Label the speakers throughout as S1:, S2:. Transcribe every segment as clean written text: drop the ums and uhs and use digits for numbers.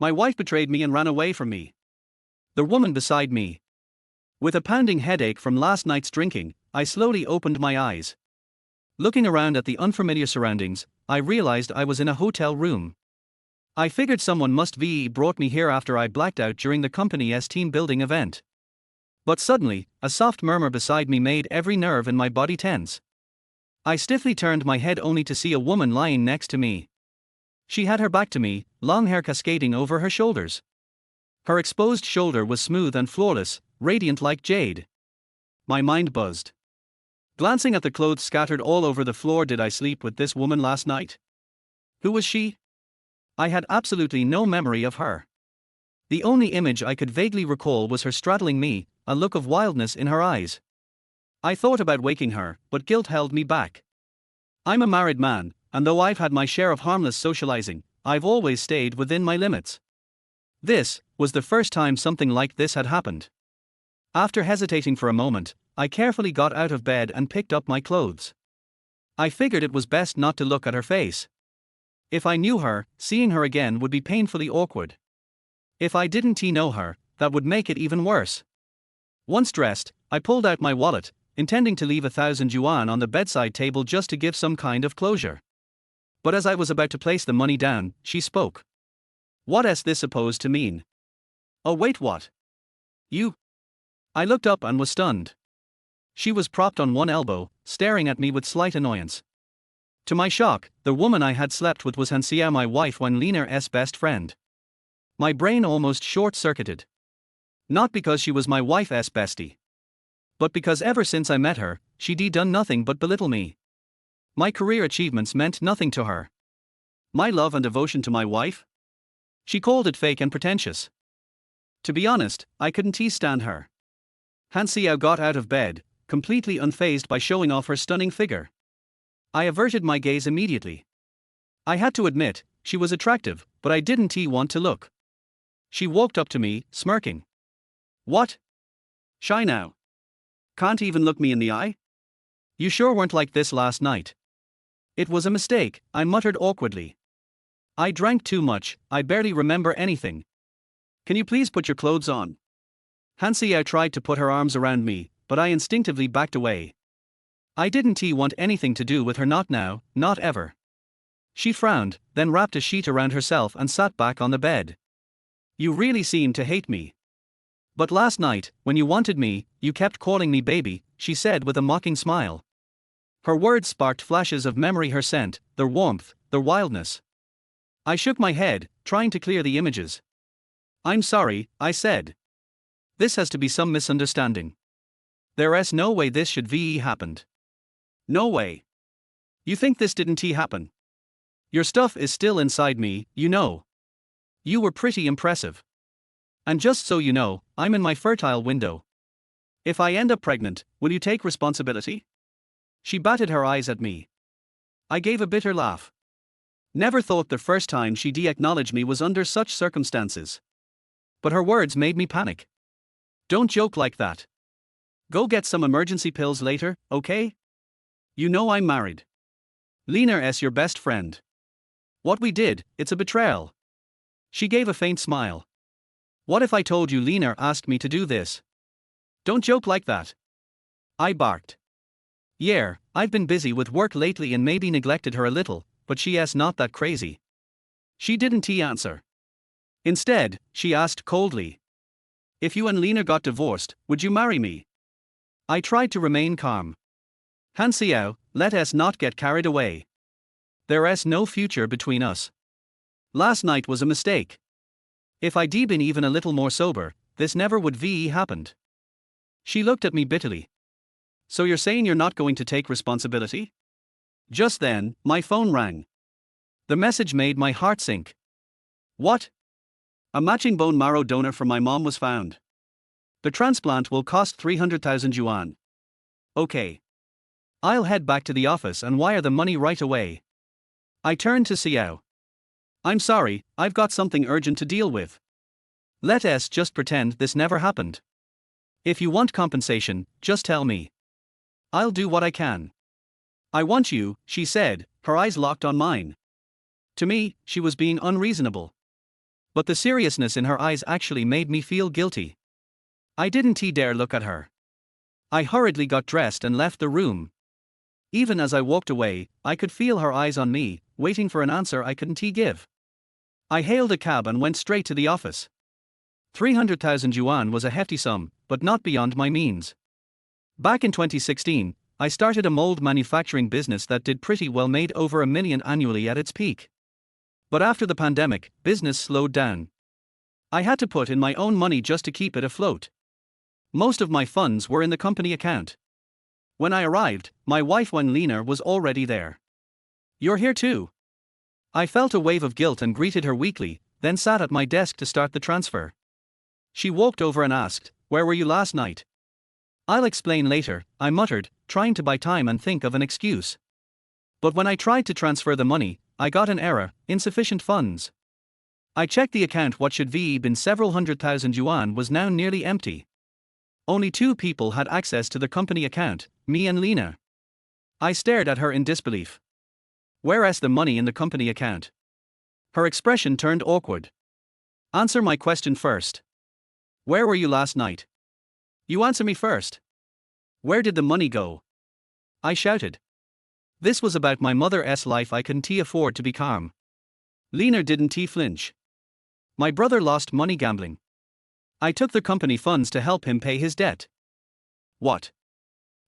S1: My wife betrayed me and ran away from me. The woman beside me. With a pounding headache from last night's drinking, I slowly opened my eyes. Looking around at the unfamiliar surroundings, I realized I was in a hotel room. I figured someone must have brought me here after I blacked out during the company's team building event. But suddenly, a soft murmur beside me made every nerve in my body tense. I stiffly turned my head only to see a woman lying next to me. She had her back to me, long hair cascading over her shoulders. Her exposed shoulder was smooth and flawless, radiant like jade. My mind buzzed. Glancing at the clothes scattered all over the floor, did I sleep with this woman last night? Who was she? I had absolutely no memory of her. The only image I could vaguely recall was her straddling me, a look of wildness in her eyes. I thought about waking her, but guilt held me back. I'm a married man, and though I've had my share of harmless socializing, I've always stayed within my limits. This was the first time something like this had happened. After hesitating for a moment, I carefully got out of bed and picked up my clothes. I figured it was best not to look at her face. If I knew her, seeing her again would be painfully awkward. If I didn't know her, that would make it even worse. Once dressed, I pulled out my wallet, intending to leave 1,000 yuan on the bedside table just to give some kind of closure. But as I was about to place the money down, she spoke. What's this supposed to mean? Oh wait, what? You? I looked up and was stunned. She was propped on one elbow, staring at me with slight annoyance. To my shock, the woman I had slept with was Hansia, my wife, Wan Liner's best friend. My brain almost short-circuited. Not because she was my wife's bestie, but because ever since I met her, she'd done nothing but belittle me. My career achievements meant nothing to her. My love and devotion to my wife? She called it fake and pretentious. To be honest, I couldn't stand her. Han Xiao got out of bed, completely unfazed by showing off her stunning figure. I averted my gaze immediately. I had to admit, she was attractive, but I didn't want to look. She walked up to me, smirking. What? Shy now? Can't even look me in the eye? You sure weren't like this last night. It was a mistake, I muttered awkwardly. I drank too much, I barely remember anything. Can you please put your clothes on? Han Xiao tried to put her arms around me, but I instinctively backed away. I didn't want anything to do with her, not now, not ever. She frowned, then wrapped a sheet around herself and sat back on the bed. You really seem to hate me. But last night, when you wanted me, you kept calling me baby, she said with a mocking smile. Her words sparked flashes of memory, her scent, their warmth, their wildness. I shook my head, trying to clear the images. I'm sorry, I said. This has to be some misunderstanding. There's no way this should have happened. No way. You think this didn't happen? Your stuff is still inside me, you know. You were pretty impressive. And just so you know, I'm in my fertile window. If I end up pregnant, will you take responsibility? She batted her eyes at me. I gave a bitter laugh. Never thought the first time she'd acknowledge me was under such circumstances. But her words made me panic. Don't joke like that. Go get some emergency pills later, okay? You know I'm married. Liner's your best friend. What we did, it's a betrayal. She gave a faint smile. What if I told you Liner asked me to do this? Don't joke like that. I barked. Yeah, I've been busy with work lately and maybe neglected her a little, but she's not that crazy. She didn't answer. Instead, she asked coldly. If you and Liner got divorced, would you marry me? I tried to remain calm. Han Xiao, let us not get carried away. There's no future between us. Last night was a mistake. If I'd been even a little more sober, this never would have happened. She looked at me bitterly. So you're saying you're not going to take responsibility? Just then, my phone rang. The message made my heart sink. What? A matching bone marrow donor for my mom was found. The transplant will cost 300,000 yuan. Okay. I'll head back to the office and wire the money right away. I turned to Xiao. I'm sorry, I've got something urgent to deal with. Let us just pretend this never happened. If you want compensation, just tell me. I'll do what I can. I want you, she said, her eyes locked on mine. To me, she was being unreasonable. But the seriousness in her eyes actually made me feel guilty. I didn't dare look at her. I hurriedly got dressed and left the room. Even as I walked away, I could feel her eyes on me, waiting for an answer I couldn't give. I hailed a cab and went straight to the office. 300,000 yuan was a hefty sum, but not beyond my means. Back in 2016, I started a mold manufacturing business that did pretty well, made over $1 million annually at its peak. But after the pandemic, business slowed down. I had to put in my own money just to keep it afloat. Most of my funds were in the company account. When I arrived, my wife Lena was already there. "You're here too." I felt a wave of guilt and greeted her weakly, then sat at my desk to start the transfer. She walked over and asked, "Where were you last night?" "I'll explain later," I muttered, trying to buy time and think of an excuse. But when I tried to transfer the money, I got an error: insufficient funds. I checked the account. What should have been several 100,000 yuan was now nearly empty. Only 2 people had access to the company account, me and Lena. I stared at her in disbelief. "Where's the money in the company account?" Her expression turned awkward. "Answer my question first. Where were you last night?" "You answer me first. Where did the money go?" I shouted. This was about my mother's life. I couldn't afford to be calm. Lena didn't flinch. "My brother lost money gambling. I took the company funds to help him pay his debt." "What?"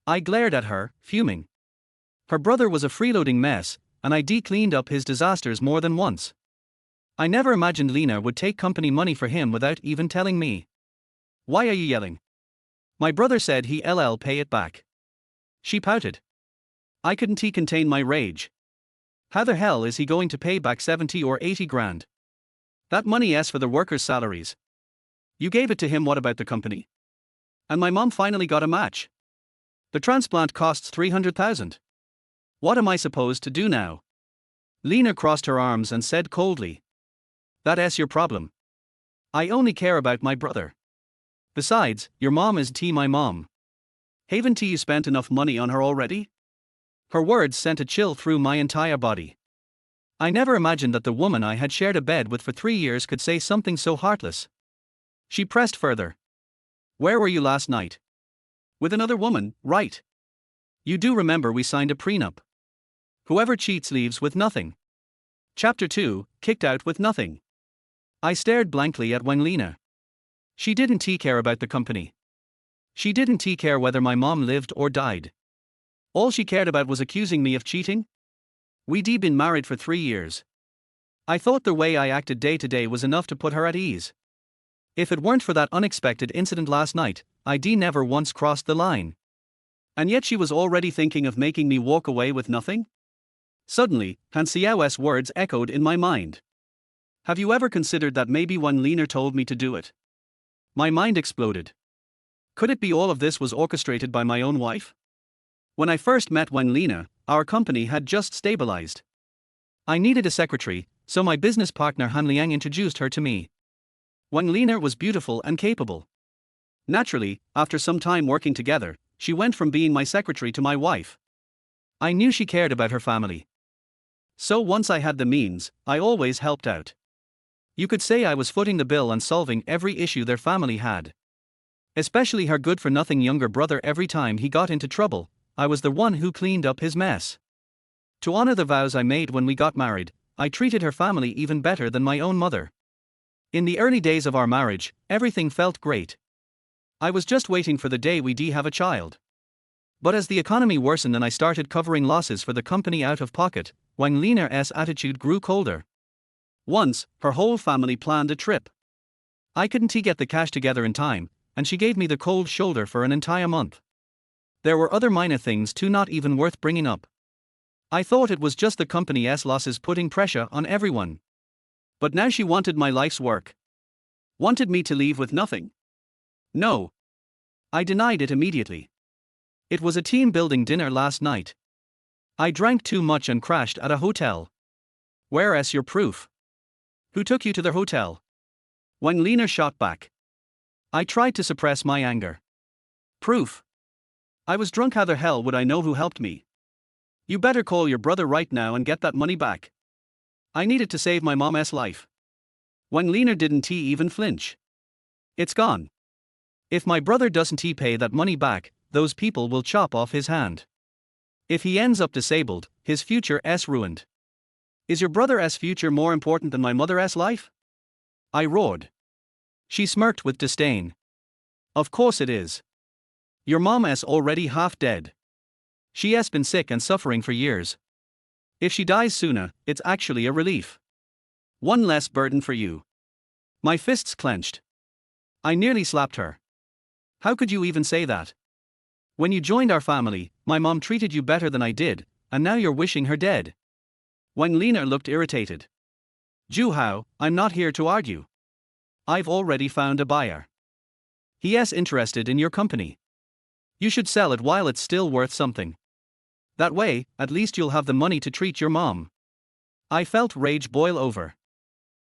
S1: I glared at her, fuming. Her brother was a freeloading mess, and I cleaned up his disasters more than once. I never imagined Lena would take company money for him without even telling me. "Why are you yelling?" "My brother said he'll pay it back." She pouted. I couldn't contain my rage. "How the hell is he going to pay back 70 or 80 grand? That money's for the workers' salaries. You gave it to him. What about the company? And my mom finally got a match. The transplant costs 300,000. What am I supposed to do now?" Lena crossed her arms and said coldly, "That's your problem. I only care about my brother. Besides, your mom is my mom. Haven't you spent enough money on her already?" Her words sent a chill through my entire body. I never imagined that the woman I had shared a bed with for 3 years could say something so heartless. She pressed further. "Where were you last night?" "With another woman, right? You do remember we signed a prenup. Whoever cheats leaves with nothing." Chapter 2, Kicked Out with Nothing. I stared blankly at Lena. She didn't care about the company. She didn't care whether my mom lived or died. All she cared about was accusing me of cheating. We'd been married for 3 years. I thought the way I acted day to day was enough to put her at ease. If it weren't for that unexpected incident last night, I'd never once crossed the line. And yet she was already thinking of making me walk away with nothing? Suddenly, Han Xiao's words echoed in my mind. "Have you ever considered that maybe when Lena told me to do it?" My mind exploded. Could it be all of this was orchestrated by my own wife? When I first met Lena, our company had just stabilized. I needed a secretary, so my business partner Han Liang introduced her to me. Lena was beautiful and capable. Naturally, after some time working together, she went from being my secretary to my wife. I knew she cared about her family. So once I had the means, I always helped out. You could say I was footing the bill and solving every issue their family had. Especially her good-for-nothing younger brother. Every time he got into trouble, I was the one who cleaned up his mess. To honor the vows I made when we got married, I treated her family even better than my own mother. In the early days of our marriage, everything felt great. I was just waiting for the day we'd have a child. But as the economy worsened and I started covering losses for the company out of pocket, Lena's attitude grew colder. Once, her whole family planned a trip. I couldn't get the cash together in time, and she gave me the cold shoulder for an entire month. There were other minor things too, not even worth bringing up. I thought it was just the company's losses putting pressure on everyone. But now she wanted my life's work. Wanted me to leave with nothing. No. I denied it immediately. It was a team-building dinner last night. I drank too much and crashed at a hotel. Where's your proof? Who took you to the hotel? Lena shot back. I tried to suppress my anger. Proof? I was drunk. How the hell would I know who helped me? You better call your brother right now and get that money back. I needed to save my mom's life. Wang Lina didn't even flinch. It's gone. If my brother doesn't pay that money back, those people will chop off his hand. If he ends up disabled, his future ruined. Is your brother's future more important than my mother's life? I roared. She smirked with disdain. Of course it is. Your mom's already half dead. She has been sick and suffering for years. If she dies sooner, it's actually a relief. One less burden for you. My fists clenched. I nearly slapped her. How could you even say that? When you joined our family, my mom treated you better than I did, and now you're wishing her dead. Wang Lina looked irritated. Zhu Hao, I'm not here to argue. I've already found a buyer. He is interested in your company. You should sell it while it's still worth something. That way, at least you'll have the money to treat your mom. I felt rage boil over.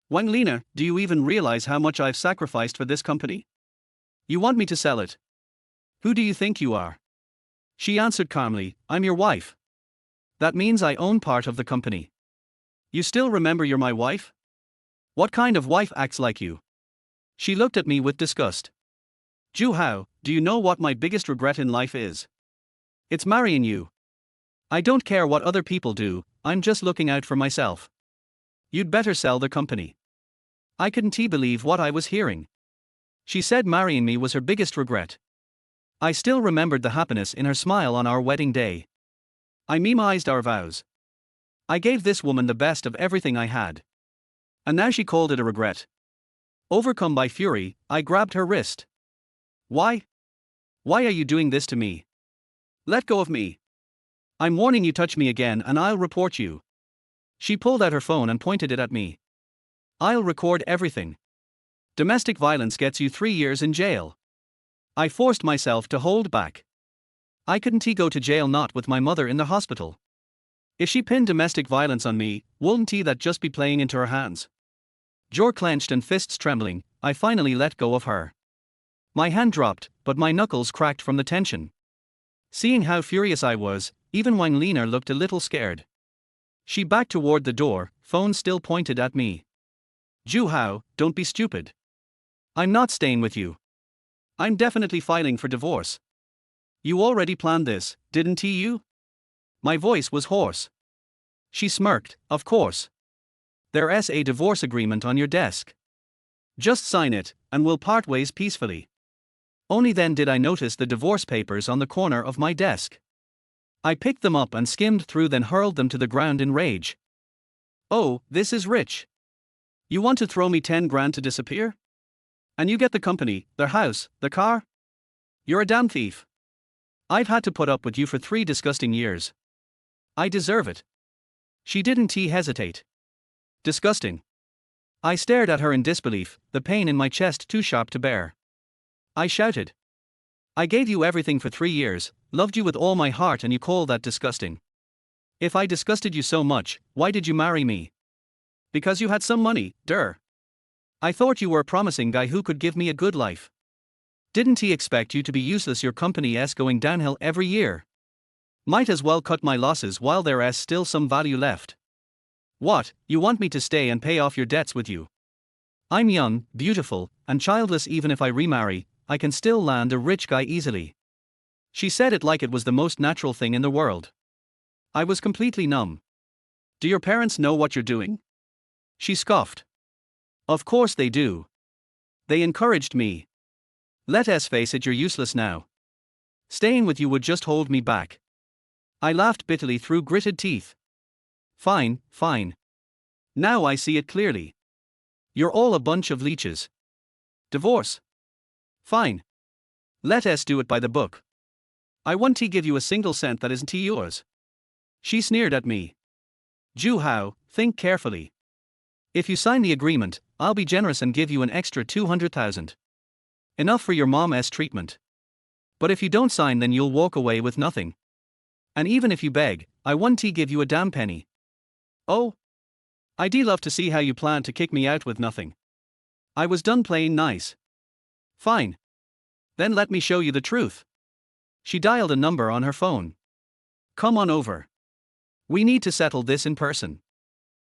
S1: Wang Lina, do you even realize how much I've sacrificed for this company? You want me to sell it? Who do you think you are? She answered calmly, I'm your wife. That means I own part of the company. You still remember you're my wife? What kind of wife acts like you? She looked at me with disgust. Zhu Hao, do you know what my biggest regret in life is? It's marrying you. I don't care what other people do, I'm just looking out for myself. You'd better sell the company. I couldn't believe what I was hearing. She said marrying me was her biggest regret. I still remembered the happiness in her smile on our wedding day. I memorized our vows. I gave this woman the best of everything I had. And now she called it a regret. Overcome by fury, I grabbed her wrist. Why? Why are you doing this to me? Let go of me. I'm warning you, touch me again and I'll report you. She pulled out her phone and pointed it at me. I'll record everything. Domestic violence gets you 3 years in jail. I forced myself to hold back. I couldn't go to jail not with my mother in the hospital. If she pinned domestic violence on me, wouldn't that just be playing into her hands? Jaw clenched and fists trembling, I finally let go of her. My hand dropped, but my knuckles cracked from the tension. Seeing how furious I was, even Wang Lina looked a little scared. She backed toward the door, phone still pointed at me. Zhu Hao, don't be stupid. I'm not staying with you. I'm definitely filing for divorce. You already planned this, didn't you? My voice was hoarse. She smirked, of course. There's a divorce agreement on your desk. Just sign it, and we'll part ways peacefully. Only then did I notice the divorce papers on the corner of my desk. I picked them up and skimmed through, then hurled them to the ground in rage. Oh, this is rich. You want to throw me 10 grand to disappear? And you get the company, the house, the car? You're a damn thief. I've had to put up with you for 3 disgusting years. I deserve it. She didn't hesitate. Disgusting. I stared at her in disbelief, the pain in my chest too sharp to bear. I shouted. I gave you everything for 3 years, loved you with all my heart, and you call that disgusting? If I disgusted you so much, why did you marry me? Because you had some money, I thought you were a promising guy who could give me a good life. Didn't he expect you to be useless? Your company's going downhill every year. Might as well cut my losses while there's still some value left. What, you want me to stay and pay off your debts with you? I'm young, beautiful, and childless. Even if I remarry, I can still land a rich guy easily. She said it like it was the most natural thing in the world. I was completely numb. Do your parents know what you're doing? She scoffed. Of course they do. They encouraged me. Let's face it, you're useless now. Staying with you would just hold me back. I laughed bitterly through gritted teeth. Fine, fine. Now I see it clearly. You're all a bunch of leeches. Divorce. Fine. Let's do it by the book. I won't give you a single cent that isn't yours. She sneered at me. Zhu Hao, think carefully. If you sign the agreement, I'll be generous and give you an extra 200,000. Enough for your mom's treatment. But if you don't sign, then you'll walk away with nothing. And even if you beg, I won't give you a damn penny. Oh? I'd love to see how you plan to kick me out with nothing. I was done playing nice. Fine. Then let me show you the truth. She dialed a number on her phone. Come on over. We need to settle this in person.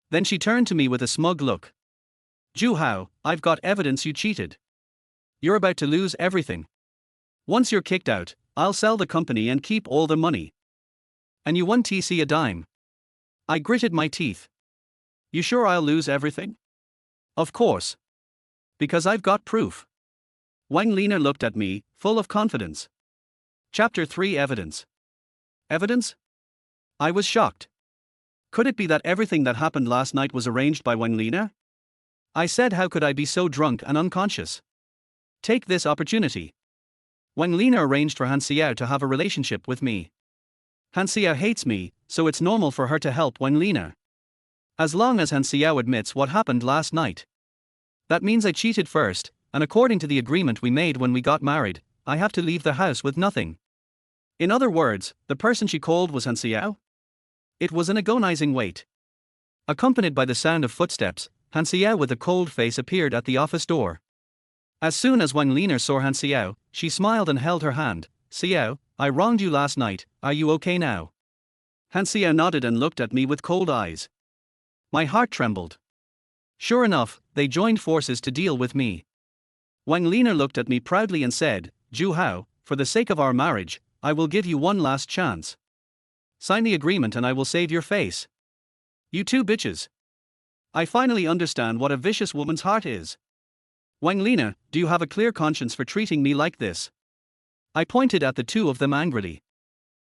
S1: Then she turned to me with a smug look. Ju Hao, I've got evidence you cheated. You're about to lose everything. Once you're kicked out, I'll sell the company and keep all the money. And you won't see a dime. I gritted my teeth. You sure I'll lose everything? Of course. Because I've got proof. Wang Lina looked at me, full of confidence. Chapter 3 Evidence. Evidence? I was shocked. Could it be that everything that happened last night was arranged by Wang Lina? I said, how could I be so drunk and unconscious? Take this opportunity. Wang Lina arranged for Han Xiao to have a relationship with me. Han Xiao hates me, so it's normal for her to help Wang Lina. As long as Han Xiao admits what happened last night. That means I cheated first, and according to the agreement we made when we got married, I have to leave the house with nothing. In other words, the person she called was Han Xiao? It was an agonizing wait. Accompanied by the sound of footsteps, Han Xiao with a cold face appeared at the office door. As soon as Wang Lina saw Han Xiao, she smiled and held her hand. Xiao, I wronged you last night, are you okay now? Han Xiao nodded and looked at me with cold eyes. My heart trembled. Sure enough, they joined forces to deal with me. Wang Lina looked at me proudly and said, Ju Hao, for the sake of our marriage, I will give you one last chance. Sign the agreement and I will save your face. You two bitches. I finally understand what a vicious woman's heart is. Wang Lina, do you have a clear conscience for treating me like this? I pointed at the two of them angrily.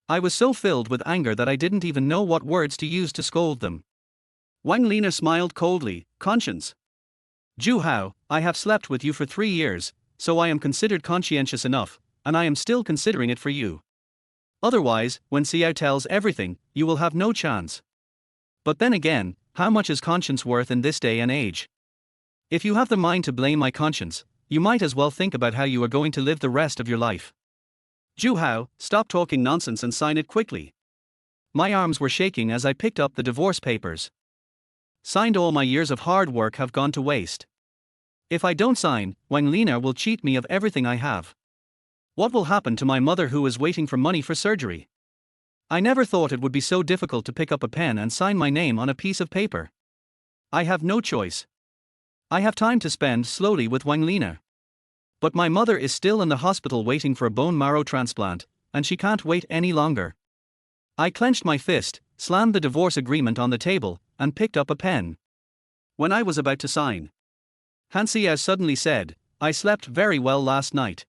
S1: I was so filled with anger that I didn't even know what words to use to scold them. Wang Lina smiled coldly. Conscience. Ju Hao, I have slept with you for 3 years, so I am considered conscientious enough, and I am still considering it for you. Otherwise, when Xiao tells everything, you will have no chance. But then again, how much is conscience worth in this day and age? If you have the mind to blame my conscience, you might as well think about how you are going to live the rest of your life. Ju Hao, stop talking nonsense and sign it quickly. My arms were shaking as I picked up the divorce papers. Signed. All my years of hard work have gone to waste. If I don't sign, Wang Lina will cheat me of everything I have. What will happen to my mother who is waiting for money for surgery? I never thought it would be so difficult to pick up a pen and sign my name on a piece of paper. I have no choice. I have time to spend slowly with Wang Lina. But my mother is still in the hospital waiting for a bone marrow transplant, and she can't wait any longer. I clenched my fist, slammed the divorce agreement on the table, and picked up a pen. When I was about to sign, Han Xiao suddenly said, I slept very well last night.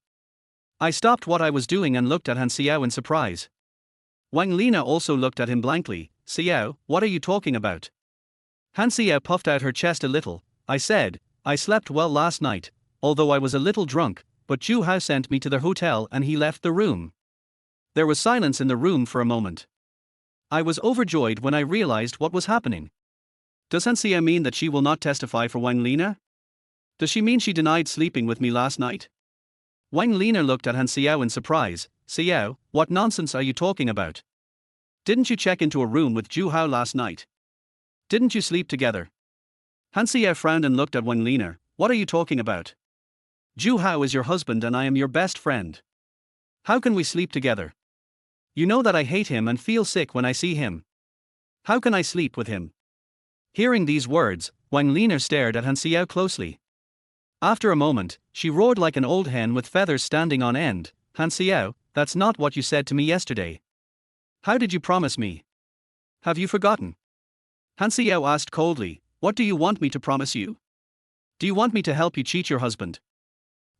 S1: I stopped what I was doing and looked at Han Xiao in surprise. Wang Lina also looked at him blankly. Xiao, what are you talking about? Han Xiao puffed out her chest a little. I said, I slept well last night, although I was a little drunk, but Ju Hao sent me to the hotel and he left the room. There was silence in the room for a moment. I was overjoyed when I realized what was happening. Does Han Xiao mean that she will not testify for Wang Lina? Does she mean she denied sleeping with me last night? Wang Lina looked at Han Xiao in surprise. Xiao, what nonsense are you talking about? Didn't you check into a room with Ju Hao last night? Didn't you sleep together? Han Xiao frowned and looked at Wang Lina. What are you talking about? Ju Hao is your husband and I am your best friend. How can we sleep together? You know that I hate him and feel sick when I see him. How can I sleep with him? Hearing these words, Wang Lina stared at Han Xiao closely. After a moment, she roared like an old hen with feathers standing on end. Han Xiao, that's not what you said to me yesterday. How did you promise me? Have you forgotten? Han Xiao asked coldly, what do you want me to promise you? Do you want me to help you cheat your husband?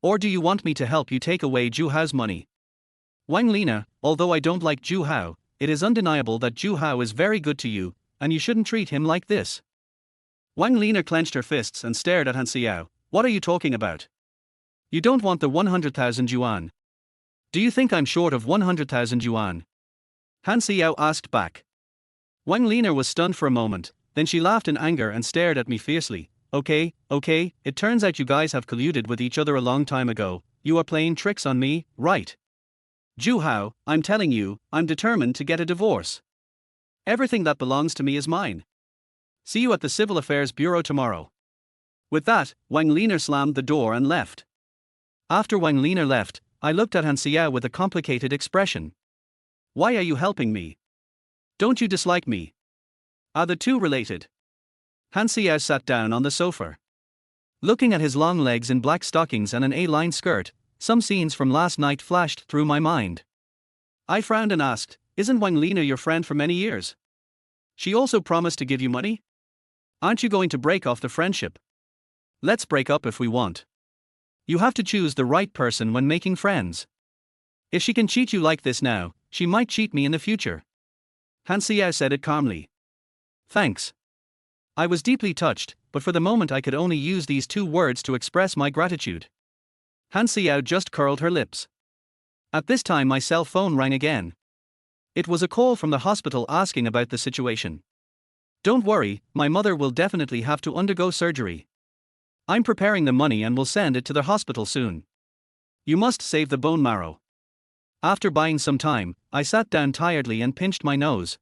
S1: Or do you want me to help you take away Ju Hao's money? Wang Lina, although I don't like Ju Hao, it is undeniable that Ju Hao is very good to you, and you shouldn't treat him like this. Wang Lina clenched her fists and stared at Han Xiao. What are you talking about? You don't want the 100,000 yuan. Do you think I'm short of 100,000 yuan? Han Xiao asked back. Wang Lina was stunned for a moment, then she laughed in anger and stared at me fiercely. Okay, it turns out you guys have colluded with each other a long time ago. You are playing tricks on me, right? Ju Hao, I'm telling you, I'm determined to get a divorce. Everything that belongs to me is mine. See you at the Civil Affairs Bureau tomorrow. With that, Wang Lina slammed the door and left. After Wang Lina left, I looked at Han Xiao with a complicated expression. Why are you helping me? Don't you dislike me? Are the two related? Han Xiao sat down on the sofa. Looking at his long legs in black stockings and an A-line skirt, some scenes from last night flashed through my mind. I frowned and asked, "Isn't Wang Lina your friend for many years? She also promised to give you money? Aren't you going to break off the friendship? Let's break up if we want. You have to choose the right person when making friends. If she can cheat you like this now, she might cheat me in the future." Han Xiao said it calmly. "Thanks." I was deeply touched, but for the moment I could only use these 2 words to express my gratitude. Han Xiao just curled her lips. At this time my cell phone rang again. It was a call from the hospital asking about the situation. "Don't worry, my mother will definitely have to undergo surgery. I'm preparing the money and will send it to the hospital soon. You must save the bone marrow." After buying some time, I sat down tiredly and pinched my nose.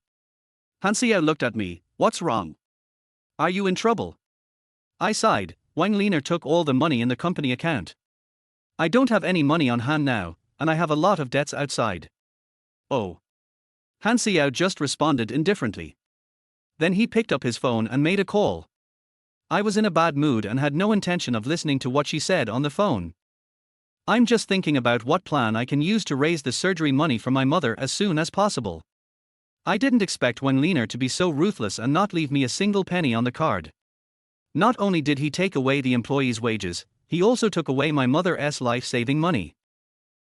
S1: Han Xiao looked at me. "What's wrong? Are you in trouble?" I sighed. Wang Lina took all the money in the company account. I don't have any money on hand now, and I have a lot of debts outside. "Oh." Han Xiao just responded indifferently. Then he picked up his phone and made a call. I was in a bad mood and had no intention of listening to what she said on the phone. I'm just thinking about what plan I can use to raise the surgery money for my mother as soon as possible. I didn't expect Wang Lina to be so ruthless and not leave me a single penny on the card. Not only did he take away the employees' wages, he also took away my mother's life-saving money.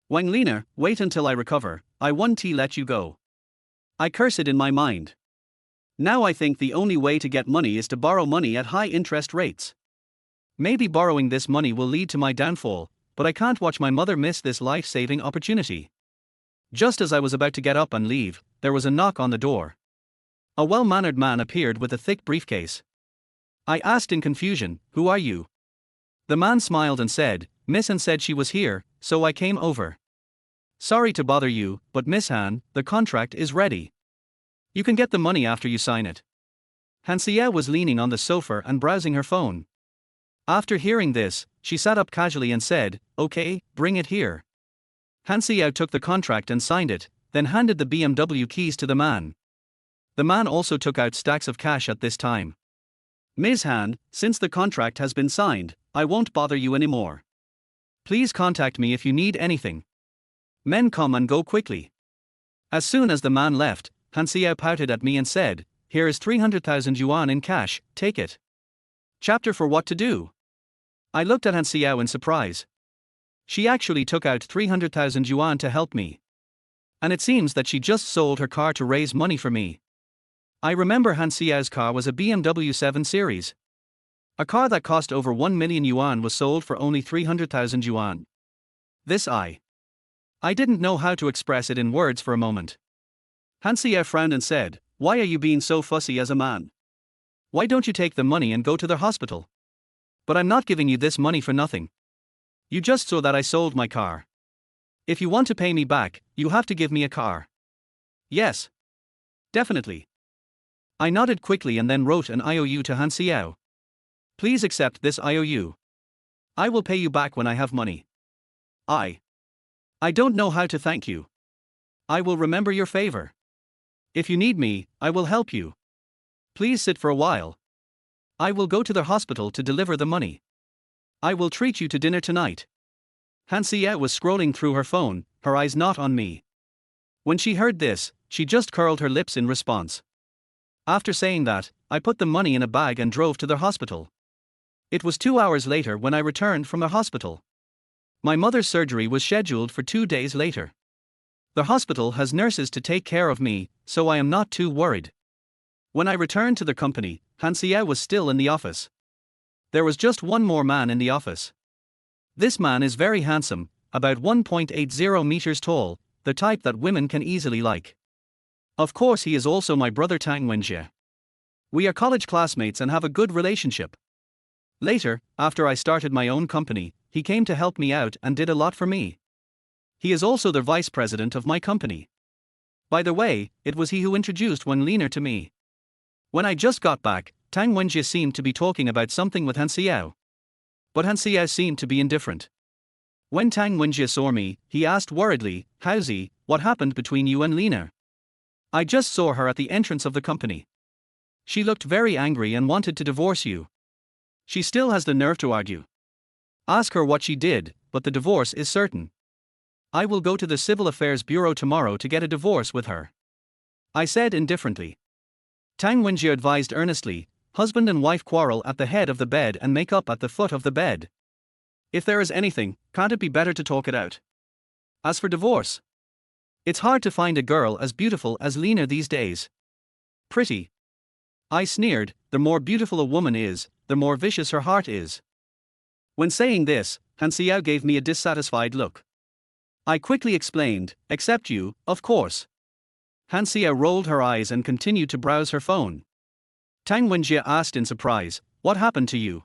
S1: "Wang Lina, wait until I recover, I won't let you go." I curse it in my mind. Now I think the only way to get money is to borrow money at high interest rates. Maybe borrowing this money will lead to my downfall, but I can't watch my mother miss this life-saving opportunity. Just as I was about to get up and leave, there was a knock on the door. A well-mannered man appeared with a thick briefcase. I asked in confusion, "Who are you?" The man smiled and said, "Miss Han said she was here, so I came over." "Sorry to bother you, but Miss Han, the contract is ready. You can get the money after you sign it." Han Xiao was leaning on the sofa and browsing her phone. After hearing this, she sat up casually and said, "Okay, bring it here." Han Xiao took the contract and signed it, then handed the BMW keys to the man. The man also took out stacks of cash at this time. "Ms. Han, since the contract has been signed, I won't bother you anymore. Please contact me if you need anything. Men come and go quickly." As soon as the man left, Han Xiao pouted at me and said, "Here is 300,000 yuan in cash, take it." Chapter for what to do. I looked at Han Xiao in surprise. She actually took out 300,000 yuan to help me. And it seems that she just sold her car to raise money for me. I remember Han Xiao's car was a BMW 7 Series. A car that cost over 1 million yuan was sold for only 300,000 yuan. I didn't know how to express it in words for a moment. Han Xiao frowned and said, "Why are you being so fussy as a man? Why don't you take the money and go to the hospital? But I'm not giving you this money for nothing. You just saw that I sold my car. If you want to pay me back, you have to give me a car." "Yes. Definitely." I nodded quickly and then wrote an IOU to Han Xiao. "Please accept this IOU. I will pay you back when I have money." I don't know how to thank you. I will remember your favor. If you need me, I will help you. Please sit for a while. I will go to the hospital to deliver the money. I will treat you to dinner tonight." Han Xiao was scrolling through her phone, her eyes not on me. When she heard this, she just curled her lips in response. After saying that, I put the money in a bag and drove to the hospital. It was 2 hours later when I returned from the hospital. My mother's surgery was scheduled for 2 days later. The hospital has nurses to take care of me, so I am not too worried. When I returned to the company, Han Xiao was still in the office. There was just one more man in the office. This man is very handsome, about 1.80 meters tall, the type that women can easily like. Of course, he is also my brother Tang Wenjie. We are college classmates and have a good relationship. Later, after I started my own company, he came to help me out and did a lot for me. He is also the vice president of my company. By the way, it was he who introduced Wang Lina to me. When I just got back, Tang Wenjie seemed to be talking about something with Han Xiao. But Han Xiao seemed to be indifferent. When Tang Wenjie saw me, he asked worriedly, "How's he? What happened between you and Lina? I just saw her at the entrance of the company. She looked very angry and wanted to divorce you." She still has the nerve to argue. Ask her what she did, but the divorce is certain. I will go to the Civil Affairs Bureau tomorrow to get a divorce with her, I said indifferently. Tang Wenjie advised earnestly, husband and wife quarrel at the head of the bed and make up at the foot of the bed. If there is anything, can't it be better to talk it out? As for divorce, it's hard to find a girl as beautiful as Lena these days. Pretty, I sneered, the more beautiful a woman is, the more vicious her heart is. When saying this, Han Xiao gave me a dissatisfied look. I quickly explained, except you, of course. Han Xiao rolled her eyes and continued to browse her phone. Tang Wenjie asked in surprise, what happened to you?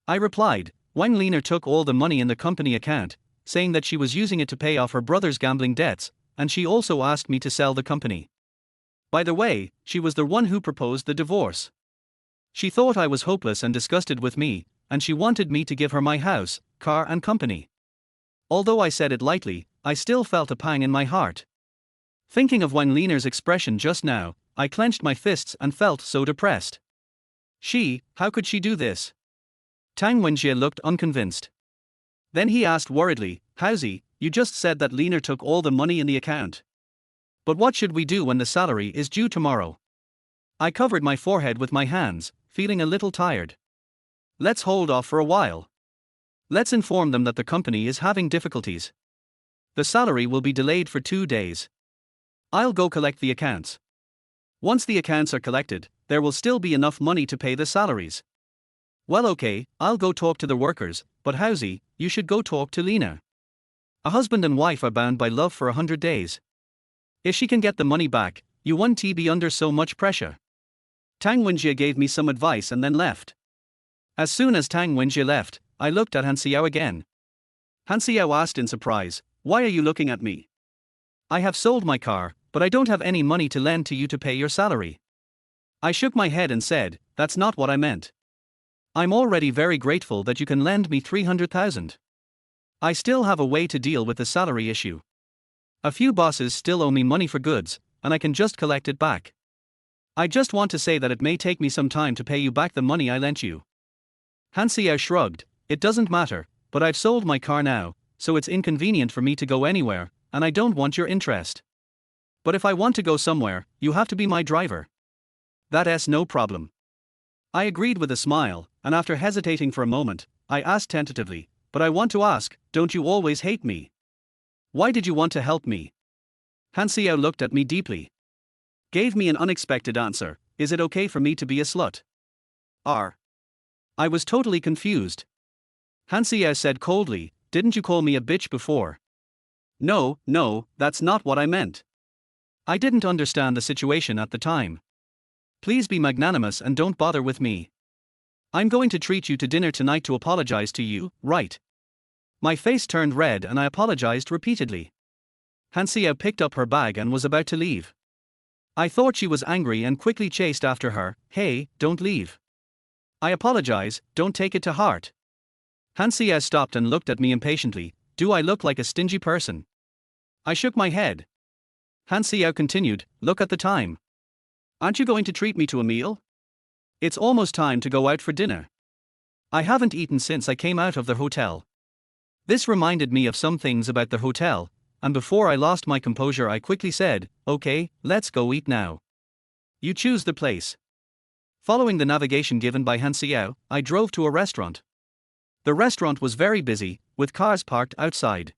S1: I replied, Wang Liner took all the money in the company account, saying that she was using it to pay off her brother's gambling debts, and she also asked me to sell the company. By the way, she was the one who proposed the divorce. She thought I was hopeless and disgusted with me, and she wanted me to give her my house, car and company. Although I said it lightly, I still felt a pang in my heart. Thinking of Wang Liner's expression just now, I clenched my fists and felt so depressed. How could she do this? Tang Wenjie looked unconvinced. Then he asked worriedly, Howsy, you just said that Liner took all the money in the account. But what should we do when the salary is due tomorrow? I covered my forehead with my hands, feeling a little tired. Let's hold off for a while. Let's inform them that the company is having difficulties. The salary will be delayed for 2 days. I'll go collect the accounts. Once the accounts are collected, there will still be enough money to pay the salaries. Well, okay, I'll go talk to the workers, but Howsy, you should go talk to Lena. A husband and wife are bound by love for 100 days. If she can get the money back, you won't be under so much pressure. Tang Wenjie gave me some advice and then left. As soon as Tang Wenjie left, I looked at Han Xiao again. Han Xiao asked in surprise, why are you looking at me? I have sold my car, but I don't have any money to lend to you to pay your salary. I shook my head and said, that's not what I meant. I'm already very grateful that you can lend me 300,000. I still have a way to deal with the salary issue. A few bosses still owe me money for goods, and I can just collect it back. I just want to say that it may take me some time to pay you back the money I lent you. Han Xiao shrugged, it doesn't matter, but I've sold my car now, so it's inconvenient for me to go anywhere, and I don't want your interest. But if I want to go somewhere, you have to be my driver. That's no problem. I agreed with a smile, and after hesitating for a moment, I asked tentatively, but I want to ask, don't you always hate me? Why did you want to help me? Han Xiao looked at me deeply. Gave me an unexpected answer, is it okay for me to be a slut? I was totally confused. Han Xiao said coldly, didn't you call me a bitch before? No, that's not what I meant. I didn't understand the situation at the time. Please be magnanimous and don't bother with me. I'm going to treat you to dinner tonight to apologize to you, right? My face turned red and I apologized repeatedly. Han Xiao picked up her bag and was about to leave. I thought she was angry and quickly chased after her, hey, don't leave. I apologize, don't take it to heart. Han Xiao stopped and looked at me impatiently, do I look like a stingy person? I shook my head. Han Xiao continued, look at the time. Aren't you going to treat me to a meal? It's almost time to go out for dinner. I haven't eaten since I came out of the hotel. This reminded me of some things about the hotel, and before I lost my composure I quickly said, okay, let's go eat now. You choose the place. Following the navigation given by Han Xiao, I drove to a restaurant. The restaurant was very busy, with cars parked outside.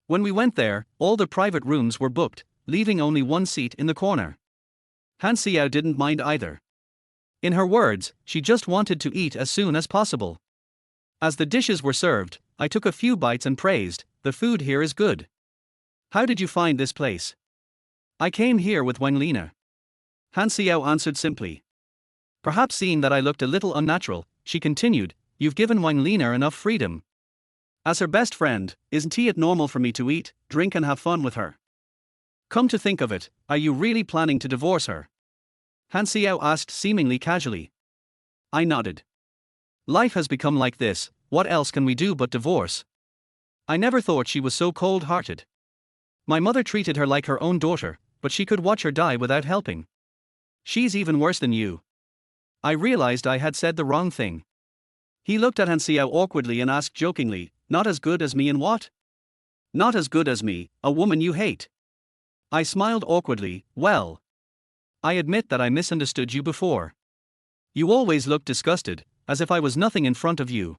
S1: When we went there, all the private rooms were booked, leaving only one seat in the corner. Han Xiao didn't mind either. In her words, she just wanted to eat as soon as possible. As the dishes were served, I took a few bites and praised, the food here is good. How did you find this place? I came here with Wang Lina. Han Xiao answered simply. Perhaps seeing that I looked a little unnatural, she continued, you've given Wang Lina enough freedom. As her best friend, isn't it normal for me to eat, drink and have fun with her? Come to think of it, are you really planning to divorce her? Han Xiao asked seemingly casually. I nodded. Life has become like this, what else can we do but divorce? I never thought she was so cold-hearted. My mother treated her like her own daughter, but she could watch her die without helping. She's even worse than you. I realized I had said the wrong thing. He looked at Han Xiao awkwardly and asked jokingly, "Not as good as me in what?" "Not as good as me, a woman you hate." I smiled awkwardly. "Well, I admit that I misunderstood you before. You always looked disgusted, as if I was nothing in front of you.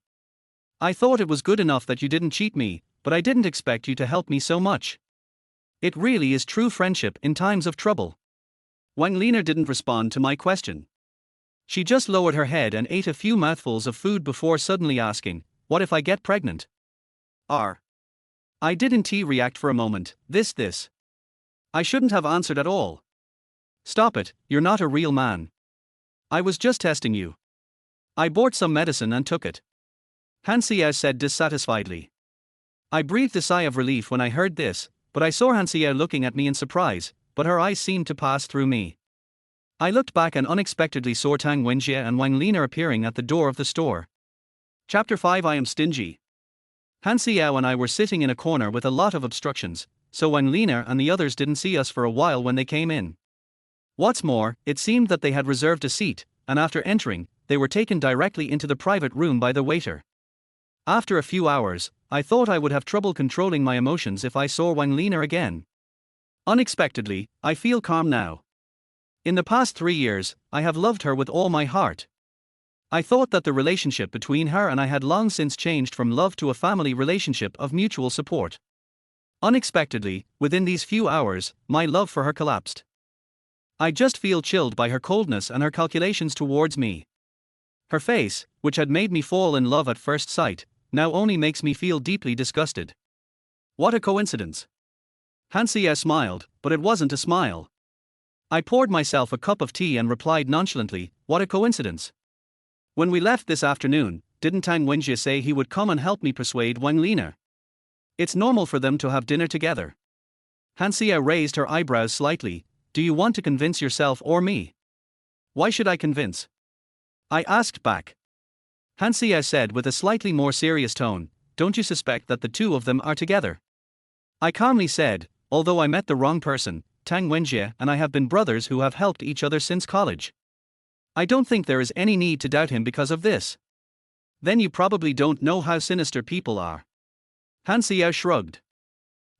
S1: I thought it was good enough that you didn't cheat me, but I didn't expect you to help me so much. It really is true friendship in times of trouble." Wang Lina didn't respond to my question. She just lowered her head and ate a few mouthfuls of food before suddenly asking, "What if I get pregnant?" I didn't react for a moment. This. I shouldn't have answered at all. "Stop it, you're not a real man. I was just testing you." I bought some medicine and took it. Han Xiao said dissatisfiedly. I breathed a sigh of relief when I heard this, but I saw Han Xiao looking at me in surprise, but her eyes seemed to pass through me. I looked back and unexpectedly saw Tang Wenjie and Wang Lina appearing at the door of the store. Chapter 5. I am stingy. Han Xiao and I were sitting in a corner with a lot of obstructions, so Wang Lina and the others didn't see us for a while when they came in. What's more, it seemed that they had reserved a seat, and after entering, they were taken directly into the private room by the waiter. After a few hours, I thought I would have trouble controlling my emotions if I saw Wang Lina again. Unexpectedly, I feel calm now. In the past 3 years, I have loved her with all my heart. I thought that the relationship between her and I had long since changed from love to a family relationship of mutual support. Unexpectedly, within these few hours, my love for her collapsed. I just feel chilled by her coldness and her calculations towards me. Her face, which had made me fall in love at first sight, now only makes me feel deeply disgusted. What a coincidence. Han Xiao smiled, but it wasn't a smile. I poured myself a cup of tea and replied nonchalantly, "What a coincidence." When we left this afternoon, didn't Tang Wenjie say he would come and help me persuade Wang Lina? It's normal for them to have dinner together. Han Xiao raised her eyebrows slightly. "Do you want to convince yourself or me?" "Why should I convince?" I asked back. Han Xiao said with a slightly more serious tone, "Don't you suspect that the two of them are together?" I calmly said, "Although I met the wrong person, Tang Wenjie and I have been brothers who have helped each other since college. I don't think there is any need to doubt him because of this." "Then you probably don't know how sinister people are." Han Xiao shrugged.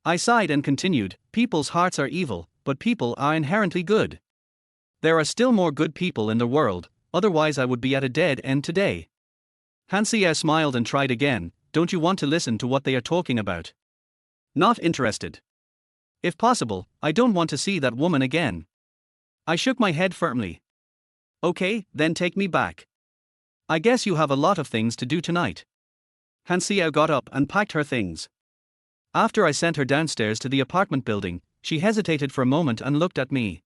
S1: I sighed and continued, "People's hearts are evil, but people are inherently good. There are still more good people in the world, otherwise I would be at a dead end today." Han Xiao smiled and tried again, "Don't you want to listen to what they are talking about?" "Not interested. If possible, I don't want to see that woman again." I shook my head firmly. "Okay, then take me back. I guess you have a lot of things to do tonight." Han Xiao got up and packed her things. After I sent her downstairs to the apartment building, she hesitated for a moment and looked at me.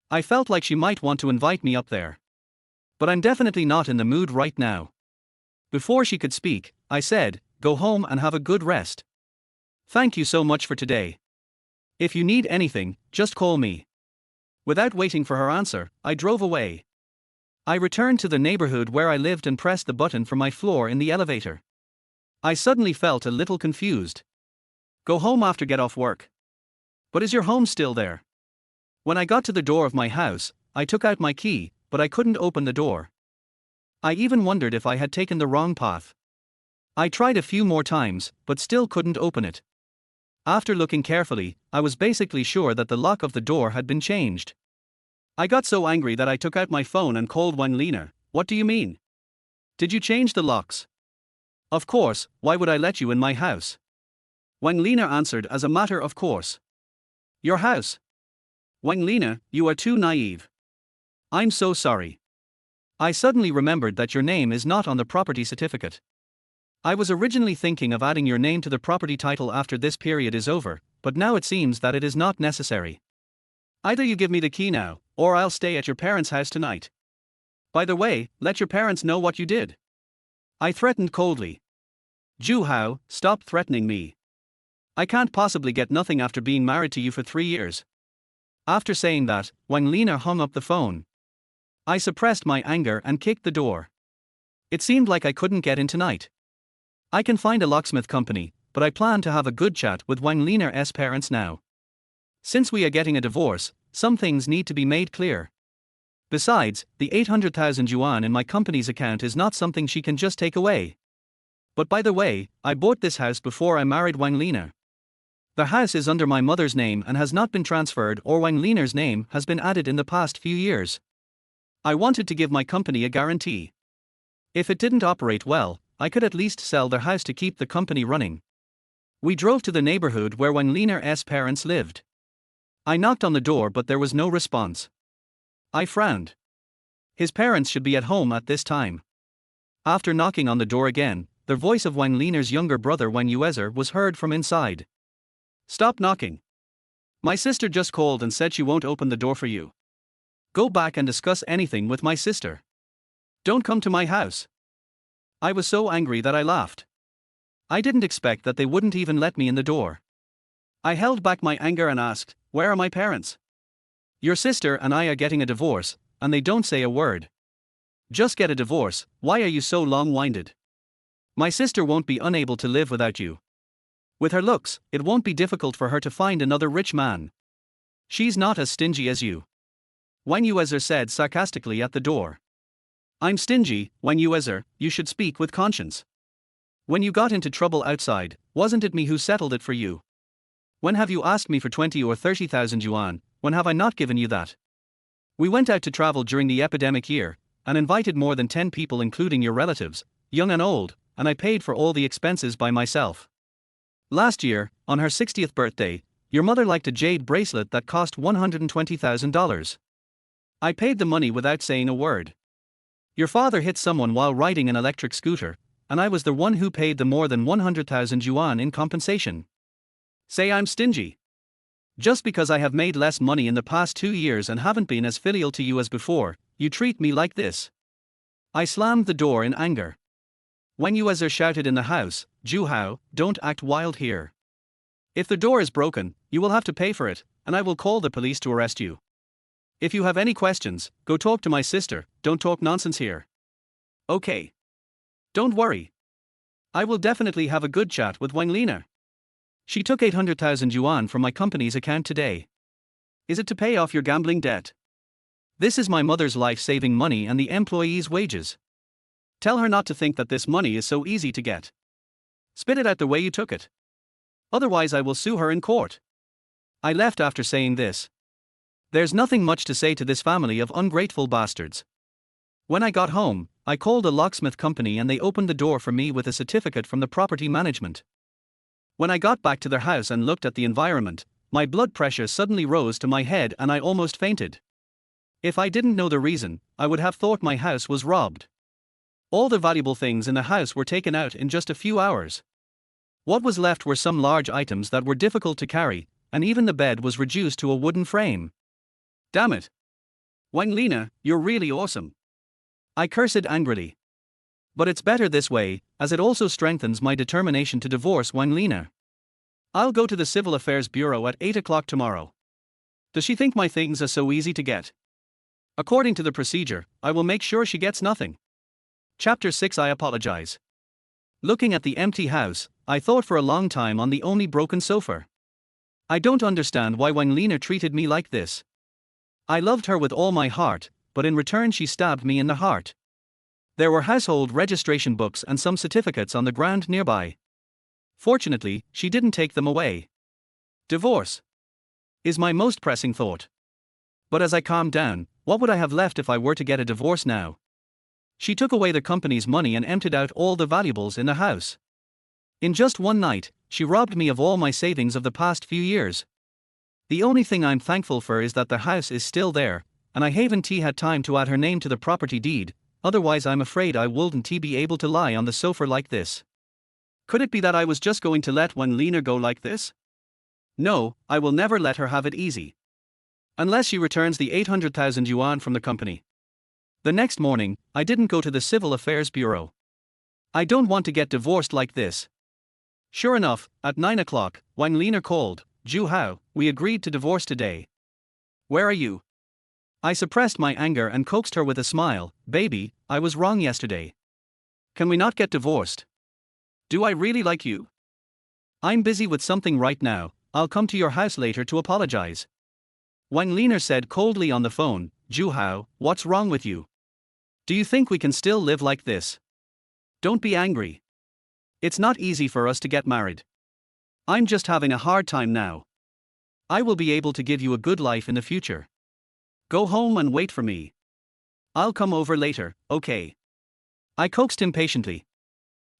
S1: I felt like she might want to invite me up there. But I'm definitely not in the mood right now. Before she could speak, I said, "Go home and have a good rest. Thank you so much for today. If you need anything, just call me." Without waiting for her answer, I drove away. I returned to the neighborhood where I lived and pressed the button for my floor in the elevator. I suddenly felt a little confused. Go home after get off work. But is your home still there? When I got to the door of my house, I took out my key, but I couldn't open the door. I even wondered if I had taken the wrong path. I tried a few more times, but still couldn't open it. After looking carefully, I was basically sure that the lock of the door had been changed. I got so angry that I took out my phone and called Wang Lina. "What do you mean? Did you change the locks?" "Of course, why would I let you in my house?" Wang Lina answered as a matter of course. "Your house?" "Wang Lina, you are too naive." "I'm so sorry. I suddenly remembered that your name is not on the property certificate. I was originally thinking of adding your name to the property title after this period is over, but now it seems that it is not necessary. Either you give me the key now, or I'll stay at your parents' house tonight. By the way, let your parents know what you did." I threatened coldly. "Ju Hao, stop threatening me. I can't possibly get nothing after being married to you for 3 years." After saying that, Wang Lina hung up the phone. I suppressed my anger and kicked the door. It seemed like I couldn't get in tonight. I can find a locksmith company, but I plan to have a good chat with Wang Lina's parents now. Since we are getting a divorce, some things need to be made clear. Besides, the 800,000 yuan in my company's account is not something she can just take away. But by the way, I bought this house before I married Wang Lina. The house is under my mother's name and has not been transferred, or Wang Lina's name has been added in the past few years. I wanted to give my company a guarantee. If it didn't operate well, I could at least sell their house to keep the company running. We drove to the neighborhood where Wang Lina's parents lived. I knocked on the door, but there was no response. I frowned. His parents should be at home at this time. After knocking on the door again, the voice of Wang Lina's younger brother Wang Yuezer was heard from inside. Stop knocking. My sister just called and said she won't open the door for you. Go back and discuss anything with my sister. Don't come to my house. I was so angry that I laughed. I didn't expect that they wouldn't even let me in the door. I held back my anger and asked, "Where are my parents? Your sister and I are getting a divorce, and they don't say a word. Just get a divorce, why are you so long-winded? My sister won't be unable to live without you. With her looks, it won't be difficult for her to find another rich man. She's not as stingy as you." Wang Yuezer said sarcastically at the door. "I'm stingy, Wang Yuezer, you should speak with conscience. When you got into trouble outside, wasn't it me who settled it for you? When have you asked me for 20 or 30,000 yuan, when have I not given you that? We went out to travel during the epidemic year, and invited more than 10 people including your relatives, young and old, and I paid for all the expenses by myself. Last year, on her 60th birthday, your mother liked a jade bracelet that cost $120,000. I paid the money without saying a word. Your father hit someone while riding an electric scooter, and I was the one who paid the more than 100,000 yuan in compensation. Say I'm stingy. Just because I have made less money in the past 2 years and haven't been as filial to you as before, you treat me like this." I slammed the door in anger. Wang Yuezer shouted in the house, "Zhu Hao, don't act wild here. If the door is broken, you will have to pay for it, and I will call the police to arrest you. If you have any questions, go talk to my sister, don't talk nonsense here." "Okay. Don't worry. I will definitely have a good chat with Wang Lina. She took 800,000 yuan from my company's account today. Is it to pay off your gambling debt? This is my mother's life-saving money and the employees' wages. Tell her not to think that this money is so easy to get. Spit it out the way you took it. Otherwise I will sue her in court." I left after saying this. There's nothing much to say to this family of ungrateful bastards. When I got home, I called a locksmith company and they opened the door for me with a certificate from the property management. When I got back to their house and looked at the environment, my blood pressure suddenly rose to my head and I almost fainted. If I didn't know the reason, I would have thought my house was robbed. All the valuable things in the house were taken out in just a few hours. What was left were some large items that were difficult to carry, and even the bed was reduced to a wooden frame. Damn it. Wang Lina, you're really awesome. I cursed angrily. But it's better this way, as it also strengthens my determination to divorce Wang Lina. I'll go to the Civil Affairs Bureau at 8 o'clock tomorrow. Does she think my things are so easy to get? According to the procedure, I will make sure she gets nothing. Chapter 6. I apologize. Looking at the empty house, I thought for a long time on the only broken sofa. I don't understand why Wang Lina treated me like this. I loved her with all my heart, but in return she stabbed me in the heart. There were household registration books and some certificates on the ground nearby. Fortunately, she didn't take them away. Divorce is my most pressing thought. But as I calmed down, what would I have left if I were to get a divorce now? She took away the company's money and emptied out all the valuables in the house. In just one night, she robbed me of all my savings of the past few years. The only thing I'm thankful for is that the house is still there, and I haven't had time to add her name to the property deed, otherwise I'm afraid I wouldn't be able to lie on the sofa like this. Could it be that I was just going to let Wang Lina go like this? No, I will never let her have it easy. Unless she returns the 800,000 yuan from the company. The next morning, I didn't go to the Civil Affairs Bureau. I don't want to get divorced like this. Sure enough, at 9 o'clock, Wang Lina called, "Zhu Hao, we agreed to divorce today. Where are you?" I suppressed my anger and coaxed her with a smile, "Baby, I was wrong yesterday. Can we not get divorced? Do I really like you? I'm busy with something right now, I'll come to your house later to apologize." Wang Lina said coldly on the phone, Juhao, what's wrong with you? Do you think we can still live like this? Don't be angry. It's not easy for us to get married. I'm just having a hard time now. I will be able to give you a good life in the future. Go home and wait for me. I'll come over later, okay? I coaxed him patiently.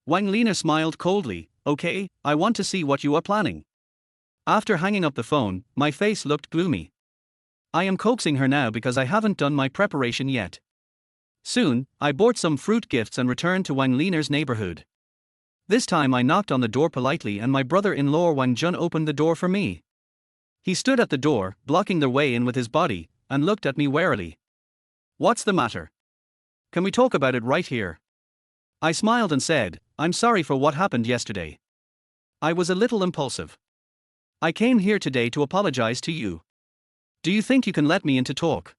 S1: Wang Lina smiled coldly. Okay, I want to see what you are planning. After hanging up the phone, my face looked gloomy. I am coaxing her now because I haven't done my preparation yet. Soon, I bought some fruit gifts and returned to Wang Lina's neighborhood. This time I knocked on the door politely and my brother-in-law Wang Jun opened the door for me. He stood at the door, blocking the way in with his body, and looked at me warily. What's the matter? Can we talk about it right here? I smiled and said, I'm sorry for what happened yesterday. I was a little impulsive. I came here today to apologize to you. Do you think you can let me in to talk?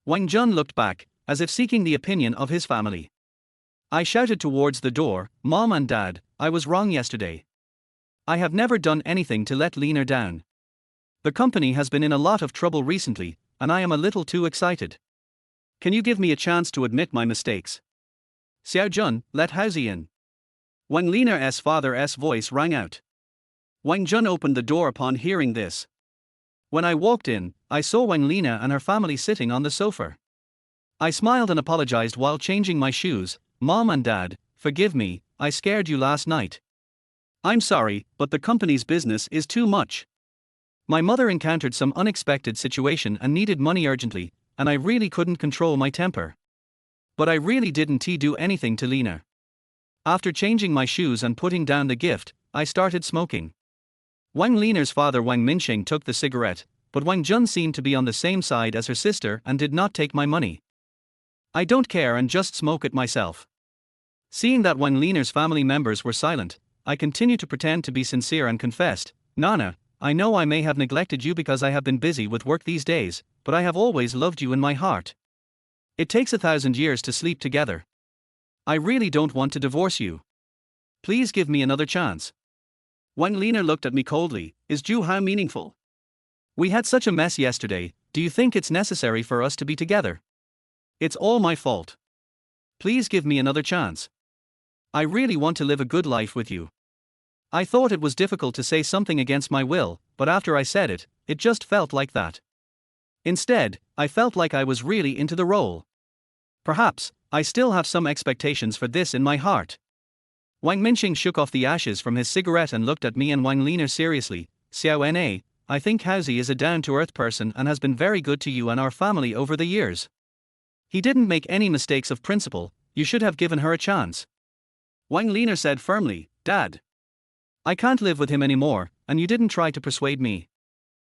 S1: Wang Jun looked back, as if seeking the opinion of his family. I shouted towards the door, Mom and Dad, I was wrong yesterday. I have never done anything to let Lina down. The company has been in a lot of trouble recently, and I am a little too excited. Can you give me a chance to admit my mistakes? Xiao Jun, let Haozi in. Wang Lina's father's voice rang out. Wang Jun opened the door upon hearing this. When I walked in, I saw Wang Lina and her family sitting on the sofa. I smiled and apologized while changing my shoes. Mom and Dad, forgive me, I scared you last night. I'm sorry, but the company's business is too much. My mother encountered some unexpected situation and needed money urgently, and I really couldn't control my temper. But I really didn't do anything to Lina. After changing my shoes and putting down the gift, I started smoking. Wang Lina's father Wang Minsheng took the cigarette, but Wang Jun seemed to be on the same side as her sister and did not take my money. I don't care and just smoke it myself. Seeing that Wang Lina's family members were silent, I continued to pretend to be sincere and confessed, Nana, I know I may have neglected you because I have been busy with work these days, but I have always loved you in my heart. It takes 1,000 years to sleep together. I really don't want to divorce you. Please give me another chance. Wang Lina looked at me coldly, is Juhao meaningful? We had such a mess yesterday, do you think it's necessary for us to be together? It's all my fault. Please give me another chance. I really want to live a good life with you. I thought it was difficult to say something against my will, but after I said it, it just felt like that. Instead, I felt like I was really into the role. Perhaps, I still have some expectations for this in my heart. Wang Minsheng shook off the ashes from his cigarette and looked at me and Wang Lina seriously. Xiao Na, I think Haozi is a down-to-earth person and has been very good to you and our family over the years. He didn't make any mistakes of principle, you should have given her a chance. Wang Lina said firmly, Dad. I can't live with him anymore, and you didn't try to persuade me.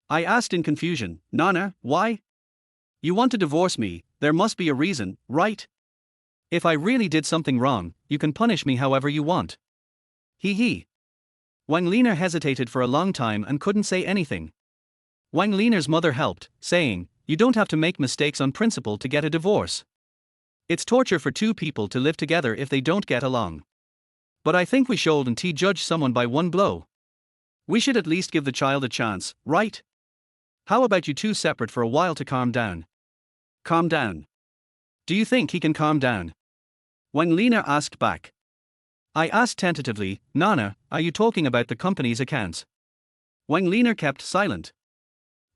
S1: I asked in confusion, Nana, why? You want to divorce me, there must be a reason, right? If I really did something wrong, you can punish me however you want. He. Wang Lina hesitated for a long time and couldn't say anything. Wang Lina's mother helped, saying, you don't have to make mistakes on principle to get a divorce. It's torture for two people to live together if they don't get along. But I think we shouldn't judge someone by one blow. We should at least give the child a chance, right? How about you two separate for a while to calm down? Calm down. Do you think he can calm down? Wang Lina asked back. I asked tentatively, Nana, are you talking about the company's accounts? Wang Lina kept silent.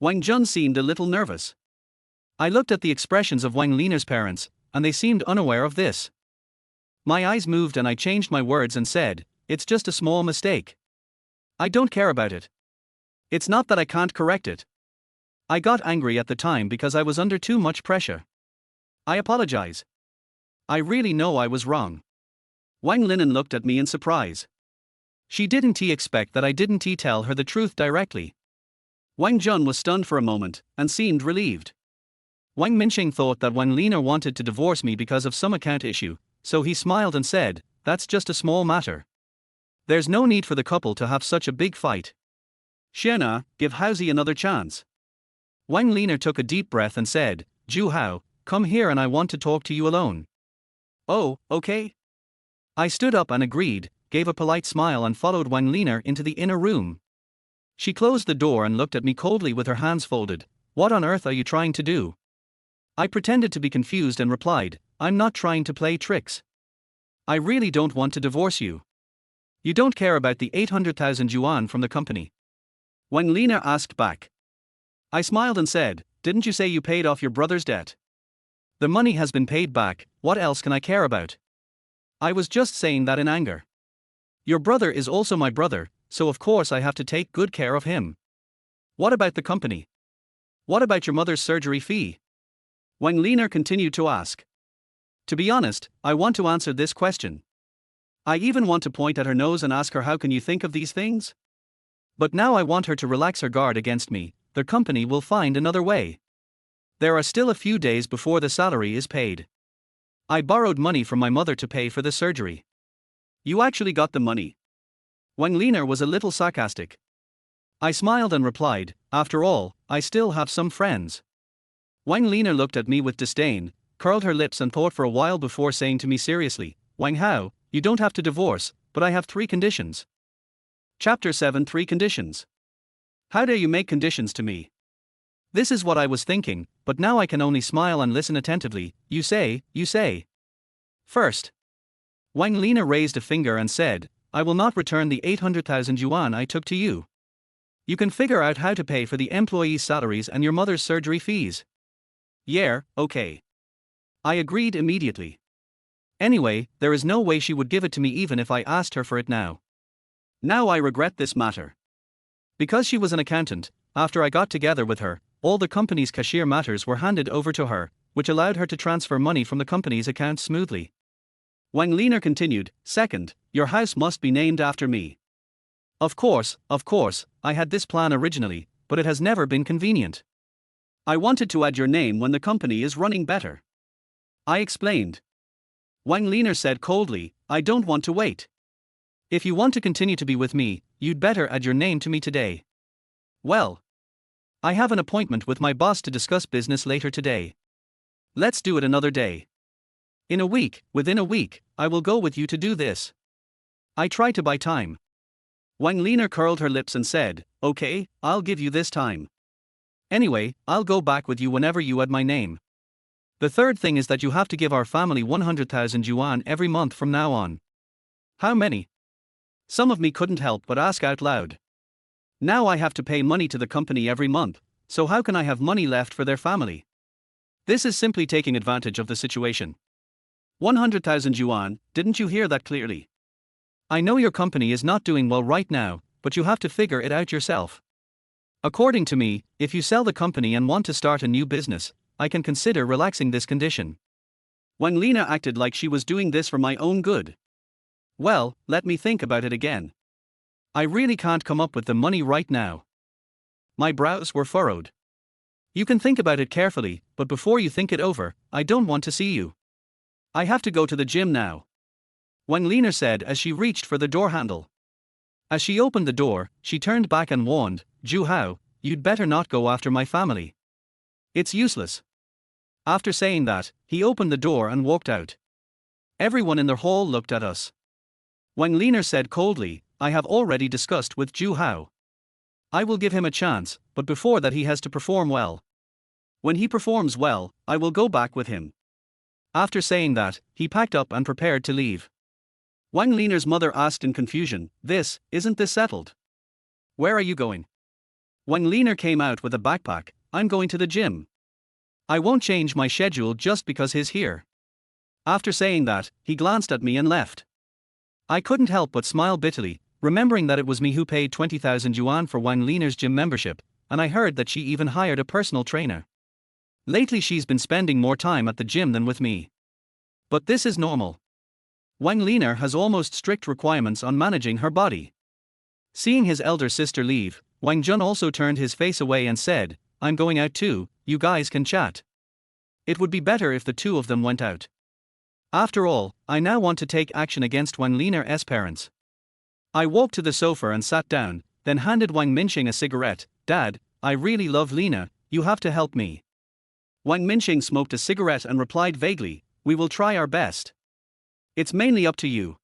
S1: Wang Jun seemed a little nervous. I looked at the expressions of Wang Lina's parents, and they seemed unaware of this. My eyes moved and I changed my words and said, it's just a small mistake. I don't care about it. It's not that I can't correct it. I got angry at the time because I was under too much pressure. I apologize. I really know I was wrong. Wang Linen looked at me in surprise. She didn't expect that I didn't tell her the truth directly. Wang Jun was stunned for a moment, and seemed relieved. Wang Minsheng thought that Wang Lina wanted to divorce me because of some account issue, so he smiled and said, that's just a small matter. There's no need for the couple to have such a big fight. Xiana, give Haozi another chance. Wang Lina took a deep breath and said, Juhao, come here and I want to talk to you alone. Oh, okay. I stood up and agreed, gave a polite smile and followed Wang Lina into the inner room. She closed the door and looked at me coldly with her hands folded. What on earth are you trying to do? I pretended to be confused and replied, I'm not trying to play tricks. I really don't want to divorce you. You don't care about the 800,000 yuan from the company? Wang Lina asked back. I smiled and said, didn't you say you paid off your brother's debt? The money has been paid back, what else can I care about? I was just saying that in anger. Your brother is also my brother, so of course I have to take good care of him. What about the company? What about your mother's surgery fee? Wang Lina continued to ask. To be honest, I want to answer this question. I even want to point at her nose and ask her, how can you think of these things? But now I want her to relax her guard against me. The company will find another way. There are still a few days before the salary is paid. I borrowed money from my mother to pay for the surgery. You actually got the money? Wang Lina was a little sarcastic. I smiled and replied, after all, I still have some friends. Wang Lina looked at me with disdain, curled her lips and thought for a while before saying to me seriously, Wang Hao, you don't have to divorce, but I have 3 conditions. Chapter 7 3 Conditions. How dare you make conditions to me? This is what I was thinking, but now I can only smile and listen attentively. You say. First. Wang Lina raised a finger and said, I will not return the 800,000 yuan I took to you. You can figure out how to pay for the employees' salaries and your mother's surgery fees. Yeah, okay. I agreed immediately. Anyway, there is no way she would give it to me even if I asked her for it now. Now I regret this matter. Because she was an accountant, after I got together with her, all the company's cashier matters were handed over to her, which allowed her to transfer money from the company's accounts smoothly. Wang Lina continued, second, your house must be named after me. Of course, I had this plan originally, but it has never been convenient. I wanted to add your name when the company is running better. I explained. Wang Lina said coldly, I don't want to wait. If you want to continue to be with me, you'd better add your name to me today. Well, I have an appointment with my boss to discuss business later today. Let's do it another day. Within a week, I will go with you to do this. I try to buy time. Wang Lina curled her lips and said, okay, I'll give you this time. Anyway, I'll go back with you whenever you add my name. The third thing is that you have to give our family 100,000 yuan every month from now on. How many? Some of me couldn't help but ask out loud. Now I have to pay money to the company every month, so how can I have money left for their family? This is simply taking advantage of the situation. 100,000 yuan, didn't you hear that clearly? I know your company is not doing well right now, but you have to figure it out yourself. According to me, if you sell the company and want to start a new business, I can consider relaxing this condition. Wang Lina acted like she was doing this for my own good. Well, let me think about it again. I really can't come up with the money right now. My brows were furrowed. You can think about it carefully, but before you think it over, I don't want to see you. I have to go to the gym now. Wang Lina said as she reached for the door handle. As she opened the door, she turned back and warned, Zhu Hao, you'd better not go after my family. It's useless. After saying that, he opened the door and walked out. Everyone in the hall looked at us. Wang Lina said coldly, I have already discussed with Zhu Hao. I will give him a chance, but before that he has to perform well. When he performs well, I will go back with him. After saying that, he packed up and prepared to leave. Wang Lina's mother asked in confusion, isn't this settled? Where are you going? Wang Lina came out with a backpack, I'm going to the gym. I won't change my schedule just because he's here. After saying that, he glanced at me and left. I couldn't help but smile bitterly, remembering that it was me who paid 20,000 yuan for Wang Lina's gym membership, and I heard that she even hired a personal trainer. Lately she's been spending more time at the gym than with me. But this is normal. Wang Lina has almost strict requirements on managing her body. Seeing his elder sister leave, Wang Jun also turned his face away and said, I'm going out too, you guys can chat. It would be better if the two of them went out. After all, I now want to take action against Wang Lina's parents. I walked to the sofa and sat down, then handed Wang Minxing a cigarette. Dad, I really love Lina, you have to help me. Wang Minxing smoked a cigarette and replied vaguely, we will try our best. It's mainly up to you.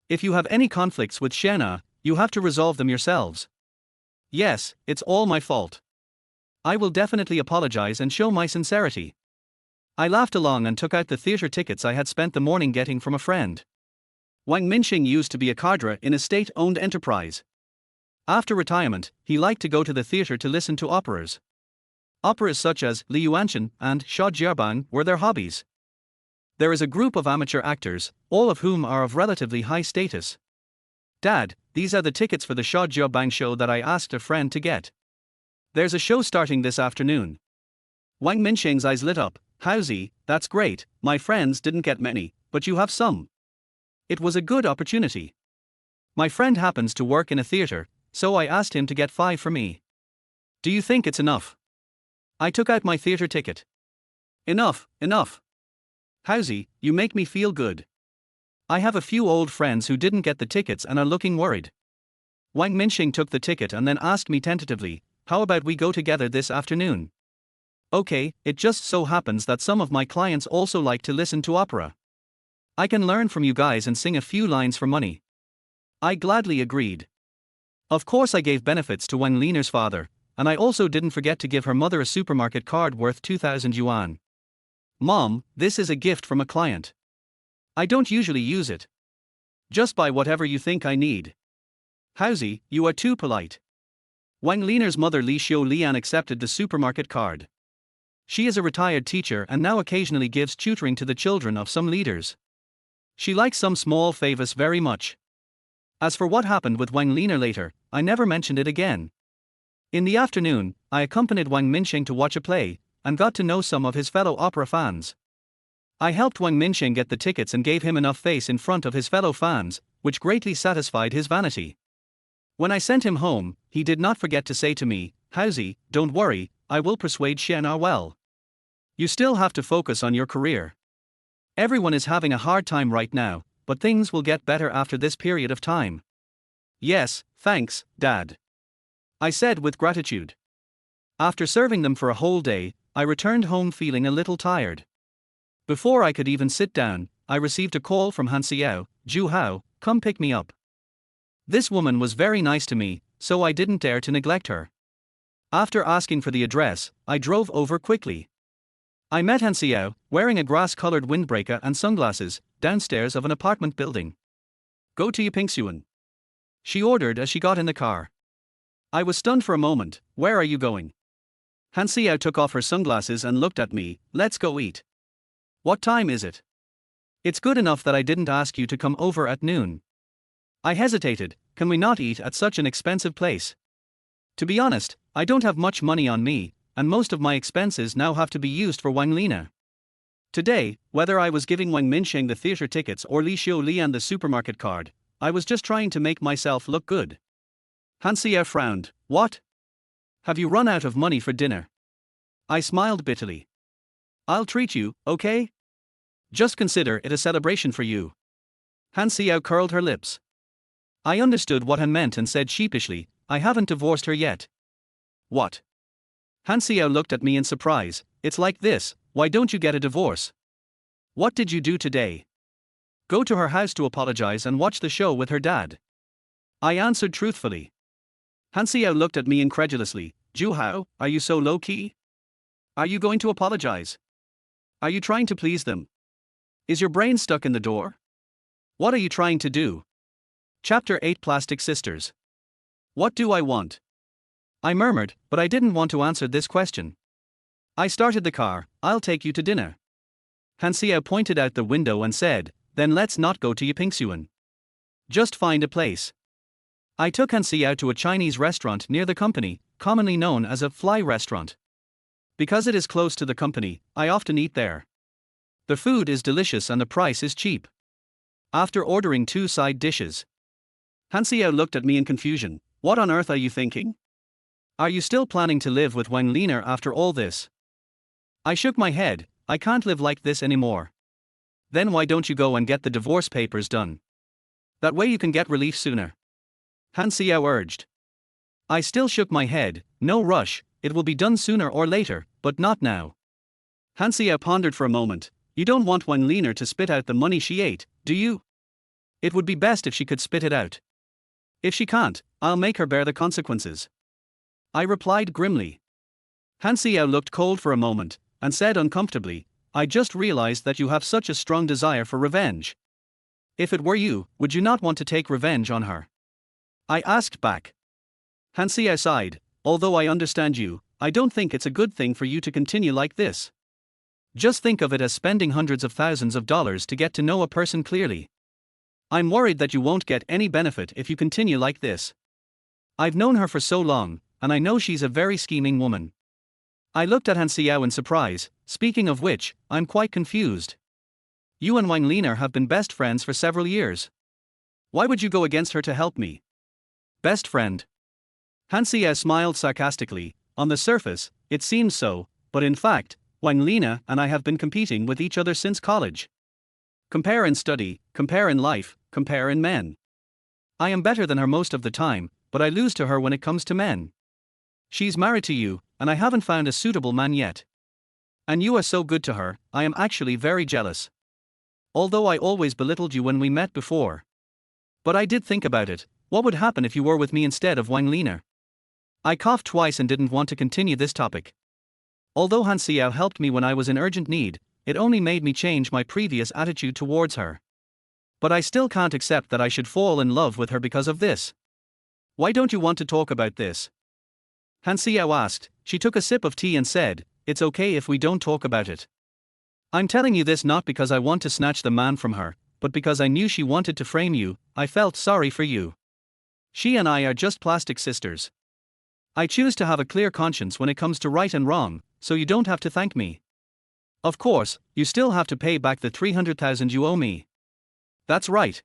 S1: If you have any conflicts with Shena, you have to resolve them yourselves. Yes, it's all my fault. I will definitely apologize and show my sincerity. I laughed along and took out the theatre tickets I had spent the morning getting from a friend. Wang Minxing used to be a cadre in a state-owned enterprise. After retirement, he liked to go to the theatre to listen to operas. Operas such as Li Yuanqian and Sha Jiabang were their hobbies. There is a group of amateur actors, all of whom are of relatively high status. Dad, these are the tickets for the Sha Jiabang show that I asked a friend to get. There's a show starting this afternoon. Wang Minxing's eyes lit up. Howsy, that's great, my friends didn't get many, but you have some. It was a good opportunity. My friend happens to work in a theatre, so I asked him to get 5 for me. Do you think it's enough? I took out my theatre ticket. Enough. Howsy, you make me feel good. I have a few old friends who didn't get the tickets and are looking worried. Wang Minxing took the ticket and then asked me tentatively, how about we go together this afternoon? Okay, it just so happens that some of my clients also like to listen to opera. I can learn from you guys and sing a few lines for money. I gladly agreed. Of course I gave benefits to Wang Liner's father, and I also didn't forget to give her mother a supermarket card worth 2,000 yuan. Mom, this is a gift from a client. I don't usually use it. Just buy whatever you think I need. Howsy, you are too polite. Wang Liner's mother Li Xiu Lian accepted the supermarket card. She is a retired teacher and now occasionally gives tutoring to the children of some leaders. She likes some small favors very much. As for what happened with Wang Liner later, I never mentioned it again. In the afternoon, I accompanied Wang Minxing to watch a play, and got to know some of his fellow opera fans. I helped Wang Minxing get the tickets and gave him enough face in front of his fellow fans, which greatly satisfied his vanity. When I sent him home, he did not forget to say to me, Howsy, don't worry, I will persuade Xian well. You still have to focus on your career. Everyone is having a hard time right now, but things will get better after this period of time. Yes, thanks, Dad. I said with gratitude. After serving them for a whole day, I returned home feeling a little tired. Before I could even sit down, I received a call from Han Xiao, Zhu Hao, come pick me up. This woman was very nice to me, so I didn't dare to neglect her. After asking for the address, I drove over quickly. I met Han Xiao, wearing a grass-colored windbreaker and sunglasses, downstairs of an apartment building. Go to Yipingxuan. She ordered as she got in the car. I was stunned for a moment. Where are you going? Han Xiao took off her sunglasses and looked at me. Let's go eat. What time is it? It's good enough that I didn't ask you to come over at noon. I hesitated. Can we not eat at such an expensive place? To be honest, I don't have much money on me, and most of my expenses now have to be used for Wang Lina. Today, whether I was giving Wang Minxing the theatre tickets or Li Xiu Lian the supermarket card, I was just trying to make myself look good. Han Xiao frowned. What? Have you run out of money for dinner? I smiled bitterly. I'll treat you, okay? Just consider it a celebration for you. Han Xiao curled her lips. I understood what Han meant and said sheepishly, I haven't divorced her yet. What? Han Xiao looked at me in surprise. It's like this, why don't you get a divorce? What did you do today? Go to her house to apologize and watch the show with her dad. I answered truthfully. Han Xiao looked at me incredulously. Zhu Hao, are you so low-key? Are you going to apologize? Are you trying to please them? Is your brain stuck in the door? What are you trying to do? Chapter 8 Plastic Sisters. What do I want? I murmured, but I didn't want to answer this question. I started the car. I'll take you to dinner. Han Xiao pointed out the window and said, then let's not go to Yipingxuan. Just find a place. I took Han Xiao to a Chinese restaurant near the company, commonly known as a fly restaurant. Because it is close to the company, I often eat there. The food is delicious and the price is cheap. After ordering 2 side dishes, Han Xiao looked at me in confusion. What on earth are you thinking? Are you still planning to live with Wang Liner after all this? I shook my head. I can't live like this anymore. Then why don't you go and get the divorce papers done? That way you can get relief sooner. Han Xiao urged. I still shook my head. No rush, it will be done sooner or later, but not now. Han Xiao pondered for a moment. You don't want Wang Liner to spit out the money she ate, do you? It would be best if she could spit it out. If she can't, I'll make her bear the consequences. I replied grimly. Han Xiao looked cold for a moment, and said uncomfortably, I just realized that you have such a strong desire for revenge. If it were you, would you not want to take revenge on her? I asked back. Han Xiao sighed. Although I understand you, I don't think it's a good thing for you to continue like this. Just think of it as spending hundreds of thousands of dollars to get to know a person clearly. I'm worried that you won't get any benefit if you continue like this. I've known her for so long, and I know she's a very scheming woman. I looked at Han Xiao in surprise. Speaking of which, I'm quite confused. You and Wang Liner have been best friends for several years. Why would you go against her to help me? Best friend. Han Xiao smiled sarcastically. On the surface, it seems so, but in fact, Wang Lina and I have been competing with each other since college. Compare in study, compare in life, compare in men. I am better than her most of the time, but I lose to her when it comes to men. She's married to you, and I haven't found a suitable man yet. And you are so good to her, I am actually very jealous. Although I always belittled you when we met before. But I did think about it. What would happen if you were with me instead of Wang Liner? I coughed twice and didn't want to continue this topic. Although Han Xiao helped me when I was in urgent need, it only made me change my previous attitude towards her. But I still can't accept that I should fall in love with her because of this. Why don't you want to talk about this? Han Xiao asked. She took a sip of tea and said, "It's okay if we don't talk about it. I'm telling you this not because I want to snatch the man from her, but because I knew she wanted to frame you. I felt sorry for you. She and I are just plastic sisters. I choose to have a clear conscience when it comes to right and wrong, so you don't have to thank me. Of course, you still have to pay back the 300,000 you owe me." "That's right.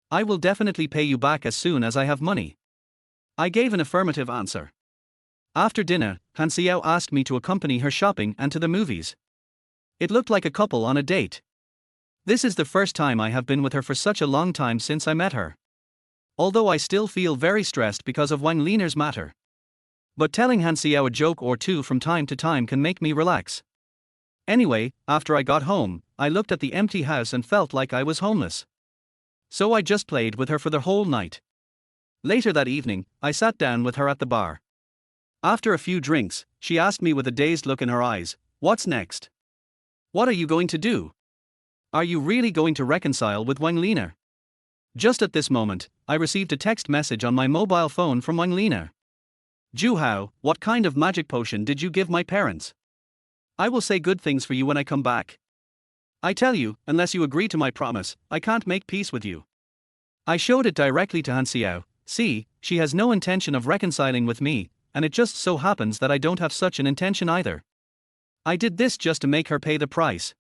S1: I will definitely pay you back as soon as I have money." I gave an affirmative answer. After dinner, Han Xiao asked me to accompany her shopping and to the movies. It looked like a couple on a date. This is the first time I have been with her for such a long time since I met her. Although I still feel very stressed because of Wang Liner's matter. But telling Han Xiao a joke or two from time to time can make me relax. Anyway, after I got home, I looked at the empty house and felt like I was homeless. So I just played with her for the whole night. Later that evening, I sat down with her at the bar. After a few drinks, she asked me with a dazed look in her eyes, "What's next? What are you going to do? Are you really going to reconcile with Wang Liner?" Just at this moment, I received a text message on my mobile phone from Wang Liner. "Ju Hao, what kind of magic potion did you give my parents? I will say good things for you when I come back. I tell you, unless you agree to my promise, I can't make peace with you." I showed it directly to Han Xiao. "See, she has no intention of reconciling with me, and it just so happens that I don't have such an intention either. I did this just to make her pay the price."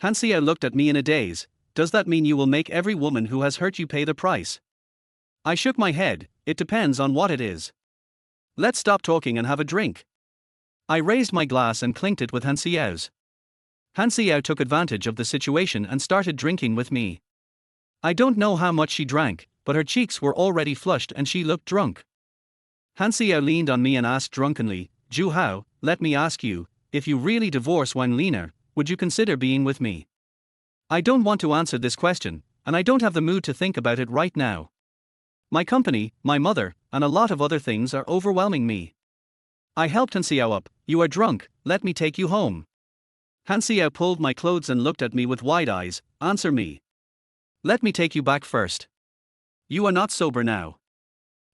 S1: Han Xiao looked at me in a daze. "Does that mean you will make every woman who has hurt you pay the price?" I shook my head. "It depends on what it is. Let's stop talking and have a drink." I raised my glass and clinked it with Han Xiao's. Han Xiao took advantage of the situation and started drinking with me. I don't know how much she drank, but her cheeks were already flushed and she looked drunk. Han Xiao leaned on me and asked drunkenly, "Ju Hao, let me ask you, if you really divorce Wang Liner, would you consider being with me?" I don't want to answer this question, and I don't have the mood to think about it right now. My company, my mother, and a lot of other things are overwhelming me. I helped Han Xiao up. "You are drunk, let me take you home." Han Xiao pulled my clothes and looked at me with wide eyes. "Answer me. Let me take you back first. You are not sober now.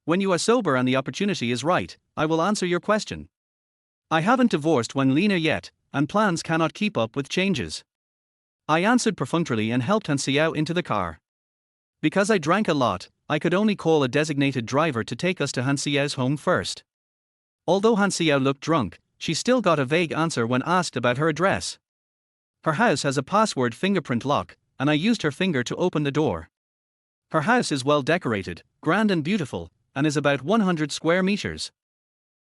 S1: When you are sober and the opportunity is right, I will answer your question. I haven't divorced Wang Liner yet, and plans cannot keep up with changes." I answered perfunctorily and helped Han Xiao into the car. Because I drank a lot, I could only call a designated driver to take us to Han Xiao's home first. Although Han Xiao looked drunk, she still got a vague answer when asked about her address. Her house has a password fingerprint lock, and I used her finger to open the door. Her house is well decorated, grand and beautiful, and is about 100 square meters.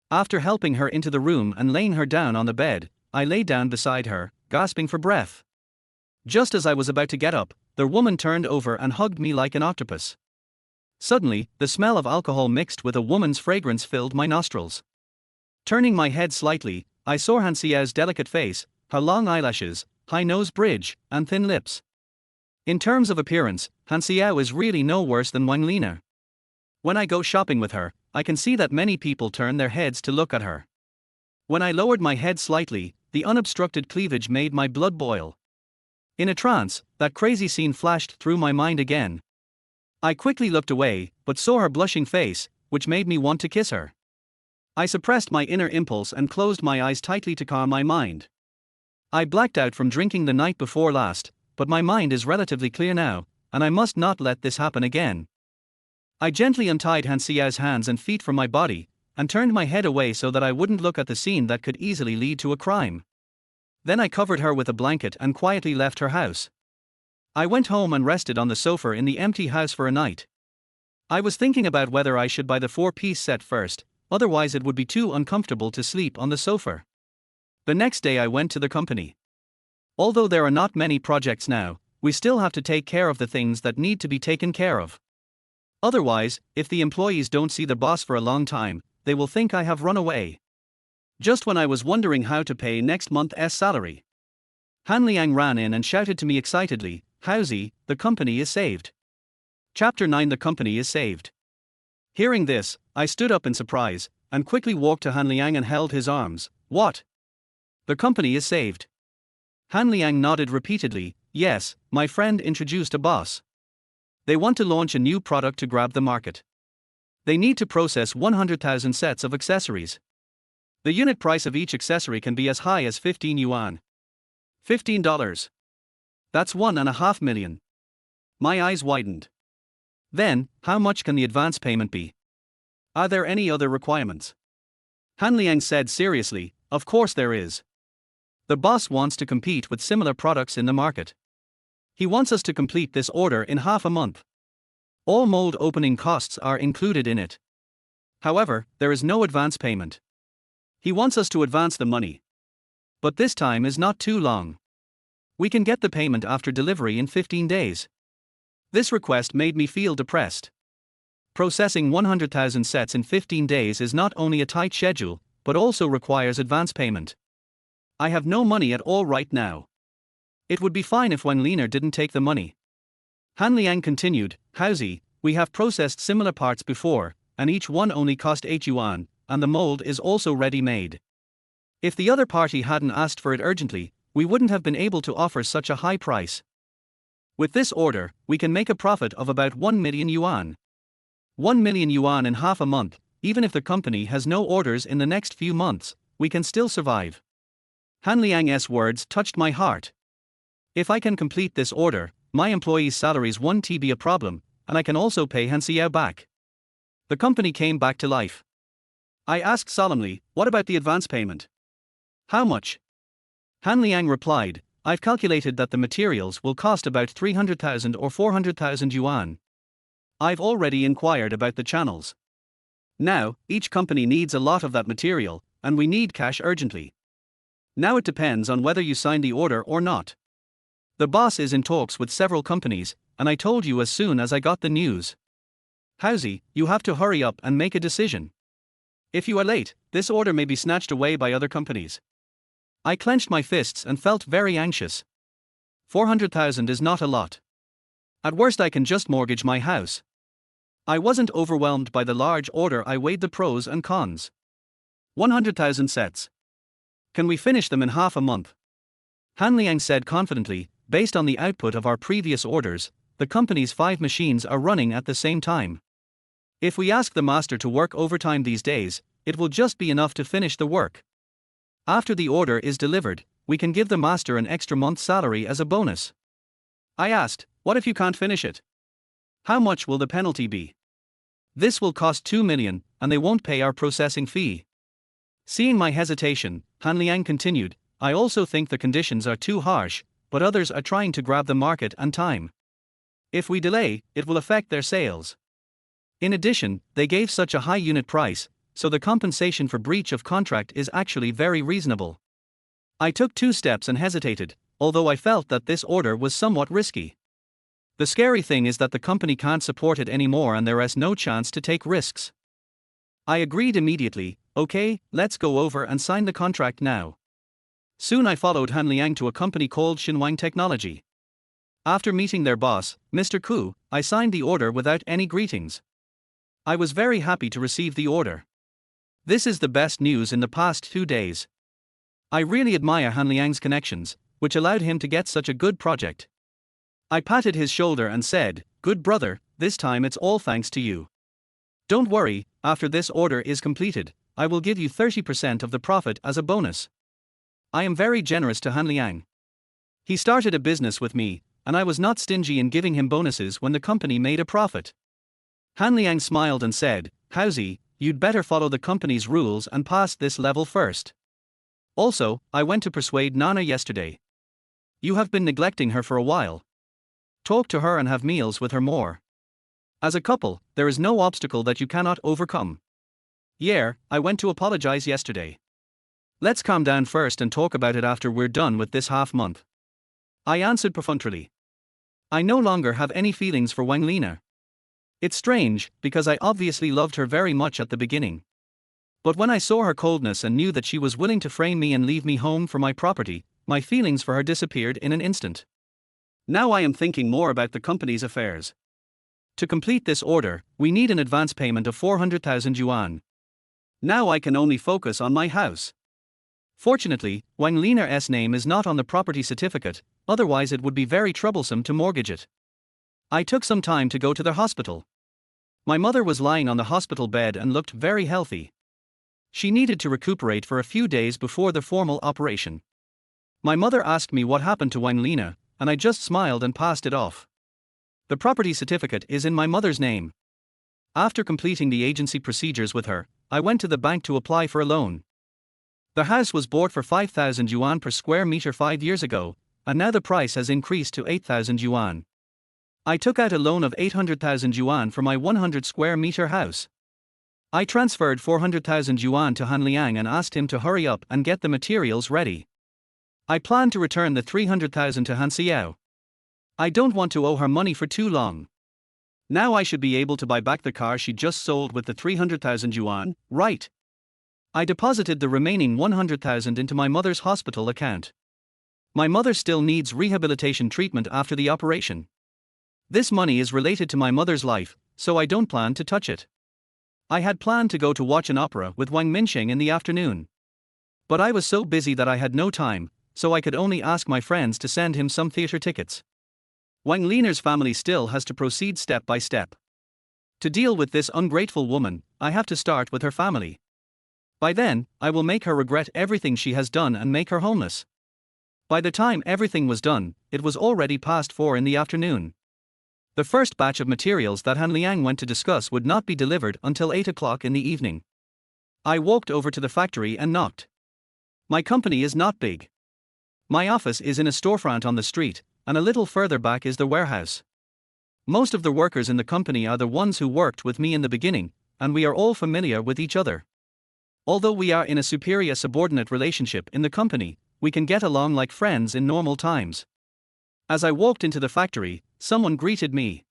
S1: After helping her into the room and laying her down on the bed, I lay down beside her, gasping for breath. Just as I was about to get up, the woman turned over and hugged me like an octopus. Suddenly, the smell of alcohol mixed with a woman's fragrance filled my nostrils. Turning my head slightly, I saw Han Xiao's delicate face, her long eyelashes, high nose bridge, and thin lips. In terms of appearance, Han Xiao is really no worse than Wang Liner. When I go shopping with her, I can see that many people turn their heads to look at her. When I lowered my head slightly, the unobstructed cleavage made my blood boil. In a trance, that crazy scene flashed through my mind again. I quickly looked away, but saw her blushing face, which made me want to kiss her. I suppressed my inner impulse and closed my eyes tightly to calm my mind. I blacked out from drinking the night before last, but my mind is relatively clear now, and I must not let this happen again. I gently untied Han Xiao's hands and feet from my body, and turned my head away so that I wouldn't look at the scene that could easily lead to a crime. Then I covered her with a blanket and quietly left her house. I went home and rested on the sofa in the empty house for a night. I was thinking about whether I should buy the 4-piece set first, otherwise it would be too uncomfortable to sleep on the sofa. The next day I went to the company. Although there are not many projects now, we still have to take care of the things that need to be taken care of. Otherwise, if the employees don't see the boss for a long time, they will think I have run away. Just when I was wondering how to pay next month's salary, Han Liang ran in and shouted to me excitedly, "Howzy, the company is saved." Chapter 9. The company is saved. Hearing this, I stood up in surprise, and quickly walked to Han Liang and held his arms. "What? The company is saved?" Han Liang nodded repeatedly. "Yes, my friend introduced a boss. They want to launch a new product to grab the market. They need to process 100,000 sets of accessories. The unit price of each accessory can be as high as 15 yuan. $15. That's 1.5 million. My eyes widened. Then, how much can the advance payment be? Are there any other requirements? Han Liang said seriously, "Of course there is. The boss wants to compete with similar products in the market. He wants us to complete this order in half a month. All mold opening costs are included in it. However, there is no advance payment. He wants us to advance the money. But this time is not too long. We can get the payment after delivery in 15 days. This request made me feel depressed. Processing 100,000 sets in 15 days is not only a tight schedule, but also requires advance payment. I have no money at all right now. It would be fine if Wang Liner didn't take the money." Han Liang continued, "Howzy, we have processed similar parts before, and each one only cost 8 yuan, and the mold is also ready-made. If the other party hadn't asked for it urgently, we wouldn't have been able to offer such a high price. With this order, we can make a profit of about 1 million yuan. 1 million yuan in half a month, even if the company has no orders in the next few months, we can still survive." Han Liang's words touched my heart. If I can complete this order, my employees' salaries won't be a problem, and I can also pay Han Xiao back. The company came back to life. I asked solemnly, "What about the advance payment? How much?" Han Liang replied, "I've calculated that the materials will cost about 300,000 or 400,000 yuan. I've already inquired about the channels. Now, each company needs a lot of that material, and we need cash urgently. Now it depends on whether you sign the order or not. The boss is in talks with several companies, and I told you as soon as I got the news. Howzy, you have to hurry up and make a decision. If you are late, this order may be snatched away by other companies." I clenched my fists and felt very anxious. 400,000 is not a lot. At worst I can just mortgage my house. I wasn't overwhelmed by the large order. I weighed the pros and cons. 100,000 sets. Can we finish them in half a month? Han Liang said confidently, "Based on the output of our previous orders, the company's 5 machines are running at the same time. If we ask the master to work overtime these days, it will just be enough to finish the work. After the order is delivered, we can give the master an extra month's salary as a bonus." I asked, "What if you can't finish it? How much will the penalty be?" "This will cost 2 million, and they won't pay our processing fee." Seeing my hesitation, Han Liang continued, "I also think the conditions are too harsh, but others are trying to grab the market and time. If we delay, it will affect their sales. In addition, they gave such a high unit price, so the compensation for breach of contract is actually very reasonable." I took 2 steps and hesitated, although I felt that this order was somewhat risky. The scary thing is that the company can't support it anymore and there is no chance to take risks. I agreed immediately, "Okay, let's go over and sign the contract now." Soon I followed Han Liang to a company called Xinwang Technology. After meeting their boss, Mr. Ku, I signed the order without any greetings. I was very happy to receive the order. This is the best news in the past 2 days. I really admire Han Liang's connections, which allowed him to get such a good project. I patted his shoulder and said, "Good brother, this time it's all thanks to you. Don't worry, after this order is completed, I will give you 30% of the profit as a bonus." I am very generous to Han Liang. He started a business with me, and I was not stingy in giving him bonuses when the company made a profit. Han Liang smiled and said, "Haozi, you'd better follow the company's rules and pass this level first. Also, I went to persuade Nana yesterday. You have been neglecting her for a while. Talk to her and have meals with her more. As a couple, there is no obstacle that you cannot overcome." "Yeah, I went to apologize yesterday. Let's calm down first and talk about it after we're done with this half month." I answered perfunctorily. I no longer have any feelings for Wang Lina. It's strange, because I obviously loved her very much at the beginning. But when I saw her coldness and knew that she was willing to frame me and leave me home for my property, my feelings for her disappeared in an instant. Now I am thinking more about the company's affairs. To complete this order, we need an advance payment of 400,000 yuan. Now I can only focus on my house. Fortunately, Wang Lina's name is not on the property certificate, otherwise it would be very troublesome to mortgage it. I took some time to go to the hospital. My mother was lying on the hospital bed and looked very healthy. She needed to recuperate for a few days before the formal operation. My mother asked me what happened to Wang Lina, and I just smiled and passed it off. The property certificate is in my mother's name. After completing the agency procedures with her, I went to the bank to apply for a loan. The house was bought for 5,000 yuan per square meter 5 years ago, and now the price has increased to 8,000 yuan. I took out a loan of 800,000 yuan for my 100 square meter house. I transferred 400,000 yuan to Han Liang and asked him to hurry up and get the materials ready. I plan to return the 300,000 to Han Xiao. I don't want to owe her money for too long. Now I should be able to buy back the car she just sold with the 300,000 yuan, right? I deposited the remaining 100,000 into my mother's hospital account. My mother still needs rehabilitation treatment after the operation. This money is related to my mother's life, so I don't plan to touch it. I had planned to go to watch an opera with Wang Minsheng in the afternoon. But I was so busy that I had no time, so I could only ask my friends to send him some theater tickets. Wang Lina's family still has to proceed step by step. To deal with this ungrateful woman, I have to start with her family. By then, I will make her regret everything she has done and make her homeless. By the time everything was done, it was already past 4 in the afternoon. The first batch of materials that Han Liang went to discuss would not be delivered until 8 o'clock in the evening. I walked over to the factory and knocked. My company is not big. My office is in a storefront on the street, and a little further back is the warehouse. Most of the workers in the company are the ones who worked with me in the beginning, and we are all familiar with each other. Although we are in a superior-subordinate relationship in the company, we can get along like friends in normal times. As I walked into the factory, someone greeted me.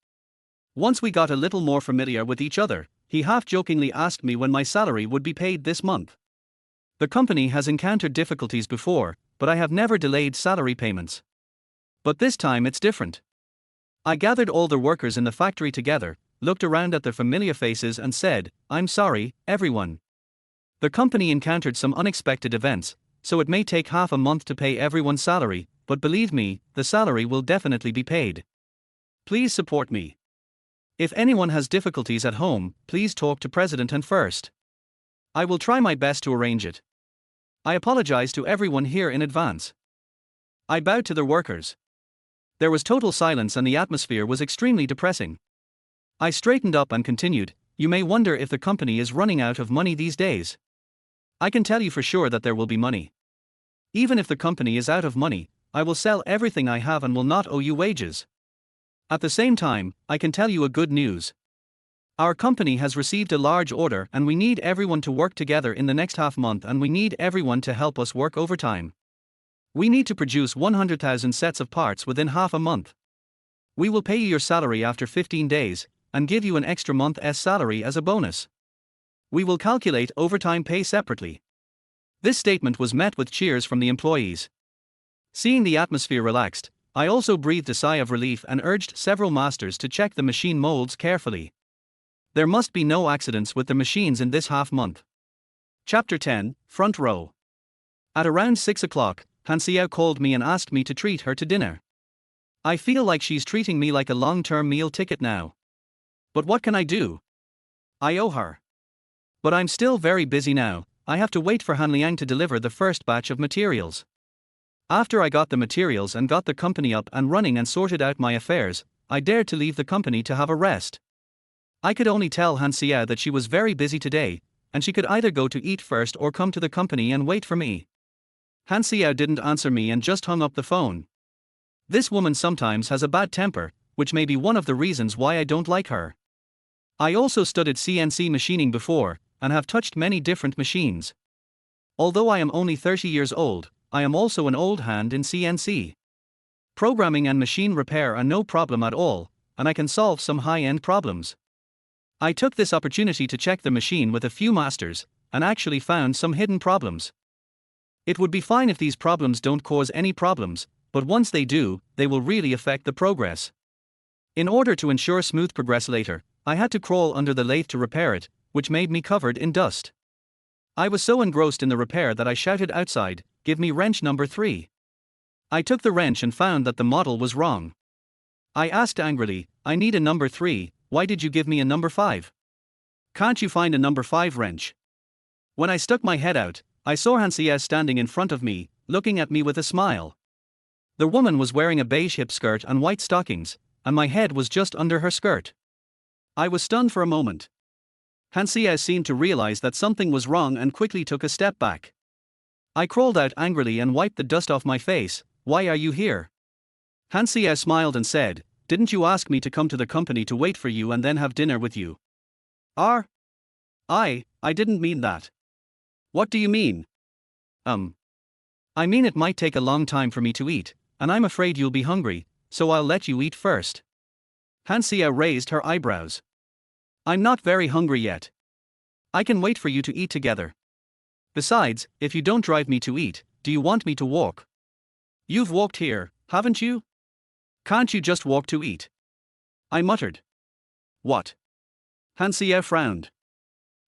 S1: Once we got a little more familiar with each other, he half-jokingly asked me when my salary would be paid this month. The company has encountered difficulties before, but I have never delayed salary payments. But this time it's different. I gathered all the workers in the factory together, looked around at their familiar faces and said, "I'm sorry, everyone. The company encountered some unexpected events, so it may take half a month to pay everyone's salary, but believe me, the salary will definitely be paid. Please support me. If anyone has difficulties at home, please talk to President Han first. I will try my best to arrange it. I apologize to everyone here in advance." I bowed to the workers. There was total silence and the atmosphere was extremely depressing. I straightened up and continued, "You may wonder if the company is running out of money these days. I can tell you for sure that there will be money. Even if the company is out of money, I will sell everything I have and will not owe you wages. At the same time, I can tell you a good news. Our company has received a large order and we need everyone to work together in the next half month and we need everyone to help us work overtime. We need to produce 100,000 sets of parts within half a month. We will pay you your salary after 15 days, and give you an extra month's salary as a bonus. We will calculate overtime pay separately." This statement was met with cheers from the employees. Seeing the atmosphere relaxed, I also breathed a sigh of relief and urged several masters to check the machine molds carefully. There must be no accidents with the machines in this half month. Chapter 10, Front Row. At around 6 o'clock, Han Xiao called me and asked me to treat her to dinner. I feel like she's treating me like a long-term meal ticket now. But what can I do? I owe her. But I'm still very busy now. I have to wait for Han Liang to deliver the first batch of materials. After I got the materials and got the company up and running and sorted out my affairs, I dared to leave the company to have a rest. I could only tell Han Xiao that she was very busy today, and she could either go to eat first or come to the company and wait for me. Han Xiao didn't answer me and just hung up the phone. This woman sometimes has a bad temper, which may be one of the reasons why I don't like her. I also studied CNC machining before, and have touched many different machines. Although I am only 30 years old, I am also an old hand in CNC. Programming and machine repair are no problem at all, and I can solve some high-end problems. I took this opportunity to check the machine with a few masters, and actually found some hidden problems. It would be fine if these problems don't cause any problems, but once they do, they will really affect the progress. In order to ensure smooth progress later, I had to crawl under the lathe to repair it, which made me covered in dust. I was so engrossed in the repair that I shouted outside, "Give me wrench number 3. I took the wrench and found that the model was wrong. I asked angrily, "I need a number 3, why did you give me a number 5? Can't you find a number 5 wrench?" When I stuck my head out, I saw Han Xiao standing in front of me, looking at me with a smile. The woman was wearing a beige hip skirt and white stockings, and my head was just under her skirt. I was stunned for a moment. Han Xiao seemed to realize that something was wrong and quickly took a step back. I crawled out angrily and wiped the dust off my face. "Why are you here?" Han Xiao smiled and said, "Didn't you ask me to come to the company to wait for you and then have dinner with you?" I didn't mean that. What do you mean? I mean it might take a long time for me to eat, and I'm afraid you'll be hungry, so I'll let you eat first. Han Xiao raised her eyebrows. I'm not very hungry yet. I can wait for you to eat together. Besides, if you don't drive me to eat, do you want me to walk? You've walked here, haven't you? Can't you just walk to eat? I muttered. What? Han Xiao frowned.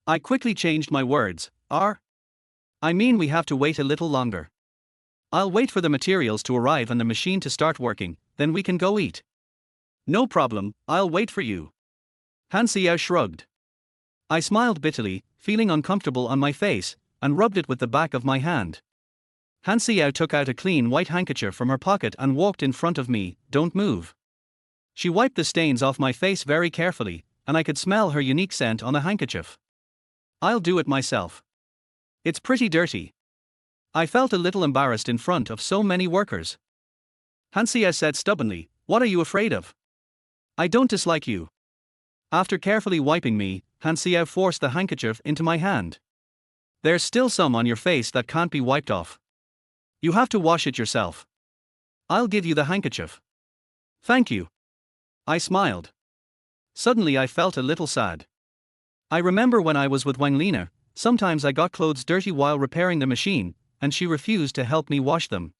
S1: I quickly changed my words. I mean we have to wait a little longer. I'll wait for the materials to arrive and the machine to start working, then we can go eat. No problem, I'll wait for you. Han Xiao shrugged. I smiled bitterly, feeling uncomfortable on my face, and rubbed it with the back of my hand. Han Xiao took out a clean white handkerchief from her pocket and walked in front of me. "Don't move." She wiped the stains off my face very carefully, and I could smell her unique scent on the handkerchief. "I'll do it myself. It's pretty dirty." I felt a little embarrassed in front of so many workers. Han Xiao said stubbornly, "What are you afraid of? I don't dislike you." After carefully wiping me, Han Xiao forced the handkerchief into my hand. "There's still some on your face that can't be wiped off. You have to wash it yourself. I'll give you the handkerchief." "Thank you." I smiled. Suddenly I felt a little sad. I remember when I was with Wang Lina, sometimes I got clothes dirty while repairing the machine, and she refused to help me wash them.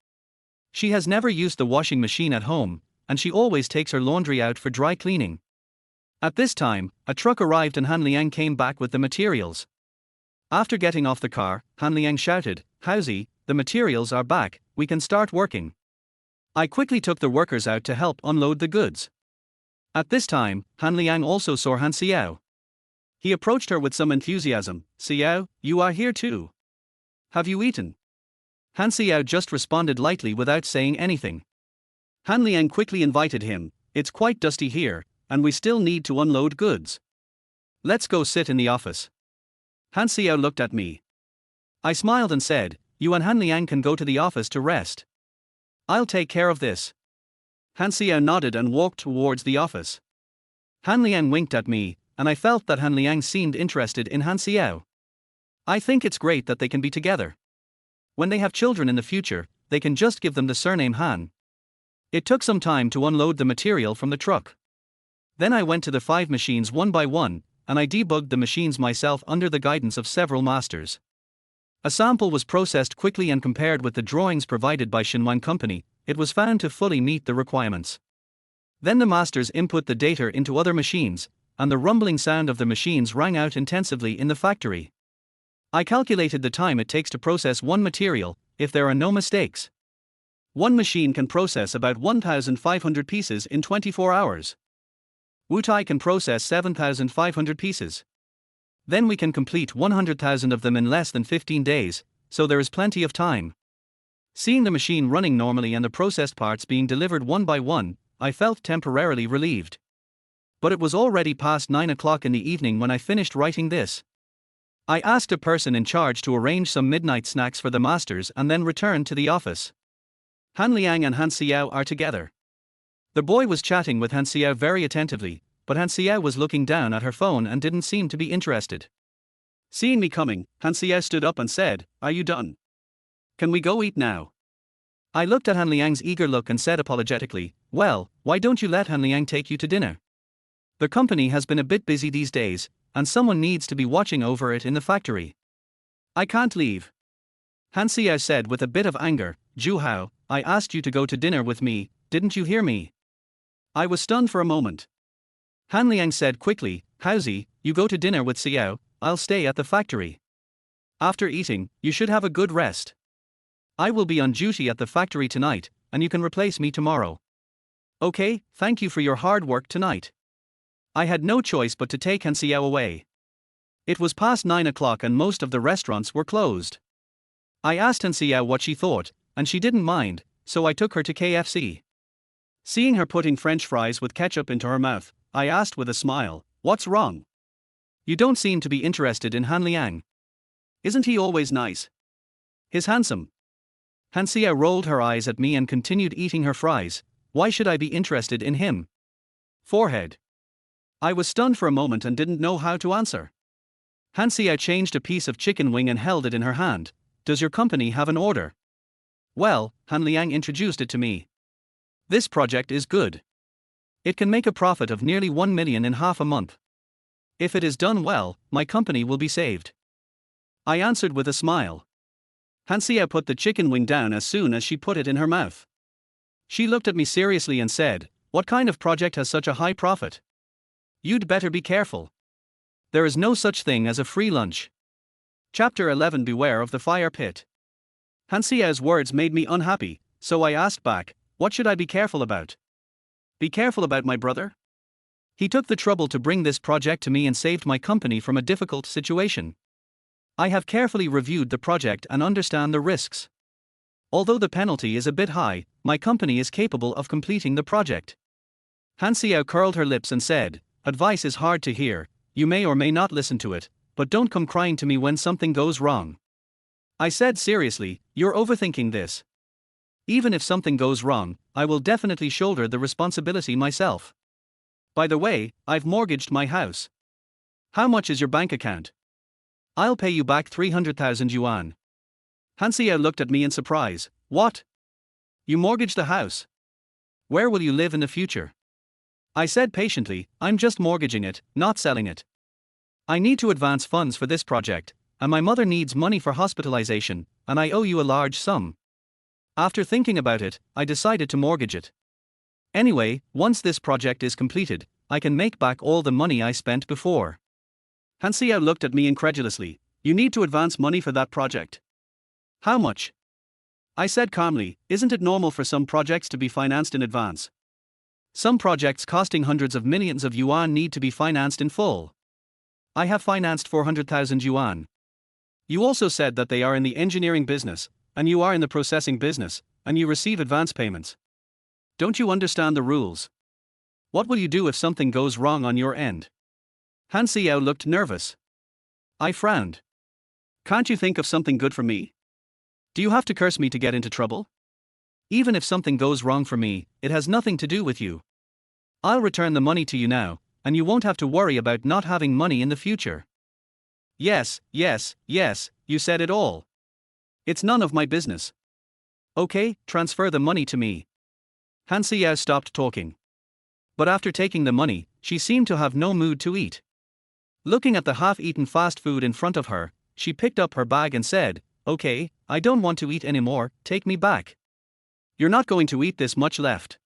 S1: She has never used the washing machine at home, and she always takes her laundry out for dry cleaning. At this time, a truck arrived and Han Liang came back with the materials. After getting off the car, Han Liang shouted, "Howsy, the materials are back, we can start working." I quickly took the workers out to help unload the goods. At this time, Han Liang also saw Han Xiao. He approached her with some enthusiasm. "Xiao, you are here too. Have you eaten?" Han Xiao just responded lightly without saying anything. Han Liang quickly invited him. "It's quite dusty here, and we still need to unload goods. Let's go sit in the office." Han Xiao looked at me. I smiled and said, "You and Han Liang can go to the office to rest. I'll take care of this." Han Xiao nodded and walked towards the office. Han Liang winked at me, and I felt that Han Liang seemed interested in Han Xiao. I think it's great that they can be together. When they have children in the future, they can just give them the surname Han. It took some time to unload the material from the truck. Then I went to the 5 machines one by one, and I debugged the machines myself under the guidance of several masters. A sample was processed quickly and compared with the drawings provided by Xinhuan Company, it was found to fully meet the requirements. Then the masters input the data into other machines, and the rumbling sound of the machines rang out intensively in the factory. I calculated the time it takes to process one material, if there are no mistakes. One machine can process about 1,500 pieces in 24 hours. Wutai can process 7,500 pieces. Then we can complete 100,000 of them in less than 15 days, so there is plenty of time. Seeing the machine running normally and the processed parts being delivered one by one, I felt temporarily relieved. But it was already past 9 o'clock in the evening when I finished writing this. I asked a person in charge to arrange some midnight snacks for the masters and then returned to the office. Han Liang and Han Xiao are together. The boy was chatting with Han Xiao very attentively, but Han Xiao was looking down at her phone and didn't seem to be interested. Seeing me coming, Han Xiao stood up and said, "Are you done? Can we go eat now?" I looked at Han Liang's eager look and said apologetically, "Well, why don't you let Han Liang take you to dinner? The company has been a bit busy these days, and someone needs to be watching over it in the factory. I can't leave." Han Xiao said with a bit of anger, "Zhu Hao, I asked you to go to dinner with me, didn't you hear me?" I was stunned for a moment. Han Liang said quickly, "Haozi, you go to dinner with Xiao, I'll stay at the factory. After eating, you should have a good rest. I will be on duty at the factory tonight, and you can replace me tomorrow." "Okay, thank you for your hard work tonight." I had no choice but to take Han Xiao away. It was past 9 o'clock and most of the restaurants were closed. I asked Han Xiao what she thought, and she didn't mind, so I took her to KFC. Seeing her putting French fries with ketchup into her mouth, I asked with a smile, "What's wrong? You don't seem to be interested in Han Liang. Isn't he always nice? He's handsome." Han Xiao rolled her eyes at me and continued eating her fries. Why should I be interested in him? Forehead. I was stunned for a moment and didn't know how to answer. Han Xiao changed a piece of chicken wing and held it in her hand. "Does your company have an order?" "Well," Han Liang introduced it to me. "This project is good. It can make a profit of nearly 1 million in half a month. If it is done well, my company will be saved." I answered with a smile. Han Xiao put the chicken wing down as soon as she put it in her mouth. She looked at me seriously and said, "What kind of project has such a high profit? You'd better be careful. There is no such thing as a free lunch." Chapter 11. Beware of the fire pit. Han Xiao's words made me unhappy, so I asked back, "What should I be careful about?" "Be careful about my brother? He took the trouble to bring this project to me and saved my company from a difficult situation. I have carefully reviewed the project and understand the risks. Although the penalty is a bit high, my company is capable of completing the project." Han Xiao curled her lips and said, "Advice is hard to hear, you may or may not listen to it, but don't come crying to me when something goes wrong." I said seriously, "You're overthinking this. Even if something goes wrong, I will definitely shoulder the responsibility myself. By the way, I've mortgaged my house. How much is your bank account? I'll pay you back 300,000 yuan. Han Xiao looked at me in surprise. "What? You mortgaged the house? Where will you live in the future?" I said patiently, "I'm just mortgaging it, not selling it. I need to advance funds for this project, and my mother needs money for hospitalization, and I owe you a large sum. After thinking about it, I decided to mortgage it. Anyway, once this project is completed, I can make back all the money I spent before." Han Xiao looked at me incredulously. "You need to advance money for that project? How much?" I said calmly, "Isn't it normal for some projects to be financed in advance? Some projects costing hundreds of millions of yuan need to be financed in full. I have financed 400,000 yuan. You also said that they are in the engineering business, and you are in the processing business, and you receive advance payments. Don't you understand the rules? What will you do if something goes wrong on your end?" Han Xiao looked nervous. I frowned. "Can't you think of something good for me? Do you have to curse me to get into trouble? Even if something goes wrong for me, it has nothing to do with you. I'll return the money to you now, and you won't have to worry about not having money in the future." Yes, you said it all. It's none of my business. Okay, transfer the money to me." Han Xiao stopped talking. But after taking the money, she seemed to have no mood to eat. Looking at the half-eaten fast food in front of her, she picked up her bag and said, "Okay, I don't want to eat anymore, take me back. You're not going to eat this much left.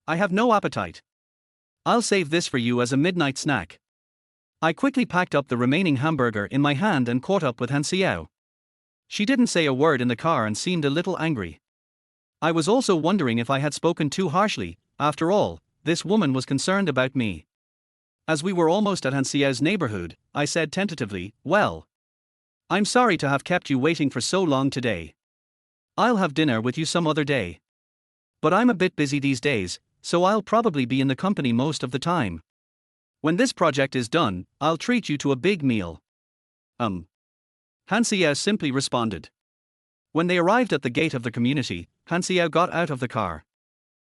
S1: I have no appetite. I'll save this for you as a midnight snack." I quickly packed up the remaining hamburger in my hand and caught up with Han Xiao. She didn't say a word in the car and seemed a little angry. I was also wondering if I had spoken too harshly. After all, this woman was concerned about me. As we were almost at Han Xiao's neighborhood, I said tentatively, "Well, I'm sorry to have kept you waiting for so long today. I'll have dinner with you some other day. But I'm a bit busy these days, so I'll probably be in the company most of the time. When this project is done, I'll treat you to a big meal." Han Xiao simply responded. When they arrived at the gate of the community, Han Xiao got out of the car.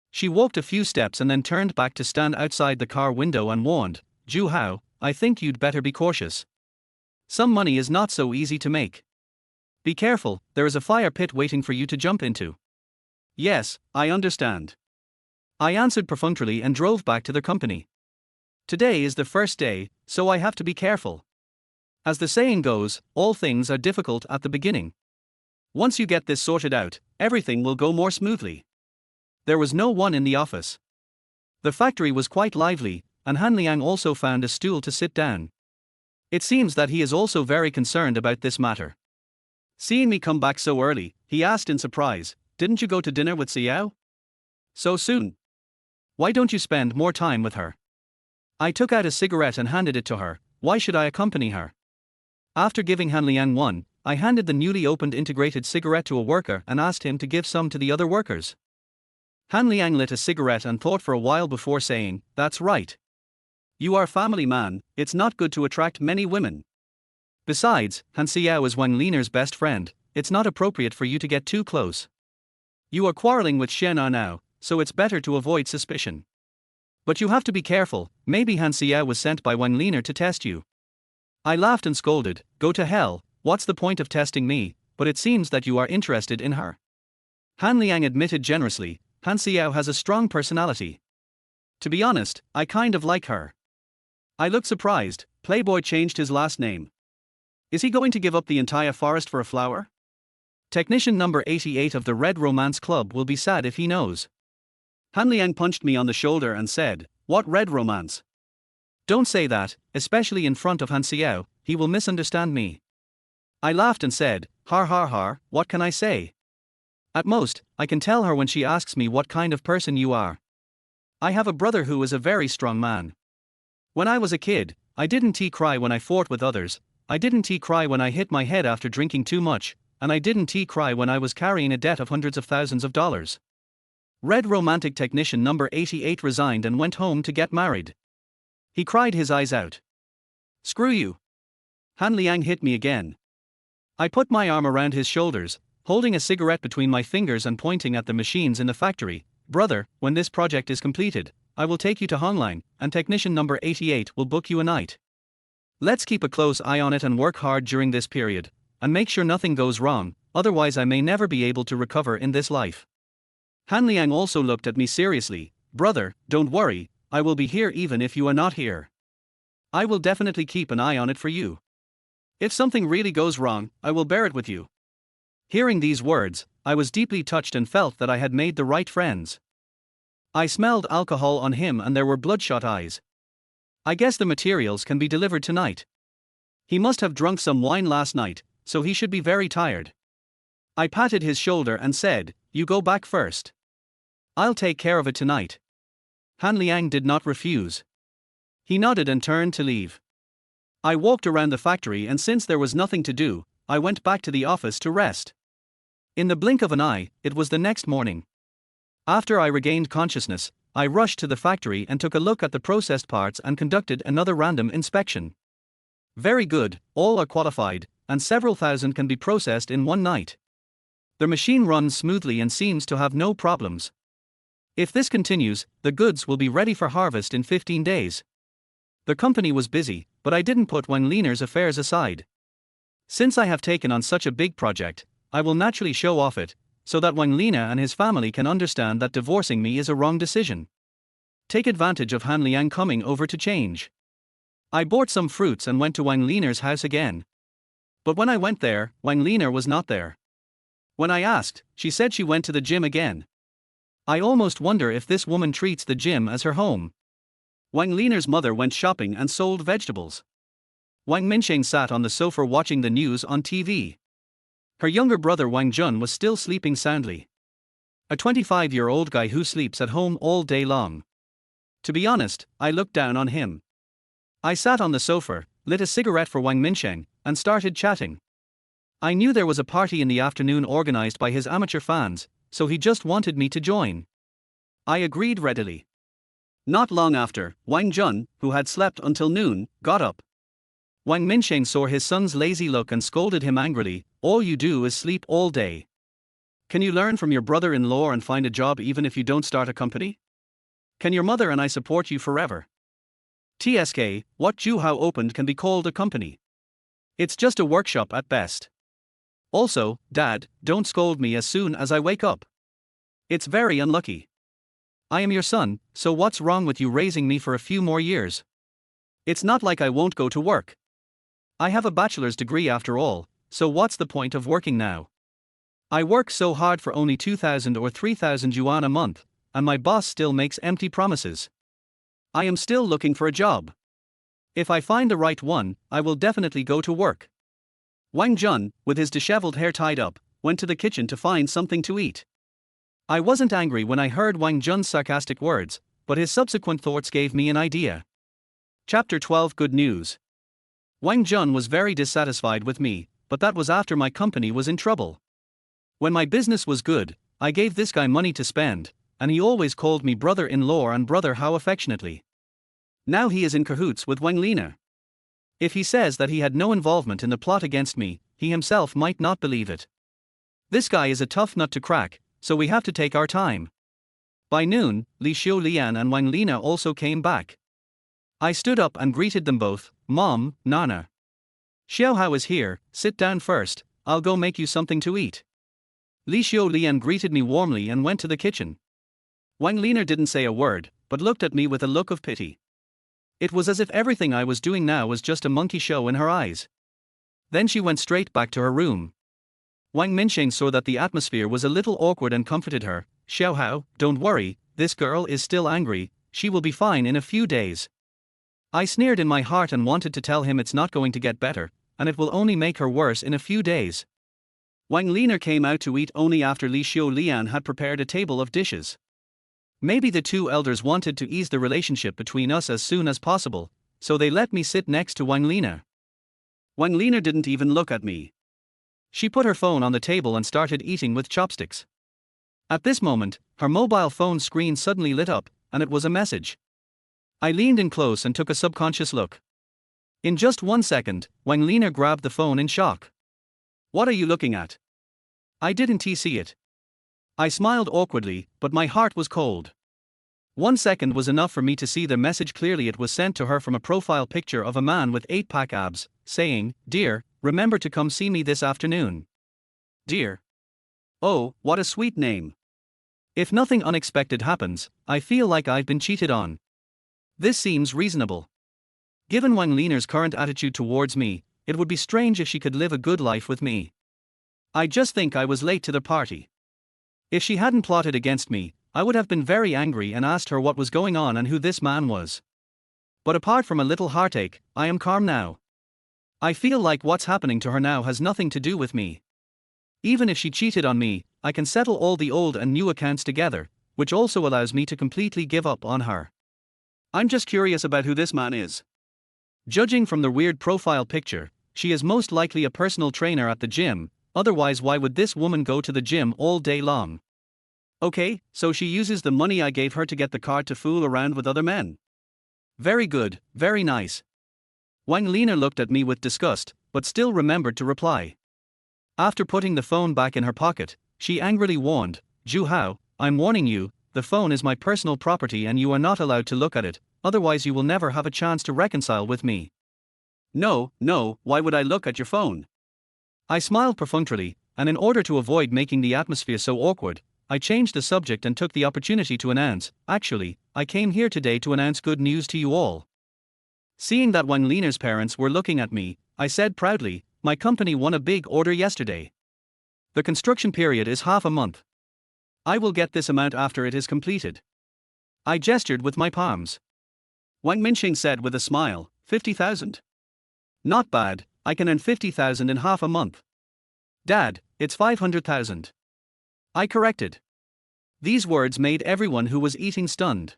S1: She walked a few steps and then turned back to stand outside the car window and warned, "Zhu Hao, I think you'd better be cautious. Some money is not so easy to make. Be careful, there is a fire pit waiting for you to jump into." "Yes, I understand," I answered perfunctorily and drove back to the company. Today is the first day, so I have to be careful. As the saying goes, all things are difficult at the beginning. Once you get this sorted out, everything will go more smoothly. There was no one in the office. The factory was quite lively, and Han Liang also found a stool to sit down. It seems that he is also very concerned about this matter. Seeing me come back so early, he asked in surprise, "Didn't you go to dinner with Xiao? So soon? Why don't you spend more time with her?" I took out a cigarette and handed it to her. Why should I accompany her? After giving Han Liang one, I handed the newly opened integrated cigarette to a worker and asked him to give some to the other workers. Han Liang lit a cigarette and thought for a while before saying, "That's right. You are a family man, it's not good to attract many women. Besides, Han Xiao is Wang Liner's best friend, it's not appropriate for you to get too close. You are quarreling with Shen Er now, so it's better to avoid suspicion. But you have to be careful, maybe Han Xiao was sent by Wang Liner to test you." I laughed and scolded, "Go to hell, what's the point of testing me, but it seems that you are interested in her." Han Liang admitted generously, "Han Xiao has a strong personality. To be honest, I kind of like her." I looked surprised. Playboy changed his last name. Is he going to give up the entire forest for a flower? Technician number 88 of the Red Romance Club will be sad if he knows. Han Liang punched me on the shoulder and said, "What red romance? Don't say that, especially in front of Han Xiao, he will misunderstand me." I laughed and said, "Har har har, what can I say? At most, I can tell her when she asks me what kind of person you are. I have a brother who is a very strong man. When I was a kid, I didn't cry when I fought with others, I didn't cry when I hit my head after drinking too much, and I didn't cry when I was carrying a debt of hundreds of thousands of dollars." Red Romantic Technician number 88 resigned and went home to get married. He cried his eyes out. "Screw you." Han Liang hit me again. I put my arm around his shoulders, holding a cigarette between my fingers and pointing at the machines in the factory. "Brother, when this project is completed, I will take you to Hongline, and technician number 88 will book you a night. Let's keep a close eye on it and work hard during this period, and make sure nothing goes wrong, otherwise I may never be able to recover in this life." Han Liang also looked at me seriously. "Brother, don't worry, I will be here even if you are not here. I will definitely keep an eye on it for you. If something really goes wrong, I will bear it with you." Hearing these words, I was deeply touched and felt that I had made the right friends. I smelled alcohol on him and there were bloodshot eyes. I guess the materials can be delivered tonight. He must have drunk some wine last night, so he should be very tired. I patted his shoulder and said, "You go back first. I'll take care of it tonight." Han Liang did not refuse. He nodded and turned to leave. I walked around the factory and since there was nothing to do, I went back to the office to rest. In the blink of an eye, it was the next morning. After I regained consciousness, I rushed to the factory and took a look at the processed parts and conducted another random inspection. Very good, all are qualified, and several thousand can be processed in one night. The machine runs smoothly and seems to have no problems. If this continues, the goods will be ready for harvest in 15 days. The company was busy, but I didn't put Wang Liner's affairs aside. Since I have taken on such a big project, I will naturally show off it, so that Wang Liner and his family can understand that divorcing me is a wrong decision. Take advantage of Han Liang coming over to change. I bought some fruits and went to Wang Liner's house again. But when I went there, Wang Liner was not there. When I asked, she said she went to the gym again. I almost wonder if this woman treats the gym as her home. Wang Liner's mother went shopping and sold vegetables. Wang Minsheng sat on the sofa watching the news on TV. Her younger brother Wang Jun was still sleeping soundly. A 25-year-old guy who sleeps at home all day long. To be honest, I looked down on him. I sat on the sofa, lit a cigarette for Wang Minsheng, and started chatting. I knew there was a party in the afternoon organized by his amateur fans, so he just wanted me to join. I agreed readily. Not long after, Wang Jun, who had slept until noon, got up. Wang Minsheng saw his son's lazy look and scolded him angrily, "All you do is sleep all day. Can you learn from your brother-in-law and find a job even if you don't start a company? Can your mother and I support you forever? TSK, what Juhao opened can be called a company. It's just a workshop at best. Also, Dad, don't scold me as soon as I wake up. It's very unlucky. I am your son, so what's wrong with you raising me for a few more years? It's not like I won't go to work. I have a bachelor's degree after all, so what's the point of working now? I work so hard for only 2,000 or 3,000 yuan a month, and my boss still makes empty promises. I am still looking for a job. If I find the right one, I will definitely go to work." Wang Jun, with his disheveled hair tied up, went to the kitchen to find something to eat. I wasn't angry when I heard Wang Jun's sarcastic words, but his subsequent thoughts gave me an idea. Chapter 12 Good News. Wang Jun was very dissatisfied with me, but that was after my company was in trouble. When my business was good, I gave this guy money to spend, and he always called me brother-in-law and brother how affectionately. Now he is in cahoots with Wang Lina. If he says that he had no involvement in the plot against me, he himself might not believe it. This guy is a tough nut to crack, so we have to take our time. By noon, Li Xiulian and Wang Lina also came back. I stood up and greeted them both. "Mom, Nana. Xiaohao is here, sit down first, I'll go make you something to eat." Li Xiulian greeted me warmly and went to the kitchen. Wang Lina didn't say a word, but looked at me with a look of pity. It was as if everything I was doing now was just a monkey show in her eyes. Then she went straight back to her room. Wang Minsheng saw that the atmosphere was a little awkward and comforted her. "Xiaohao, don't worry, this girl is still angry, she will be fine in a few days." I sneered in my heart and wanted to tell him it's not going to get better, and it will only make her worse in a few days. Wang Lina came out to eat only after Li Xiulian had prepared a table of dishes. Maybe the two elders wanted to ease the relationship between us as soon as possible, so they let me sit next to Wang Lina. Wang Lina didn't even look at me. She put her phone on the table and started eating with chopsticks. At this moment, her mobile phone screen suddenly lit up, and it was a message. I leaned in close and took a subconscious look. In just 1 second, Wang Lina grabbed the phone in shock. "What are you looking at?" I didn't see it. I smiled awkwardly, but my heart was cold. 1 second was enough for me to see the message clearly. It was sent to her from a profile picture of a man with 8-pack abs, saying, "Dear, remember to come see me this afternoon." Dear. Oh, what a sweet name. If nothing unexpected happens, I feel like I've been cheated on. This seems reasonable. Given Wang Lina's current attitude towards me, it would be strange if she could live a good life with me. I just think I was late to the party. If she hadn't plotted against me, I would have been very angry and asked her what was going on and who this man was. But apart from a little heartache, I am calm now. I feel like what's happening to her now has nothing to do with me. Even if she cheated on me, I can settle all the old and new accounts together, which also allows me to completely give up on her. I'm just curious about who this man is. Judging from the weird profile picture, she is most likely a personal trainer at the gym, otherwise why would this woman go to the gym all day long? Okay, so she uses the money I gave her to get the card to fool around with other men. Very good, very nice. Wang Lina looked at me with disgust, but still remembered to reply. After putting the phone back in her pocket, she angrily warned, "Juhao, I'm warning you, the phone is my personal property and you are not allowed to look at it, otherwise you will never have a chance to reconcile with me." No, why would I look at your phone? I smiled perfunctorily, and in order to avoid making the atmosphere so awkward, I changed the subject and took the opportunity to announce, "Actually, I came here today to announce good news to you all." Seeing that Wang Lina's parents were looking at me, I said proudly, "My company won a big order yesterday. The construction period is half a month. I will get this amount after it is completed." I gestured with my palms. Wang Minsheng said with a smile, 50,000. Not bad, I can earn 50,000 in half a month. Dad, it's 500,000. I corrected. These words made everyone who was eating stunned.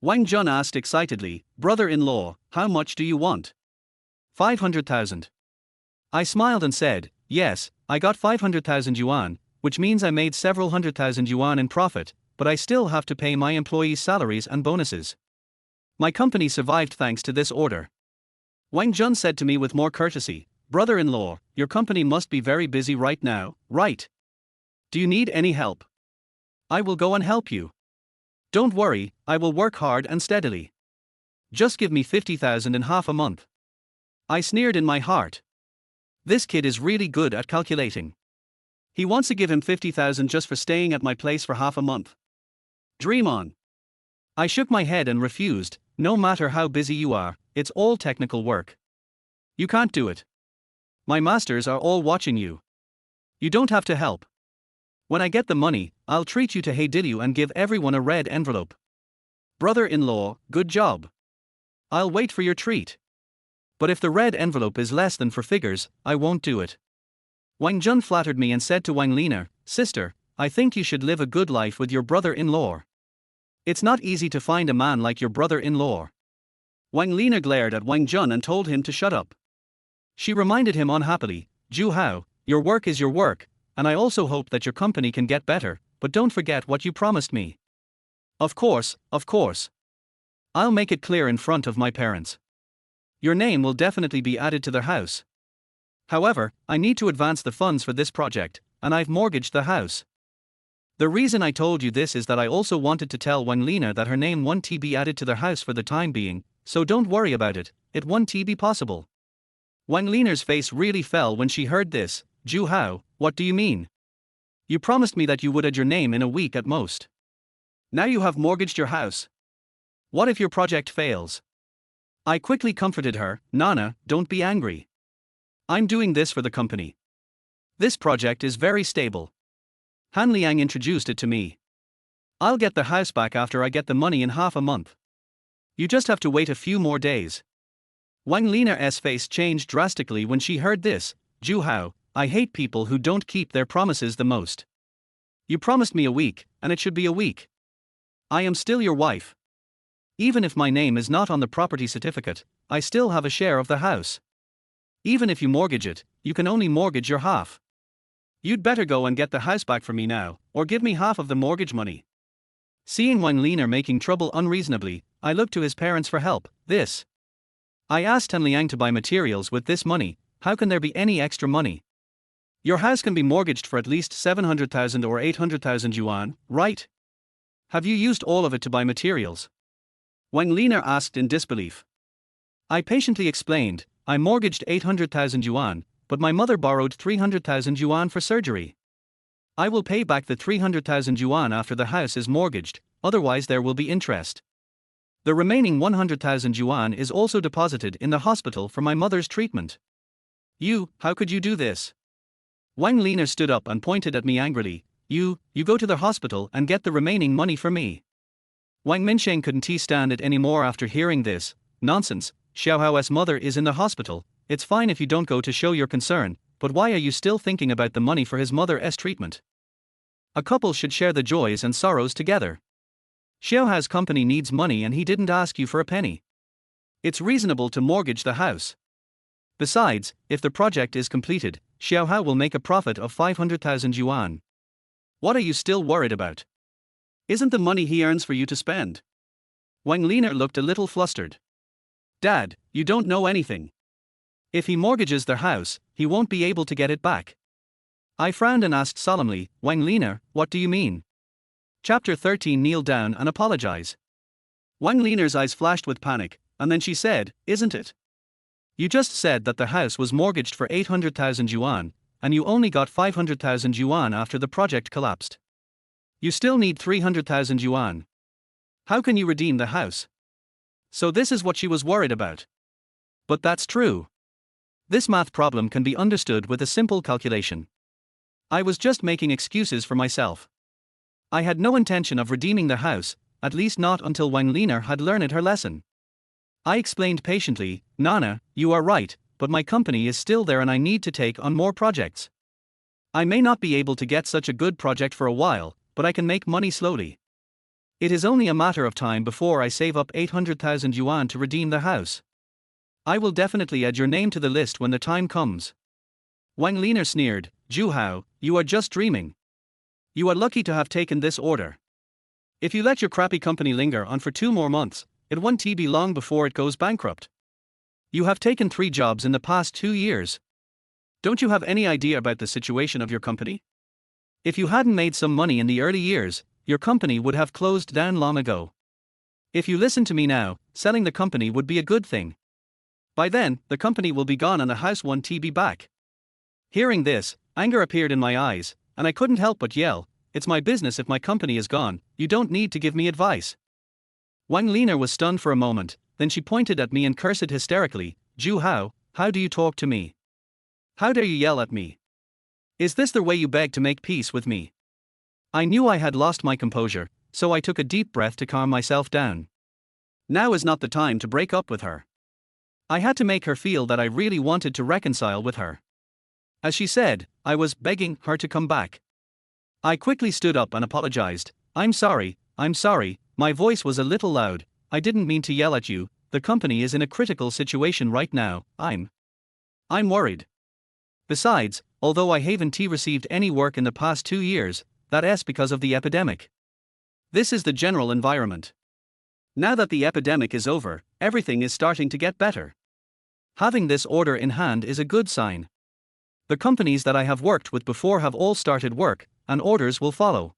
S1: Wang Jun asked excitedly, "Brother-in-law, how much do you want?" 500,000. I smiled and said, "Yes, I got 500,000 yuan, which means I made several 100,000 yuan in profit, but I still have to pay my employees' salaries and bonuses. My company survived thanks to this order." Wang Jun said to me with more courtesy, "Brother-in-law, your company must be very busy right now, right? Do you need any help? I will go and help you. Don't worry, I will work hard and steadily. Just give me 50,000 in half a month." I sneered in my heart. This kid is really good at calculating. He wants to give him 50,000 just for staying at my place for half a month. Dream on. I shook my head and refused. No matter how busy you are, it's all technical work. You can't do it. My masters are all watching you. You don't have to help. When I get the money, I'll treat you to Heidilyu and give everyone a red envelope. Brother-in-law, good job. I'll wait for your treat. But if the red envelope is less than 4 figures, I won't do it. Wang Jun flattered me and said to Wang Lina, "Sister, I think you should live a good life with your brother-in-law. It's not easy to find a man like your brother-in-law." Wang Lina glared at Wang Jun and told him to shut up. She reminded him unhappily, "Zhu Hao, your work is your work, and I also hope that your company can get better, but don't forget what you promised me." Of course. I'll make it clear in front of my parents. Your name will definitely be added to their house. However, I need to advance the funds for this project, and I've mortgaged the house. The reason I told you this is that I also wanted to tell Wang Lina that her name won't be added to their house for the time being, so don't worry about it, it won't be possible. Wang Lina's face really fell when she heard this. "Zhu Hao, what do you mean? You promised me that you would add your name in a week at most. Now you have mortgaged your house. What if your project fails?" I quickly comforted her, "Nana, don't be angry. I'm doing this for the company. This project is very stable. Han Liang introduced it to me. I'll get the house back after I get the money in half a month. You just have to wait a few more days." Wang Lina's face changed drastically when she heard this. "Zhu Hao, I hate people who don't keep their promises the most. You promised me a week, and it should be a week. I am still your wife. Even if my name is not on the property certificate, I still have a share of the house. Even if you mortgage it, you can only mortgage your half. You'd better go and get the house back for me now, or give me half of the mortgage money." Seeing Wang Lina making trouble unreasonably, I looked to his parents for help. I asked Han Liang to buy materials with this money. How can there be any extra money? Your house can be mortgaged for at least 700,000 or 800,000 yuan, right? Have you used all of it to buy materials? Wang Lina asked in disbelief. I patiently explained, "I mortgaged 800,000 yuan, but my mother borrowed 300,000 yuan for surgery. I will pay back the 300,000 yuan after the house is mortgaged, otherwise there will be interest. The remaining 100,000 yuan is also deposited in the hospital for my mother's treatment." How could you do this? Wang Lina stood up and pointed at me angrily. You go to the hospital and get the remaining money for me." Wang Minsheng couldn't stand it anymore after hearing this. "Nonsense, Xiaohao's mother is in the hospital. It's fine if you don't go to show your concern, but why are you still thinking about the money for his mother's treatment? A couple should share the joys and sorrows together. Xiaohao's company needs money and he didn't ask you for a penny. It's reasonable to mortgage the house. Besides, if the project is completed, Xiaohao will make a profit of 500,000 yuan. What are you still worried about? Isn't the money he earns for you to spend?" Wang Lina looked a little flustered. "Dad, you don't know anything. If he mortgages their house, he won't be able to get it back." I frowned and asked solemnly, "Wang Lina, what do you mean?" Chapter 13. Kneel down and apologize. Wang Lina's eyes flashed with panic, and then she said, "Isn't it? You just said that the house was mortgaged for 800,000 yuan, and you only got 500,000 yuan after the project collapsed. You still need 300,000 yuan. How can you redeem the house?" So this is what she was worried about. But that's true. This math problem can be understood with a simple calculation. I was just making excuses for myself. I had no intention of redeeming the house, at least not until Wang Lina had learned her lesson. I explained patiently, "Nana, you are right, but my company is still there and I need to take on more projects. I may not be able to get such a good project for a while, but I can make money slowly. It is only a matter of time before I save up 800,000 yuan to redeem the house. I will definitely add your name to the list when the time comes. Wang Liner sneered, Zhu Hao, you are just dreaming. You are lucky to have taken this order. If you let your crappy company linger on for 2 more months, it won't be long before it goes bankrupt. You have taken 3 jobs in the past 2 years. Don't you have any idea about the situation of your company? If you hadn't made some money in the early years, your company would have closed down long ago. If you listen to me now, selling the company would be a good thing. By then, the company will be gone and the house won't be back. Hearing this, anger appeared in my eyes, and I couldn't help but yell, it's my business if my company is gone, you don't need to give me advice. Wang Liner was stunned for a moment, then she pointed at me and cursed hysterically, Zhu Hao, how do you talk to me? How dare you yell at me? Is this the way you beg to make peace with me? I knew I had lost my composure, so I took a deep breath to calm myself down. Now is not the time to break up with her. I had to make her feel that I really wanted to reconcile with her. As she said, I was begging her to come back. I quickly stood up and apologized. I'm sorry, my voice was a little loud, I didn't mean to yell at you, the company is in a critical situation right now, I'm worried. Besides, although I haven't received any work in the past 2 years, that's because of the epidemic. This is the general environment. Now that the epidemic is over, everything is starting to get better. Having this order in hand is a good sign. The companies that I have worked with before have all started work, and orders will follow.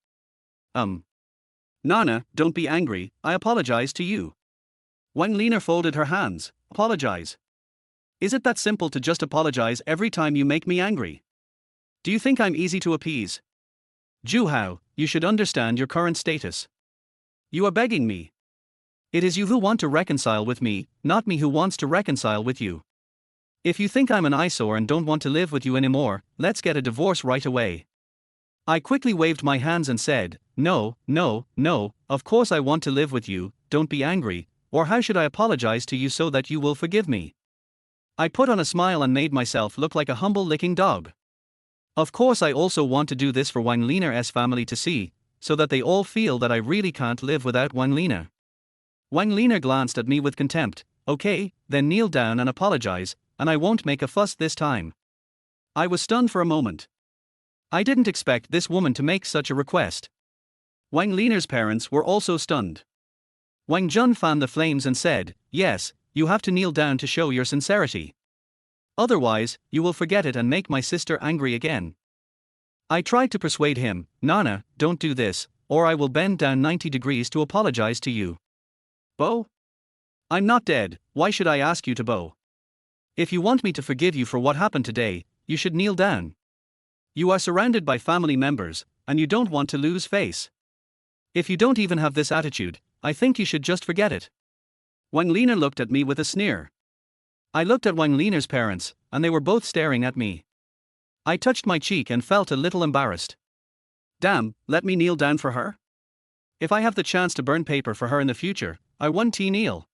S1: Nana, don't be angry, I apologize to you. Wang Liner folded her hands, apologize. Is it that simple to just apologize every time you make me angry? Do you think I'm easy to appease? Zhu Hao, you should understand your current status. You are begging me. It is you who want to reconcile with me, not me who wants to reconcile with you. If you think I'm an eyesore and don't want to live with you anymore, let's get a divorce right away. I quickly waved my hands and said, no, of course I want to live with you, don't be angry, or how should I apologize to you so that you will forgive me? I put on a smile and made myself look like a humble licking dog. Of course I also want to do this for Wang Liner's family to see, so that they all feel that I really can't live without Wang Liner. Wang Liner glanced at me with contempt, okay, then kneel down and apologize, and I won't make a fuss this time. I was stunned for a moment. I didn't expect this woman to make such a request. Wang Liner's parents were also stunned. Wang Jun fanned the flames and said, yes, you have to kneel down to show your sincerity. Otherwise, you will forget it and make my sister angry again. I tried to persuade him, Nana, don't do this, or I will bend down 90 degrees to apologize to you. Bow? I'm not dead, why should I ask you to bow? If you want me to forgive you for what happened today, you should kneel down. You are surrounded by family members, and you don't want to lose face. If you don't even have this attitude, I think you should just forget it. Wang Liner looked at me with a sneer. I looked at Wang Liner's parents, and they were both staring at me. I touched my cheek and felt a little embarrassed. Damn, let me kneel down for her? If I have the chance to burn paper for her in the future, I won't kneel.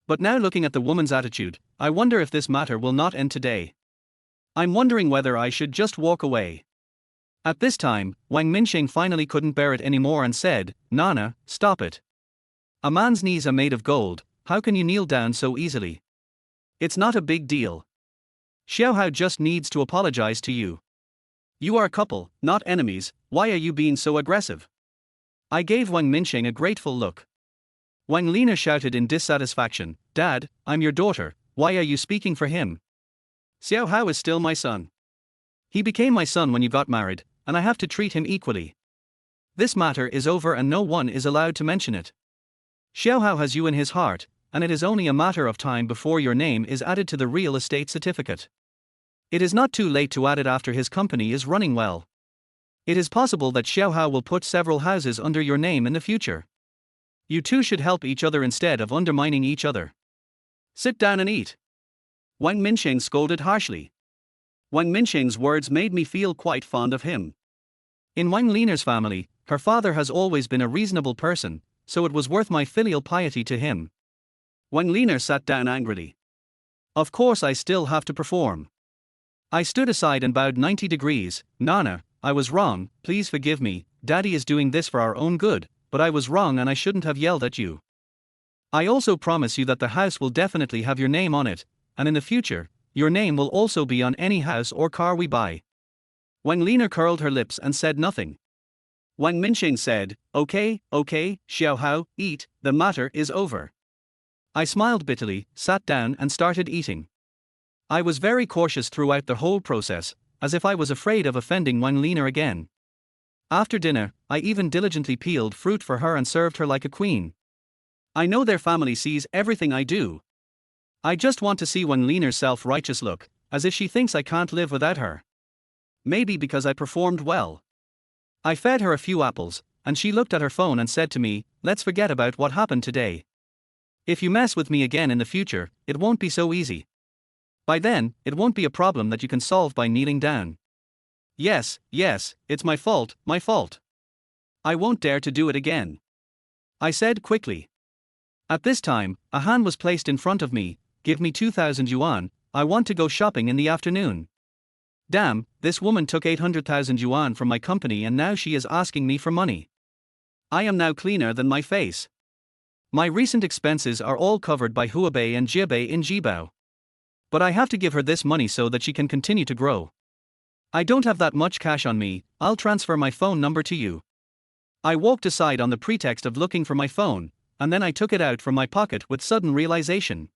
S1: But now looking at the woman's attitude, I wonder if this matter will not end today. I'm wondering whether I should just walk away. At this time, Wang Minsheng finally couldn't bear it anymore and said, Nana, stop it. A man's knees are made of gold, how can you kneel down so easily? It's not a big deal. Xiao Hao just needs to apologize to you. You are a couple, not enemies, why are you being so aggressive? I gave Wang Minsheng a grateful look. Wang Liner shouted in dissatisfaction, Dad, I'm your daughter, why are you speaking for him? Xiao Hao is still my son. He became my son when you got married, and I have to treat him equally. This matter is over and no one is allowed to mention it. Xiao Hao has you in his heart, and it is only a matter of time before your name is added to the real estate certificate. It is not too late to add it after his company is running well. It is possible that Xiao Hao will put several houses under your name in the future. You two should help each other instead of undermining each other. Sit down and eat. Wang Minsheng scolded harshly. Wang Minsheng's words made me feel quite fond of him. In Wang Liner's family, her father has always been a reasonable person, so it was worth my filial piety to him. Wang Liner sat down angrily. Of course I still have to perform. I stood aside and bowed 90 degrees. Nana, I was wrong, please forgive me, Daddy is doing this for our own good, but I was wrong and I shouldn't have yelled at you. I also promise you that the house will definitely have your name on it, and in the future, your name will also be on any house or car we buy. Wang Lina curled her lips and said nothing. Wang Minqing said, okay, Xiao Hao, eat, the matter is over. I smiled bitterly, sat down and started eating. I was very cautious throughout the whole process, as if I was afraid of offending Wang Lina again. After dinner, I even diligently peeled fruit for her and served her like a queen. I know their family sees everything I do. I just want to see Wang Lina's self-righteous look, as if she thinks I can't live without her. Maybe because I performed well. I fed her a few apples, and she looked at her phone and said to me, let's forget about what happened today. If you mess with me again in the future, it won't be so easy. By then, it won't be a problem that you can solve by kneeling down. Yes, it's my fault. I won't dare to do it again. I said quickly. At this time, a hand was placed in front of me. Give me 2,000 yuan, I want to go shopping in the afternoon. Damn, this woman took 800,000 yuan from my company and now she is asking me for money. I am now cleaner than my face. My recent expenses are all covered by Huabei and Jiabei in Jibao. But I have to give her this money so that she can continue to grow. I don't have that much cash on me, I'll transfer my phone number to you. I walked aside on the pretext of looking for my phone, and then I took it out from my pocket with sudden realization.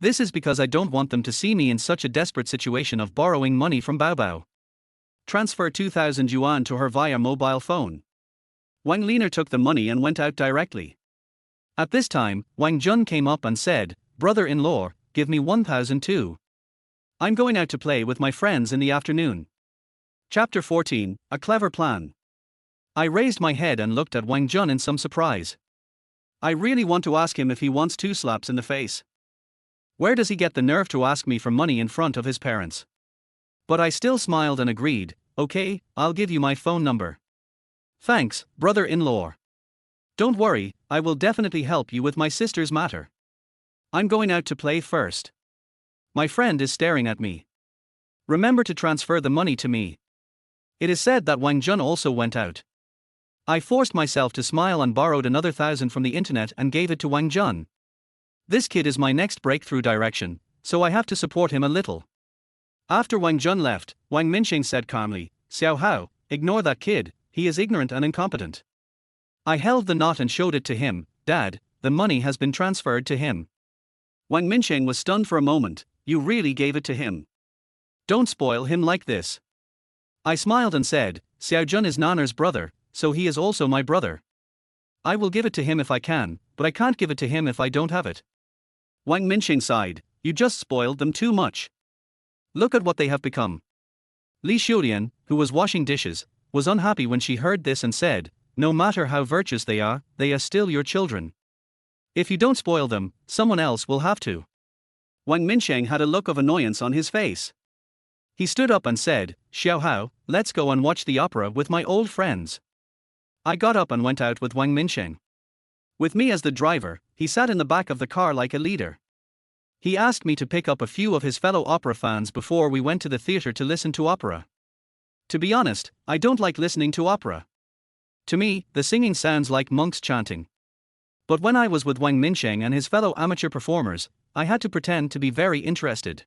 S1: This is because I don't want them to see me in such a desperate situation of borrowing money from Baobao. Transfer 2,000 yuan to her via mobile phone. Wang Lina took the money and went out directly. At this time, Wang Jun came up and said, brother-in-law, give me 1,000 too. I'm going out to play with my friends in the afternoon. Chapter 14, A Clever Plan. I raised my head and looked at Wang Jun in some surprise. I really want to ask him if he wants 2 slaps in the face. Where does he get the nerve to ask me for money in front of his parents? But I still smiled and agreed, okay, I'll give you my phone number. Thanks, brother-in-law. Don't worry, I will definitely help you with my sister's matter. I'm going out to play first. My friend is staring at me. Remember to transfer the money to me. It is said that Wang Jun also went out. I forced myself to smile and borrowed another 1,000 from the internet and gave it to Wang Jun. This kid is my next breakthrough direction, so I have to support him a little. After Wang Jun left, Wang Minqing said calmly, Xiao Hao, ignore that kid, he is ignorant and incompetent. I held the knot and showed it to him. Dad, the money has been transferred to him. Wang Minqing was stunned for a moment. You really gave it to him? Don't spoil him like this. I smiled and said, Xiao Jun is Nana's brother, so he is also my brother. I will give it to him if I can, but I can't give it to him if I don't have it. Wang Minqing sighed, you just spoiled them too much. Look at what they have become. Li Xiudian, who was washing dishes, was unhappy when she heard this and said, no matter how virtuous they are still your children. If you don't spoil them, someone else will have to. Wang Minqing had a look of annoyance on his face. He stood up and said, Xiao Hao, let's go and watch the opera with my old friends. I got up and went out with Wang Minqing. With me as the driver, he sat in the back of the car like a leader. He asked me to pick up a few of his fellow opera fans before we went to the theater to listen to opera. To be honest, I don't like listening to opera. To me, the singing sounds like monks chanting. But when I was with Wang Minqing and his fellow amateur performers, I had to pretend to be very interested.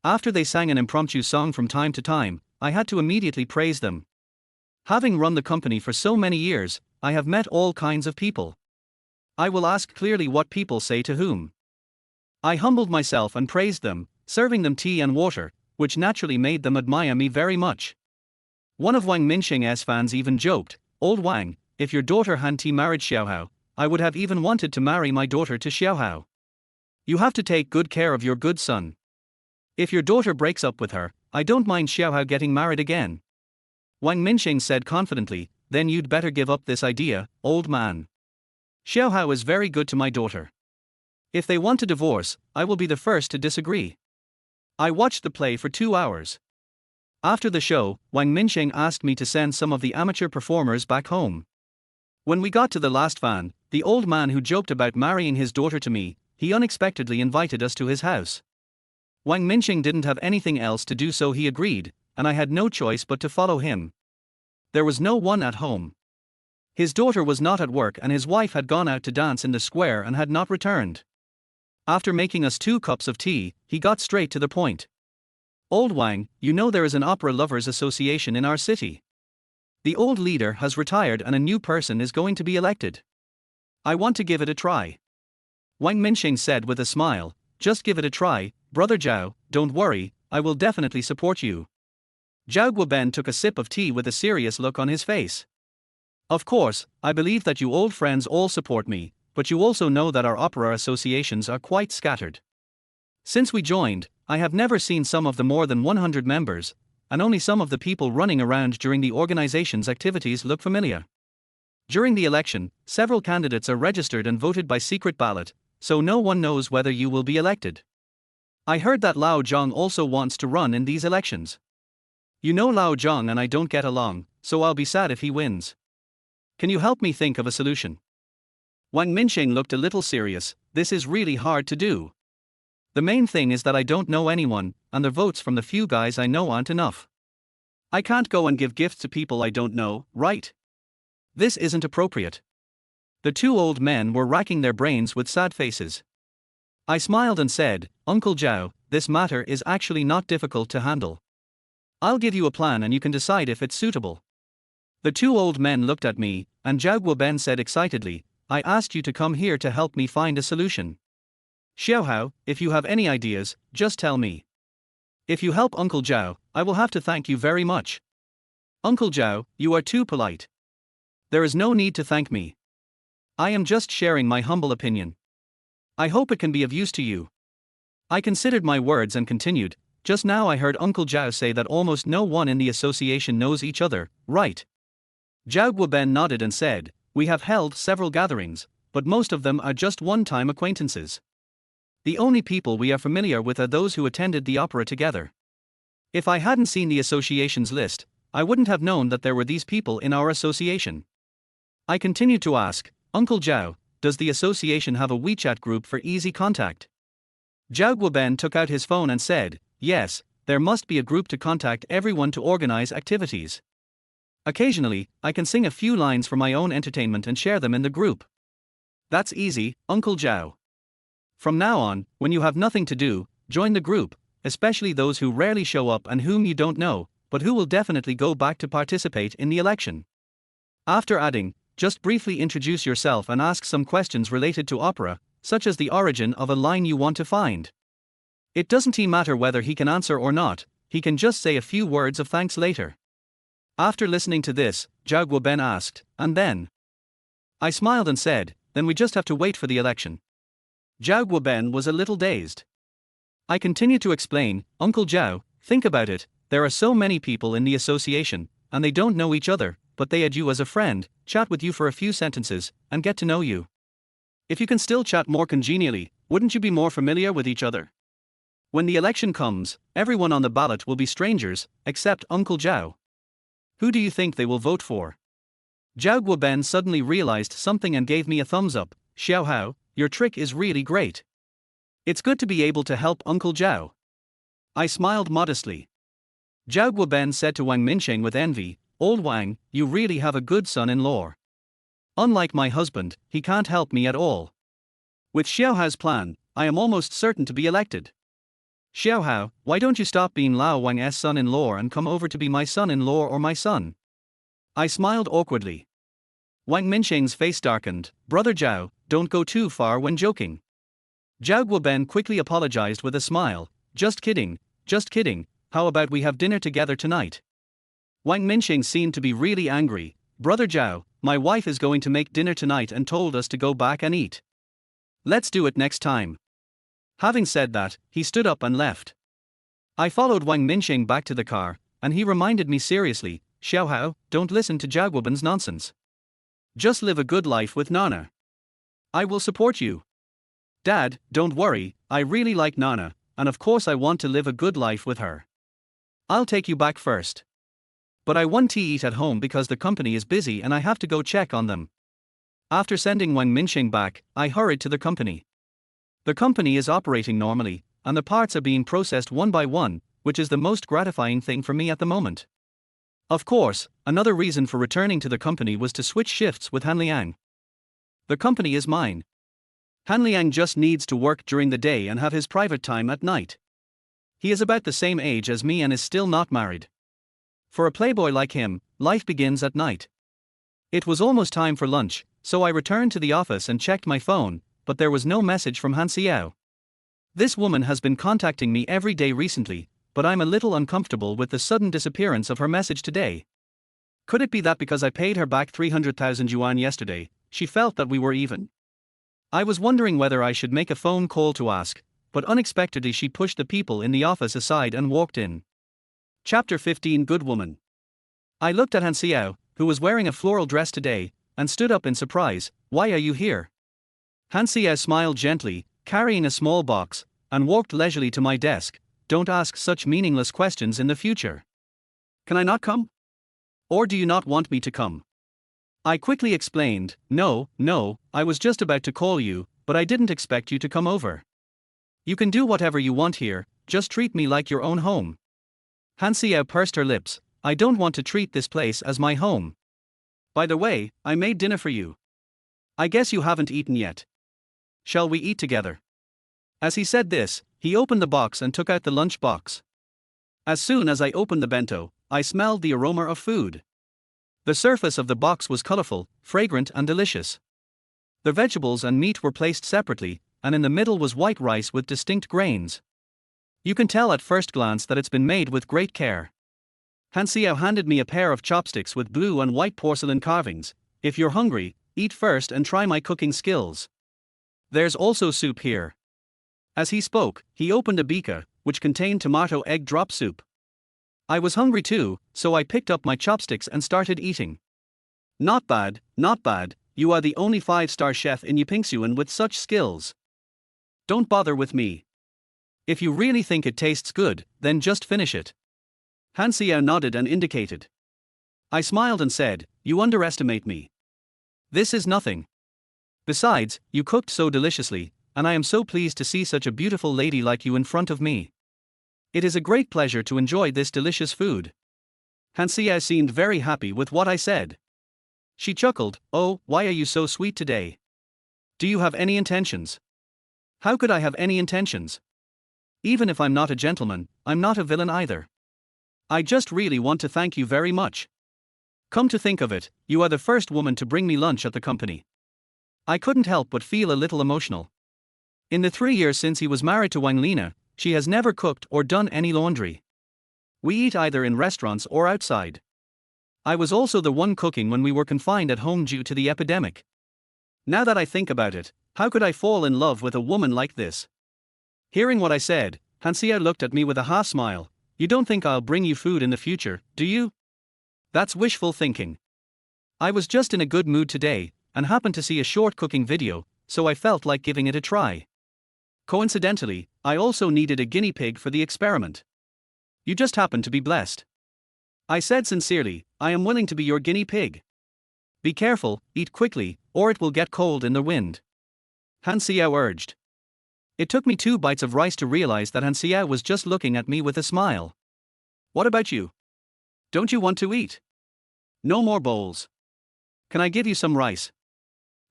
S1: After they sang an impromptu song from time to time, I had to immediately praise them. Having run the company for so many years, I have met all kinds of people. I will ask clearly what people say to whom. I humbled myself and praised them, serving them tea and water, which naturally made them admire me very much. One of Wang Minqing's fans even joked, Old Wang, if your daughter Han Ti married Xiao Hao, I would have even wanted to marry my daughter to Xiao Hao. You have to take good care of your good son. If your daughter breaks up with her, I don't mind Xiao Hao getting married again. Wang Minqing said confidently, then you'd better give up this idea, old man. Xiao Hao is very good to my daughter. If they want a divorce, I will be the first to disagree. I watched the play for 2 hours. After the show, Wang Minqing asked me to send some of the amateur performers back home. When we got to the last fan, the old man who joked about marrying his daughter to me, he unexpectedly invited us to his house. Wang Minqing didn't have anything else to do, so he agreed, and I had no choice but to follow him. There was no one at home. His daughter was not at work and his wife had gone out to dance in the square and had not returned. After making us 2 cups of tea, he got straight to the point. "Old Wang, you know there is an opera lovers association in our city. The old leader has retired and a new person is going to be elected. I want to give it a try." Wang Minqing said with a smile, "Just give it a try, Brother Zhao, don't worry, I will definitely support you." Zhao Guoben took a sip of tea with a serious look on his face. "Of course, I believe that you old friends all support me, but you also know that our opera associations are quite scattered. Since we joined, I have never seen some of the more than 100 members, and only some of the people running around during the organization's activities look familiar. During the election, several candidates are registered and voted by secret ballot, so no one knows whether you will be elected. I heard that Lao Zhang also wants to run in these elections. You know Lao Zhang and I don't get along, so I'll be sad if he wins. Can you help me think of a solution?" Wang Minqing looked a little serious. "This is really hard to do. The main thing is that I don't know anyone, and the votes from the few guys I know aren't enough. I can't go and give gifts to people I don't know, right? This isn't appropriate." The 2 old men were racking their brains with sad faces. I smiled and said, "Uncle Zhao, this matter is actually not difficult to handle. I'll give you a plan and you can decide if it's suitable." The 2 old men looked at me, and Zhao Guoben said excitedly, "I asked you to come here to help me find a solution. Xiaohao, if you have any ideas, just tell me. If you help Uncle Zhao, I will have to thank you very much." "Uncle Zhao, you are too polite. There is no need to thank me. I am just sharing my humble opinion. I hope it can be of use to you." I considered my words and continued, "Just now I heard Uncle Zhao say that almost no one in the association knows each other, right?" Zhao Guoben nodded and said, "We have held several gatherings, but most of them are just one-time acquaintances. The only people we are familiar with are those who attended the opera together. If I hadn't seen the association's list, I wouldn't have known that there were these people in our association." I continued to ask, "Uncle Zhao, does the association have a WeChat group for easy contact?" Zhao Guoben took out his phone and said, "Yes, there must be a group to contact everyone to organize activities. Occasionally, I can sing a few lines for my own entertainment and share them in the group. That's easy, Uncle Zhao. From now on, when you have nothing to do, join the group, especially those who rarely show up and whom you don't know, but who will definitely go back to participate in the election." After adding, "Just briefly introduce yourself and ask some questions related to opera, such as the origin of a line you want to find. It doesn't matter whether he can answer or not, he can just say a few words of thanks later." After listening to this, Zhao Guoben asked, "And then?" I smiled and said, "Then we just have to wait for the election." Zhao Guoben was a little dazed. I continued to explain, "Uncle Zhao, think about it, there are so many people in the association, and they don't know each other, but they add you as a friend, chat with you for a few sentences, and get to know you. If you can still chat more congenially, wouldn't you be more familiar with each other? When the election comes, everyone on the ballot will be strangers, except Uncle Zhao. Who do you think they will vote for?" Zhao Guoben suddenly realized something and gave me a thumbs up. "Xiaohao, your trick is really great. It's good to be able to help Uncle Zhao." I smiled modestly. Zhao Guoben said to Wang Minqing with envy, "Old Wang, you really have a good son-in-law. Unlike my husband, he can't help me at all. With Xiaohao's plan, I am almost certain to be elected. Xiaohao, why don't you stop being Lao Wang's son-in-law and come over to be my son-in-law or my son?" I smiled awkwardly. Wang Minqing's face darkened. "Brother Zhao, don't go too far when joking." Zhao Guoben quickly apologized with a smile. Just kidding, how about we have dinner together tonight?" Wang Minqing seemed to be really angry. "Brother Zhao, my wife is going to make dinner tonight and told us to go back and eat. Let's do it next time." Having said that, he stood up and left. I followed Wang Minqing back to the car, and he reminded me seriously, "Xiaohao, don't listen to Zhao Guoben's nonsense. Just live a good life with Nana. I will support you." "Dad, don't worry, I really like Nana, and of course I want to live a good life with her. I'll take you back first. But I want to eat at home because the company is busy and I have to go check on them." After sending Wang Minqing back, I hurried to the company. The company is operating normally, and the parts are being processed one by one, which is the most gratifying thing for me at the moment. Of course, another reason for returning to the company was to switch shifts with Han Liang. The company is mine. Han Liang just needs to work during the day and have his private time at night. He is about the same age as me and is still not married. For a playboy like him, life begins at night. It was almost time for lunch, so I returned to the office and checked my phone, but there was no message from Han Xiao. This woman has been contacting me every day recently, but I'm a little uncomfortable with the sudden disappearance of her message today. Could it be that because I paid her back 300,000 yuan yesterday, she felt that we were even? I was wondering whether I should make a phone call to ask, but unexpectedly she pushed the people in the office aside and walked in. Chapter 15 Good Woman. I looked at Han Xiao, who was wearing a floral dress today, and stood up in surprise. Why are you here? Han Xiao smiled gently, carrying a small box, and walked leisurely to my desk. Don't ask such meaningless questions in the future. Can I not come? Or do you not want me to come? I quickly explained, no, I was just about to call you, but I didn't expect you to come over. You can do whatever you want here, just treat me like your own home. Han Xiao pursed her lips. I don't want to treat this place as my home. By the way, I made dinner for you. I guess you haven't eaten yet. Shall we eat together? As he said this, he opened the box and took out the lunch box. As soon as I opened the bento, I smelled the aroma of food. The surface of the box was colorful, fragrant and delicious. The vegetables and meat were placed separately, and in the middle was white rice with distinct grains. You can tell at first glance that it's been made with great care. Han Xiao handed me a pair of chopsticks with blue and white porcelain carvings. If you're hungry, eat first and try my cooking skills. There's also soup here. As he spoke, he opened a beaker, which contained tomato egg drop soup. I was hungry too, so I picked up my chopsticks and started eating. Not bad, you are the only 5-star chef in Yipingsuan with such skills. Don't bother with me. If you really think it tastes good, then just finish it. Han Xiao nodded and indicated. I smiled and said, you underestimate me. This is nothing. Besides, you cooked so deliciously, and I am so pleased to see such a beautiful lady like you in front of me. It is a great pleasure to enjoy this delicious food. Han Xiao seemed very happy with what I said. She chuckled, oh, why are you so sweet today? Do you have any intentions? How could I have any intentions? Even if I'm not a gentleman, I'm not a villain either. I just really want to thank you very much. Come to think of it, you are the first woman to bring me lunch at the company. I couldn't help but feel a little emotional. In the 3 years since he was married to Wang Lina, she has never cooked or done any laundry. We eat either in restaurants or outside. I was also the one cooking when we were confined at home due to the epidemic. Now that I think about it, how could I fall in love with a woman like this? Hearing what I said, Han Xiao looked at me with a half smile. You don't think I'll bring you food in the future, do you? That's wishful thinking. I was just in a good mood today, and happened to see a short cooking video, so I felt like giving it a try. Coincidentally, I also needed a guinea pig for the experiment. You just happened to be blessed. I said sincerely, I am willing to be your guinea pig. Be careful, eat quickly, or it will get cold in the wind. Han Xiao urged. It took me 2 bites of rice to realize that Han Xiao was just looking at me with a smile. What about you? Don't you want to eat? No more bowls. Can I give you some rice?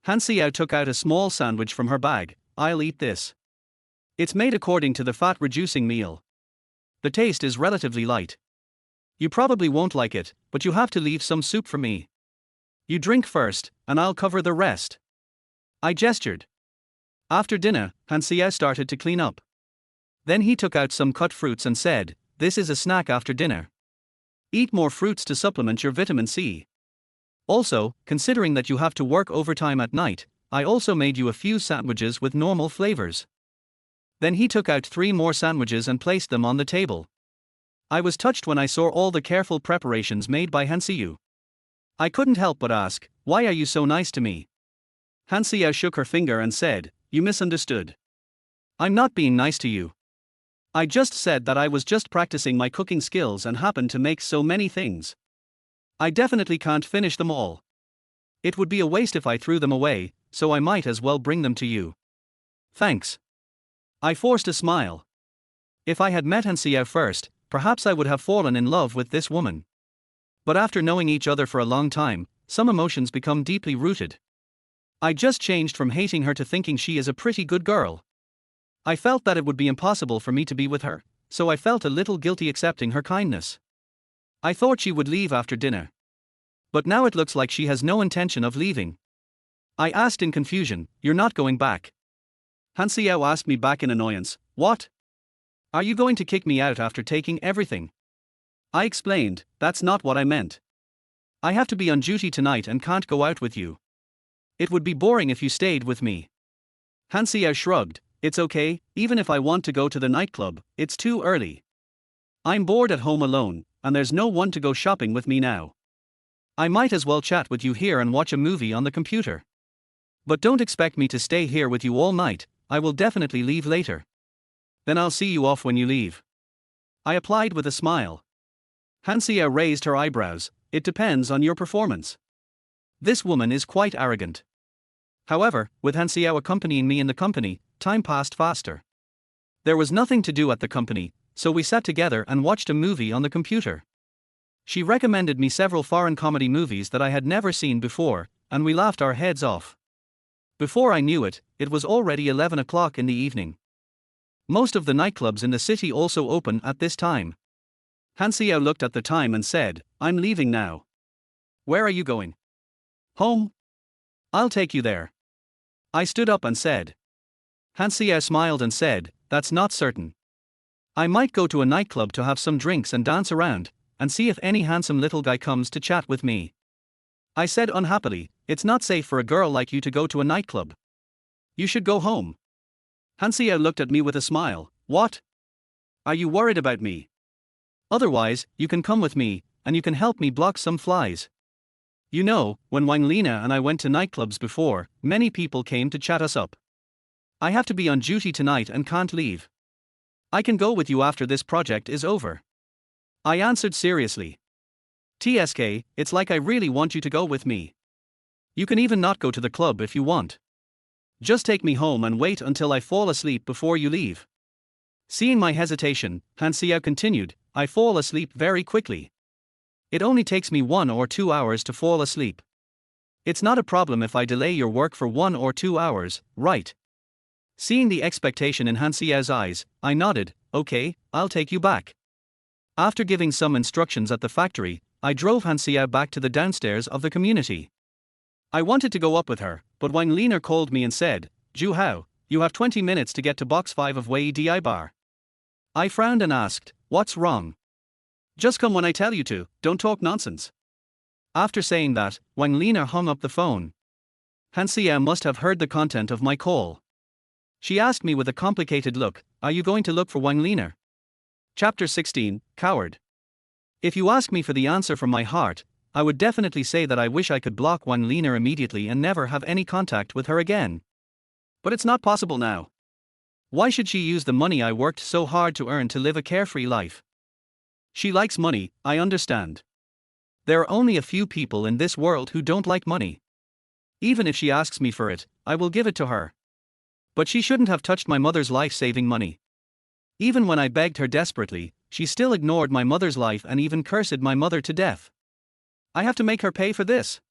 S1: Han Xiao took out a small sandwich from her bag. I'll eat this. It's made according to the fat-reducing meal. The taste is relatively light. You probably won't like it, but you have to leave some soup for me. You drink first, and I'll cover the rest. I gestured. After dinner, Han Xiao started to clean up. Then he took out some cut fruits and said, this is a snack after dinner. Eat more fruits to supplement your vitamin C. Also, considering that you have to work overtime at night, I also made you a few sandwiches with normal flavors. Then he took out 3 more sandwiches and placed them on the table. I was touched when I saw all the careful preparations made by Han Xiao. I couldn't help but ask, why are you so nice to me? Han Xiao shook her finger and said, you misunderstood. I'm not being nice to you. I just said that I was just practicing my cooking skills and happened to make so many things. I definitely can't finish them all. It would be a waste if I threw them away, so I might as well bring them to you. Thanks. I forced a smile. If I had met Han Xiao first, perhaps I would have fallen in love with this woman. But after knowing each other for a long time, some emotions become deeply rooted. I just changed from hating her to thinking she is a pretty good girl. I felt that it would be impossible for me to be with her, so I felt a little guilty accepting her kindness. I thought she would leave after dinner. But now it looks like she has no intention of leaving. I asked in confusion, "You're not going back?" Han Xiao asked me back in annoyance, "What? Are you going to kick me out after taking everything?" I explained, "That's not what I meant. I have to be on duty tonight and can't go out with you. It would be boring if you stayed with me." Han Xiao shrugged, "It's okay, even if I want to go to the nightclub, it's too early. I'm bored at home alone, and there's no one to go shopping with me now. I might as well chat with you here and watch a movie on the computer. But don't expect me to stay here with you all night, I will definitely leave later." "Then I'll see you off when you leave," I applied with a smile. Han Xiao raised her eyebrows, "It depends on your performance." This woman is quite arrogant. However, with Han Xiao accompanying me in the company, time passed faster. There was nothing to do at the company, so we sat together and watched a movie on the computer. She recommended me several foreign comedy movies that I had never seen before, and we laughed our heads off. Before I knew it, it was already 11 o'clock in the evening. Most of the nightclubs in the city also open at this time. Han Xiao looked at the time and said, "I'm leaving now." "Where are you going?" "Home." "I'll take you there." I stood up and said. Han Xiao smiled and said, "That's not certain. I might go to a nightclub to have some drinks and dance around, and see if any handsome little guy comes to chat with me." I said unhappily, "It's not safe for a girl like you to go to a nightclub. You should go home." Han Xiao looked at me with a smile, "What? Are you worried about me? Otherwise, you can come with me, and you can help me block some flies. You know, when Wang Lina and I went to nightclubs before, many people came to chat us up. I have to be on duty tonight and can't leave. I can go with you after this project is over." I answered seriously. "TSK, it's like I really want you to go with me. You can even not go to the club if you want. Just take me home and wait until I fall asleep before you leave." Seeing my hesitation, Han Xiao continued, "I fall asleep very quickly. It only takes me 1 or 2 hours to fall asleep. It's not a problem if I delay your work for 1 or 2 hours, right?" Seeing the expectation in Han Xiao's eyes, I nodded, "Okay, I'll take you back." After giving some instructions at the factory, I drove Han Xiao back to the downstairs of the community. I wanted to go up with her, but Wang Liner called me and said, "Zhu Hao, you have 20 minutes to get to box 5 of Wei Di Bar." I frowned and asked, "What's wrong?" "Just come when I tell you to, don't talk nonsense." After saying that, Wang Liner hung up the phone. Han Xiao must have heard the content of my call. She asked me with a complicated look, "Are you going to look for Wang Liner?" Chapter 16, Coward. If you ask me for the answer from my heart, I would definitely say that I wish I could block Wang Liner immediately and never have any contact with her again. But it's not possible now. Why should she use the money I worked so hard to earn to live a carefree life? She likes money, I understand. There are only a few people in this world who don't like money. Even if she asks me for it, I will give it to her. But she shouldn't have touched my mother's life-saving money. Even when I begged her desperately, she still ignored my mother's life and even cursed my mother to death. I have to make her pay for this.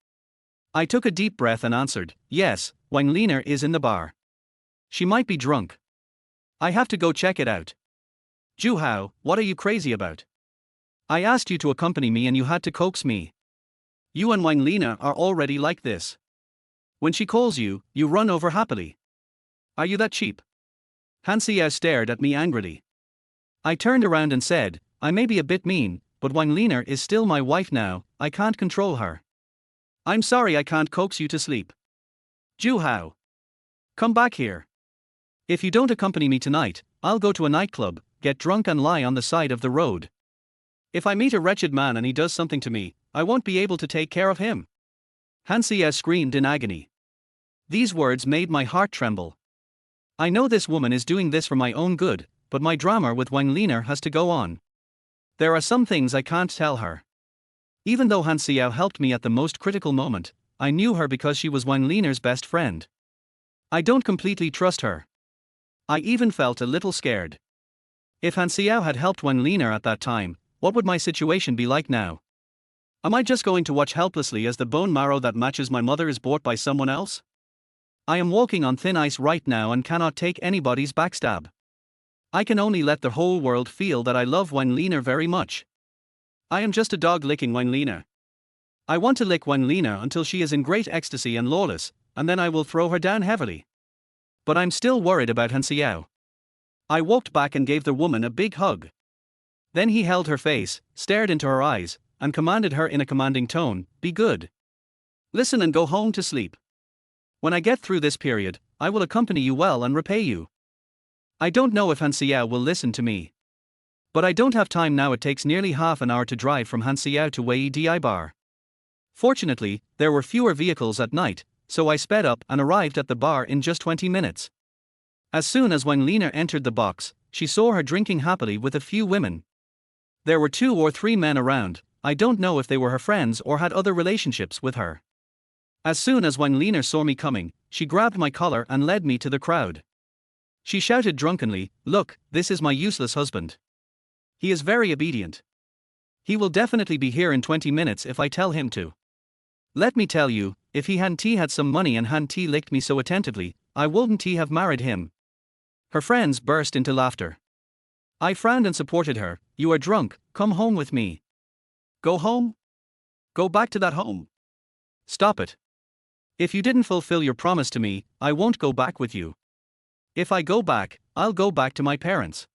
S1: I took a deep breath and answered, "Yes, Wang Liner is in the bar. She might be drunk. I have to go check it out." "Zhu Hao, what are you crazy about? I asked you to accompany me and you had to coax me. You and Wang Lina are already like this. When she calls you, you run over happily. Are you that cheap?" Han Xiao stared at me angrily. I turned around and said, "I may be a bit mean, but Wang Liner is still my wife now, I can't control her. I'm sorry I can't coax you to sleep. Zhu Hao, come back here. If you don't accompany me tonight, I'll go to a nightclub, get drunk and lie on the side of the road. If I meet a wretched man and he does something to me, I won't be able to take care of him." Han Xiao screamed in agony. These words made my heart tremble. I know this woman is doing this for my own good, but my drama with Wang Liner has to go on. There are some things I can't tell her. Even though Han Xiao helped me at the most critical moment, I knew her because she was Wang Liner's best friend. I don't completely trust her. I even felt a little scared. If Han Xiao had helped Wen Liner at that time, what would my situation be like now? Am I just going to watch helplessly as the bone marrow that matches my mother is bought by someone else? I am walking on thin ice right now and cannot take anybody's backstab. I can only let the whole world feel that I love Wen Liner very much. I am just a dog licking Wen Liner. I want to lick Wen Liner until she is in great ecstasy and lawless, and then I will throw her down heavily. But I'm still worried about Han Xiao. I walked back and gave the woman a big hug. Then he held her face, stared into her eyes, and commanded her in a commanding tone, "Be good. Listen and go home to sleep. When I get through this period, I will accompany you well and repay you." I don't know if Han Xiao will listen to me. But I don't have time now. It takes nearly half an hour to drive from Han Xiao to Wei Di Bar. Fortunately, there were fewer vehicles at night, so I sped up and arrived at the bar in just 20 minutes. As soon as Wen Liner entered the box, she saw her drinking happily with a few women. There were 2 or 3 men around. I don't know if they were her friends or had other relationships with her. As soon as Wen Liner saw me coming, she grabbed my collar and led me to the crowd. She shouted drunkenly, "Look, this is my useless husband. He is very obedient. He will definitely be here in 20 minutes if I tell him to. Let me tell you, if he hadn't had some money and hadn't licked me so attentively, I wouldn't have married him." Her friends burst into laughter. I frowned and supported her. "You are drunk, come home with me." "Go home? Go back to that home. Stop it. If you didn't fulfill your promise to me, I won't go back with you. If I go back, I'll go back to my parents."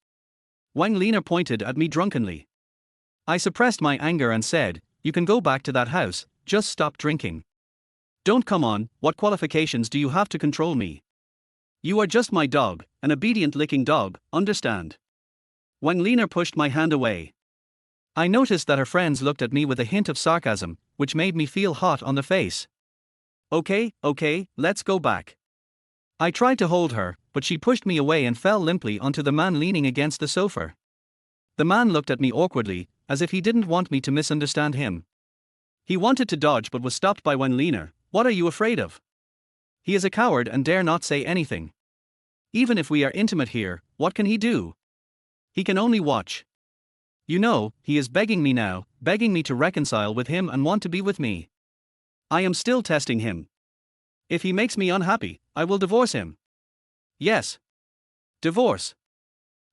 S1: Wen Liner pointed at me drunkenly. I suppressed my anger and said, "You can go back to that house, just stop drinking. Don't come on, what qualifications do you have to control me? You are just my dog, an obedient licking dog, understand?" Wen Liner pushed my hand away. I noticed that her friends looked at me with a hint of sarcasm, which made me feel hot on the face. Okay, let's go back." I tried to hold her, but she pushed me away and fell limply onto the man leaning against the sofa. The man looked at me awkwardly, as if he didn't want me to misunderstand him. He wanted to dodge but was stopped by Wen Liner. "What are you afraid of? He is a coward and dare not say anything. Even if we are intimate here, what can he do? He can only watch. You know, he is begging me now, begging me to reconcile with him and want to be with me. I am still testing him. If he makes me unhappy, I will divorce him. Yes. Divorce."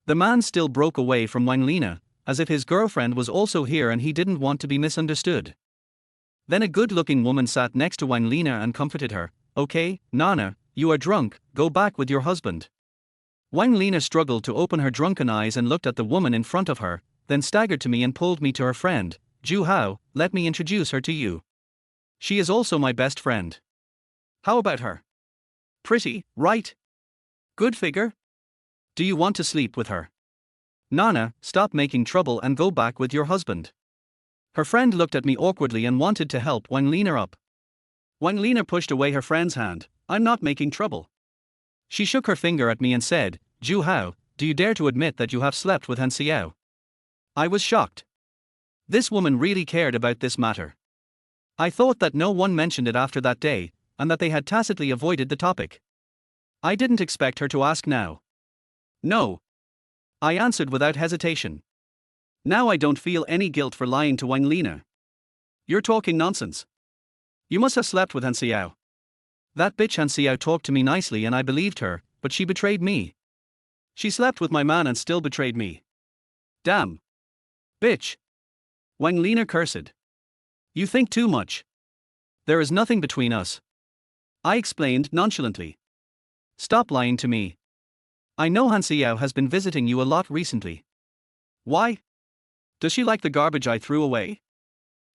S1: The man still broke away from Wen Liner, as if his girlfriend was also here and he didn't want to be misunderstood. Then a good-looking woman sat next to Wen Liner and comforted her. "Okay, Nana, you are drunk, go back with your husband." Wen Liner struggled to open her drunken eyes and looked at the woman in front of her, then staggered to me and pulled me to her friend. "Ju Hao, let me introduce her to you. She is also my best friend. How about her? Pretty, right? Good figure? Do you want to sleep with her? Nana, stop making trouble and go back with your husband." Her friend looked at me awkwardly and wanted to help Wen Liner up. Wen Liner pushed away her friend's hand. "I'm not making trouble." She shook her finger at me and said, "Ju Hao, do you dare to admit that you have slept with Han Xiao?" I was shocked. This woman really cared about this matter. I thought that no one mentioned it after that day, and that they had tacitly avoided the topic. I didn't expect her to ask now. "No." I answered without hesitation. Now I don't feel any guilt for lying to Wen Liner. "You're talking nonsense. You must have slept with Han Xiao. That bitch Han Xiao talked to me nicely and I believed her, but she betrayed me. She slept with my man and still betrayed me. Damn. Bitch." Wen Liner cursed. "You think too much. There is nothing between us." I explained nonchalantly. "Stop lying to me. I know Han Xiao has been visiting you a lot recently." "Why? Does she like the garbage I threw away?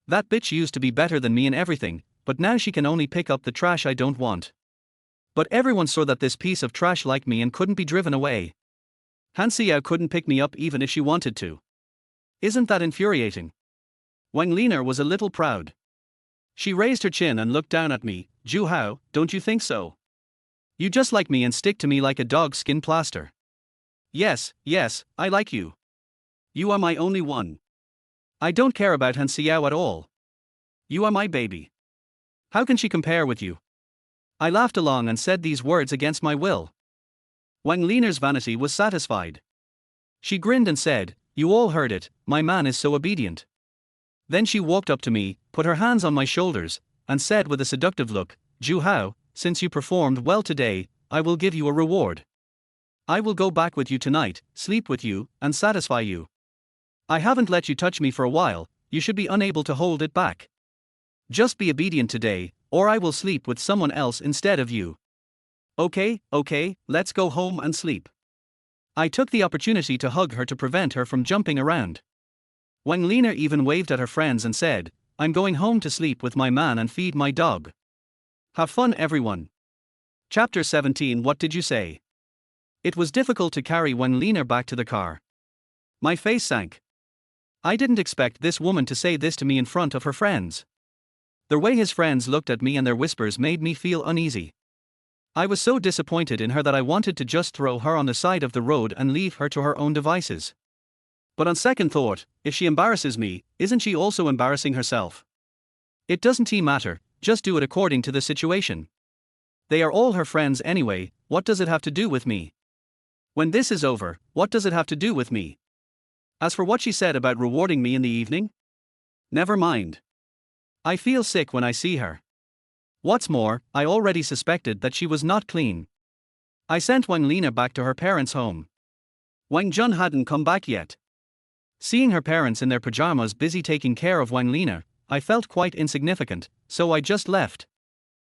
S1: That bitch used to be better than me in everything, but now she can only pick up the trash I don't want. But everyone saw that this piece of trash liked me and couldn't be driven away. Han Xiao couldn't pick me up even if she wanted to. Isn't that infuriating?" Wen Liner was a little proud. She raised her chin and looked down at me. "Ju Hao, don't you think so? You just like me and stick to me like a dog's skin plaster." Yes, I like you. You are my only one. I don't care about Han Xiao at all. You are my baby. How can she compare with you?" I laughed along and said these words against my will. Wen Liner's vanity was satisfied. She grinned and said, "You all heard it, my man is so obedient." Then she walked up to me, put her hands on my shoulders, and said with a seductive look, "Ju Hao, since you performed well today, I will give you a reward. I will go back with you tonight, sleep with you, and satisfy you. I haven't let you touch me for a while, you should be unable to hold it back. Just be obedient today, or I will sleep with someone else instead of you. Okay, let's go home and sleep." I took the opportunity to hug her to prevent her from jumping around. Wang Lina even waved at her friends and said, "I'm going home to sleep with my man and feed my dog. Have fun everyone." Chapter 17. What did you say? It was difficult to carry Wang Lina back to the car. My face sank. I didn't expect this woman to say this to me in front of her friends. The way his friends looked at me and their whispers made me feel uneasy. I was so disappointed in her that I wanted to just throw her on the side of the road and leave her to her own devices. But on second thought, if she embarrasses me, isn't she also embarrassing herself? It doesn't matter, just do it according to the situation. They are all her friends anyway, what does it have to do with me? When this is over, what does it have to do with me? As for what she said about rewarding me in the evening? Never mind. I feel sick when I see her. What's more, I already suspected that she was not clean. I sent Wang Lina back to her parents' home. Wang Jun hadn't come back yet. Seeing her parents in their pajamas busy taking care of Wang Lina, I felt quite insignificant, so I just left.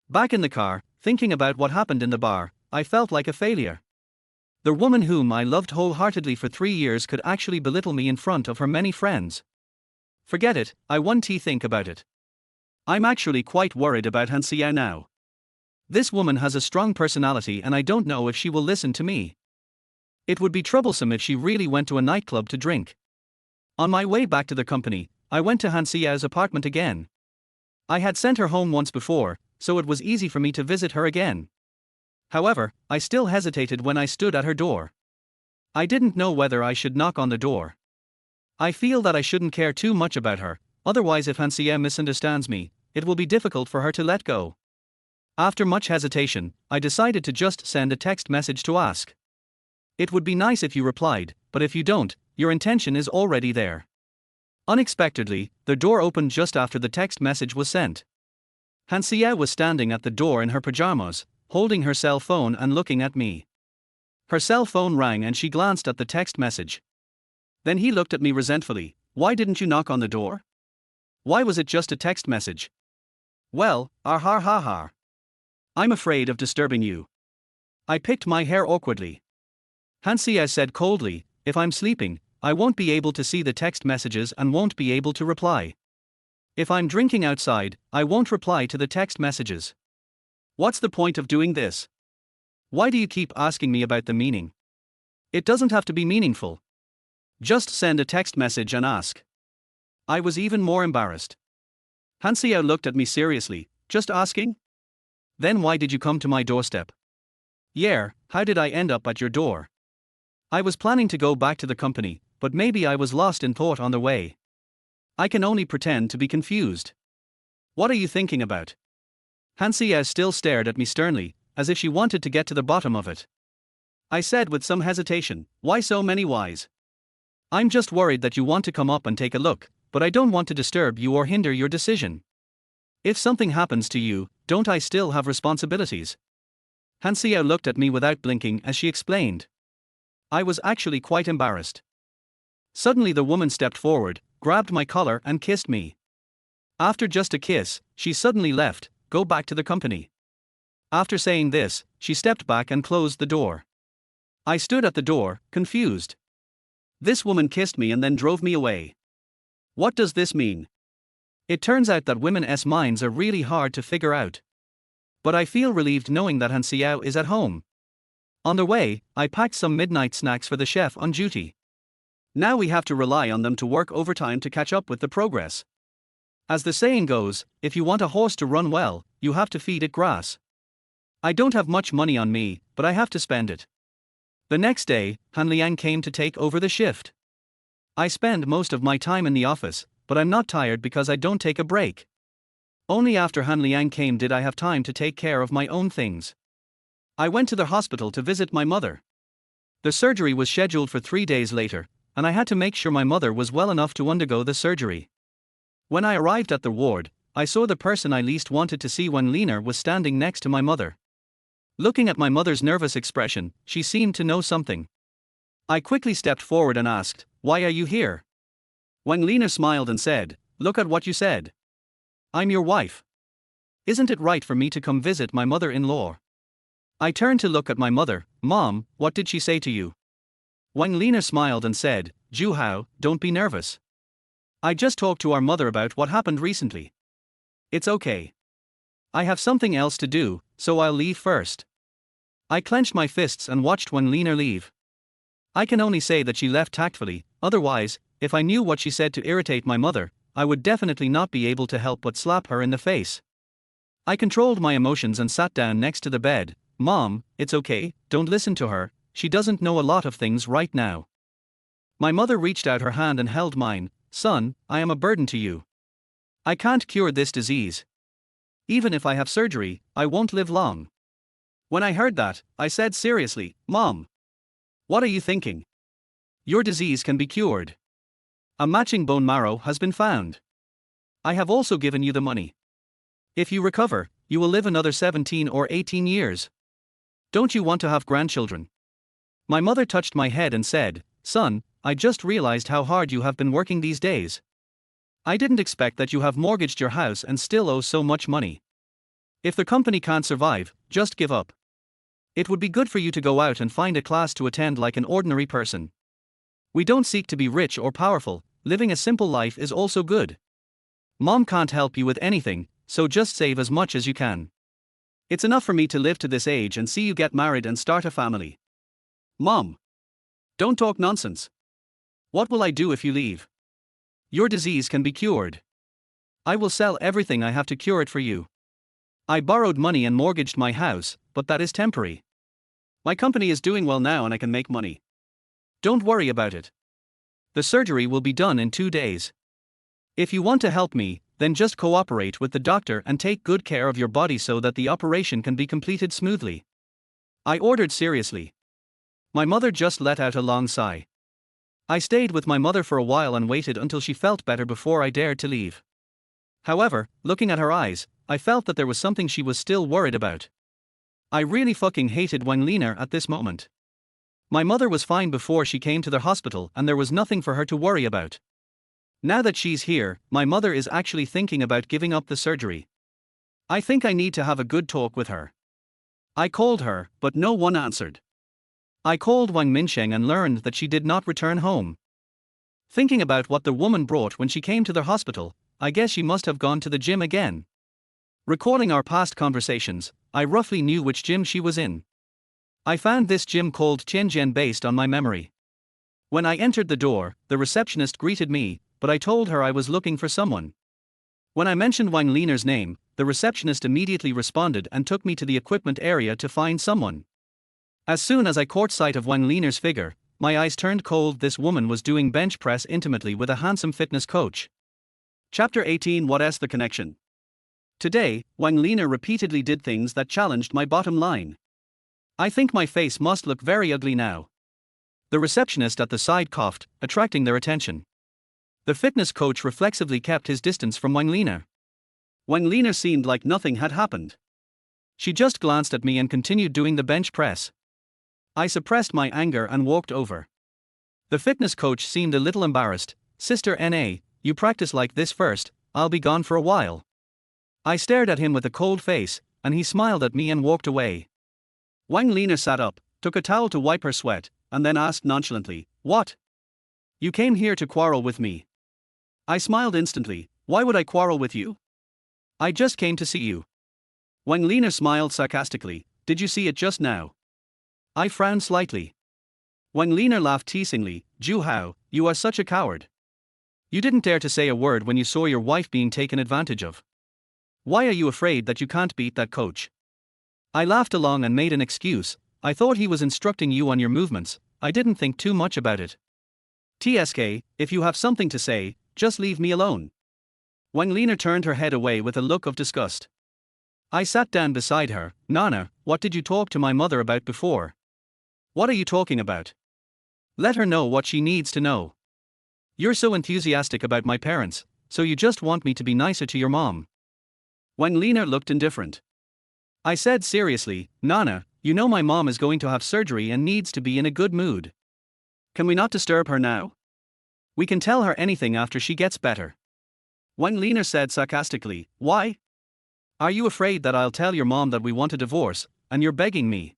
S1: Back in the car, thinking about what happened in the bar, I felt like a failure. The woman whom I loved wholeheartedly for 3 years could actually belittle me in front of her many friends. Forget it, I won't think about it. I'm actually quite worried about Han Xiao now. This woman has a strong personality and I don't know if she will listen to me. It would be troublesome if she really went to a nightclub to drink. On my way back to the company, I went to Han Xiao's apartment again. I had sent her home once before, so it was easy for me to visit her again. However, I still hesitated when I stood at her door. I didn't know whether I should knock on the door. I feel that I shouldn't care too much about her, otherwise if Han Xiao misunderstands me, it will be difficult for her to let go. After much hesitation, I decided to just send a text message to ask. It would be nice if you replied, but if you don't, your intention is already there. Unexpectedly, the door opened just after the text message was sent. Han Xiao was standing at the door in her pajamas, holding her cell phone and looking at me. Her cell phone rang and she glanced at the text message. Then he looked at me resentfully. "Why didn't you knock on the door? Why was it just a text message?" "Well, ha. I'm afraid of disturbing you." I picked my hair awkwardly. Han Xiao said coldly, "If I'm sleeping, I won't be able to see the text messages and won't be able to reply. If I'm drinking outside, I won't reply to the text messages. What's the point of doing this? Why do you keep asking me about the meaning? It doesn't have to be meaningful. Just send a text message and ask." I was even more embarrassed. Han Xiao looked at me seriously. "Just asking? Then why did you come to my doorstep? Yeah, how did I end up at your door? I was planning to go back to the company, but maybe I was lost in thought on the way. I can only pretend to be confused. What are you thinking about?" Han Xiao still stared at me sternly, as if she wanted to get to the bottom of it. I said with some hesitation, "Why so many whys? I'm just worried that you want to come up and take a look, but I don't want to disturb you or hinder your decision. If something happens to you, don't I still have responsibilities?" Han Xiao looked at me without blinking as she explained. I was actually quite embarrassed. Suddenly the woman stepped forward, grabbed my collar and kissed me. After just a kiss, she suddenly left, "Go back to the company." After saying this, she stepped back and closed the door. I stood at the door, confused. This woman kissed me and then drove me away. What does this mean? It turns out that women's minds are really hard to figure out. But I feel relieved knowing that Han Xiao is at home. On the way, I packed some midnight snacks for the chef on duty. Now we have to rely on them to work overtime to catch up with the progress. As the saying goes, if you want a horse to run well, you have to feed it grass. I don't have much money on me, but I have to spend it. The next day, Han Liang came to take over the shift. I spend most of my time in the office, but I'm not tired because I don't take a break. Only after Han Liang came did I have time to take care of my own things. I went to the hospital to visit my mother. The surgery was scheduled for 3 days later, and I had to make sure my mother was well enough to undergo the surgery. When I arrived at the ward, I saw the person I least wanted to see when Lena was standing next to my mother. Looking at my mother's nervous expression, she seemed to know something. I quickly stepped forward and asked, "Why are you here?" When Lena smiled and said, "Look at what you said. I'm your wife. Isn't it right for me to come visit my mother-in-law?" I turned to look at my mother. "Mom, what did she say to you?" When Lena smiled and said, "Juhao, don't be nervous. I just talked to our mother about what happened recently. It's okay. I have something else to do, so I'll leave first." I clenched my fists and watched when Lena leave. I can only say that she left tactfully, otherwise, if I knew what she said to irritate my mother, I would definitely not be able to help but slap her in the face. I controlled my emotions and sat down next to the bed. "Mom, it's okay, don't listen to her, she doesn't know a lot of things right now." My mother reached out her hand and held mine. "Son, I am a burden to you. I can't cure this disease. Even if I have surgery, I won't live long." When I heard that, I said seriously, "Mom, what are you thinking? Your disease can be cured. A matching bone marrow has been found. I have also given you the money. If you recover, you will live another 17 or 18 years. Don't you want to have grandchildren?" My mother touched my head and said, "Son, I just realized how hard you have been working these days. I didn't expect that you have mortgaged your house and still owe so much money. If the company can't survive, just give up. It would be good for you to go out and find a class to attend like an ordinary person. We don't seek to be rich or powerful, living a simple life is also good. Mom can't help you with anything, so just save as much as you can. It's enough for me to live to this age and see you get married and start a family. Mom, don't talk nonsense. What will I do if you leave? Your disease can be cured. I will sell everything I have to cure it for you. I borrowed money and mortgaged my house, but that is temporary. My company is doing well now and I can make money. Don't worry about it. The surgery will be done in 2 days. If you want to help me, then just cooperate with the doctor and take good care of your body so that the operation can be completed smoothly." I ordered seriously. My mother just let out a long sigh. I stayed with my mother for a while and waited until she felt better before I dared to leave. However, looking at her eyes, I felt that there was something she was still worried about. I really fucking hated Lena at this moment. My mother was fine before she came to the hospital and there was nothing for her to worry about. Now that she's here, my mother is actually thinking about giving up the surgery. I think I need to have a good talk with her. I called her, but no one answered. I called Wang Minsheng and learned that she did not return home. Thinking about what the woman brought when she came to the hospital, I guess she must have gone to the gym again. Recalling our past conversations, I roughly knew which gym she was in. I found this gym called Tianjian based on my memory. When I entered the door, the receptionist greeted me, but I told her I was looking for someone. When I mentioned Wang Lener's name, the receptionist immediately responded and took me to the equipment area to find someone. As soon as I caught sight of Wang Lener's figure, my eyes turned cold. This woman was doing bench press intimately with a handsome fitness coach. Chapter 18. What's the connection? Today, Wang Lener repeatedly did things that challenged my bottom line. I think my face must look very ugly now. The receptionist at the side coughed, attracting their attention. The fitness coach reflexively kept his distance from Wang Lener. Wang Lener seemed like nothing had happened. She just glanced at me and continued doing the bench press. I suppressed my anger and walked over. The fitness coach seemed a little embarrassed. "Sister Na, you practice like this first, I'll be gone for a while." I stared at him with a cold face, and he smiled at me and walked away. Wang Lener sat up, took a towel to wipe her sweat, and then asked nonchalantly, "What? You came here to quarrel with me?" I smiled instantly. "Why would I quarrel with you? I just came to see you." Wang Lener smiled sarcastically. "Did you see it just now?" I frowned slightly. Wang Lener laughed teasingly. "Juhao, you are such a coward. You didn't dare to say a word when you saw your wife being taken advantage of. Why are you afraid that you can't beat that coach?" I laughed along and made an excuse. "I thought he was instructing you on your movements, I didn't think too much about it. TSK, if you have something to say, just leave me alone." Wang Lener turned her head away with a look of disgust. I sat down beside her. "Nana, what did you talk to my mother about before?" What are you talking about? Let her know what she needs to know. You're so enthusiastic about my parents, so you just want me to be nicer to your mom. Wang Lina looked indifferent. I said seriously, Nana, you know my mom is going to have surgery and needs to be in a good mood. Can we not disturb her now? We can tell her anything after she gets better. Wang Lina said sarcastically, why? Are you afraid that I'll tell your mom that we want a divorce, and you're begging me?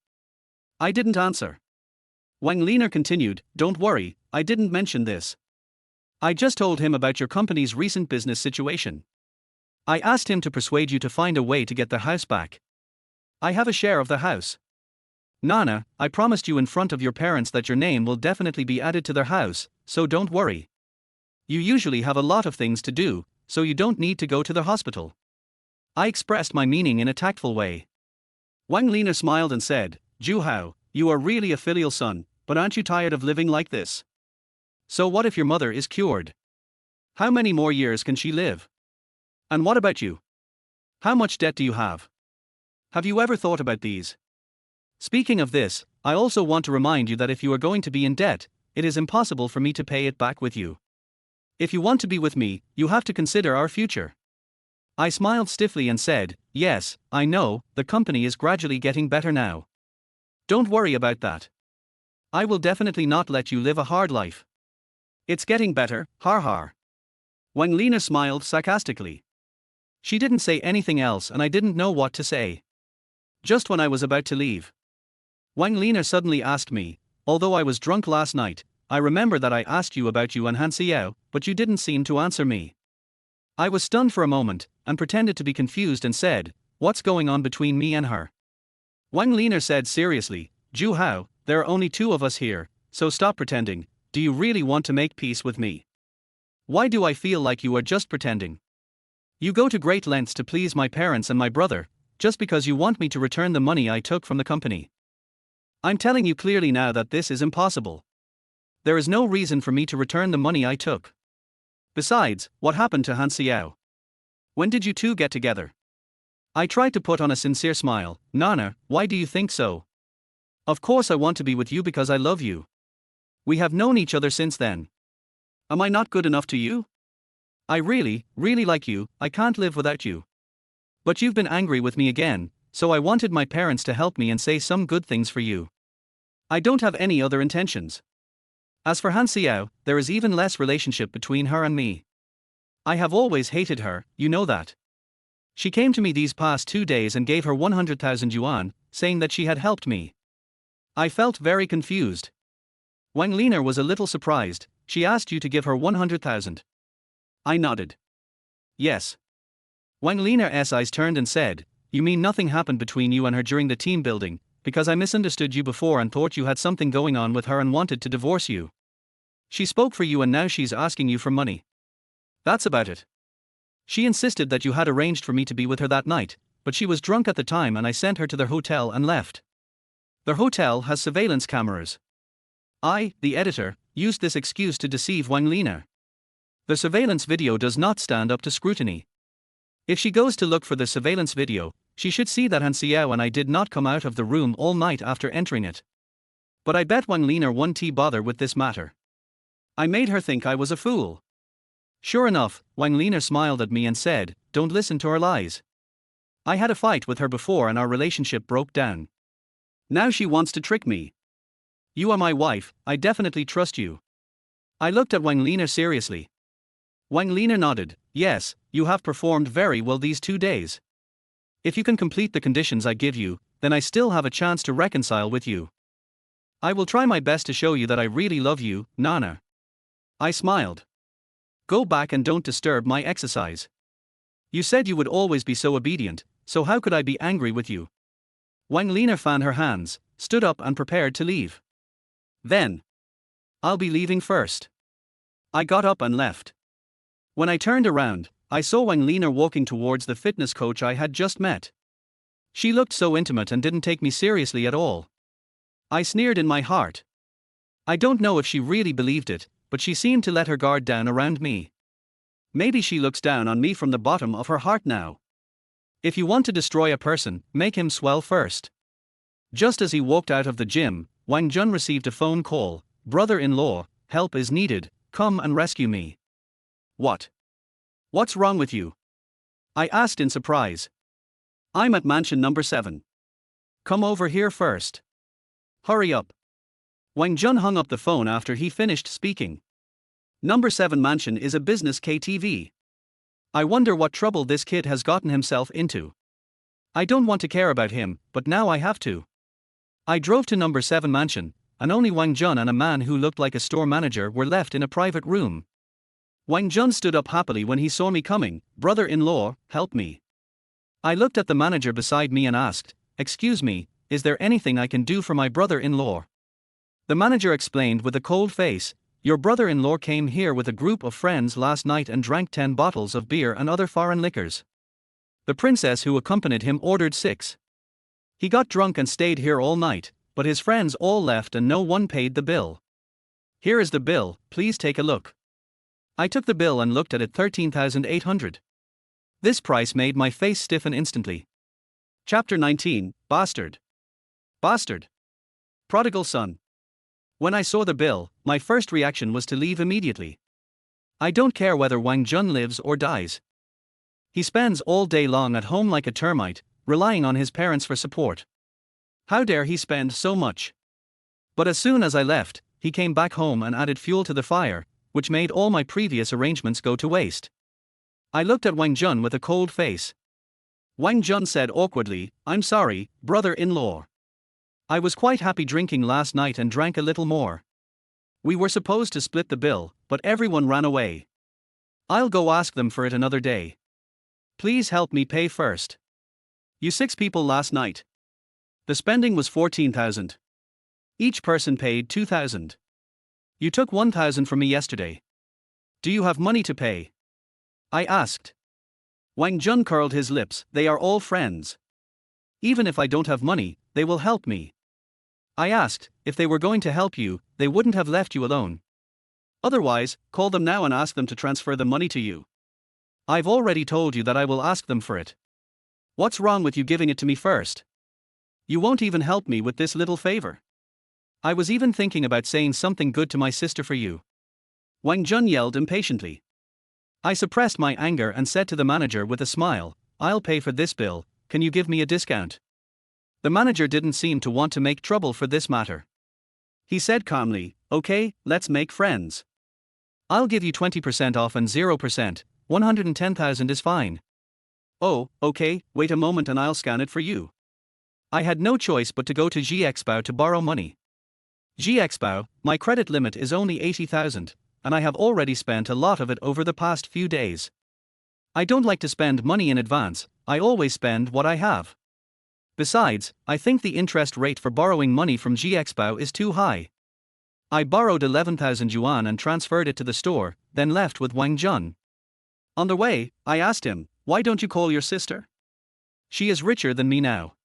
S1: I didn't answer. Wang Lina continued, don't worry, I didn't mention this. I just told him about your company's recent business situation. I asked him to persuade you to find a way to get the house back. I have a share of the house. Nana, I promised you in front of your parents that your name will definitely be added to their house, so don't worry. You usually have a lot of things to do, so you don't need to go to the hospital. I expressed my meaning in a tactful way. Wang Lina smiled and said, Zhu Hao, you are really a filial son, but aren't you tired of living like this? So what if your mother is cured? How many more years can she live? And what about you? How much debt do you have? Have you ever thought about these? Speaking of this, I also want to remind you that if you are going to be in debt, it is impossible for me to pay it back with you. If you want to be with me, you have to consider our future. I smiled stiffly and said, yes, I know, the company is gradually getting better now. Don't worry about that. I will definitely not let you live a hard life. It's getting better, har har. Wang Lina smiled sarcastically. She didn't say anything else and I didn't know what to say. Just when I was about to leave, Wang Lina suddenly asked me, although I was drunk last night, I remember that I asked you about you and Han Xiao, but you didn't seem to answer me. I was stunned for a moment, and pretended to be confused and said, what's going on between me and her? Wang Lina said seriously, Zhu Hao, there are only two of us here, so stop pretending. Do you really want to make peace with me? Why do I feel like you are just pretending? You go to great lengths to please my parents and my brother, just because you want me to return the money I took from the company. I'm telling you clearly now that this is impossible. There is no reason for me to return the money I took. Besides, what happened to Han Xiao? When did you two get together? I tried to put on a sincere smile. Nana, why do you think so? Of course I want to be with you because I love you. We have known each other since then. Am I not good enough to you? I really, really like you, I can't live without you. But you've been angry with me again, so I wanted my parents to help me and say some good things for you. I don't have any other intentions. As for Han Xiao, there is even less relationship between her and me. I have always hated her, you know that. She came to me these past 2 days and gave her 100,000 yuan, saying that she had helped me. I felt very confused. Wang Lina was a little surprised. She asked you to give her 100,000. I nodded. Yes. Wang Lina's eyes turned and said, you mean nothing happened between you and her during the team building, because I misunderstood you before and thought you had something going on with her and wanted to divorce you. She spoke for you and now she's asking you for money. That's about it. She insisted that you had arranged for me to be with her that night, but she was drunk at the time and I sent her to their hotel and left. Their hotel has surveillance cameras. I, the editor, used this excuse to deceive Wang Lina. The surveillance video does not stand up to scrutiny. If she goes to look for the surveillance video, she should see that Han Xiao and I did not come out of the room all night after entering it. But I bet Wang Lina won't bother with this matter. I made her think I was a fool. Sure enough, Wang Lina smiled at me and said, don't listen to her lies. I had a fight with her before and our relationship broke down. Now she wants to trick me. You are my wife, I definitely trust you. I looked at Wang Lina seriously. Wang Lina nodded, yes, you have performed very well these 2 days. If you can complete the conditions I give you, then I still have a chance to reconcile with you. I will try my best to show you that I really love you, Nana. I smiled. Go back and don't disturb my exercise. You said you would always be so obedient, so how could I be angry with you? Wang Lina fanned her hands, stood up and prepared to leave. Then, I'll be leaving first. I got up and left. When I turned around, I saw Wang Lina walking towards the fitness coach I had just met. She looked so intimate and didn't take me seriously at all. I sneered in my heart. I don't know if she really believed it, but she seemed to let her guard down around me. Maybe she looks down on me from the bottom of her heart now. If you want to destroy a person, make him swell first. Just as he walked out of the gym, Wang Jun received a phone call. Brother-in-law, help is needed, come and rescue me. What? What's wrong with you? I asked in surprise. I'm at mansion number 7. Come over here first. Hurry up. Wang Jun hung up the phone after he finished speaking. Number 7 mansion is a business KTV. I wonder what trouble this kid has gotten himself into. I don't want to care about him, but now I have to. I drove to number 7 mansion, and only Wang Jun and a man who looked like a store manager were left in a private room. Wang Jun stood up happily when he saw me coming. Brother-in-law, help me. I looked at the manager beside me and asked, excuse me, is there anything I can do for my brother-in-law? The manager explained with a cold face, your brother-in-law came here with a group of friends last night and drank 10 bottles of beer and other foreign liquors. The princess who accompanied him ordered 6. He got drunk and stayed here all night, but his friends all left and no one paid the bill. Here is the bill, please take a look. I took the bill and looked at it. 13,800. This price made my face stiffen instantly. Chapter 19, Bastard. Bastard. Prodigal son. When I saw the bill, my first reaction was to leave immediately. I don't care whether Wang Jun lives or dies. He spends all day long at home like a termite, relying on his parents for support. How dare he spend so much? But as soon as I left, he came back home and added fuel to the fire, which made all my previous arrangements go to waste. I looked at Wang Jun with a cold face. Wang Jun said awkwardly, I'm sorry, brother-in-law. I was quite happy drinking last night and drank a little more. We were supposed to split the bill, but everyone ran away. I'll go ask them for it another day. Please help me pay first. You 6 people last night. The spending was 14,000. Each person paid 2,000. You took 1,000 from me yesterday. Do you have money to pay? I asked. Wang Jun curled his lips. They are all friends. Even if I don't have money, they will help me. I asked, if they were going to help you, they wouldn't have left you alone. Otherwise, call them now and ask them to transfer the money to you. I've already told you that I will ask them for it. What's wrong with you giving it to me first? You won't even help me with this little favor. I was even thinking about saying something good to my sister for you. Wang Jun yelled impatiently. I suppressed my anger and said to the manager with a smile, I'll pay for this bill, can you give me a discount? The manager didn't seem to want to make trouble for this matter. He said calmly, okay, let's make friends. I'll give you 20% off and 0%, 110,000 is fine. Oh, okay, wait a moment and I'll scan it for you. I had no choice but to go to GXBO to borrow money. GXBO, my credit limit is only 80,000, and I have already spent a lot of it over the past few days. I don't like to spend money in advance, I always spend what I have. Besides, I think the interest rate for borrowing money from GXBO is too high. I borrowed 11,000 yuan and transferred it to the store, then left with Wang Jun. On the way, I asked him, why don't you call your sister? She is richer than me now.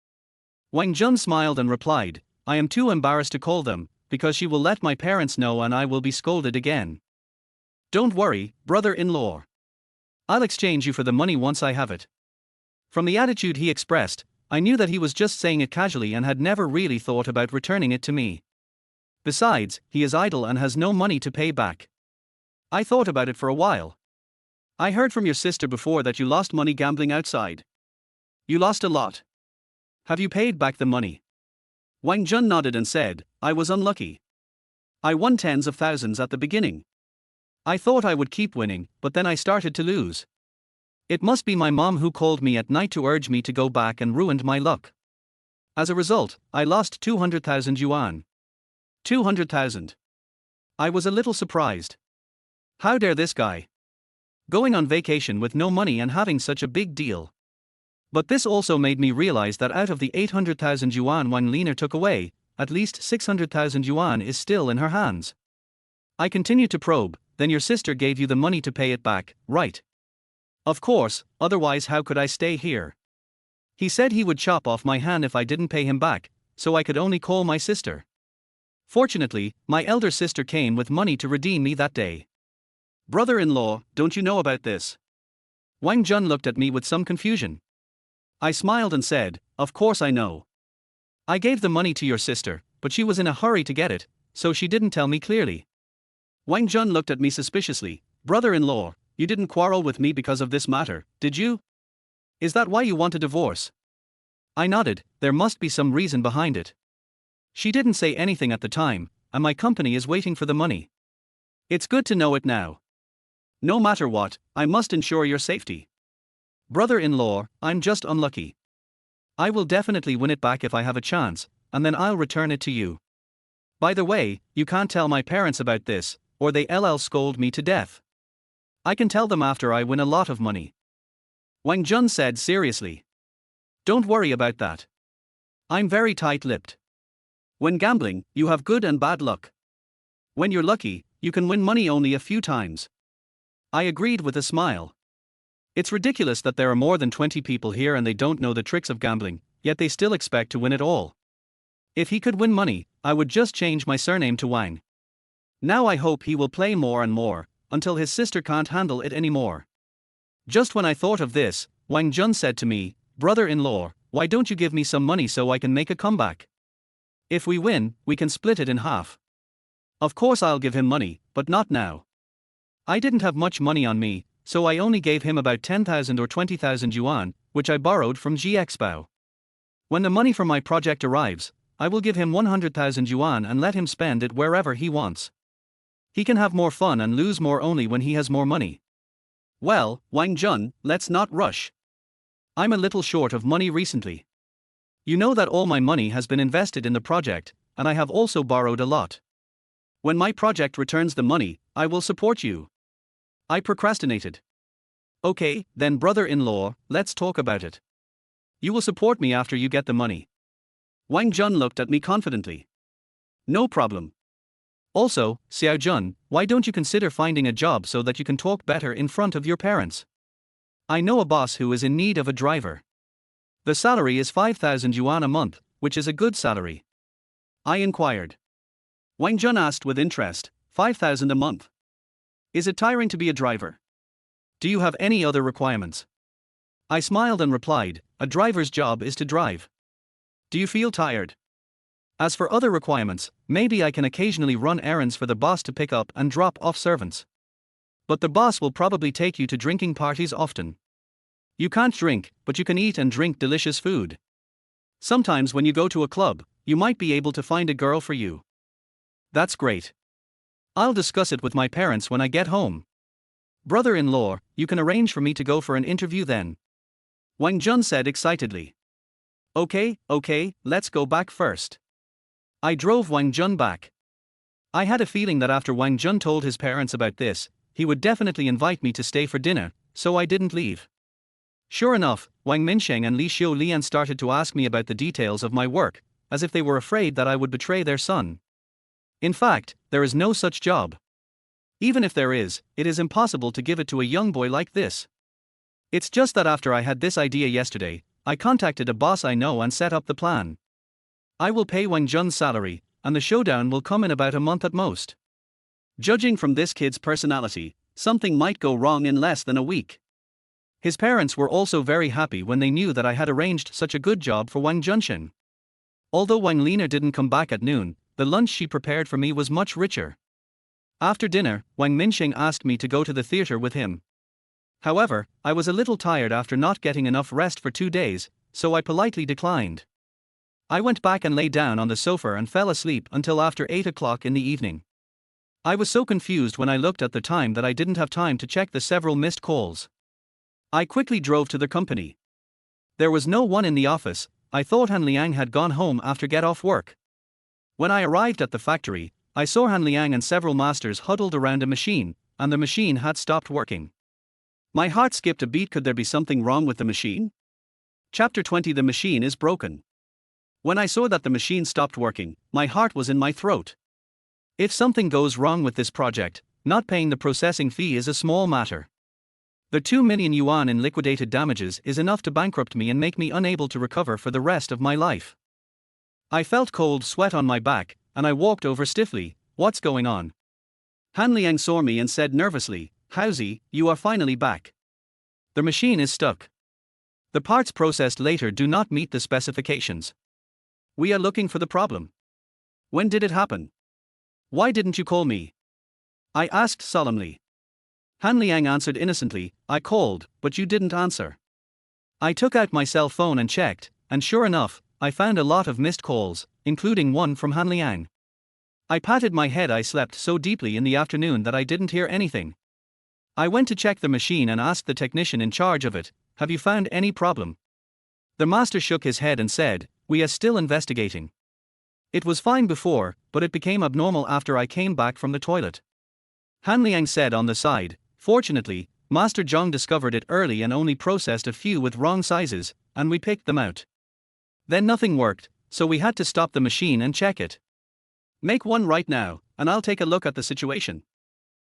S1: Wang Jun smiled and replied, I am too embarrassed to call them, because she will let my parents know and I will be scolded again. Don't worry, brother-in-law. I'll exchange you for the money once I have it. From the attitude he expressed, I knew that he was just saying it casually and had never really thought about returning it to me. Besides, he is idle and has no money to pay back. I thought about it for a while. I heard from your sister before that you lost money gambling outside. You lost a lot. Have you paid back the money? Wang Jun nodded and said, I was unlucky. I won tens of thousands at the beginning. I thought I would keep winning, but then I started to lose. It must be my mom who called me at night to urge me to go back and ruined my luck. As a result, I lost 200,000 yuan. 200,000. I was a little surprised. How dare this guy? Going on vacation with no money and having such a big deal. But this also made me realize that out of the 800,000 yuan Wang Liner took away, at least 600,000 yuan is still in her hands. I continued to probe, then your sister gave you the money to pay it back, right? Of course, otherwise how could I stay here? He said he would chop off my hand if I didn't pay him back, so I could only call my sister. Fortunately, my elder sister came with money to redeem me that day. Brother-in-law, don't you know about this? Wang Jun looked at me with some confusion. I smiled and said, of course I know. I gave the money to your sister, but she was in a hurry to get it, so she didn't tell me clearly. Wang Jun looked at me suspiciously. Brother-in-law, you didn't quarrel with me because of this matter, did you? Is that why you want a divorce? I nodded. There must be some reason behind it. She didn't say anything at the time, and my company is waiting for the money. It's good to know it now. No matter what, I must ensure your safety. Brother-in-law, I'm just unlucky. I will definitely win it back if I have a chance, and then I'll return it to you. By the way, you can't tell my parents about this, or they'll scold me to death. I can tell them after I win a lot of money. Wang Jun said seriously. Don't worry about that. I'm very tight-lipped. When gambling, you have good and bad luck. When you're lucky, you can win money only a few times. I agreed with a smile. It's ridiculous that there are more than 20 people here and they don't know the tricks of gambling, yet they still expect to win it all. If he could win money, I would just change my surname to Wang. Now I hope he will play more and more, until his sister can't handle it anymore. Just when I thought of this, Wang Jun said to me, Brother-in-law, why don't you give me some money so I can make a comeback? If we win, we can split it in half. Of course I'll give him money, but not now. I didn't have much money on me, so I only gave him about 10,000 or 20,000 yuan, which I borrowed from GXBao. When the money for my project arrives, I will give him 100,000 yuan and let him spend it wherever he wants. He can have more fun and lose more only when he has more money. Well, Wang Jun, let's not rush. I'm a little short of money recently. You know that all my money has been invested in the project, and I have also borrowed a lot. When my project returns the money, I will support you. I procrastinated. Okay, then brother-in-law, let's talk about it. You will support me after you get the money. Wang Jun looked at me confidently. No problem. Also, Xiao Jun, why don't you consider finding a job so that you can talk better in front of your parents? I know a boss who is in need of a driver. The salary is 5,000 yuan a month, which is a good salary. I inquired. Wang Jun asked with interest, 5,000 a month. Is it tiring to be a driver? Do you have any other requirements? I smiled and replied, a driver's job is to drive. Do you feel tired? As for other requirements, maybe I can occasionally run errands for the boss to pick up and drop off servants. But the boss will probably take you to drinking parties often. You can't drink, but you can eat and drink delicious food. Sometimes when you go to a club, you might be able to find a girl for you. That's great. I'll discuss it with my parents when I get home. Brother-in-law, you can arrange for me to go for an interview then. Wang Jun said excitedly. Okay, let's go back first. I drove Wang Jun back. I had a feeling that after Wang Jun told his parents about this, he would definitely invite me to stay for dinner, so I didn't leave. Sure enough, Wang Minsheng and Li Xiulian started to ask me about the details of my work, as if they were afraid that I would betray their son. In fact, there is no such job. Even if there is, it is impossible to give it to a young boy like this. It's just that after I had this idea yesterday, I contacted a boss I know and set up the plan. I will pay Wang Jun's salary, and the showdown will come in about a month at most. Judging from this kid's personality, something might go wrong in less than a week. His parents were also very happy when they knew that I had arranged such a good job for Wang Junshin. Although Wang Lina didn't come back at noon, the lunch she prepared for me was much richer. After dinner, Wang Minsheng asked me to go to the theater with him. However, I was a little tired after not getting enough rest for 2 days, so I politely declined. I went back and lay down on the sofa and fell asleep until after 8 o'clock in the evening. I was so confused when I looked at the time that I didn't have time to check the several missed calls. I quickly drove to the company. There was no one in the office. I thought Han Liang had gone home after get off work. When I arrived at the factory, I saw Han Liang and several masters huddled around a machine, and the machine had stopped working. My heart skipped a beat. Could there be something wrong with the machine? Chapter 20. The machine is broken. When I saw that the machine stopped working, my heart was in my throat. If something goes wrong with this project, not paying the processing fee is a small matter. The 2 million yuan in liquidated damages is enough to bankrupt me and make me unable to recover for the rest of my life. I felt cold sweat on my back, and I walked over stiffly. What's going on? Han Liang saw me and said nervously, Haozi, you are finally back. The machine is stuck. The parts processed later do not meet the specifications. We are looking for the problem. When did it happen? Why didn't you call me? I asked solemnly. Han Liang answered innocently, I called, but you didn't answer. I took out my cell phone and checked, and sure enough, I found a lot of missed calls, including one from Han Liang. I patted my head. I slept so deeply in the afternoon that I didn't hear anything. I went to check the machine and asked the technician in charge of it, have you found any problem? The master shook his head and said, we are still investigating. It was fine before, but it became abnormal after I came back from the toilet. Han Liang said on the side, fortunately, Master Zhang discovered it early and only processed a few with wrong sizes, and we picked them out. Then nothing worked, so we had to stop the machine and check it. Make one right now, and I'll take a look at the situation.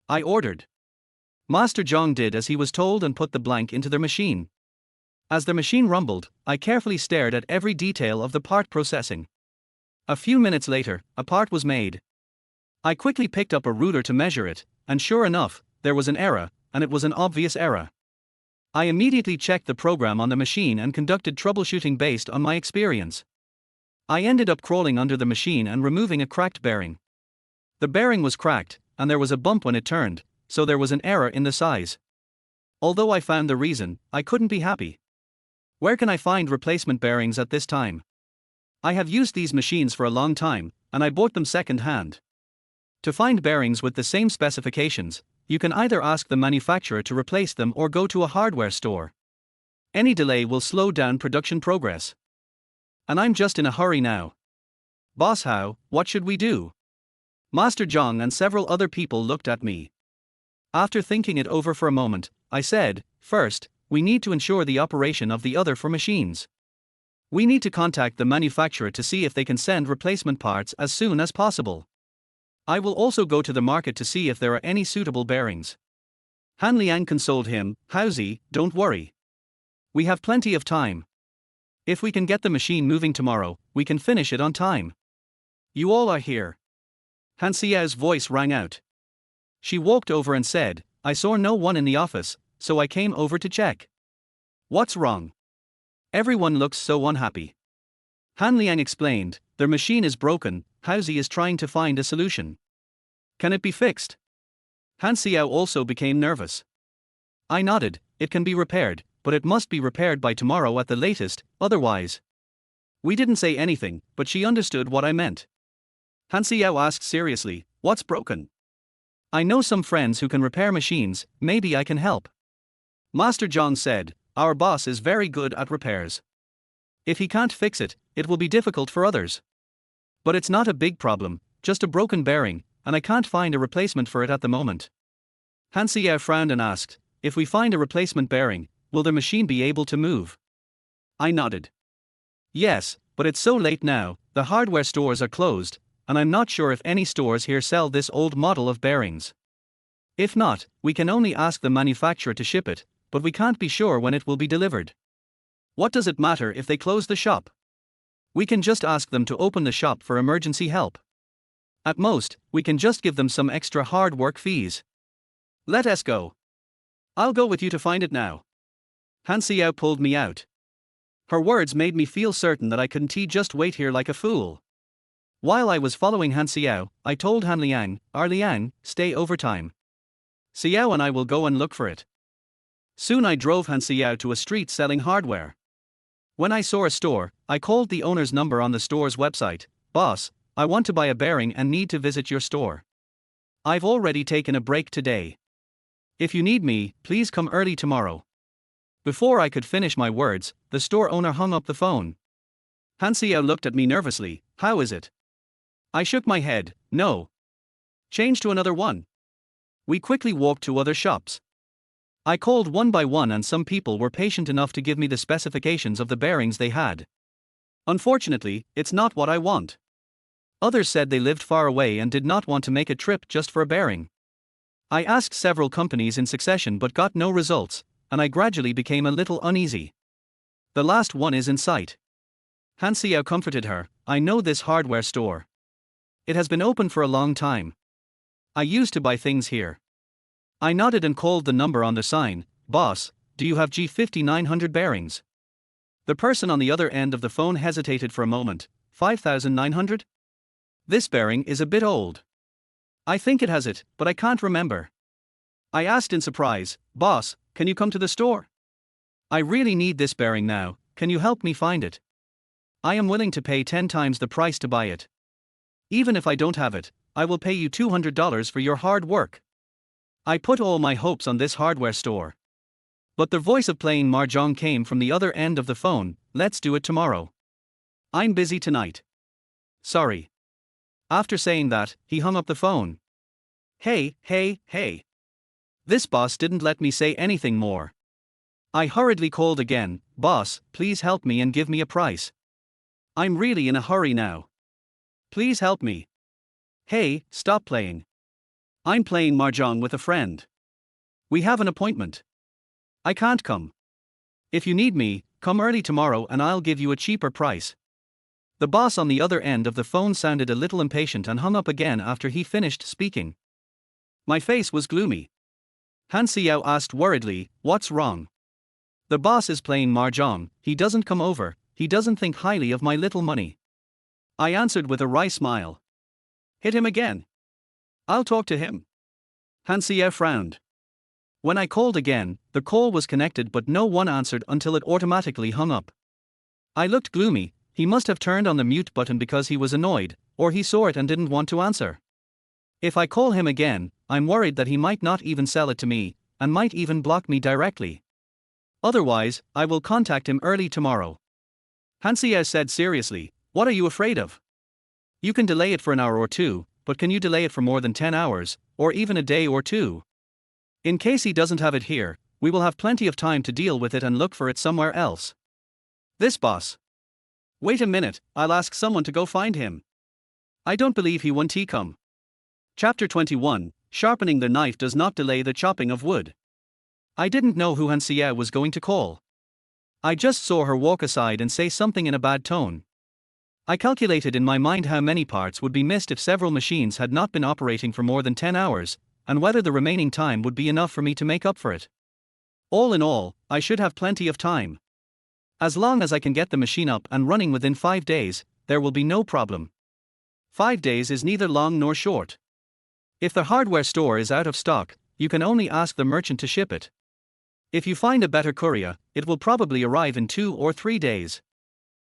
S1: I ordered. Master Zhang did as he was told and put the blank into their machine. As the machine rumbled, I carefully stared at every detail of the part processing. A few minutes later, a part was made. I quickly picked up a ruler to measure it, and sure enough, there was an error, and it was an obvious error. I immediately checked the program on the machine and conducted troubleshooting based on my experience. I ended up crawling under the machine and removing a cracked bearing. The bearing was cracked, and there was a bump when it turned, so there was an error in the size. Although I found the reason, I couldn't be happy. Where can I find replacement bearings at this time? I have used these machines for a long time, and I bought them second hand. To find bearings with the same specifications, you can either ask the manufacturer to replace them or go to a hardware store. Any delay will slow down production progress. And I'm just in a hurry now. Boss, what should we do? Master Zhang and several other people looked at me. After thinking it over for a moment, I said, first, we need to ensure the operation of the other four machines. We need to contact the manufacturer to see if they can send replacement parts as soon as possible. I will also go to the market to see if there are any suitable bearings. Han Liang consoled him, Haozi, don't worry. We have plenty of time. If we can get the machine moving tomorrow, we can finish it on time. You all are here. Han Xiao's voice rang out. She walked over and said, I saw no one in the office, so I came over to check. What's wrong? Everyone looks so unhappy. Han Liang explained, their machine is broken, Haozi is trying to find a solution. Can it be fixed? Han Xiao also became nervous. I nodded, it can be repaired, but it must be repaired by tomorrow at the latest, otherwise. We didn't say anything, but she understood what I meant. Han Xiao asked seriously, what's broken? I know some friends who can repair machines, maybe I can help. Master Zhang said, our boss is very good at repairs. If he can't fix it, it will be difficult for others. But it's not a big problem, just a broken bearing, and I can't find a replacement for it at the moment. Han Xiao frowned and asked, if we find a replacement bearing, will the machine be able to move? I nodded. Yes, but it's so late now, the hardware stores are closed, and I'm not sure if any stores here sell this old model of bearings. If not, we can only ask the manufacturer to ship it, but we can't be sure when it will be delivered. What does it matter if they close the shop? We can just ask them to open the shop for emergency help. At most, we can just give them some extra hard work fees. Let us go. I'll go with you to find it now. Han Xiao pulled me out. Her words made me feel certain that I couldn't just wait here like a fool. While I was following Han Xiao, I told Han Liang, Liang, stay overtime. Xiao and I will go and look for it. Soon I drove Han Xiao to a street selling hardware. When I saw a store, I called the owner's number on the store's website. Boss, I want to buy a bearing and need to visit your store. I've already taken a break today. If you need me, please come early tomorrow. Before I could finish my words, the store owner hung up the phone. Han Xiao looked at me nervously, how is it? I shook my head, no. Change to another one. We quickly walked to other shops. I called one by one and some people were patient enough to give me the specifications of the bearings they had. Unfortunately, it's not what I want. Others said they lived far away and did not want to make a trip just for a bearing. I asked several companies in succession but got no results, and I gradually became a little uneasy. The last one is in sight. Han Xiao comforted her, I know this hardware store. It has been open for a long time. I used to buy things here. I nodded and called the number on the sign, boss, do you have G5900 bearings? The person on the other end of the phone hesitated for a moment, 5900? This bearing is a bit old. I think it has it, but I can't remember. I asked in surprise, "Boss, can you come to the store? I really need this bearing now, can you help me find it? I am willing to pay 10 times the price to buy it. Even if I don't have it, I will pay you $200 for your hard work." I put all my hopes on this hardware store. But the voice of playing mahjong came from the other end of the phone. "Let's do it tomorrow. I'm busy tonight. Sorry." After saying that, he hung up the phone. Hey. This boss didn't let me say anything more. I hurriedly called again, "Boss, please help me and give me a price. I'm really in a hurry now. Please help me." "Hey, stop playing. I'm playing mahjong with a friend. We have an appointment. I can't come. If you need me, come early tomorrow and I'll give you a cheaper price." The boss on the other end of the phone sounded a little impatient and hung up again after he finished speaking. My face was gloomy. Han Xiao asked worriedly, "What's wrong?" "The boss is playing mahjong, he doesn't come over, he doesn't think highly of my little money." I answered with a wry smile. "Hit him again. I'll talk to him." Han Xiao frowned. When I called again, the call was connected but no one answered until it automatically hung up. I looked gloomy. He must have turned on the mute button because he was annoyed, or he saw it and didn't want to answer. If I call him again, I'm worried that he might not even sell it to me, and might even block me directly. Otherwise, I will contact him early tomorrow. Han Xiao said seriously, "What are you afraid of? You can delay it for an hour or two, but can you delay it for more than 10 hours, or even a day or two? In case he doesn't have it here, we will have plenty of time to deal with it and look for it somewhere else." This boss. "Wait a minute, I'll ask someone to go find him. I don't believe he won't come." Chapter 21, Sharpening the knife does not delay the chopping of wood. I didn't know who Han Xiao was going to call. I just saw her walk aside and say something in a bad tone. I calculated in my mind how many parts would be missed if several machines had not been operating for more than 10 hours, and whether the remaining time would be enough for me to make up for it. All in all, I should have plenty of time. As long as I can get the machine up and running within 5 days, there will be no problem. 5 days is neither long nor short. If the hardware store is out of stock, you can only ask the merchant to ship it. If you find a better courier, it will probably arrive in 2 or 3 days.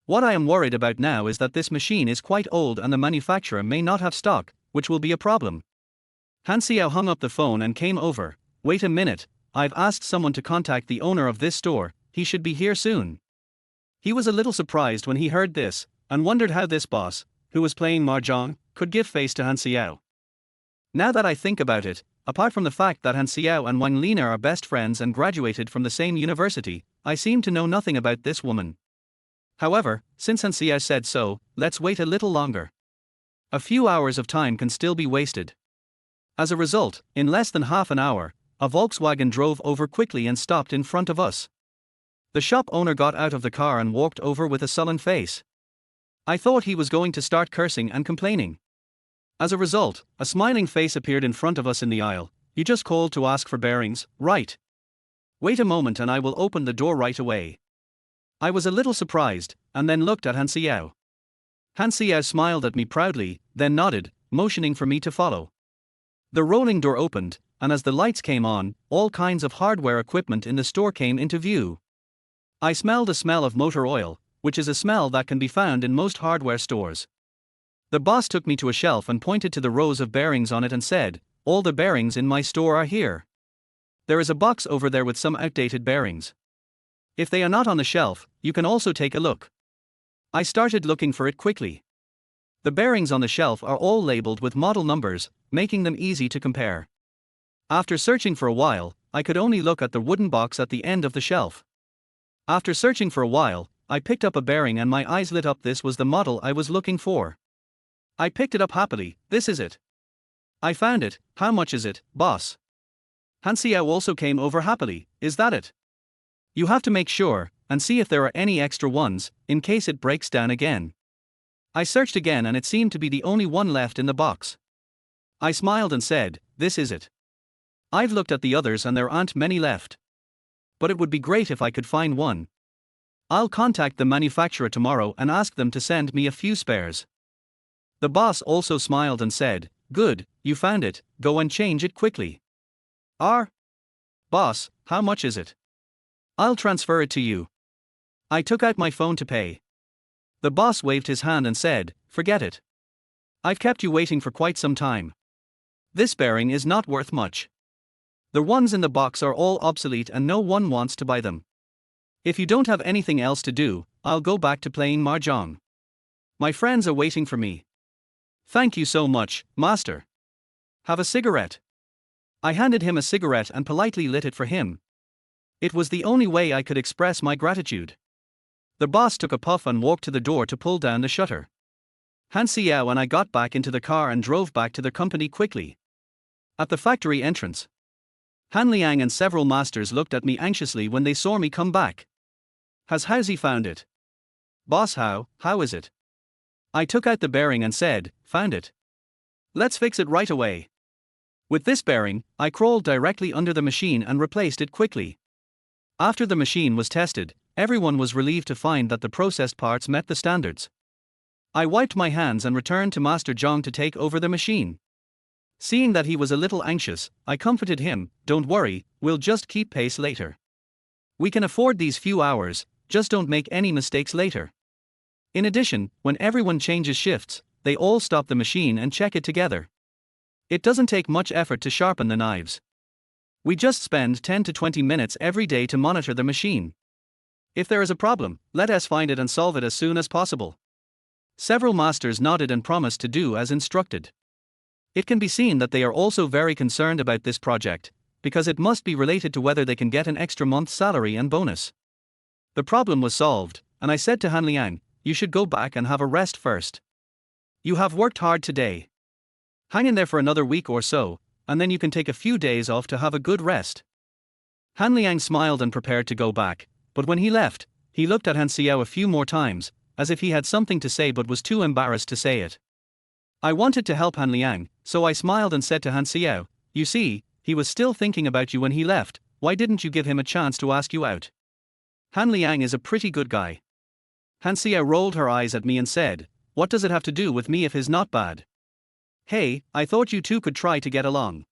S1: What I am worried about now is that this machine is quite old and the manufacturer may not have stock, which will be a problem. Han Xiao hung up the phone and came over. "Wait a minute, I've asked someone to contact the owner of this store, he should be here soon." He was a little surprised when he heard this, and wondered how this boss, who was playing mahjong, could give face to Han Xiao. Now that I think about it, apart from the fact that Han Xiao and Wang Lina are best friends and graduated from the same university, I seem to know nothing about this woman. However, since Han Xiao said so, let's wait a little longer. A few hours of time can still be wasted. As a result, in less than half an hour, a Volkswagen drove over quickly and stopped in front of us. The shop owner got out of the car and walked over with a sullen face. I thought he was going to start cursing and complaining. As a result, a smiling face appeared in front of us in the aisle. "You just called to ask for bearings, right? Wait a moment and I will open the door right away." I was a little surprised, and then looked at Han Xiao. Han Xiao smiled at me proudly, then nodded, motioning for me to follow. The rolling door opened, and as the lights came on, all kinds of hardware equipment in the store came into view. I smelled a smell of motor oil, which is a smell that can be found in most hardware stores. The boss took me to a shelf and pointed to the rows of bearings on it and said, "All the bearings in my store are here. There is a box over there with some outdated bearings. If they are not on the shelf, you can also take a look." I started looking for it quickly. The bearings on the shelf are all labeled with model numbers, making them easy to compare. After searching for a while, I could only look at the wooden box at the end of the shelf. After searching for a while, I picked up a bearing and my eyes lit up. This was the model I was looking for. I picked it up happily. "This is it. I found it. How much is it, boss?" Han Xiao also came over happily. "Is that it? You have to make sure, and see if there are any extra ones, in case it breaks down again." I searched again and it seemed to be the only one left in the box. I smiled and said, "This is it. I've looked at the others and there aren't many left. But it would be great if I could find one. I'll contact the manufacturer tomorrow and ask them to send me a few spares." The boss also smiled and said, "Good, you found it, go and change it quickly." Boss, how much is it? I'll transfer it to you. I took out my phone to pay. The boss waved his hand and said, "Forget it. I've kept you waiting for quite some time. This bearing is not worth much. The ones in the box are all obsolete and no one wants to buy them. If you don't have anything else to do, I'll go back to playing mahjong. My friends are waiting for me." "Thank you so much, master. Have a cigarette." I handed him a cigarette and politely lit it for him. It was the only way I could express my gratitude. The boss took a puff and walked to the door to pull down the shutter. Han Xiao and I got back into the car and drove back to the company quickly. At the factory entrance, Han Liang and several masters looked at me anxiously when they saw me come back. How's he found it?" "Boss, how is it?" I took out the bearing and said, "Found it. Let's fix it right away." With this bearing, I crawled directly under the machine and replaced it quickly. After the machine was tested, everyone was relieved to find that the processed parts met the standards. I wiped my hands and returned to Master Zhang to take over the machine. Seeing that he was a little anxious, I comforted him, "Don't worry, we'll just keep pace later. We can afford these few hours, just don't make any mistakes later." In addition, when everyone changes shifts, they all stop the machine and check it together. It doesn't take much effort to sharpen the knives. We just spend 10 to 20 minutes every day to monitor the machine. If there is a problem, let us find it and solve it as soon as possible. Several masters nodded and promised to do as instructed. It can be seen that they are also very concerned about this project, because it must be related to whether they can get an extra month's salary and bonus. The problem was solved, and I said to Han Liang, "You should go back and have a rest first. You have worked hard today. Hang in there for another week or so, and then you can take a few days off to have a good rest." Han Liang smiled and prepared to go back, but when he left, he looked at Han Xiao a few more times, as if he had something to say but was too embarrassed to say it. I wanted to help Han Liang, so I smiled and said to Han Xiao, "You see, he was still thinking about you when he left, why didn't you give him a chance to ask you out? Han Liang is a pretty good guy." Han Xiao rolled her eyes at me and said, "What does it have to do with me if he's not bad? Hey, I thought you two could try to get along."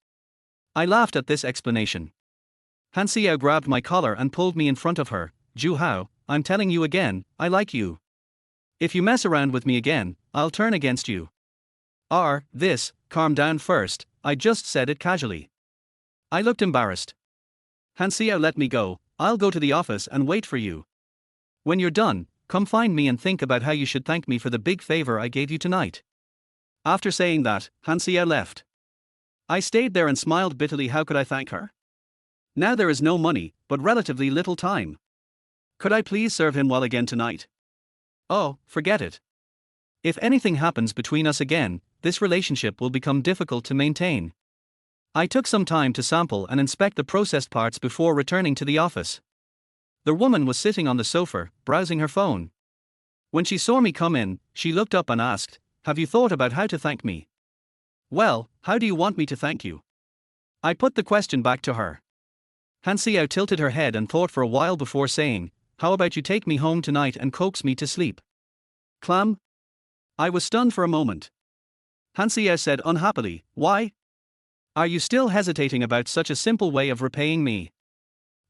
S1: I laughed at this explanation. Han Xiao grabbed my collar and pulled me in front of her. "Zhu Hao, I'm telling you again, I like you. If you mess around with me again, I'll turn against you." Calm down first, I just said it casually. I looked embarrassed. Han Xiao let me go, "I'll go to the office and wait for you. When you're done, come find me and think about how you should thank me for the big favor I gave you tonight." After saying that, Han Xiao left. I stayed there and smiled bitterly. How could I thank her? Now there is no money, but relatively little time. Could I please serve him well again tonight? Oh, forget it. If anything happens between us again, this relationship will become difficult to maintain. I took some time to sample and inspect the processed parts before returning to the office. The woman was sitting on the sofa, browsing her phone. When she saw me come in, she looked up and asked, "Have you thought about how to thank me?" "Well, how do you want me to thank you?" I put the question back to her. Han Xiao tilted her head and thought for a while before saying, "How about you take me home tonight and coax me to sleep?" Clam? I was stunned for a moment. Han Xiao said unhappily, "Why? Are you still hesitating about such a simple way of repaying me?"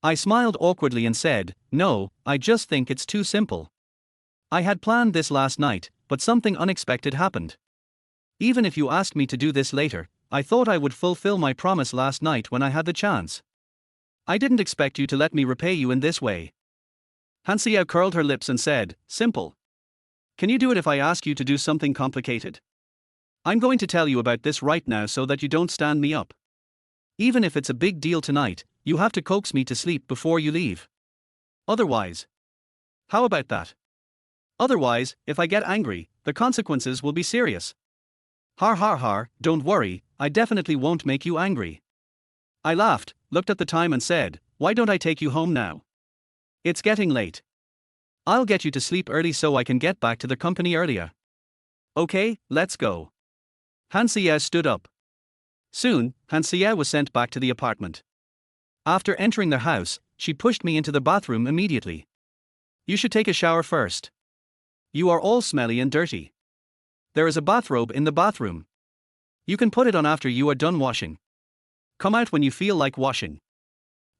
S1: I smiled awkwardly and said, "No, I just think it's too simple. I had planned this last night, but something unexpected happened. Even if you asked me to do this later, I thought I would fulfill my promise last night when I had the chance. I didn't expect you to let me repay you in this way." Han Xiao curled her lips and said, "Simple. Can you do it if I ask you to do something complicated? I'm going to tell you about this right now so that you don't stand me up. Even if it's a big deal tonight, you have to coax me to sleep before you leave. Otherwise." "How about that?" "Otherwise, if I get angry, the consequences will be serious." Har har har, don't worry, I definitely won't make you angry." I laughed, looked at the time and said, "Why don't I take you home now? It's getting late. I'll get you to sleep early so I can get back to the company earlier." "Okay, let's go." Han Xiao stood up. Soon, Han Xiao was sent back to the apartment. After entering their house, she pushed me into the bathroom immediately. "You should take a shower first. You are all smelly and dirty." There is a bathrobe in the bathroom. You can put it on after you are done washing. Come out when you feel like washing.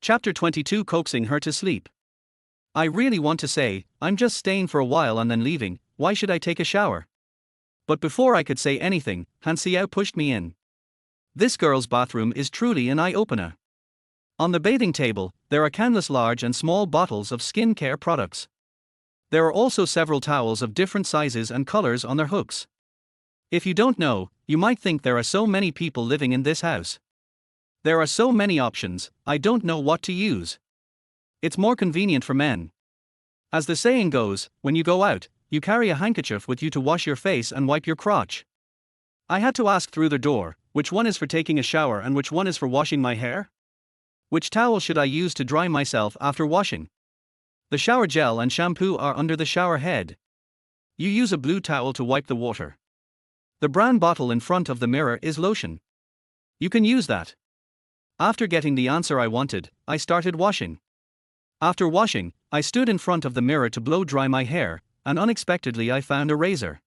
S1: Chapter 22, coaxing her to sleep. I really want to say, I'm just staying for a while and then leaving, why should I take a shower? But before I could say anything, Han Xiao pushed me in. This girl's bathroom is truly an eye-opener. On the bathing table, there are countless large and small bottles of skincare products. There are also several towels of different sizes and colors on their hooks. If you don't know, you might think there are so many people living in this house. There are so many options, I don't know what to use. It's more convenient for men. As the saying goes, when you go out, you carry a handkerchief with you to wash your face and wipe your crotch. I had to ask through the door, which one is for taking a shower and which one is for washing my hair? Which towel should I use to dry myself after washing? The shower gel and shampoo are under the shower head. You use a blue towel to wipe the water. The brown bottle in front of the mirror is lotion. You can use that. After getting the answer I wanted, I started washing. After washing, I stood in front of the mirror to blow dry my hair, and unexpectedly I found a razor.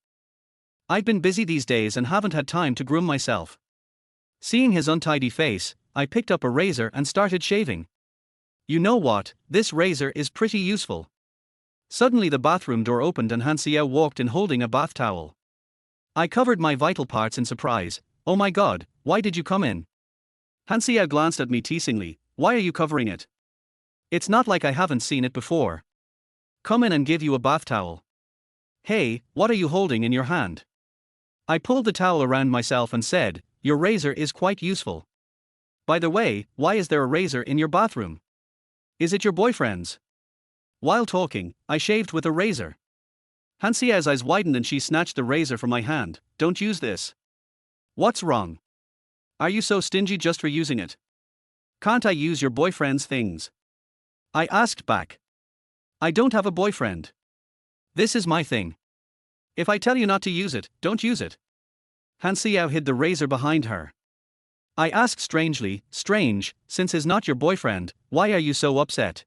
S1: I've been busy these days and haven't had time to groom myself. Seeing his untidy face, I picked up a razor and started shaving. You know what, this razor is pretty useful. Suddenly the bathroom door opened and Han Xiao walked in holding a bath towel. I covered my vital parts in surprise. Oh my god, why did you come in? Han Xiao glanced at me teasingly. Why are you covering it? It's not like I haven't seen it before. Come in and give you a bath towel. Hey, what are you holding in your hand? I pulled the towel around myself and said, your razor is quite useful. By the way, why is there a razor in your bathroom? Is it your boyfriend's? While talking, I shaved with a razor. Han Xiao's eyes widened and she snatched the razor from my hand. Don't use this. What's wrong? Are you so stingy just for using it? Can't I use your boyfriend's things? I asked back. I don't have a boyfriend. This is my thing. If I tell you not to use it, don't use it. Han Xiao hid the razor behind her. I asked strangely, strange, since he's not your boyfriend, why are you so upset?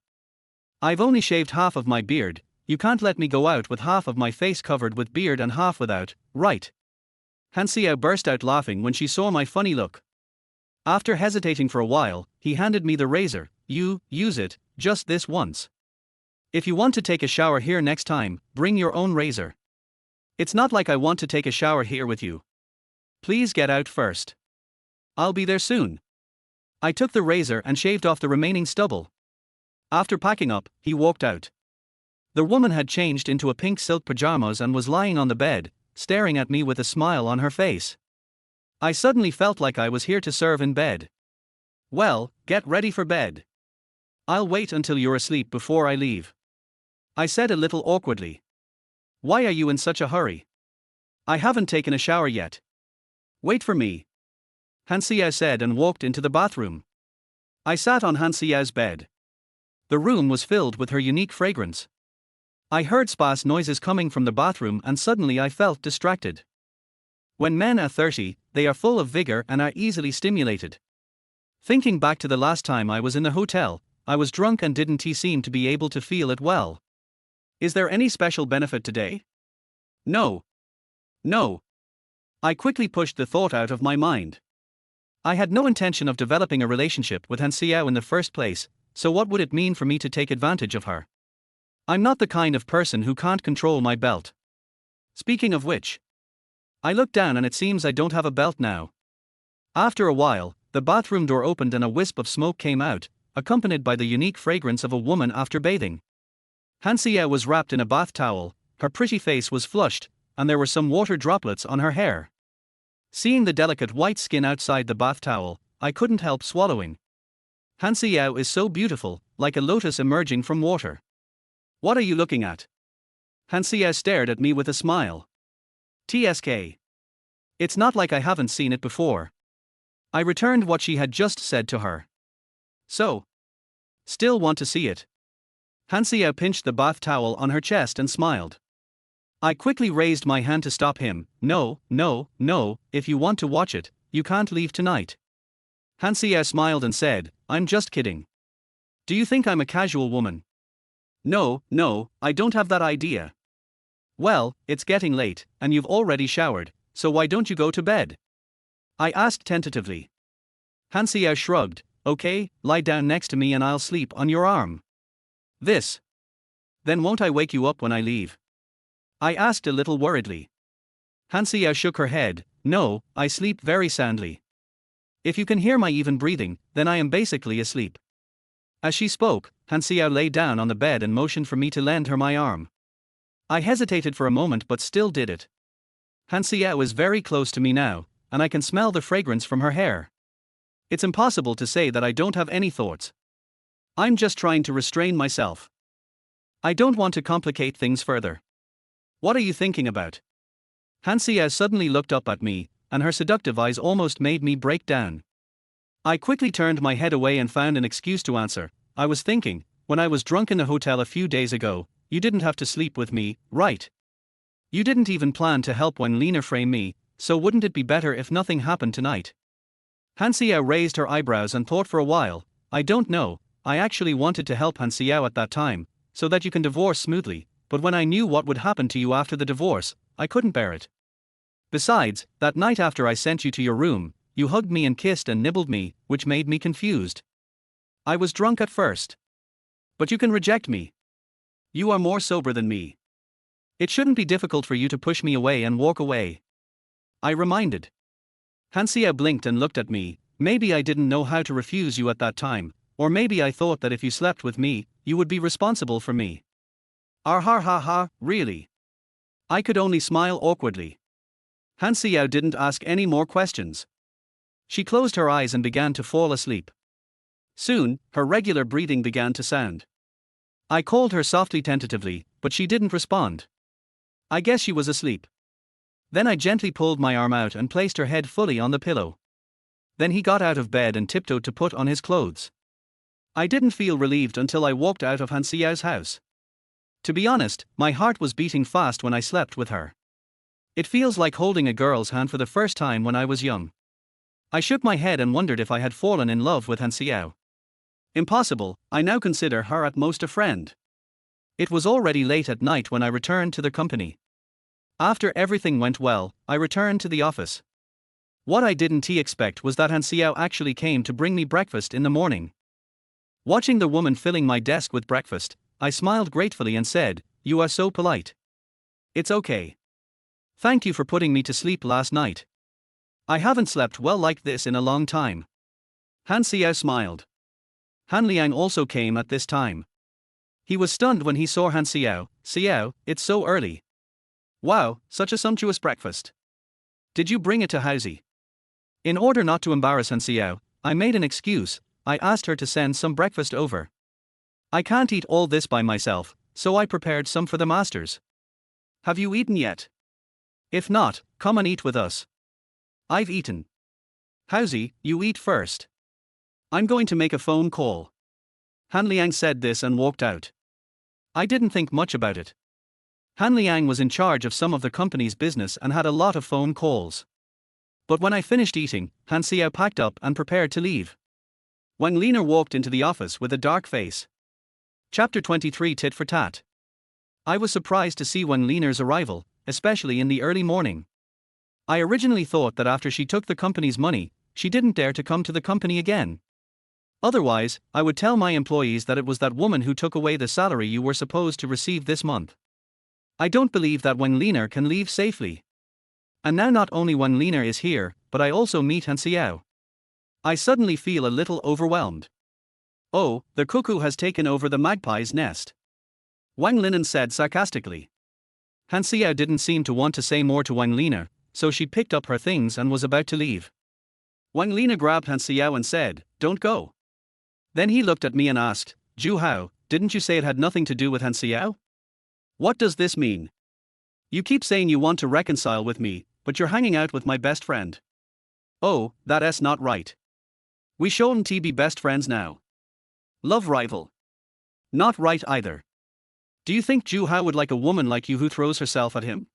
S1: I've only shaved half of my beard, you can't let me go out with half of my face covered with beard and half without, right? Han Xiao burst out laughing when she saw my funny look. After hesitating for a while, he handed me the razor. You, use it, just this once. If you want to take a shower here next time, bring your own razor. It's not like I want to take a shower here with you. Please get out first. I'll be there soon. I took the razor and shaved off the remaining stubble. After packing up, he walked out. The woman had changed into a pink silk pajamas and was lying on the bed, staring at me with a smile on her face. I suddenly felt like I was here to serve in bed. Well, get ready for bed. I'll wait until you're asleep before I leave. I said a little awkwardly. Why are you in such a hurry? I haven't taken a shower yet. Wait for me. Han Xiao said and walked into the bathroom. I sat on Han Xiao's bed. The room was filled with her unique fragrance. I heard sparse noises coming from the bathroom and suddenly I felt distracted. When men are thirsty, they are full of vigor and are easily stimulated. Thinking back to the last time I was in the hotel, I was drunk and didn't seem to be able to feel it well. Is there any special benefit today? No. No. I quickly pushed the thought out of my mind. I had no intention of developing a relationship with Han Xiao in the first place, so what would it mean for me to take advantage of her? I'm not the kind of person who can't control my belt. Speaking of which, I looked down and it seems I don't have a belt now. After a while, the bathroom door opened and a wisp of smoke came out, accompanied by the unique fragrance of a woman after bathing. Han Xiao was wrapped in a bath towel, her pretty face was flushed, and there were some water droplets on her hair. Seeing the delicate white skin outside the bath towel, I couldn't help swallowing. Han Xiao is so beautiful, like a lotus emerging from water. What are you looking at? Han Xiao stared at me with a smile. TSK. It's not like I haven't seen it before. I returned what she had just said to her. So? Still want to see it? Han Xiao pinched the bath towel on her chest and smiled. I quickly raised my hand to stop him. No, no, no, if you want to watch it, you can't leave tonight. Han Xiao smiled and said, I'm just kidding. Do you think I'm a casual woman? No, no, I don't have that idea. Well, it's getting late, and you've already showered, so why don't you go to bed? I asked tentatively. Han Xiao shrugged. Okay, lie down next to me and I'll sleep on your arm. This. Then won't I wake you up when I leave? I asked a little worriedly. Han Xiao shook her head. No, I sleep very soundly. If you can hear my even breathing, then I am basically asleep. As she spoke, Han Xiao lay down on the bed and motioned for me to lend her my arm. I hesitated for a moment but still did it. Han Xiao is very close to me now, and I can smell the fragrance from her hair. It's impossible to say that I don't have any thoughts. I'm just trying to restrain myself. I don't want to complicate things further. What are you thinking about? Han Xiao suddenly looked up at me, and her seductive eyes almost made me break down. I quickly turned my head away and found an excuse to answer. I was thinking, when I was drunk in the hotel a few days ago, you didn't have to sleep with me, right? You didn't even plan to help when Lena framed me, so wouldn't it be better if nothing happened tonight? Han Xiao raised her eyebrows and thought for a while. I don't know, I actually wanted to help Han Xiao at that time, so that you can divorce smoothly, but when I knew what would happen to you after the divorce, I couldn't bear it. Besides, that night after I sent you to your room, you hugged me and kissed and nibbled me, which made me confused. I was drunk at first. But you can reject me. You are more sober than me. It shouldn't be difficult for you to push me away and walk away. I reminded. Han Xiao blinked and looked at me. Maybe I didn't know how to refuse you at that time, or maybe I thought that if you slept with me, you would be responsible for me. Ha ha ha, really? I could only smile awkwardly. Han Xiao didn't ask any more questions. She closed her eyes and began to fall asleep. Soon, her regular breathing began to sound. I called her softly tentatively, but she didn't respond. I guess she was asleep. Then I gently pulled my arm out and placed her head fully on the pillow. Then he got out of bed and tiptoed to put on his clothes. I didn't feel relieved until I walked out of Han Xiao's house. To be honest, my heart was beating fast when I slept with her. It feels like holding a girl's hand for the first time when I was young. I shook my head and wondered if I had fallen in love with Han Xiao. Impossible, I now consider her at most a friend. It was already late at night when I returned to the company. After everything went well, I returned to the office. What I didn't expect was that Han Xiao actually came to bring me breakfast in the morning. Watching the woman filling my desk with breakfast, I smiled gratefully and said, "You are so polite. It's okay. Thank you for putting me to sleep last night. I haven't slept well like this in a long time." Han Xiao smiled. Han Liang also came at this time. He was stunned when he saw Han Xiao. "Xiao, it's so early. Wow, such a sumptuous breakfast. Did you bring it to Housie?" In order not to embarrass Han Xiao, I made an excuse. I asked her to send some breakfast over. I can't eat all this by myself, so I prepared some for the masters. Have you eaten yet? If not, come and eat with us. I've eaten. Housie, you eat first. I'm going to make a phone call. Han Liang said this and walked out. I didn't think much about it. Han Liang was in charge of some of the company's business and had a lot of phone calls. But when I finished eating, Han Xiao packed up and prepared to leave. Wang Liner walked into the office with a dark face. Chapter 23 Tit for Tat. I was surprised to see Wang Liner's arrival, especially in the early morning. I originally thought that after she took the company's money, she didn't dare to come to the company again. Otherwise, I would tell my employees that it was that woman who took away the salary you were supposed to receive this month. I don't believe that Wang Liner can leave safely. And now not only Wang Liner is here, but I also meet Han Xiao. I suddenly feel a little overwhelmed. Oh, the cuckoo has taken over the magpie's nest. Wang Linen said sarcastically. Han Xiao didn't seem to want to say more to Wang Liner, so she picked up her things and was about to leave. Wang Liner grabbed Han Xiao and said, "Don't go." Then he looked at me and asked, "Zhu Hao, didn't you say it had nothing to do with Han Xiao? What does this mean? You keep saying you want to reconcile with me, but you're hanging out with my best friend." "Oh, that's not right. We shouldn't be best friends now. Love rival. Not right either. Do you think Zhu Hao would like a woman like you who throws herself at him?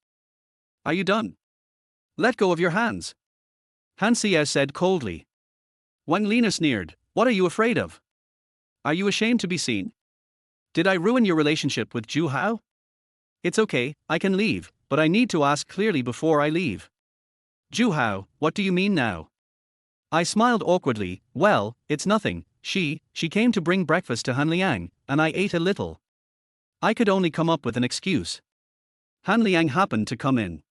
S1: Are you done? Let go of your hands." Han Xiao said coldly. Wang Lina sneered, "What are you afraid of? Are you ashamed to be seen? Did I ruin your relationship with Zhu Hao? It's okay, I can leave, but I need to ask clearly before I leave. Juhao, what do you mean now? I smiled awkwardly. Well, it's nothing. She came to bring breakfast to Han Liang, and I ate a little. I could only come up with an excuse. Han Liang happened to come in.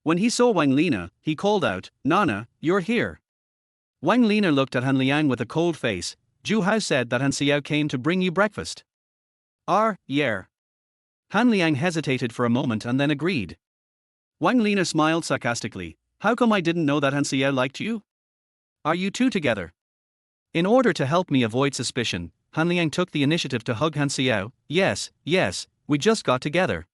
S1: When he saw Wang Lina, he called out, Nana, you're here. Wang Lina looked at Han Liang with a cold face. Juhao said that Han Xiao came to bring you breakfast. Yeah. Han Liang hesitated for a moment and then agreed. Wang Lina smiled sarcastically. How come I didn't know that Han Xiao liked you? Are you two together? In order to help me avoid suspicion, Han Liang took the initiative to hug Han Xiao. Yes, we just got together.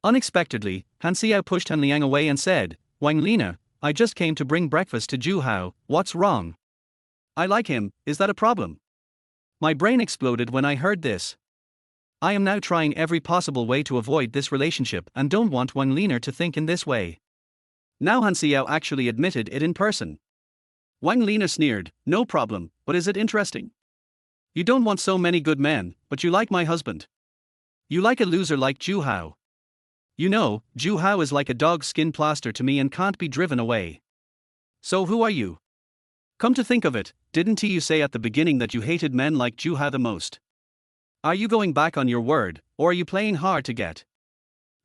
S1: Unexpectedly, Han Xiao pushed Han Liang away and said, Wang Lina, I just came to bring breakfast to Juhao, what's wrong? I like him, is that a problem? My brain exploded when I heard this. I am now trying every possible way to avoid this relationship and don't want Wang Lina to think in this way. Now Han Xiao actually admitted it in person. Wang Lina sneered, no problem, but is it interesting? You don't want so many good men, but you like my husband. You like a loser like Juhao. You know, Juhao is like a dog's skin plaster to me and can't be driven away. So who are you? Come to think of it, didn't you say at the beginning that you hated men like Juhao the most? Are you going back on your word, or are you playing hard to get?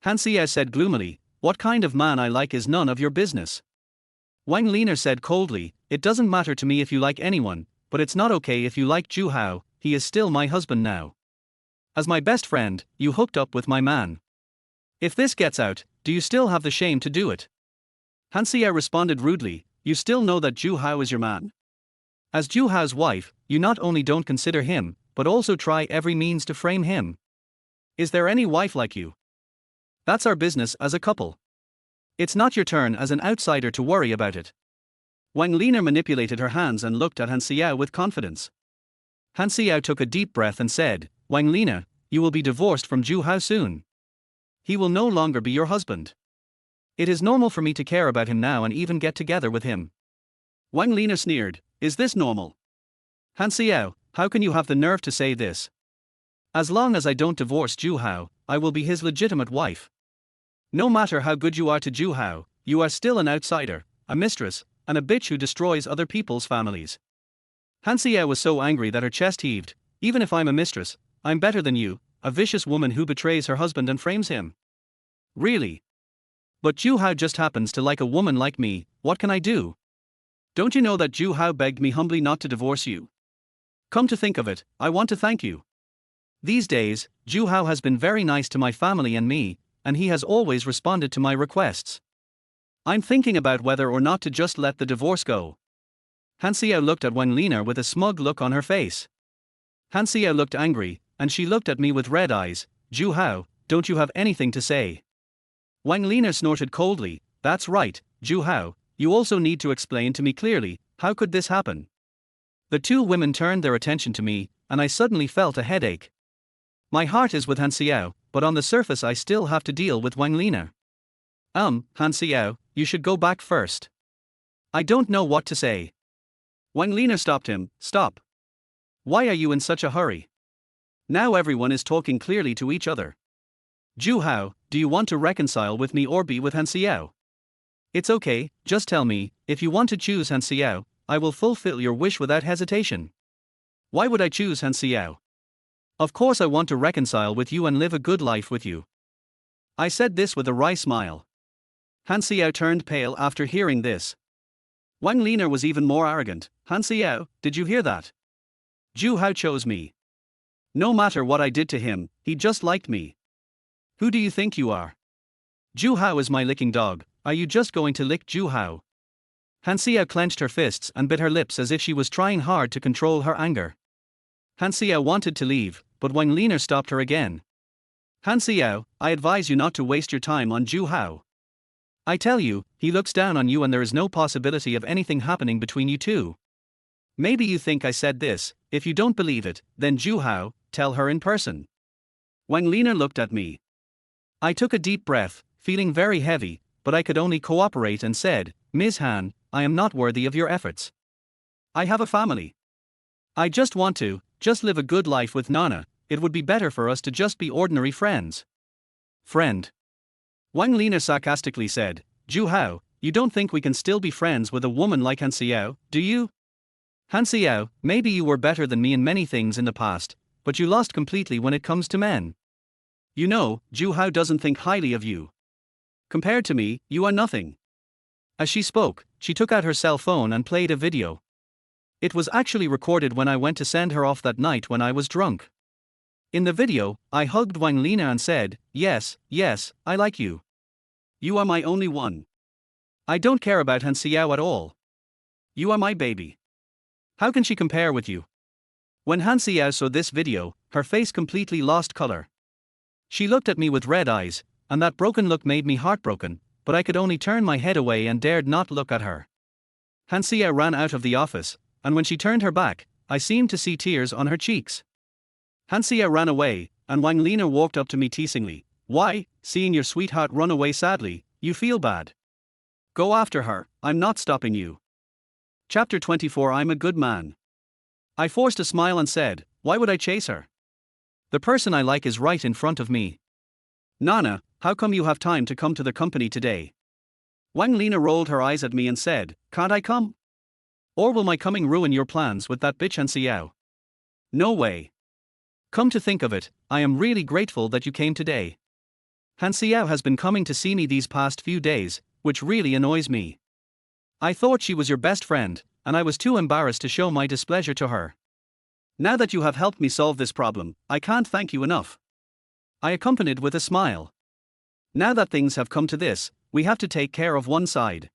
S1: Han Xiao said gloomily, what kind of man I like is none of your business. Wang Lina said coldly, it doesn't matter to me if you like anyone, but it's not okay if you like Juhao, he is still my husband now. As my best friend, you hooked up with my man. If this gets out, do you still have the shame to do it? Han Xiao responded rudely, you still know that Juhao is your man. As Juhao's wife, you not only don't consider him, but also try every means to frame him. Is there any wife like you? That's our business as a couple. It's not your turn as an outsider to worry about it. Wang Lina manipulated her hands and looked at Han Xiao with confidence. Han Xiao took a deep breath and said, Wang Lina, you will be divorced from Juhao soon. He will no longer be your husband. It is normal for me to care about him now and even get together with him. Wang Lina sneered, is this normal? Han Xiao, how can you have the nerve to say this? As long as I don't divorce Juhao, I will be his legitimate wife. No matter how good you are to Juhao, you are still an outsider, a mistress, and a bitch who destroys other people's families. Han Xiao was so angry that her chest heaved. Even if I'm a mistress, I'm better than you, a vicious woman who betrays her husband and frames him. Really? But Juhao just happens to like a woman like me, what can I do? Don't you know that Juhao begged me humbly not to divorce you? Come to think of it, I want to thank you. These days, Juhao has been very nice to my family and me, and he has always responded to my requests. I'm thinking about whether or not to just let the divorce go. Han Xiao looked at Wang Lina with a smug look on her face. Han Xiao looked angry, and she looked at me with red eyes. Juhao, don't you have anything to say? Wang Lina snorted coldly, that's right, Juhao, you also need to explain to me clearly, how could this happen? The two women turned their attention to me, and I suddenly felt a headache. My heart is with Han Xiao, but on the surface I still have to deal with Wang Lina. Han Xiao, you should go back first. I don't know what to say. Wang Lina stopped him, stop. Why are you in such a hurry? Now everyone is talking clearly to each other. Juhao, do you want to reconcile with me or be with Han Xiao? It's okay, just tell me, if you want to choose Han Xiao, I will fulfill your wish without hesitation. Why would I choose Han Xiao? Of course I want to reconcile with you and live a good life with you. I said this with a wry smile. Han Xiao turned pale after hearing this. Wang Lina was even more arrogant. Han Xiao, did you hear that? Juhao chose me. No matter what I did to him, he just liked me. Who do you think you are? Juhao is my licking dog, are you just going to lick Juhao? Han Xiao clenched her fists and bit her lips as if she was trying hard to control her anger. Han Xiao wanted to leave, but Wang Lina stopped her again. Han Xiao, I advise you not to waste your time on Juhao. I tell you, he looks down on you and there is no possibility of anything happening between you two. Maybe you think I said this, if you don't believe it, then Juhao, tell her in person. Wang Lina looked at me. I took a deep breath, feeling very heavy, but I could only cooperate and said, Ms. Han, I am not worthy of your efforts. I have a family. I just want to live a good life with Nana, it would be better for us to just be ordinary friends. Friend. Wang Lina sarcastically said, Zhu Hao, you don't think we can still be friends with a woman like Han Xiao, do you? Han Xiao, maybe you were better than me in many things in the past, but you lost completely when it comes to men. You know, Zhu Hao doesn't think highly of you. Compared to me, you are nothing. As she spoke, she took out her cell phone and played a video. It was actually recorded when I went to send her off that night when I was drunk. In the video, I hugged Wang Lina and said, yes, I like you. You are my only one. I don't care about Han Xiao at all. You are my baby. How can she compare with you? When Han Xiao saw this video, her face completely lost color. She looked at me with red eyes, and that broken look made me heartbroken, but I could only turn my head away and dared not look at her. Han Xiao ran out of the office, and when she turned her back, I seemed to see tears on her cheeks. Han Xiao ran away, and Wang Lina walked up to me teasingly. Why, seeing your sweetheart run away sadly, you feel bad? Go after her, I'm not stopping you. Chapter 24 I'm a good man. I forced a smile and said, why would I chase her? The person I like is right in front of me. Nana, how come you have time to come to the company today? Wang Lina rolled her eyes at me and said, can't I come? Or will my coming ruin your plans with that bitch Han Xiao? No way. Come to think of it, I am really grateful that you came today. Han Xiao has been coming to see me these past few days, which really annoys me. I thought she was your best friend, and I was too embarrassed to show my displeasure to her. Now that you have helped me solve this problem, I can't thank you enough. I accompanied with a smile. Now that things have come to this, we have to take care of one side.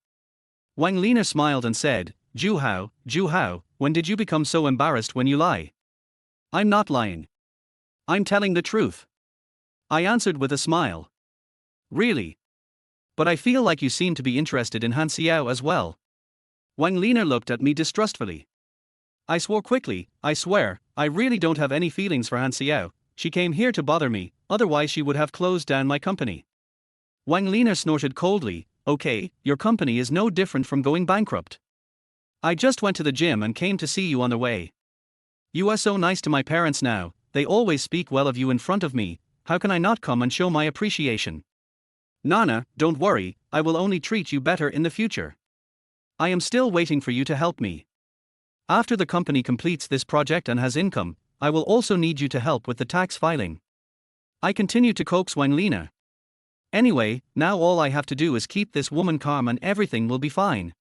S1: Wang Lina smiled and said, Zhu Hao, when did you become so embarrassed when you lie? I'm not lying. I'm telling the truth. I answered with a smile. Really? But I feel like you seem to be interested in Han Xiao as well. Wang Lina looked at me distrustfully. I swore quickly, I swear, I really don't have any feelings for Han Xiao, she came here to bother me, otherwise she would have closed down my company. Wang Lina snorted coldly, okay, your company is no different from going bankrupt. I just went to the gym and came to see you on the way. You are so nice to my parents now, they always speak well of you in front of me, how can I not come and show my appreciation? Nana, don't worry, I will only treat you better in the future. I am still waiting for you to help me. After the company completes this project and has income, I will also need you to help with the tax filing. I continued to coax Wang Lina. Anyway, now all I have to do is keep this woman calm and everything will be fine.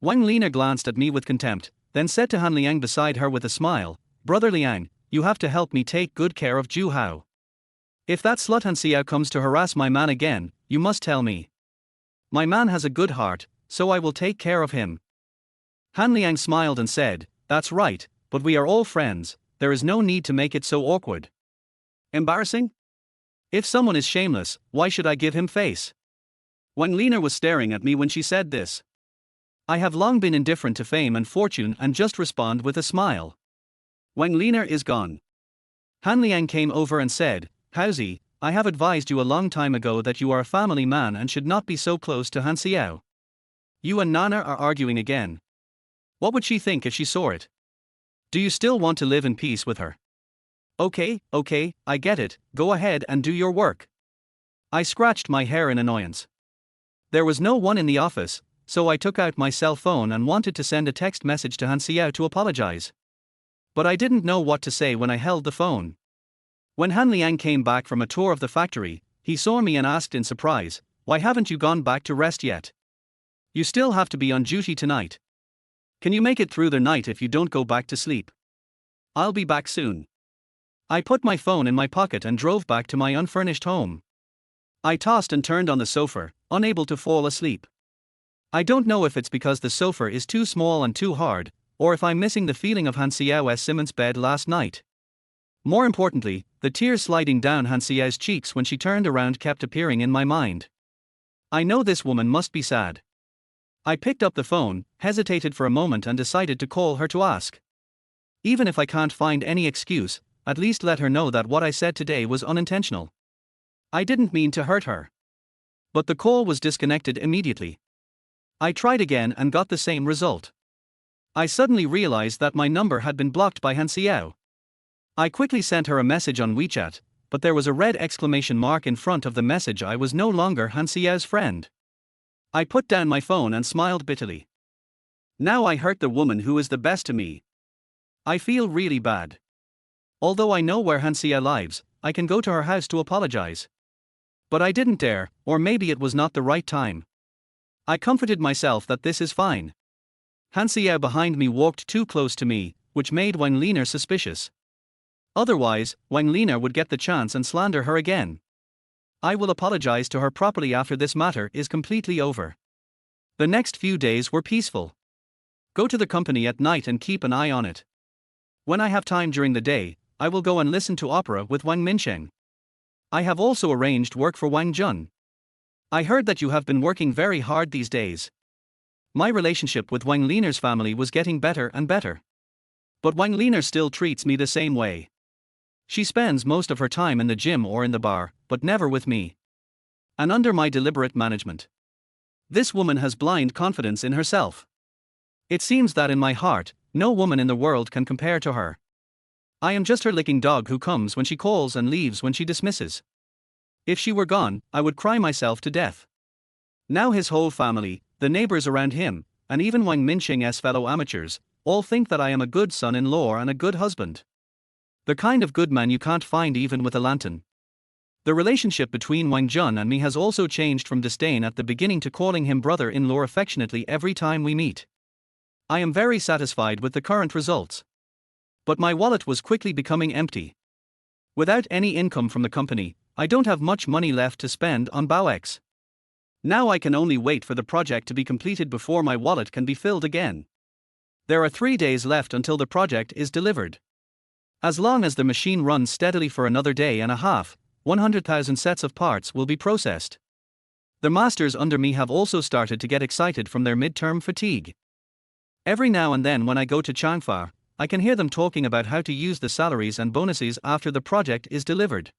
S1: Wang Lina glanced at me with contempt, then said to Han Liang beside her with a smile, Brother Liang, you have to help me take good care of Zhu Hao. If that slut Han Xiao comes to harass my man again, you must tell me. My man has a good heart, so I will take care of him. Han Liang smiled and said, that's right, but we are all friends, there is no need to make it so awkward. Embarrassing? If someone is shameless, why should I give him face? Wang Lina was staring at me when she said this. I have long been indifferent to fame and fortune and just respond with a smile. Wang Lina is gone. Han Liang came over and said, Haozi, I have advised you a long time ago that you are a family man and should not be so close to Han Xiao. You and Nana are arguing again. What would she think if she saw it? Do you still want to live in peace with her? Okay, I get it, go ahead and do your work. I scratched my hair in annoyance. There was no one in the office, so I took out my cell phone and wanted to send a text message to Han Xiao to apologize. But I didn't know what to say when I held the phone. When Han Liang came back from a tour of the factory, he saw me and asked in surprise, why haven't you gone back to rest yet? You still have to be on duty tonight. Can you make it through the night if you don't go back to sleep? I'll be back soon. I put my phone in my pocket and drove back to my unfurnished home. I tossed and turned on the sofa, unable to fall asleep. I don't know if it's because the sofa is too small and too hard, or if I'm missing the feeling of Han Xiao's cement bed last night. More importantly, the tears sliding down Han Xiao's cheeks when she turned around kept appearing in my mind. I know this woman must be sad. I picked up the phone, hesitated for a moment and decided to call her to ask. Even if I can't find any excuse, at least let her know that what I said today was unintentional. I didn't mean to hurt her. But the call was disconnected immediately. I tried again and got the same result. I suddenly realized that my number had been blocked by Han Xiao. I quickly sent her a message on WeChat, but there was a red exclamation mark in front of the message. I was no longer Han Xiao's friend. I put down my phone and smiled bitterly. Now I hurt the woman who is the best to me. I feel really bad. Although I know where Han Xia lives, I can go to her house to apologize. But I didn't dare, or maybe it was not the right time. I comforted myself that this is fine. Han Xia behind me walked too close to me, which made Wang Liner suspicious. Otherwise, Wang Liner would get the chance and slander her again. I will apologize to her properly after this matter is completely over. The next few days were peaceful. Go to the company at night and keep an eye on it. When I have time during the day, I will go and listen to opera with Wang Minsheng. I have also arranged work for Wang Jun. I heard that you have been working very hard these days. My relationship with Wang Liner's family was getting better and better. But Wang Liner still treats me the same way. She spends most of her time in the gym or in the bar, but never with me. And under my deliberate management. This woman has blind confidence in herself. It seems that in my heart, no woman in the world can compare to her. I am just her licking dog who comes when she calls and leaves when she dismisses. If she were gone, I would cry myself to death. Now his whole family, the neighbors around him, and even Wang Minsheng's fellow amateurs, all think that I am a good son-in-law and a good husband. The kind of good man you can't find even with a lantern. The relationship between Wang Jun and me has also changed from disdain at the beginning to calling him brother-in-law affectionately every time we meet. I am very satisfied with the current results. But my wallet was quickly becoming empty. Without any income from the company, I don't have much money left to spend on BaoX. Now I can only wait for the project to be completed before my wallet can be filled again. There are 3 days left until the project is delivered. As long as the machine runs steadily for another day and a half, 100,000 sets of parts will be processed. The masters under me have also started to get excited from their midterm fatigue. Every now and then when I go to Changfa, I can hear them talking about how to use the salaries and bonuses after the project is delivered.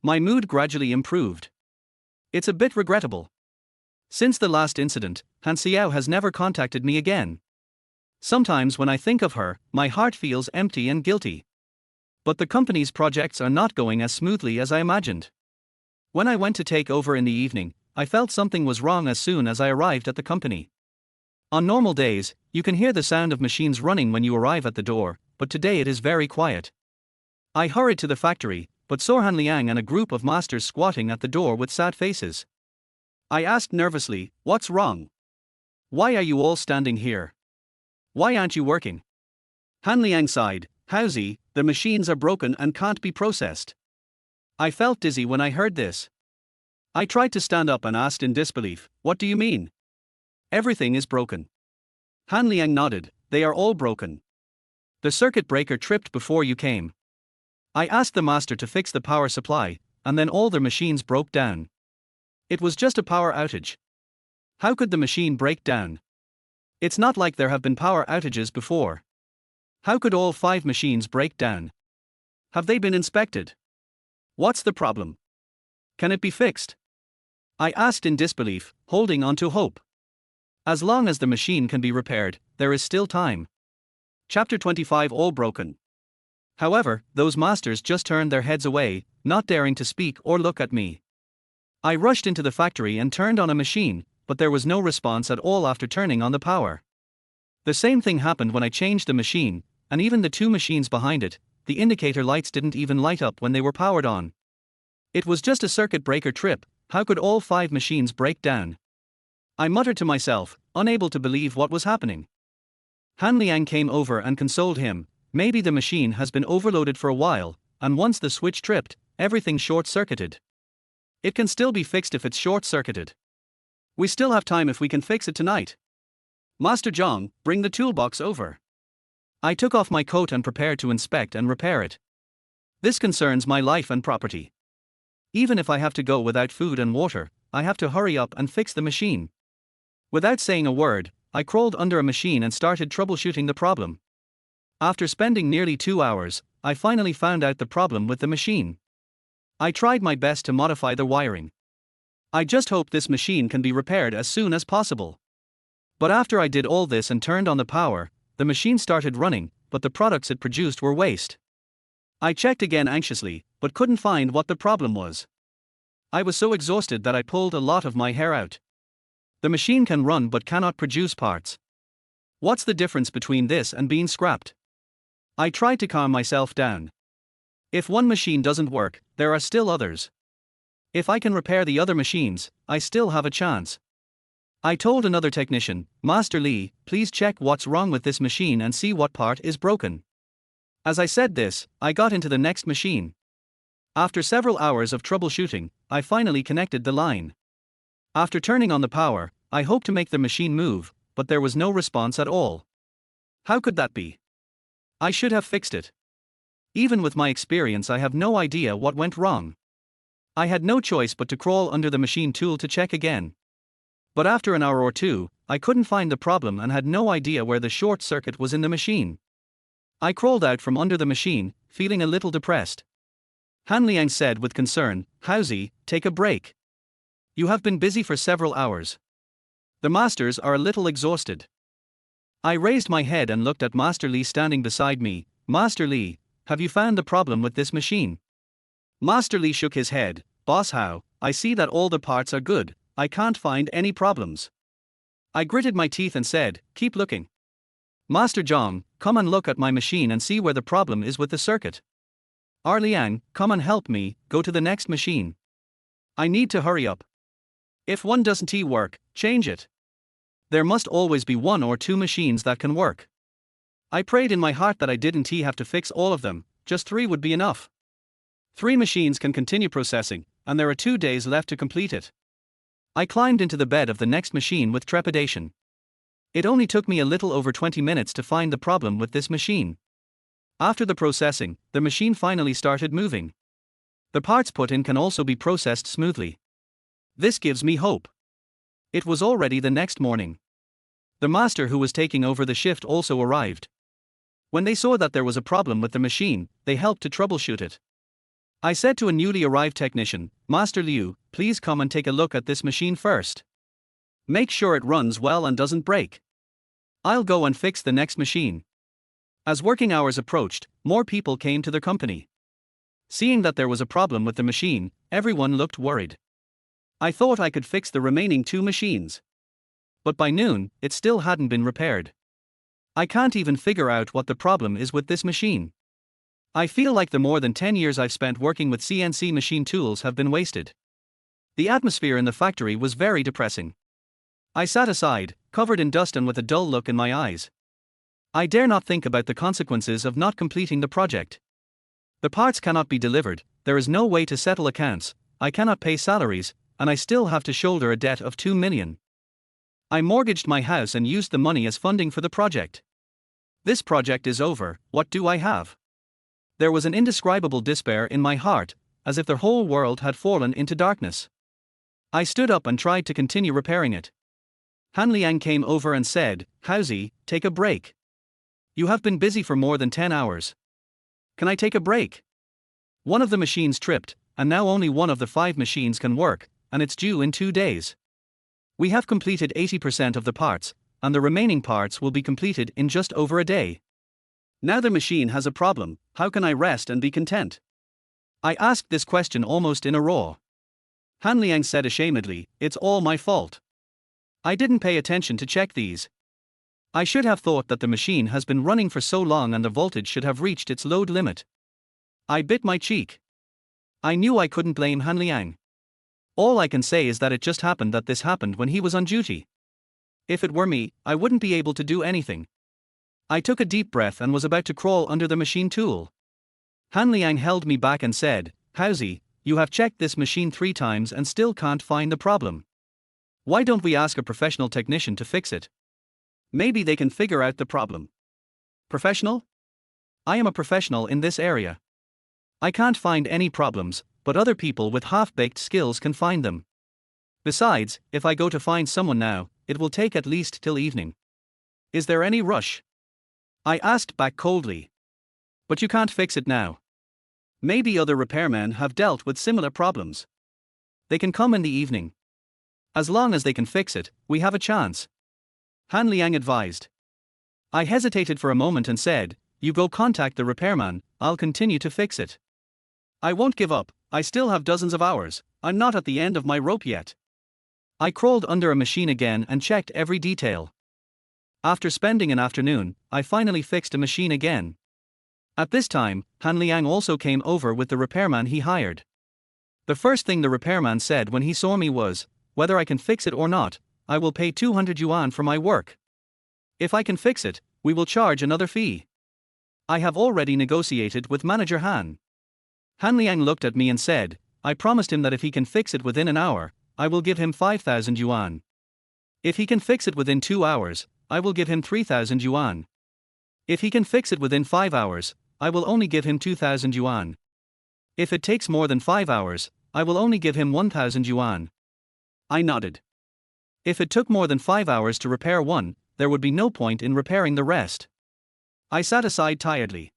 S1: My mood gradually improved. It's a bit regrettable. Since the last incident, Han Xiao has never contacted me again. Sometimes when I think of her, my heart feels empty and guilty. But the company's projects are not going as smoothly as I imagined. When I went to take over in the evening, I felt something was wrong as soon as I arrived at the company. On normal days, you can hear the sound of machines running when you arrive at the door, but today it is very quiet. I hurried to the factory, but saw Han Liang and a group of masters squatting at the door with sad faces. I asked nervously, "What's wrong? Why are you all standing here? Why aren't you working?" Han Liang sighed, "Howzy, the machines are broken and can't be processed." I felt dizzy when I heard this. I tried to stand up and asked in disbelief, "What do you mean? Everything is broken." Han Liang nodded, "They are all broken. The circuit breaker tripped before you came. I asked the master to fix the power supply, and then all the machines broke down. It was just a power outage. How could the machine break down? It's not like there have been power outages before. How could all 5 machines break down? Have they been inspected? What's the problem? Can it be fixed?" I asked in disbelief, holding on to hope. As long as the machine can be repaired, there is still time. Chapter 25. All broken. However, those masters just turned their heads away, not daring to speak or look at me. I rushed into the factory and turned on a machine, but there was no response at all after turning on the power. The same thing happened when I changed the machine, and even the 2 machines behind it, the indicator lights didn't even light up when they were powered on. It was just a circuit breaker trip. How could all 5 machines break down? I muttered to myself, unable to believe what was happening. Han Liang came over and consoled him. Maybe the machine has been overloaded for a while, and once the switch tripped, everything short-circuited. It can still be fixed if it's short-circuited. We still have time if we can fix it tonight. Master Zhang, bring the toolbox over. I took off my coat and prepared to inspect and repair it. This concerns my life and property. Even if I have to go without food and water, I have to hurry up and fix the machine. Without saying a word, I crawled under a machine and started troubleshooting the problem. After spending nearly 2 hours, I finally found out the problem with the machine. I tried my best to modify the wiring. I just hope this machine can be repaired as soon as possible. But after I did all this and turned on the power, the machine started running, but the products it produced were waste. I checked again anxiously, but couldn't find what the problem was. I was so exhausted that I pulled a lot of my hair out. The machine can run but cannot produce parts. What's the difference between this and being scrapped? I tried to calm myself down. If one machine doesn't work, there are still others. If I can repair the other machines, I still have a chance. I told another technician, Master Lee, please check what's wrong with this machine and see what part is broken. As I said this, I got into the next machine. After several hours of troubleshooting, I finally connected the line. After turning on the power, I hoped to make the machine move, but there was no response at all. How could that be? I should have fixed it. Even with my experience, I have no idea what went wrong. I had no choice but to crawl under the machine tool to check again. But after an hour or two, I couldn't find the problem and had no idea where the short circuit was in the machine. I crawled out from under the machine, feeling a little depressed. Han Liang said with concern, Haozi, take a break. You have been busy for several hours. The masters are a little exhausted. I raised my head and looked at Master Lee standing beside me. Master Lee, have you found the problem with this machine? Master Lee shook his head. Boss Hao, I see that all the parts are good. I can't find any problems. I gritted my teeth and said, keep looking. Master Zhang, come and look at my machine and see where the problem is with the circuit. Liang, come and help me, go to the next machine. I need to hurry up. If one doesn't work, change it. There must always be one or two machines that can work. I prayed in my heart that I didn't have to fix all of them, just 3 would be enough. 3 machines can continue processing, and there are 2 days left to complete it. I climbed into the bed of the next machine with trepidation. It only took me a little over 20 minutes to find the problem with this machine. After the processing, the machine finally started moving. The parts put in can also be processed smoothly. This gives me hope. It was already the next morning. The master who was taking over the shift also arrived. When they saw that there was a problem with the machine, they helped to troubleshoot it. I said to a newly arrived technician, Master Liu, please come and take a look at this machine first. Make sure it runs well and doesn't break. I'll go and fix the next machine. As working hours approached, more people came to the company. Seeing that there was a problem with the machine, everyone looked worried. I thought I could fix the remaining 2 machines. But by noon, it still hadn't been repaired. I can't even figure out what the problem is with this machine. I feel like the more than 10 years I've spent working with CNC machine tools have been wasted. The atmosphere in the factory was very depressing. I sat aside, covered in dust and with a dull look in my eyes. I dare not think about the consequences of not completing the project. The parts cannot be delivered, there is no way to settle accounts, I cannot pay salaries, and I still have to shoulder a debt of 2 million. I mortgaged my house and used the money as funding for the project. This project is over, what do I have? There was an indescribable despair in my heart, as if the whole world had fallen into darkness. I stood up and tried to continue repairing it. Han Liang came over and said, Haozi, take a break. You have been busy for more than 10 hours. Can I take a break? One of the machines tripped, and now only one of the 5 machines can work, and it's due in 2 days. We have completed 80% of the parts, and the remaining parts will be completed in just over a day. Now the machine has a problem, how can I rest and be content? I asked this question almost in a roar. Han Liang said ashamedly, it's all my fault. I didn't pay attention to check these. I should have thought that the machine has been running for so long and the voltage should have reached its load limit. I bit my cheek. I knew I couldn't blame Han Liang. All I can say is that it just happened that this happened when he was on duty. If it were me, I wouldn't be able to do anything. I took a deep breath and was about to crawl under the machine tool. Han Liang held me back and said, Haozi, you have checked this machine 3 times and still can't find the problem. Why don't we ask a professional technician to fix it? Maybe they can figure out the problem. Professional? I am a professional in this area. I can't find any problems, but other people with half-baked skills can find them. Besides, if I go to find someone now, it will take at least till evening. Is there any rush? I asked back coldly. But you can't fix it now. Maybe other repairmen have dealt with similar problems. They can come in the evening. As long as they can fix it, we have a chance. Han Liang advised. I hesitated for a moment and said, you go contact the repairman, I'll continue to fix it. I won't give up, I still have dozens of hours, I'm not at the end of my rope yet. I crawled under a machine again and checked every detail. After spending an afternoon, I finally fixed a machine again. At this time, Han Liang also came over with the repairman he hired. The first thing the repairman said when he saw me was, "Whether I can fix it or not, I will pay 200 yuan for my work. If I can fix it, we will charge another fee. I have already negotiated with manager Han." Han Liang looked at me and said, "I promised him that if he can fix it within an hour, I will give him 5,000 yuan. If he can fix it within 2 hours, I will give him 3,000 yuan. If he can fix it within 5 hours, I will only give him 2,000 yuan. If it takes more than 5 hours, I will only give him 1,000 yuan." I nodded. If it took more than 5 hours to repair one, there would be no point in repairing the rest. I sat aside tiredly.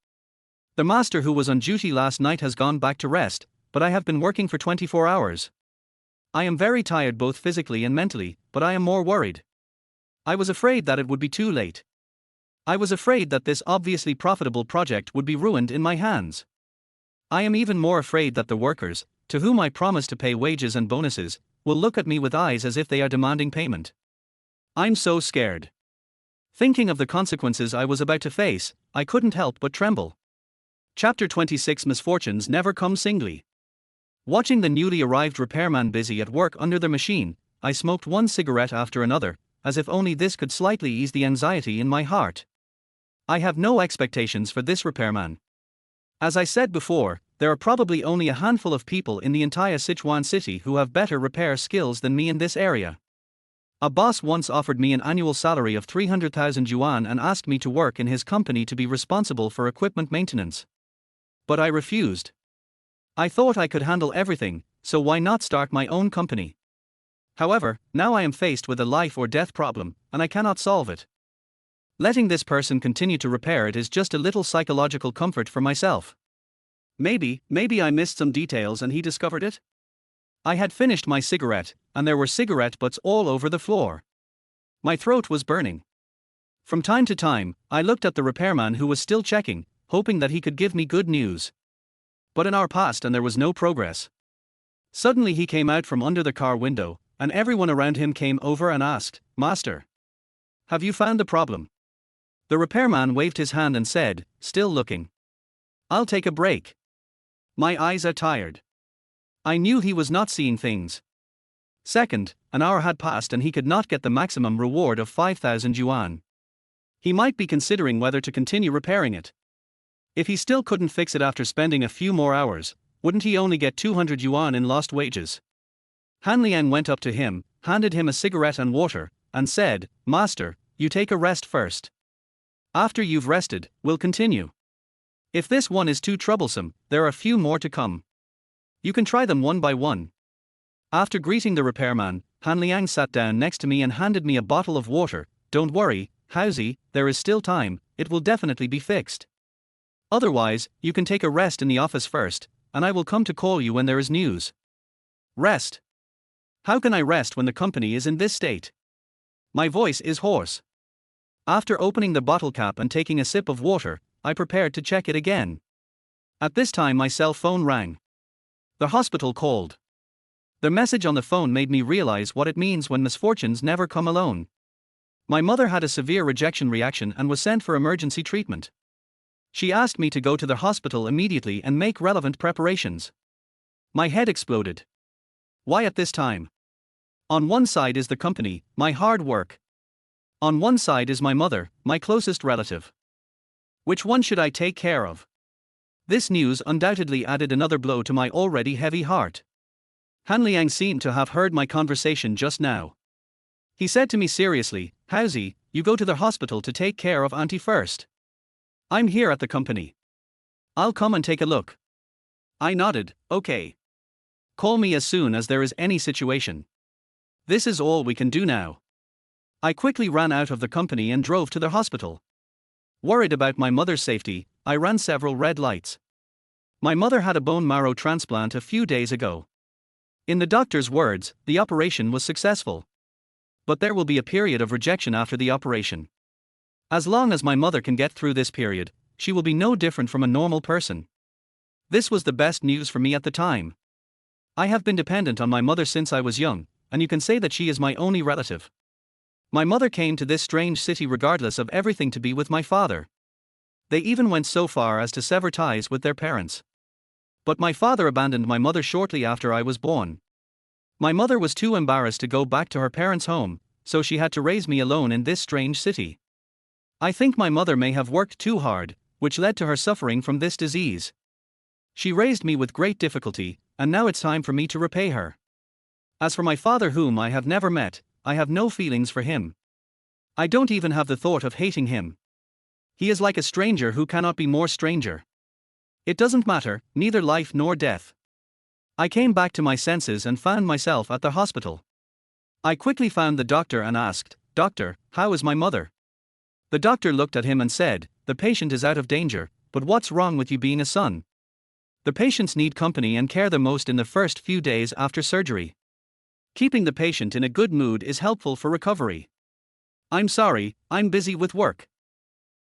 S1: The master who was on duty last night has gone back to rest, but I have been working for 24 hours. I am very tired both physically and mentally, but I am more worried. I was afraid that it would be too late. I was afraid that this obviously profitable project would be ruined in my hands. I am even more afraid that the workers, to whom I promised to pay wages and bonuses, will look at me with eyes as if they are demanding payment. I'm so scared. Thinking of the consequences I was about to face, I couldn't help but tremble. Chapter 26 Misfortunes never come singly. Watching the newly arrived repairman busy at work under the machine, I smoked one cigarette after another, as if only this could slightly ease the anxiety in my heart. I have no expectations for this repairman. As I said before, there are probably only a handful of people in the entire Sichuan city who have better repair skills than me in this area. A boss once offered me an annual salary of 300,000 yuan and asked me to work in his company to be responsible for equipment maintenance. But I refused. I thought I could handle everything, so why not start my own company? However, now I am faced with a life or death problem, and I cannot solve it. Letting this person continue to repair it is just a little psychological comfort for myself. Maybe I missed some details and he discovered it? I had finished my cigarette, and there were cigarette butts all over the floor. My throat was burning. From time to time, I looked at the repairman who was still checking, hoping that he could give me good news. But an hour passed and there was no progress. Suddenly he came out from under the car window, and everyone around him came over and asked, "Master, have you found the problem?" The repairman waved his hand and said, still looking, "I'll take a break. My eyes are tired." I knew he was not seeing things. Second, an hour had passed and he could not get the maximum reward of 5,000 yuan. He might be considering whether to continue repairing it. If he still couldn't fix it after spending a few more hours, wouldn't he only get 200 yuan in lost wages? Han Liang went up to him, handed him a cigarette and water, and said, "Master, you take a rest first. After you've rested, we'll continue. If this one is too troublesome, there are a few more to come. You can try them one by one." After greeting the repairman, Han Liang sat down next to me and handed me a bottle of water. "Don't worry, Housie, there is still time, it will definitely be fixed. Otherwise, you can take a rest in the office first, and I will come to call you when there is news." Rest? How can I rest when the company is in this state? My voice is hoarse. After opening the bottle cap and taking a sip of water, I prepared to check it again. At this time my cell phone rang. The hospital called. The message on the phone made me realize what it means when misfortunes never come alone. My mother had a severe rejection reaction and was sent for emergency treatment. She asked me to go to the hospital immediately and make relevant preparations. My head exploded. Why at this time? On one side is the company, my hard work. On one side is my mother, my closest relative. Which one should I take care of? This news undoubtedly added another blow to my already heavy heart. Han Liang seemed to have heard my conversation just now. He said to me seriously, "Housie, you go to the hospital to take care of Auntie first. I'm here at the company. I'll come and take a look." I nodded, "Okay. Call me as soon as there is any situation. This is all we can do now." I quickly ran out of the company and drove to the hospital. Worried about my mother's safety, I ran several red lights. My mother had a bone marrow transplant a few days ago. In the doctor's words, the operation was successful. But there will be a period of rejection after the operation. As long as my mother can get through this period, she will be no different from a normal person. This was the best news for me at the time. I have been dependent on my mother since I was young, and you can say that she is my only relative. My mother came to this strange city regardless of everything to be with my father. They even went so far as to sever ties with their parents. But my father abandoned my mother shortly after I was born. My mother was too embarrassed to go back to her parents' home, so she had to raise me alone in this strange city. I think my mother may have worked too hard, which led to her suffering from this disease. She raised me with great difficulty, and now it's time for me to repay her. As for my father, whom I have never met, I have no feelings for him. I don't even have the thought of hating him. He is like a stranger who cannot be more stranger. It doesn't matter, neither life nor death. I came back to my senses and found myself at the hospital. I quickly found the doctor and asked, "Doctor, how is my mother?" The doctor looked at him and said, "The patient is out of danger, but what's wrong with you being a son? The patients need company and care the most in the first few days after surgery. Keeping the patient in a good mood is helpful for recovery." "I'm sorry, I'm busy with work,"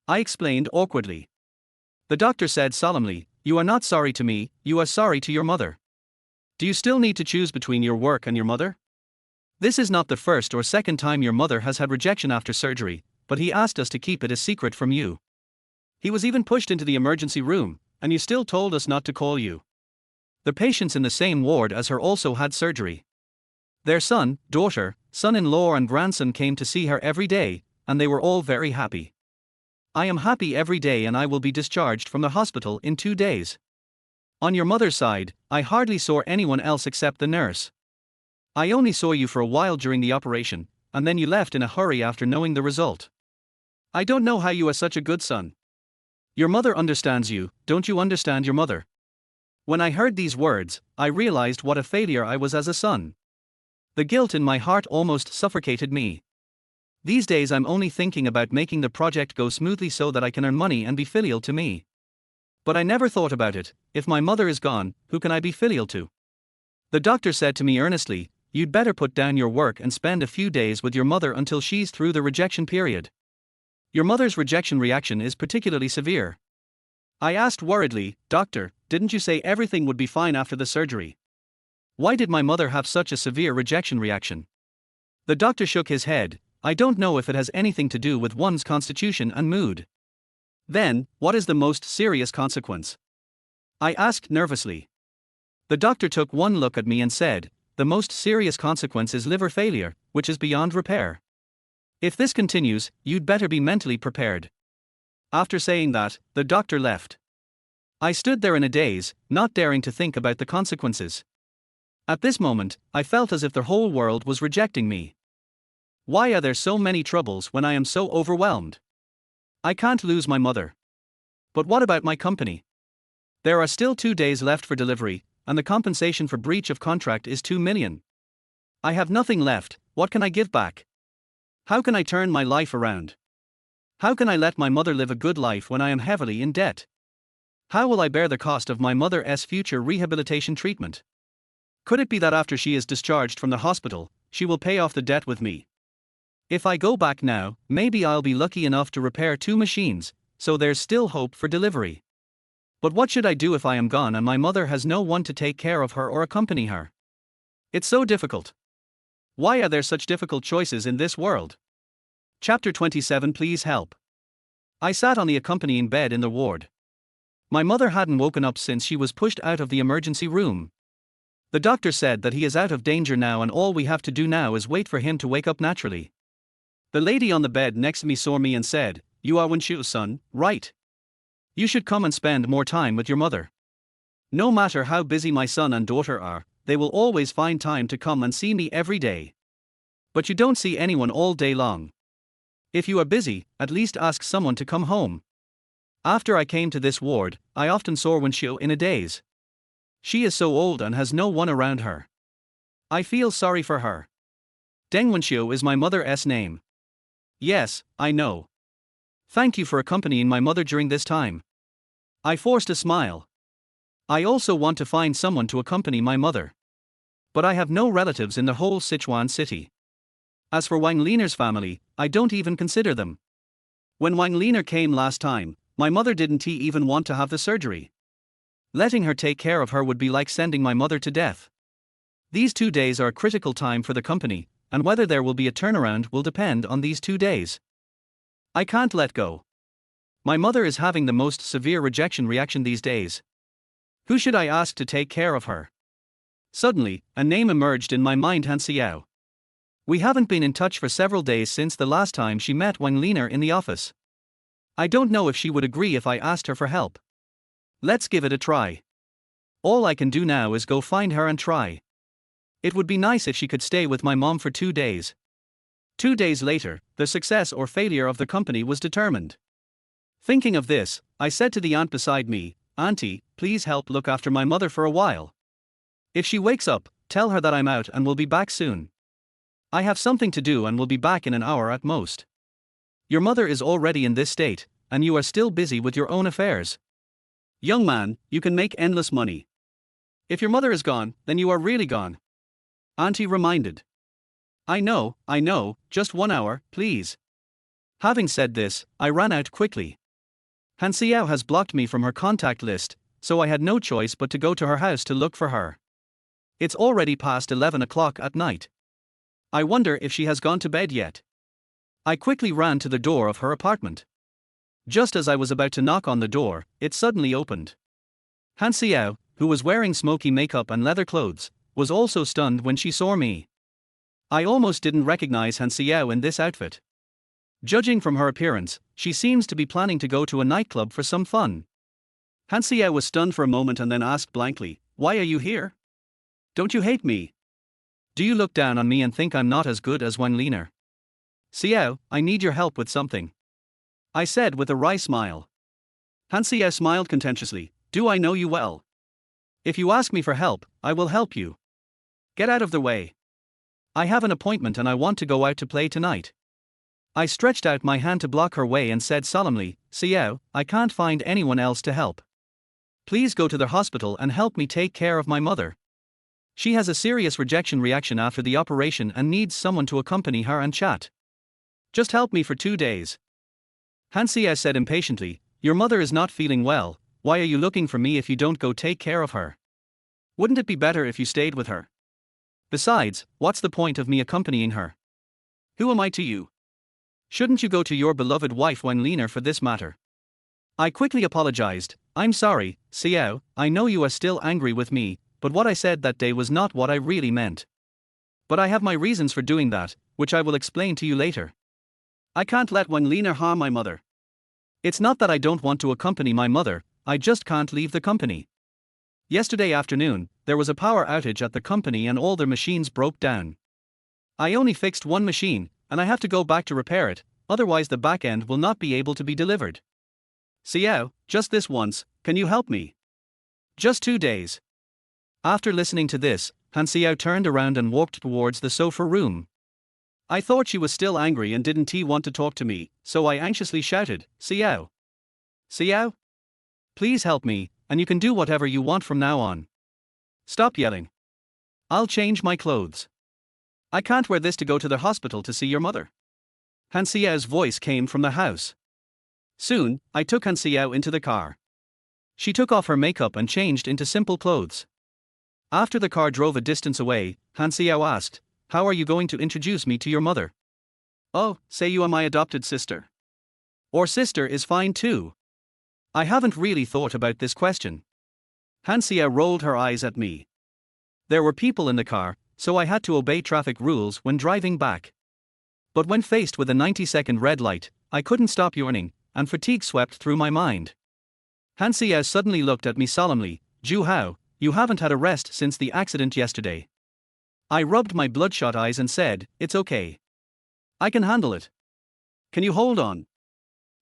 S1: I explained awkwardly. The doctor said solemnly, "You are not sorry to me, you are sorry to your mother. Do you still need to choose between your work and your mother? This is not the first or second time your mother has had rejection after surgery, but he asked us to keep it a secret from you. He was even pushed into the emergency room, and you still told us not to call you." The patients in the same ward as her also had surgery. Their son, daughter, son-in-law and grandson came to see her every day, and they were all very happy. I am happy every day and I will be discharged from the hospital in 2 days. On your mother's side, I hardly saw anyone else except the nurse. I only saw you for a while during the operation, and then you left in a hurry after knowing the result. I don't know how you are such a good son. Your mother understands you, don't you understand your mother? When I heard these words, I realized what a failure I was as a son. The guilt in my heart almost suffocated me. These days I'm only thinking about making the project go smoothly so that I can earn money and be filial to me. But I never thought about it, if my mother is gone, who can I be filial to? The doctor said to me earnestly, "You'd better put down your work and spend a few days with your mother until she's through the rejection period. Your mother's rejection reaction is particularly severe." I asked worriedly, "Doctor, didn't you say everything would be fine after the surgery? Why did my mother have such a severe rejection reaction?" The doctor shook his head. "I don't know if it has anything to do with one's constitution and mood." "Then, what is the most serious consequence?" I asked nervously. The doctor took one look at me and said, "The most serious consequence is liver failure, which is beyond repair. If this continues, you'd better be mentally prepared." After saying that, the doctor left. I stood there in a daze, not daring to think about the consequences. At this moment, I felt as if the whole world was rejecting me. Why are there so many troubles when I am so overwhelmed? I can't lose my mother. But what about my company? There are still 2 days left for delivery, and the compensation for breach of contract is 2 million. I have nothing left. What can I give back? How can I turn my life around? How can I let my mother live a good life when I am heavily in debt? How will I bear the cost of my mother's future rehabilitation treatment? Could it be that after she is discharged from the hospital, she will pay off the debt with me? If I go back now, maybe I'll be lucky enough to repair 2 machines, so there's still hope for delivery. But what should I do if I am gone and my mother has no one to take care of her or accompany her? It's so difficult. Why are there such difficult choices in this world? Chapter 27. Please help. I sat on the accompanying bed in the ward. My mother hadn't woken up since she was pushed out of the emergency room. The doctor said that he is out of danger now and all we have to do now is wait for him to wake up naturally. The lady on the bed next to me saw me and said, "You are Winshu's son, right? You should come and spend more time with your mother. No matter how busy my son and daughter are, they will always find time to come and see me every day. But you don't see anyone all day long. If you are busy, at least ask someone to come home." After I came to this ward, I often saw Winshu in a daze. She is so old and has no one around her. I feel sorry for her. Deng Winshu is my mother's name. Yes, I know. Thank you for accompanying my mother during this time. I forced a smile. I also want to find someone to accompany my mother. But I have no relatives in the whole Sichuan city. As for Wang Liner's family, I don't even consider them. When Wang Liner came last time, my mother didn't even want to have the surgery. Letting her take care of her would be like sending my mother to death. These 2 days are a critical time for the company, and whether there will be a turnaround will depend on these 2 days. I can't let go. My mother is having the most severe rejection reaction these days. Who should I ask to take care of her? Suddenly, a name emerged in my mind: Han Xiao. We haven't been in touch for several days since the last time she met Wang Liner in the office. I don't know if she would agree if I asked her for help. Let's give it a try. All I can do now is go find her and try. It would be nice if she could stay with my mom for 2 days. 2 days later, the success or failure of the company was determined. Thinking of this, I said to the aunt beside me, "Auntie, please help look after my mother for a while. If she wakes up, tell her that I'm out and will be back soon. I have something to do and will be back in an hour at most. Your mother is already in this state, and you are still busy with your own affairs. Young man, you can make endless money. If your mother is gone, then you are really gone." Auntie reminded. I know, just 1 hour, please." Having said this, I ran out quickly. Han Xiao has blocked me from her contact list, so I had no choice but to go to her house to look for her. It's already past 11 o'clock at night. I wonder if she has gone to bed yet. I quickly ran to the door of her apartment. Just as I was about to knock on the door, it suddenly opened. Han Xiao, who was wearing smoky makeup and leather clothes, was also stunned when she saw me. I almost didn't recognize Han Xiao in this outfit. Judging from her appearance, she seems to be planning to go to a nightclub for some fun. Han Xiao was stunned for a moment and then asked blankly, "Why are you here? Don't you hate me? Do you look down on me and think I'm not as good as Wang Liner?" "Xiao, I need your help with something," I said with a wry smile. Han Xiao smiled contemptuously. "Do I know you well? If you ask me for help, I will help you. Get out of the way. I have an appointment and I want to go out to play tonight." I stretched out my hand to block her way and said solemnly, "Xiao, I can't find anyone else to help. Please go to the hospital and help me take care of my mother. She has a serious rejection reaction after the operation and needs someone to accompany her and chat. Just help me for 2 days." Han Xiao said impatiently, "Your mother is not feeling well. Why are you looking for me if you don't go take care of her? Wouldn't it be better if you stayed with her? Besides, what's the point of me accompanying her? Who am I to you? Shouldn't you go to your beloved wife Wang Liner for this matter?" I quickly apologized. "I'm sorry, Xiao, I know you are still angry with me, but what I said that day was not what I really meant. But I have my reasons for doing that, which I will explain to you later. I can't let Wang Liner harm my mother. It's not that I don't want to accompany my mother, I just can't leave the company. Yesterday afternoon, there was a power outage at the company and all their machines broke down. I only fixed one machine, and I have to go back to repair it, otherwise the back end will not be able to be delivered. Xiao, just this once, can you help me? Just 2 days." After listening to this, Han Xiao turned around and walked towards the sofa room. I thought she was still angry and didn't want to talk to me, so I anxiously shouted, "Xiao! Xiao? Please help me, and you can do whatever you want from now on. Stop yelling. I'll change my clothes. I can't wear this to go to the hospital to see your mother." Han Xiao's voice came from the house. Soon, I took Han Xiao into the car. She took off her makeup and changed into simple clothes. After the car drove a distance away, Han Xiao asked, "How are you going to introduce me to your mother?" "Oh, say you are my adopted sister. Or sister is fine too." I haven't really thought about this question. Han Xiao rolled her eyes at me. There were people in the car, so I had to obey traffic rules when driving back. But when faced with a 90-second red light, I couldn't stop yawning, and fatigue swept through my mind. Han Xiao suddenly looked at me solemnly. "Zhu Hao, you haven't had a rest since the accident yesterday." I rubbed my bloodshot eyes and said, "It's okay. I can handle it. Can you hold on?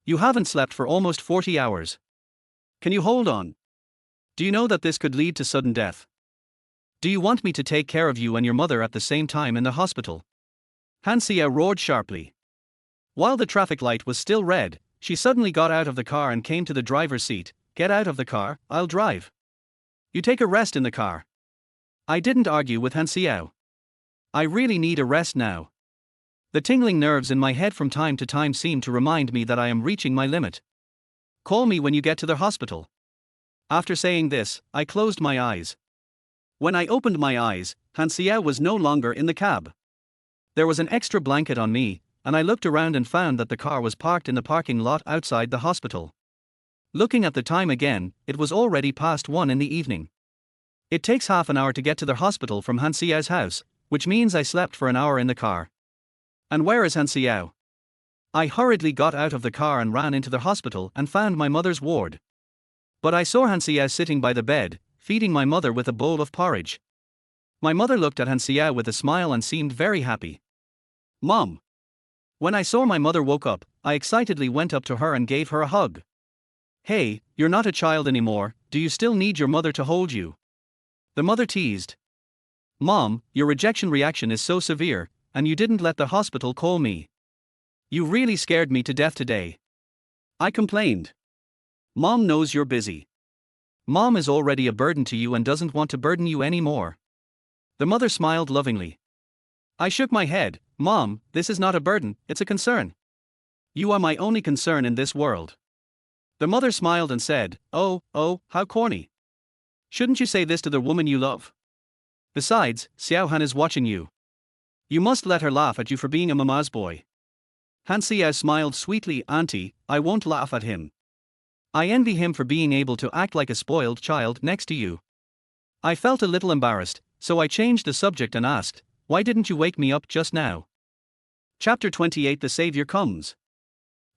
S1: You haven't slept for almost 40 hours. Can you hold on? Do you know that this could lead to sudden death? Do you want me to take care of you and your mother at the same time in the hospital?" Han Xiao roared sharply. While the traffic light was still red, she suddenly got out of the car and came to the driver's seat. "Get out of the car, I'll drive. You take a rest in the car." I didn't argue with Han Xiao. I really need a rest now. The tingling nerves in my head from time to time seem to remind me that I am reaching my limit. "Call me when you get to the hospital." After saying this, I closed my eyes. When I opened my eyes, Han Xiao was no longer in the cab. There was an extra blanket on me, and I looked around and found that the car was parked in the parking lot outside the hospital. Looking at the time again, it was already past 1 in the evening. It takes half an hour to get to the hospital from Han Xiao's house, which means I slept for an hour in the car. And where is Han Xiao? I hurriedly got out of the car and ran into the hospital and found my mother's ward. But I saw Han Xiao sitting by the bed, feeding my mother with a bowl of porridge. My mother looked at Han Xiao with a smile and seemed very happy. Mom. When I saw my mother woke up, I excitedly went up to her and gave her a hug. Hey, you're not a child anymore, do you still need your mother to hold you? The mother teased. Mom, your rejection reaction is so severe, and you didn't let the hospital call me. You really scared me to death today. I complained. Mom knows you're busy. Mom is already a burden to you and doesn't want to burden you anymore. The mother smiled lovingly. I shook my head. Mom, this is not a burden, it's a concern. You are my only concern in this world. The mother smiled and said, Oh, how corny. Shouldn't you say this to the woman you love? Besides, Xiao Han is watching you. You must let her laugh at you for being a mama's boy. Han Xiao smiled sweetly. Auntie, I won't laugh at him. I envy him for being able to act like a spoiled child next to you. I felt a little embarrassed, so I changed the subject and asked, Why didn't you wake me up just now? Chapter 28 The Savior Comes.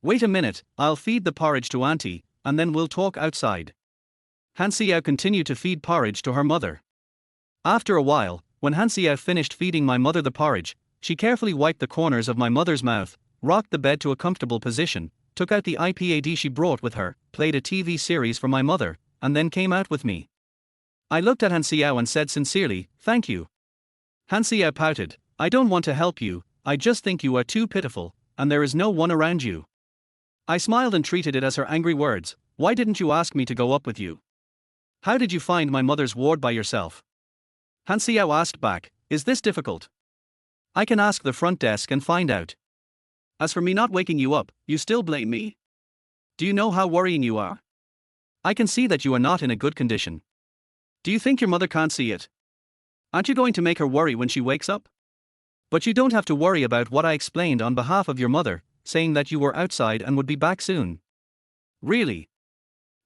S1: Wait a minute, I'll feed the porridge to Auntie, and then we'll talk outside. Han Xiao continued to feed porridge to her mother. After a while, when Han Xiao finished feeding my mother the porridge, she carefully wiped the corners of my mother's mouth, rocked the bed to a comfortable position, took out the iPad she brought with her, played a TV series for my mother, and then came out with me. I looked at Han Xiao and said sincerely, Thank you. Han Xiao pouted, I don't want to help you, I just think you are too pitiful, and there is no one around you. I smiled and treated it as her angry words. Why didn't you ask me to go up with you? How did you find my mother's ward by yourself? Han Xiao asked back, Is this difficult? I can ask the front desk and find out. As for me not waking you up, you still blame me? Do you know how worrying you are? I can see that you are not in a good condition. Do you think your mother can't see it? Aren't you going to make her worry when she wakes up? But you don't have to worry about what I explained on behalf of your mother, saying that you were outside and would be back soon. Really?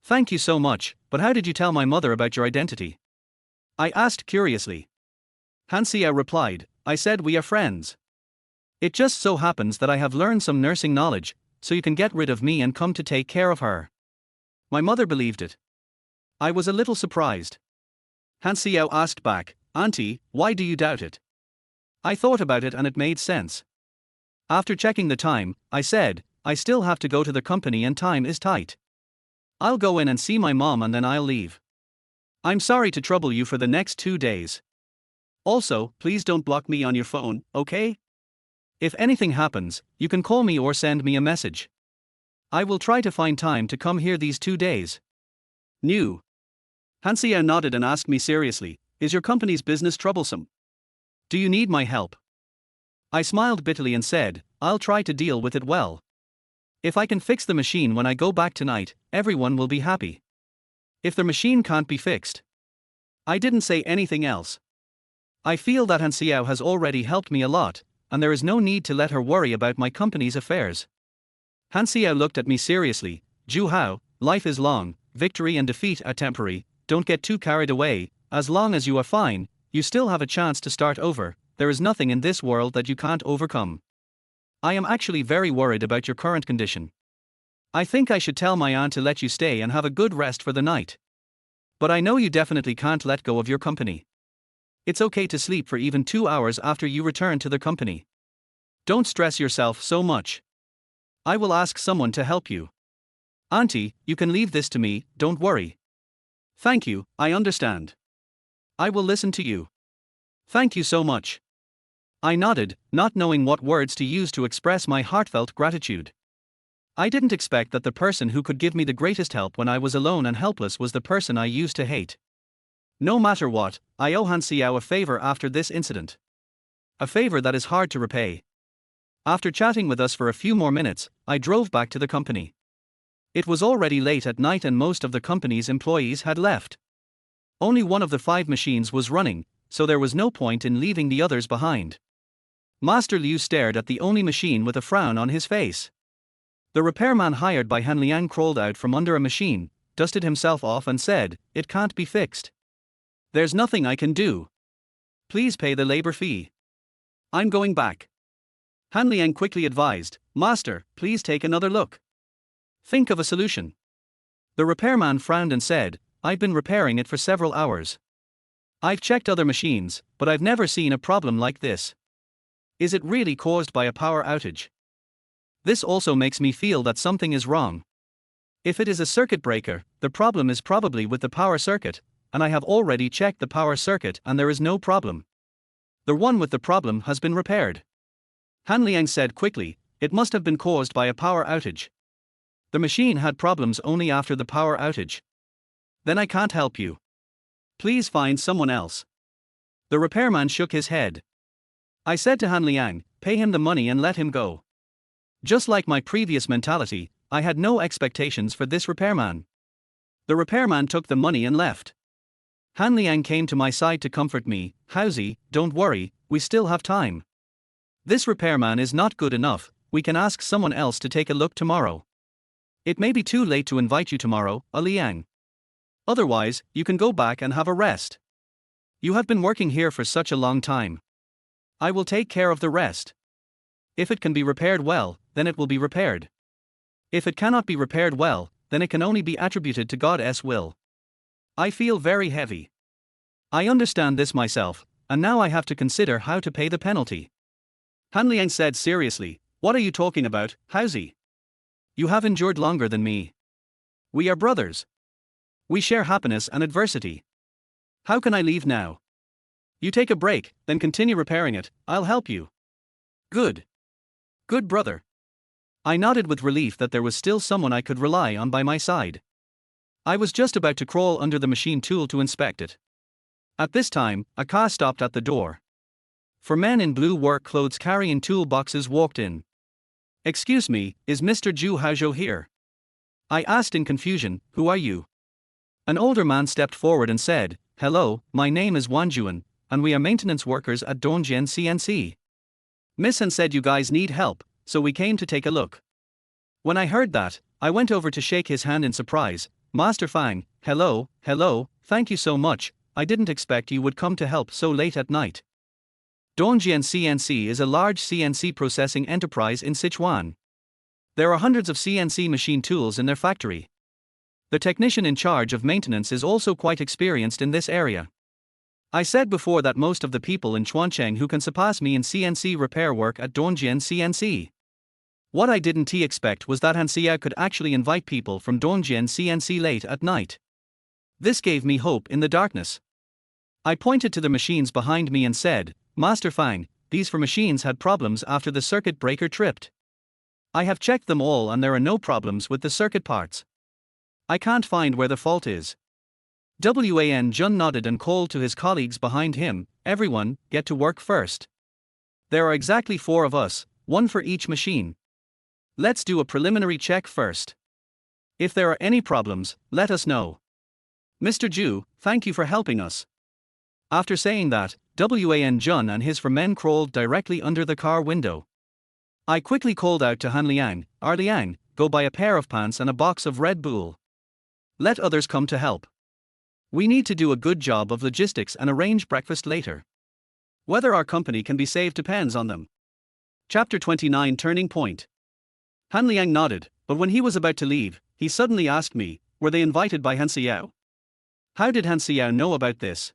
S1: Thank you so much, but how did you tell my mother about your identity? I asked curiously. Han Xiao replied, I said we are friends. It just so happens that I have learned some nursing knowledge, so you can get rid of me and come to take care of her. My mother believed it. I was a little surprised. Han Xiao asked back, Auntie, why do you doubt it? I thought about it and it made sense. After checking the time, I said, I still have to go to the company and time is tight. I'll go in and see my mom and then I'll leave. I'm sorry to trouble you for the next 2 days. Also, please don't block me on your phone, okay? If anything happens, you can call me or send me a message. I will try to find time to come here these 2 days. New. Han Xiao nodded and asked me seriously, Is your company's business troublesome? Do you need my help? I smiled bitterly and said, I'll try to deal with it well. If I can fix the machine when I go back tonight, everyone will be happy. If the machine can't be fixed. I didn't say anything else. I feel that Han Xiao has already helped me a lot, and there is no need to let her worry about my company's affairs. Han Xiao looked at me seriously, Zhu Hao, life is long, victory and defeat are temporary, don't get too carried away, as long as you are fine, you still have a chance to start over, there is nothing in this world that you can't overcome. I am actually very worried about your current condition. I think I should tell my aunt to let you stay and have a good rest for the night. But I know you definitely can't let go of your company. It's okay to sleep for even 2 hours after you return to the company. Don't stress yourself so much. I will ask someone to help you. Auntie, you can leave this to me, don't worry. Thank you, I understand. I will listen to you. Thank you so much. I nodded, not knowing what words to use to express my heartfelt gratitude. I didn't expect that the person who could give me the greatest help when I was alone and helpless was the person I used to hate. No matter what, I owe Han Xiao a favor after this incident. A favor that is hard to repay. After chatting with us for a few more minutes, I drove back to the company. It was already late at night and most of the company's employees had left. Only one of the 5 machines was running, so there was no point in leaving the others behind. Master Liu stared at the only machine with a frown on his face. The repairman hired by Han Liang crawled out from under a machine, dusted himself off and said, "It can't be fixed. There's nothing I can do. Please pay the labor fee. I'm going back." Han Liang quickly advised, "Master, please take another look. Think of a solution." The repairman frowned and said, "I've been repairing it for several hours. I've checked other machines, but I've never seen a problem like this. Is it really caused by a power outage? This also makes me feel that something is wrong. If it is a circuit breaker, the problem is probably with the power circuit, and I have already checked the power circuit and there is no problem. The one with the problem has been repaired." Han Liang said quickly, "It must have been caused by a power outage. The machine had problems only after the power outage. Then I can't help you. Please find someone else." The repairman shook his head. I said to Han Liang, "Pay him the money and let him go." Just like my previous mentality, I had no expectations for this repairman. The repairman took the money and left. Han Liang came to my side to comfort me. "Housie, don't worry, we still have time. This repairman is not good enough, we can ask someone else to take a look tomorrow. It may be too late to invite you tomorrow, Liang. Otherwise, you can go back and have a rest. You have been working here for such a long time. I will take care of the rest. If it can be repaired well, then it will be repaired. If it cannot be repaired well, then it can only be attributed to God's will. I feel very heavy. I understand this myself, and now I have to consider how to pay the penalty." Han Liang said seriously, "What are you talking about, Housie? You have endured longer than me. We are brothers. We share happiness and adversity. How can I leave now? You take a break, then continue repairing it, I'll help you." "Good. Good brother." I nodded with relief that there was still someone I could rely on by my side. I was just about to crawl under the machine tool to inspect it. At this time, a car stopped at the door. 4 men in blue work clothes carrying toolboxes walked in. "Excuse me, is Mr. Zhu Haozhou here?" I asked in confusion, "Who are you?" An older man stepped forward and said, "Hello, my name is Wan Juan, and we are maintenance workers at Dongjian CNC. Miss Han said you guys need help, so we came to take a look." When I heard that, I went over to shake his hand in surprise. "Master Fang, hello, thank you so much, I didn't expect you would come to help so late at night." Dongjian CNC is a large CNC processing enterprise in Sichuan. There are hundreds of CNC machine tools in their factory. The technician in charge of maintenance is also quite experienced in this area. I said before that most of the people in Chuancheng who can surpass me in CNC repair work at Dongjian CNC. What I didn't expect was that Han Xiao could actually invite people from Dongjian CNC late at night. This gave me hope in the darkness. I pointed to the machines behind me and said, "Master Fang, these 4 machines had problems after the circuit breaker tripped. I have checked them all and there are no problems with the circuit parts. I can't find where the fault is." Wan Jun nodded and called to his colleagues behind him, "Everyone, get to work first. There are exactly 4 of us, 1 for each machine. Let's do a preliminary check first. If there are any problems, let us know. Mr. Zhu, thank you for helping us." After saying that, Wan Jun and his 4 men crawled directly under the car window. I quickly called out to Han Liang, "Liang, go buy a pair of pants and a box of Red Bull. Let others come to help. We need to do a good job of logistics and arrange breakfast later. Whether our company can be saved depends on them." Chapter 29 Turning Point. Han Liang nodded, but when he was about to leave, he suddenly asked me, "Were they invited by Han Xiao? How did Han Xiao know about this?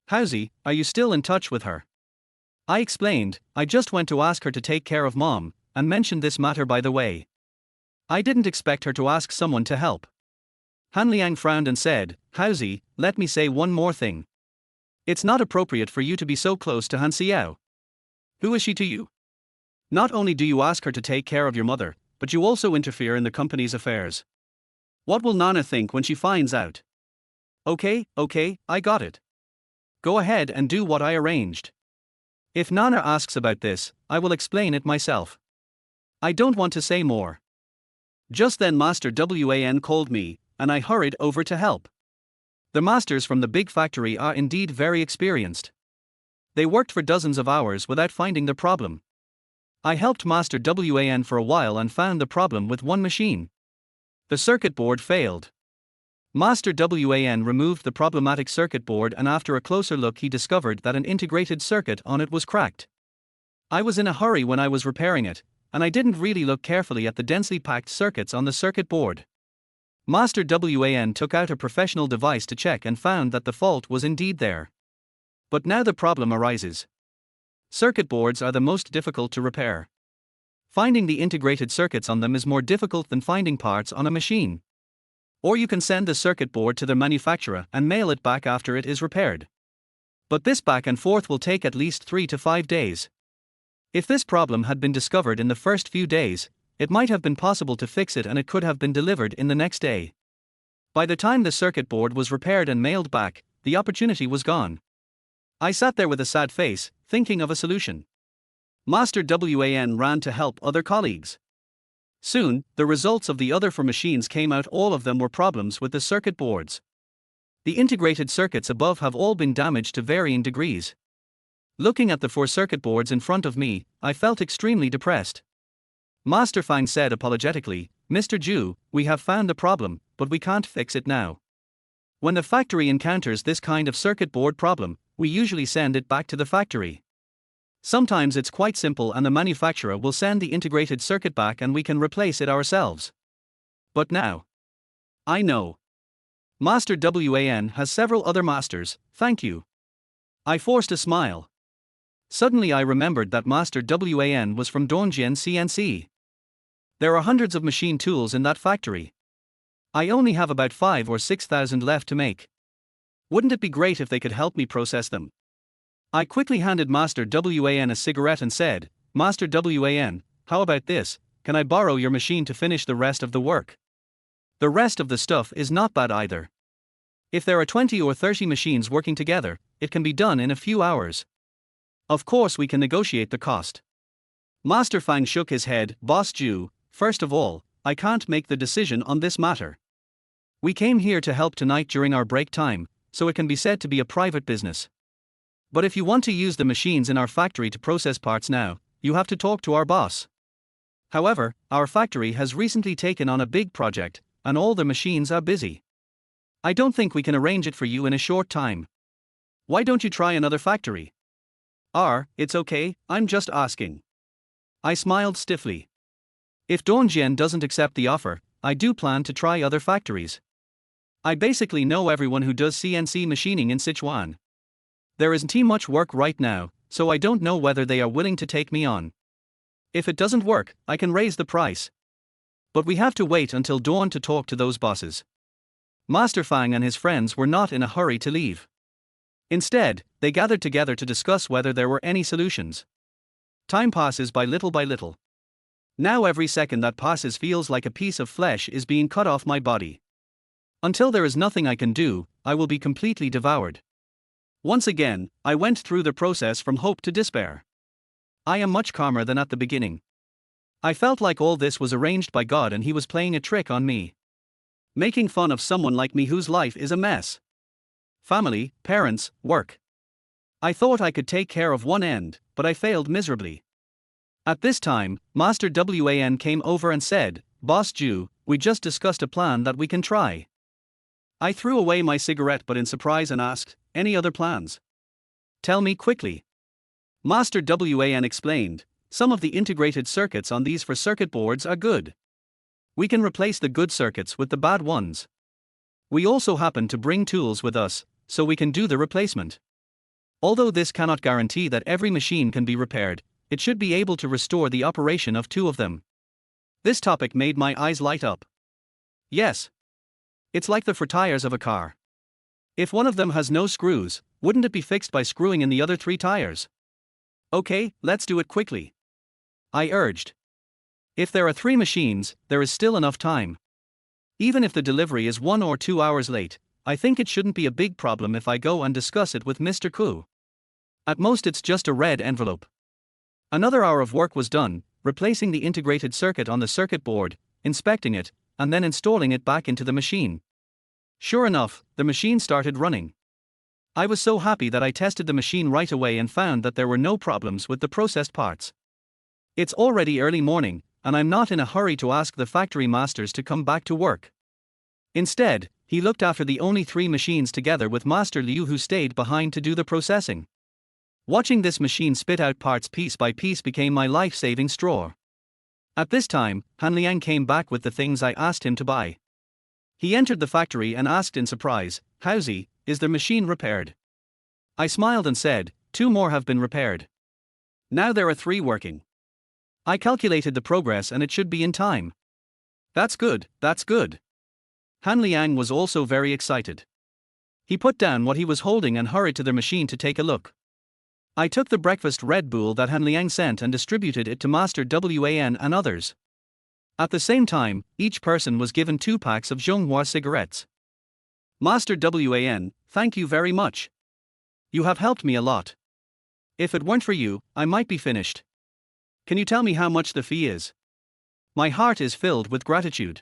S1: Housie, are you still in touch with her?" I explained, "I just went to ask her to take care of Mom, and mentioned this matter by the way. I didn't expect her to ask someone to help." Han Liang frowned and said, "Housie, let me say one more thing. It's not appropriate for you to be so close to Han Xiao. Who is she to you? Not only do you ask her to take care of your mother, but you also interfere in the company's affairs. What will Nana think when she finds out?" Okay, I got it. Go ahead and do what I arranged. If Nana asks about this, I will explain it myself. I don't want to say more." Just then Master WAN called me, and I hurried over to help. The masters from the big factory are indeed very experienced. They worked for dozens of hours without finding the problem. I helped Master WAN for a while and found the problem with one machine. The circuit board failed. Master WAN removed the problematic circuit board, and after a closer look he discovered that an integrated circuit on it was cracked. I was in a hurry when I was repairing it, and I didn't really look carefully at the densely packed circuits on the circuit board. Master WAN took out a professional device to check and found that the fault was indeed there. But now the problem arises. Circuit boards are the most difficult to repair. Finding the integrated circuits on them is more difficult than finding parts on a machine. Or you can send the circuit board to the manufacturer and mail it back after it is repaired. But this back and forth will take at least 3 to 5 days. If this problem had been discovered in the first few days, it might have been possible to fix it and it could have been delivered in the next day. By the time the circuit board was repaired and mailed back, the opportunity was gone. I sat there with a sad face, thinking of a solution. Master WAN ran to help other colleagues. Soon, the results of the other 4 machines came out. All of them were problems with the circuit boards. The integrated circuits above have all been damaged to varying degrees. Looking at the 4 circuit boards in front of me, I felt extremely depressed. Master Fang said apologetically, "Mr. Ju, we have found the problem, but we can't fix it now. When the factory encounters this kind of circuit board problem, we usually send it back to the factory. Sometimes it's quite simple and the manufacturer will send the integrated circuit back and we can replace it ourselves. But now, I know. Master WAN has several other masters, thank you." I forced a smile. Suddenly I remembered that Master WAN was from Dongjian CNC. There are hundreds of machine tools in that factory. I only have about 5 or 6,000 left to make. Wouldn't it be great if they could help me process them? I quickly handed Master WAN a cigarette and said, "Master WAN, how about this? Can I borrow your machine to finish the rest of the work? The rest of the stuff is not bad either. If there are 20 or 30 machines working together, it can be done in a few hours. Of course we can negotiate the cost." Master Fang shook his head. "Boss Ju, first of all, I can't make the decision on this matter. We came here to help tonight during our break time, so it can be said to be a private business. But if you want to use the machines in our factory to process parts now, you have to talk to our boss. However, our factory has recently taken on a big project, and all the machines are busy. I don't think we can arrange it for you in a short time. Why don't you try another factory?" It's okay, I'm just asking." I smiled stiffly. If Dongjian doesn't accept the offer, I do plan to try other factories. I basically know everyone who does CNC machining in Sichuan. There isn't much work right now, so I don't know whether they are willing to take me on. If it doesn't work, I can raise the price. But we have to wait until dawn to talk to those bosses. Master Fang and his friends were not in a hurry to leave. Instead, they gathered together to discuss whether there were any solutions. Time passes by little. Now every second that passes feels like a piece of flesh is being cut off my body. Until there is nothing I can do, I will be completely devoured. Once again, I went through the process from hope to despair. I am much calmer than at the beginning. I felt like all this was arranged by God and He was playing a trick on me. Making fun of someone like me whose life is a mess. Family, parents, work. I thought I could take care of one end, but I failed miserably. At this time, Master WAN came over and said, "Boss Ju, we just discussed a plan that we can try." I threw away my cigarette but in surprise and asked, "Any other plans? Tell me quickly." Master WAN explained, "Some of the integrated circuits on these 4 circuit boards are good. We can replace the good circuits with the bad ones. We also happen to bring tools with us, so we can do the replacement. Although this cannot guarantee that every machine can be repaired, it should be able to restore the operation of 2 of them." This topic made my eyes light up. Yes. It's like the 4 tires of a car. If one of them has no screws, wouldn't it be fixed by screwing in the other 3 tires? Okay, let's do it quickly. I urged. If there are 3 machines, there is still enough time. Even if the delivery is 1 or 2 hours late, I think it shouldn't be a big problem if I go and discuss it with Mr. Ku. At most it's just a red envelope. Another hour of work was done, replacing the integrated circuit on the circuit board. inspecting it, and then installing it back into the machine. Sure enough, the machine started running. I was so happy that I tested the machine right away and found that there were no problems with the processed parts. It's already early morning, and I'm not in a hurry to ask the factory masters to come back to work. Instead, he looked after the only 3 machines together with Master Liu, who stayed behind to do the processing. Watching this machine spit out parts piece by piece became my life-saving straw. At this time, Han Liang came back with the things I asked him to buy. He entered the factory and asked in surprise, "Howsy, is the machine repaired?" I smiled and said, 2 more have been repaired. Now there are 3 working. I calculated the progress and it should be in time. That's good, that's good. Han Liang was also very excited. He put down what he was holding and hurried to the machine to take a look. I took the breakfast Red Bull that Han Liang sent and distributed it to Master Wan and others. At the same time, each person was given 2 packs of Zhonghua cigarettes. Master Wan, thank you very much. You have helped me a lot. If it weren't for you, I might be finished. Can you tell me how much the fee is? My heart is filled with gratitude.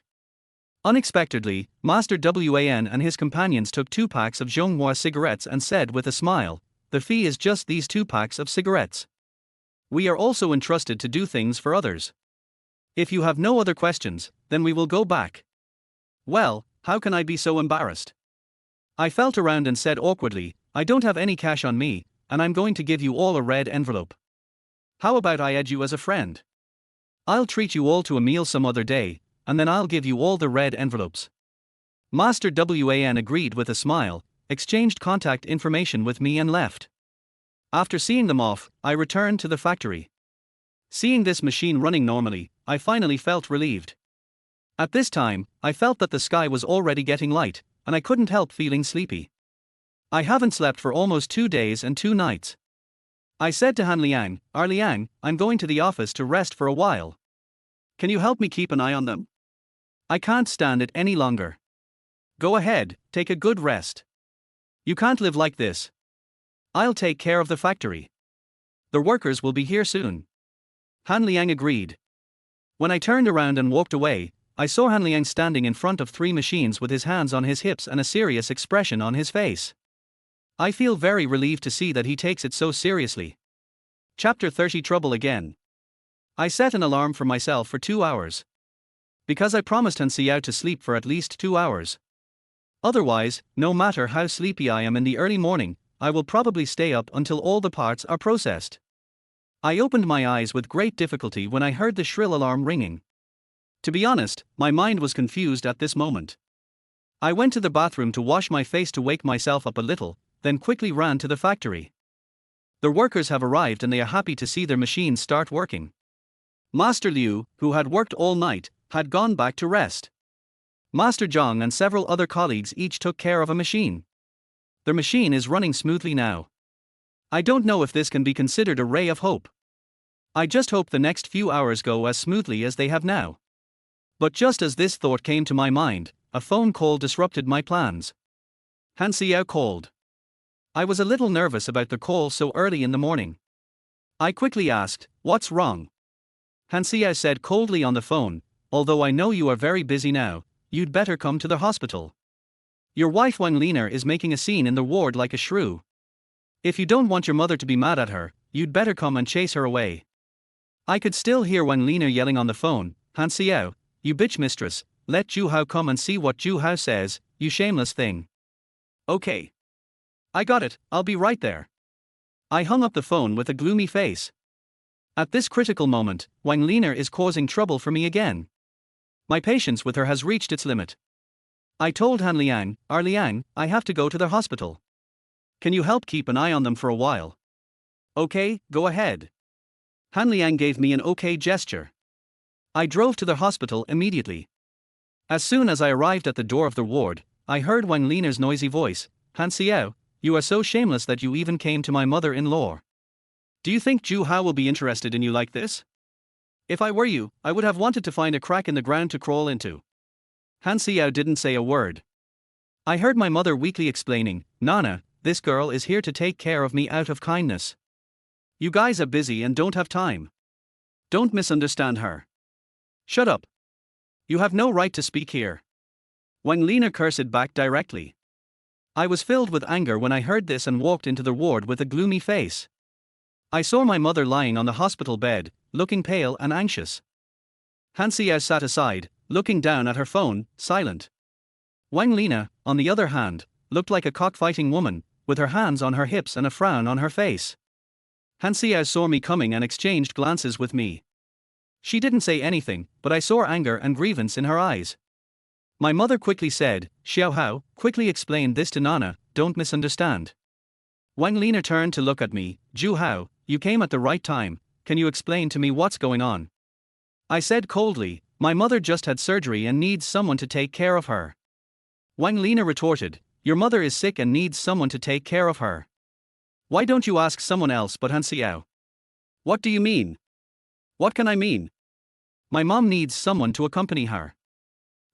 S1: Unexpectedly, Master Wan and his companions took 2 packs of Zhonghua cigarettes and said with a smile, "The fee is just these 2 packs of cigarettes. We are also entrusted to do things for others. If you have no other questions, then we will go back." Well, how can I be so embarrassed? I felt around and said awkwardly, "I don't have any cash on me, and I'm going to give you all a red envelope. How about I add you as a friend? I'll treat you all to a meal some other day, and then I'll give you all the red envelopes." Master Wan agreed with a smile, exchanged contact information with me and left. After seeing them off, I returned to the factory. Seeing this machine running normally, I finally felt relieved. At this time, I felt that the sky was already getting light, and I couldn't help feeling sleepy. I haven't slept for almost 2 days and 2 nights. I said to Han Liang, "Liang, I'm going to the office to rest for a while. Can you help me keep an eye on them? I can't stand it any longer." "Go ahead, take a good rest. You can't live like this. I'll take care of the factory. The workers will be here soon." Han Liang agreed. When I turned around and walked away, I saw Han Liang standing in front of 3 machines with his hands on his hips and a serious expression on his face. I feel very relieved to see that he takes it so seriously. Chapter 30 Trouble Again. I set an alarm for myself for 2 hours. Because I promised Han Xiao to sleep for at least 2 hours. Otherwise, no matter how sleepy I am in the early morning, I will probably stay up until all the parts are processed. I opened my eyes with great difficulty when I heard the shrill alarm ringing. To be honest, my mind was confused at this moment. I went to the bathroom to wash my face to wake myself up a little, then quickly ran to the factory. The workers have arrived and they are happy to see their machines start working. Master Liu, who had worked all night, had gone back to rest. Master Zhang and several other colleagues each took care of a machine. The machine is running smoothly now. I don't know if this can be considered a ray of hope. I just hope the next few hours go as smoothly as they have now. But just as this thought came to my mind, a phone call disrupted my plans. Han Xiao called. I was a little nervous about the call so early in the morning. I quickly asked, "What's wrong?" Han Xiao said coldly on the phone, "Although I know you are very busy now, you'd better come to the hospital. Your wife Wang Liner is making a scene in the ward like a shrew. If you don't want your mother to be mad at her, you'd better come and chase her away." I could still hear Wang Liner yelling on the phone, "Han Xiao, you bitch mistress, let Zhu Hao come and see what Zhu Hao says, you shameless thing." "Okay. I got it, I'll be right there." I hung up the phone with a gloomy face. At this critical moment, Wang Liner is causing trouble for me again. My patience with her has reached its limit. I told Han Liang, Liang, I have to go to the hospital. Can you help keep an eye on them for a while?" "Okay, go ahead." Han Liang gave me an okay gesture. I drove to the hospital immediately. As soon as I arrived at the door of the ward, I heard Wang Liner's noisy voice, "Han Xiao, you are so shameless that you even came to my mother-in-law. Do you think Zhu Hao will be interested in you like this? If I were you, I would have wanted to find a crack in the ground to crawl into." Han Xiao didn't say a word. I heard my mother weakly explaining, "Nana, this girl is here to take care of me out of kindness. You guys are busy and don't have time. Don't misunderstand her." "Shut up. You have no right to speak here. Wang Lina cursed back directly. I was filled with anger when I heard this and walked into the ward with a gloomy face. I saw my mother lying on the hospital bed, looking pale and anxious. Han Xiao sat aside, looking down at her phone, silent. Wang Lina, on the other hand, looked like a cockfighting woman, with her hands on her hips and a frown on her face. Han Xiao saw me coming and exchanged glances with me. She didn't say anything, but I saw anger and grievance in her eyes. My mother quickly said, "Xiao Hao, quickly explain this to Nana, don't misunderstand." Wang Lina turned to look at me. "Zhu Hao, you came at the right time, can you explain to me what's going on?" I said coldly, "My mother just had surgery and needs someone to take care of her." Wang Lina retorted, "Your mother is sick and needs someone to take care of her. Why don't you ask someone else but Han Xiao?" "What do you mean?" "What can I mean? My mom needs someone to accompany her.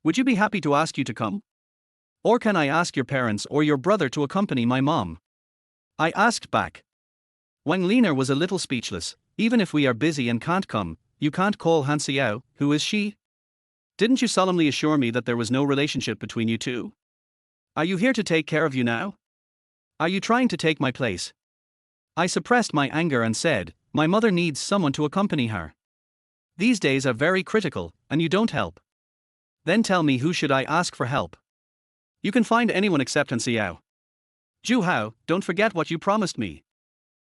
S1: Would you be happy to ask you to come? Or can I ask your parents or your brother to accompany my mom?" I asked back. Wang Lina was a little speechless. "Even if we are busy and can't come, you can't call Han Xiao, who is she? Didn't you solemnly assure me that there was no relationship between you two? Are you here to take care of you now? Are you trying to take my place?" I suppressed my anger and said, "My mother needs someone to accompany her. These days are very critical, and you don't help. Then tell me, who should I ask for help? You can find anyone except Han Xiao. Zhu Hao, don't forget what you promised me.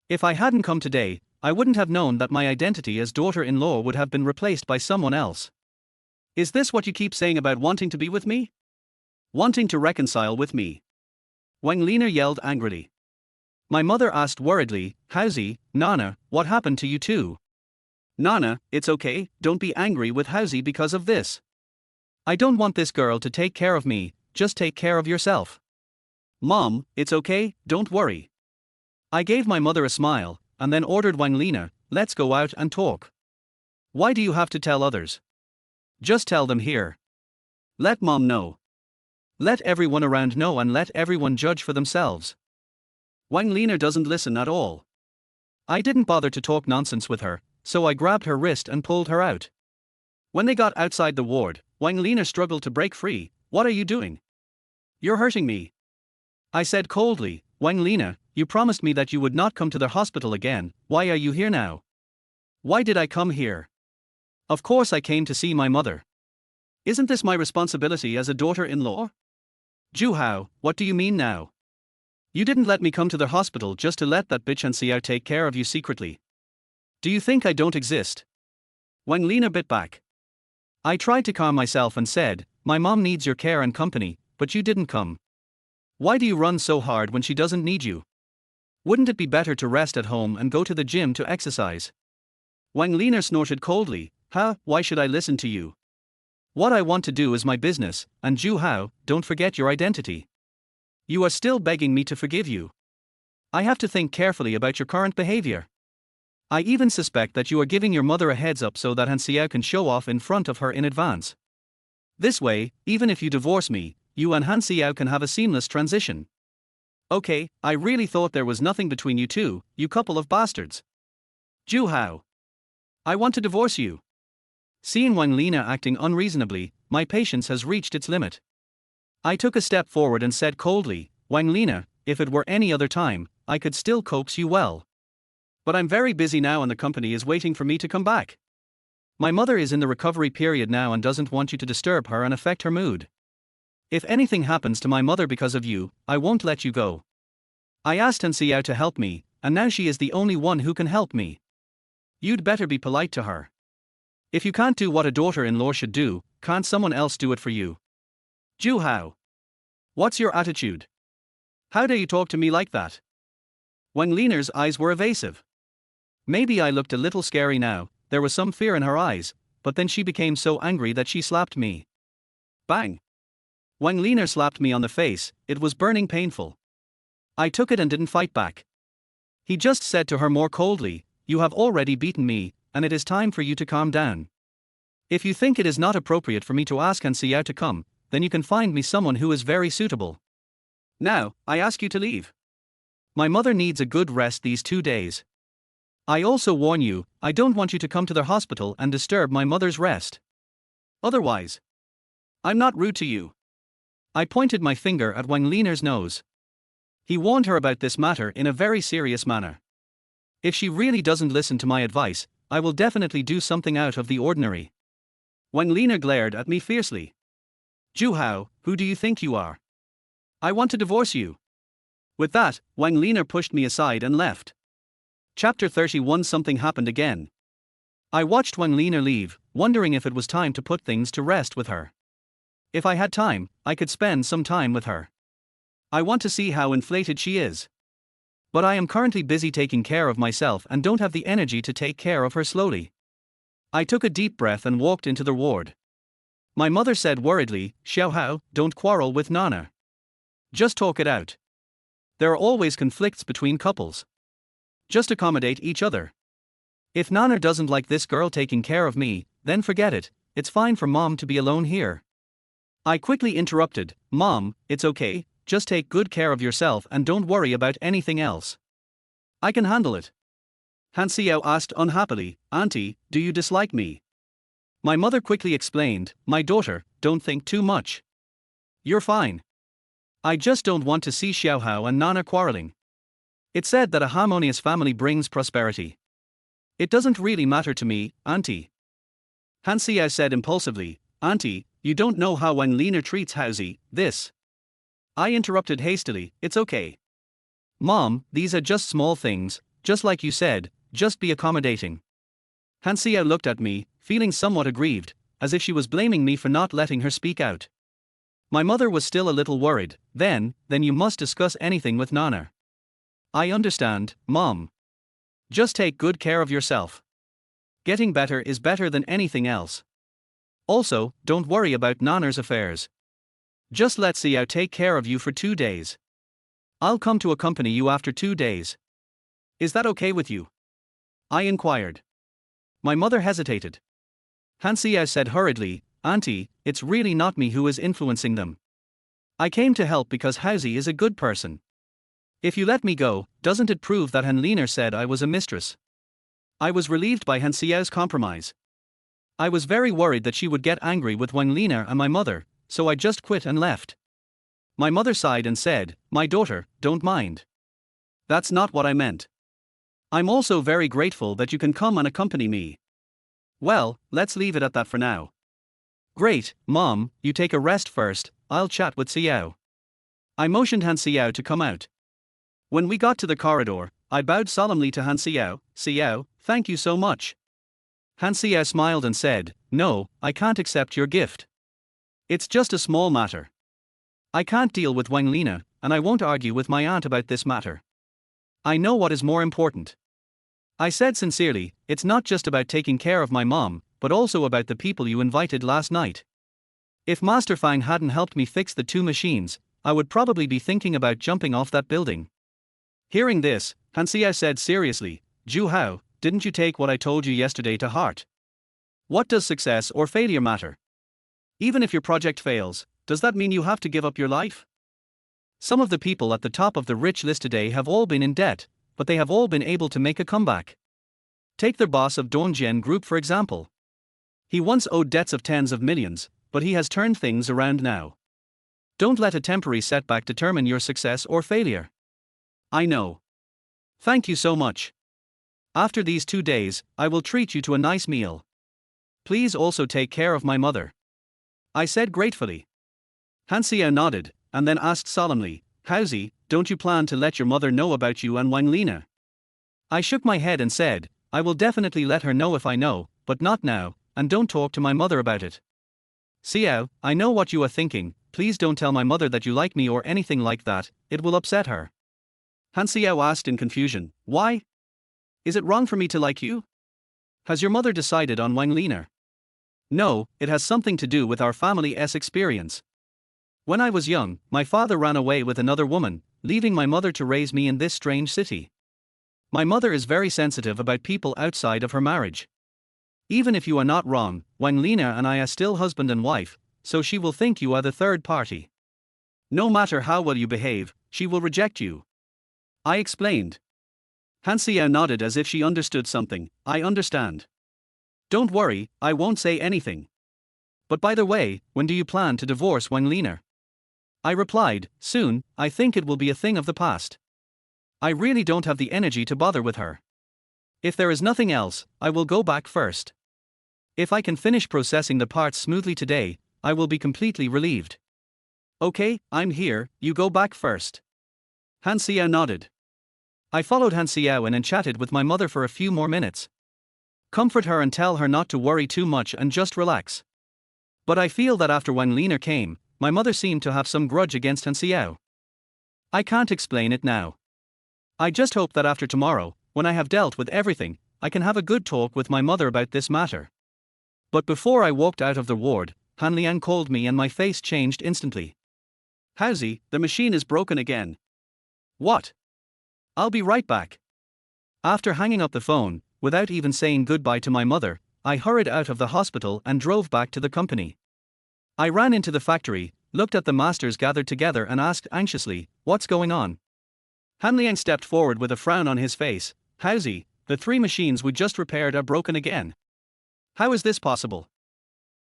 S1: If I hadn't come today, I wouldn't have known that my identity as daughter-in-law would have been replaced by someone else. Is this what you keep saying about wanting to be with me? Wanting to reconcile with me?" Wang Lina yelled angrily. My mother asked worriedly, "Haozi, Nana, what happened to you two?" "Nana, it's okay, don't be angry with Haozi because of this. I don't want this girl to take care of me, just take care of yourself. Mom, it's okay, don't worry." I gave my mother a smile, and then ordered Wang Lina, "Let's go out and talk. Why do you have to tell others? Just tell them here. Let Mom know. Let everyone around know and let everyone judge for themselves." Wang Lina doesn't listen at all. I didn't bother to talk nonsense with her, so I grabbed her wrist and pulled her out. When they got outside the ward, Wang Lina struggled to break free. "What are you doing? You're hurting me." I said coldly, "Wang Lina, you promised me that you would not come to the hospital again. Why are you here now?" "Why did I come here? Of course I came to see my mother. Isn't this my responsibility as a daughter-in-law?" "Zhu Hao, what do you mean now? You didn't let me come to the hospital just to let that bitch Han Xiao take care of you secretly. Do you think I don't exist?" Wang Lina bit back. I tried to calm myself and said, "My mom needs your care and company, but you didn't come. Why do you run so hard when she doesn't need you? Wouldn't it be better to rest at home and go to the gym to exercise?" Wang Lina snorted coldly, Why should I listen to you? What I want to do is my business, and Zhu Hao, don't forget your identity. You are still begging me to forgive you. I have to think carefully about your current behavior. I even suspect that you are giving your mother a heads up so that Han Xiao can show off in front of her in advance. This way, even if you divorce me, you and Han Xiao can have a seamless transition. Okay, I really thought there was nothing between you two, you couple of bastards. Zhu Hao, I want to divorce you." Seeing Wang Lina acting unreasonably, my patience has reached its limit. I took a step forward and said coldly, "Wang Lina, if it were any other time, I could still coax you well. But I'm very busy now and the company is waiting for me to come back. My mother is in the recovery period now and doesn't want you to disturb her and affect her mood. If anything happens to my mother because of you, I won't let you go. I asked Han Xiao to help me, and now she is the only one who can help me. You'd better be polite to her. If you can't do what a daughter-in-law should do, can't someone else do it for you? Zhu Hao, what's your attitude? How dare you talk to me like that?" Wang Lina's eyes were evasive. Maybe I looked a little scary now, there was some fear in her eyes, but then she became so angry that she slapped me. Bang! Wang Lina slapped me on the face, it was burning painful. I took it and didn't fight back. He just said to her more coldly, "You have already beaten me, and it is time for you to calm down. If you think it is not appropriate for me to ask Han Xiao to come, then you can find me someone who is very suitable. Now, I ask you to leave. My mother needs a good rest these 2 days. I also warn you, I don't want you to come to the hospital and disturb my mother's rest. Otherwise, I'm not rude to you. I pointed my finger at Wang Liner's nose. He warned her about this matter in a very serious manner. If she really doesn't listen to my advice, I will definitely do something out of the ordinary. Wang Liner glared at me fiercely. Zhu Hao, who do you think you are? I want to divorce you. With that, Wang Liner pushed me aside and left. Chapter 31. Something happened again. I watched Wang Liner leave, wondering if it was time to put things to rest with her. If I had time, I could spend some time with her. I want to see how inflated she is. But I am currently busy taking care of myself and don't have the energy to take care of her slowly. I took a deep breath and walked into the ward. My mother said worriedly, Xiao Hao, don't quarrel with Nana. Just talk it out. There are always conflicts between couples. Just accommodate each other. If Nana doesn't like this girl taking care of me, then forget it, it's fine for Mom to be alone here. I quickly interrupted, Mom, it's okay, just take good care of yourself and don't worry about anything else. I can handle it. Han Xiao asked unhappily, Auntie, do you dislike me? My mother quickly explained, my daughter, don't think too much. You're fine. I just don't want to see Xiao Hao and Nana quarreling. It's said that a harmonious family brings prosperity. It doesn't really matter to me, Auntie. Han Xiao said impulsively, Auntie, you don't know how Wang Liner treats Haozi, this. I interrupted hastily, it's okay. Mom, these are just small things, just like you said, just be accommodating. Han Xiao looked at me, feeling somewhat aggrieved, as if she was blaming me for not letting her speak out. My mother was still a little worried, then you must discuss anything with Nana. I understand, Mom. Just take good care of yourself. Getting better is better than anything else. Also, don't worry about Nana's affairs. Just let Xiao take care of you for 2 days. I'll come to accompany you after 2 days. Is that okay with you? I inquired. My mother hesitated. Han Xiao said hurriedly, Auntie, it's really not me who is influencing them. I came to help because Haozi is a good person. If you let me go, doesn't it prove that Han Liner said I was a mistress? I was relieved by Han Xiao's compromise. I was very worried that she would get angry with Wang Liner and my mother, so I just quit and left. My mother sighed and said, my daughter, don't mind. That's not what I meant. I'm also very grateful that you can come and accompany me. Well, let's leave it at that for now. Great, Mom, you take a rest first, I'll chat with Xiao. I motioned Han Xiao to come out. When we got to the corridor, I bowed solemnly to Han Xiao, Xiao, thank you so much. Han Xiao smiled and said, no, I can't accept your gift. It's just a small matter. I can't deal with Wang Liner, and I won't argue with my aunt about this matter. I know what is more important. I said sincerely, it's not just about taking care of my mom, but also about the people you invited last night. If Master Fang hadn't helped me fix the 2 machines, I would probably be thinking about jumping off that building. Hearing this, Han Xiao said seriously, Zhu Hao, didn't you take what I told you yesterday to heart? What does success or failure matter? Even if your project fails, does that mean you have to give up your life? Some of the people at the top of the rich list today have all been in debt, but they have all been able to make a comeback. Take the boss of Dongjian Group for example. He once owed debts of tens of millions, but he has turned things around now. Don't let a temporary setback determine your success or failure. I know. Thank you so much. After these 2 days, I will treat you to a nice meal. Please also take care of my mother. I said gratefully. Han Xiao nodded, and then asked solemnly, Haozi, don't you plan to let your mother know about you and Wang Liner? I shook my head and said, I will definitely let her know if I know, but not now, and don't talk to my mother about it. Xiao, I know what you are thinking, please don't tell my mother that you like me or anything like that, it will upset her. Han Xiao asked in confusion, why? Is it wrong for me to like you? Has your mother decided on Wang Liner? No, it has something to do with our family's experience. When I was young, my father ran away with another woman, leaving my mother to raise me in this strange city. My mother is very sensitive about people outside of her marriage. Even if you are not wrong, Wang Liner and I are still husband and wife, so she will think you are the third party. No matter how well you behave, she will reject you. I explained. Han Xiao nodded as if she understood something, I understand. Don't worry, I won't say anything. But by the way, when do you plan to divorce Wang Liner? I replied, soon, I think it will be a thing of the past. I really don't have the energy to bother with her. If there is nothing else, I will go back first. If I can finish processing the parts smoothly today, I will be completely relieved. Okay, I'm here, you go back first. Han Xiao nodded. I followed Han Xiao in and chatted with my mother for a few more minutes. Comfort her and tell her not to worry too much and just relax. But I feel that after Wang Liner came, my mother seemed to have some grudge against Han Xiao. I can't explain it now. I just hope that after tomorrow, when I have dealt with everything, I can have a good talk with my mother about this matter. But before I walked out of the ward, Han Liang called me and my face changed instantly. Howsy, the machine is broken again. What? I'll be right back. After hanging up the phone, without even saying goodbye to my mother, I hurried out of the hospital and drove back to the company. I ran into the factory, looked at the masters gathered together and asked anxiously, what's going on? Han Liang stepped forward with a frown on his face. Howsy, the 3 machines we just repaired are broken again. How is this possible?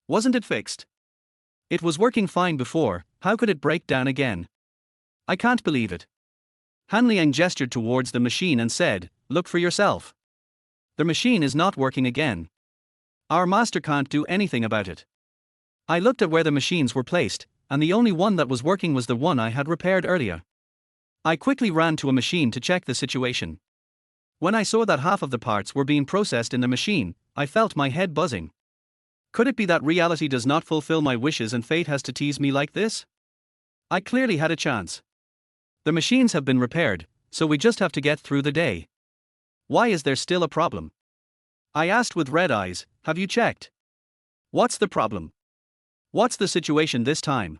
S1: Wasn't it fixed? It was working fine before, how could it break down again? I can't believe it. Han Liang gestured towards the machine and said, look for yourself. The machine is not working again. Our master can't do anything about it. I looked at where the machines were placed, and the only one that was working was the one I had repaired earlier. I quickly ran to a machine to check the situation. When I saw that half of the parts were being processed in the machine, I felt my head buzzing. Could it be that reality does not fulfill my wishes and fate has to tease me like this? I clearly had a chance. The machines have been repaired, so we just have to get through the day. Why is there still a problem? I asked with red eyes, have you checked? What's the problem? What's the situation this time?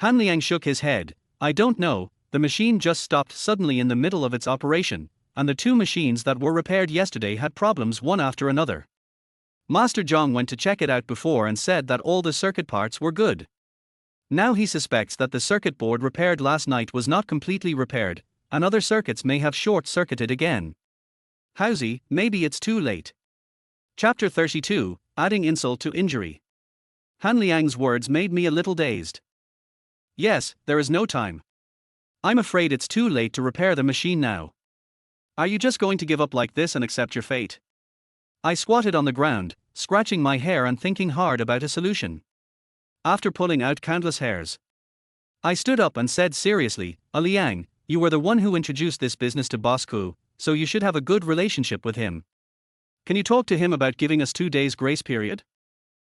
S1: Han Liang shook his head, I don't know, the machine just stopped suddenly in the middle of its operation, and the 2 machines that were repaired yesterday had problems one after another. Master Zhang went to check it out before and said that all the circuit parts were good. Now he suspects that the circuit board repaired last night was not completely repaired, and other circuits may have short-circuited again. Howsy, maybe it's too late. Chapter 32, Adding Insult to Injury. Han Liang's words made me a little dazed. Yes, there is no time. I'm afraid it's too late to repair the machine now. Are you just going to give up like this and accept your fate? I squatted on the ground, scratching my hair and thinking hard about a solution. After pulling out countless hairs, I stood up and said seriously, Liang, you were the one who introduced this business to Boss Ku, so you should have a good relationship with him. Can you talk to him about giving us 2 days grace period?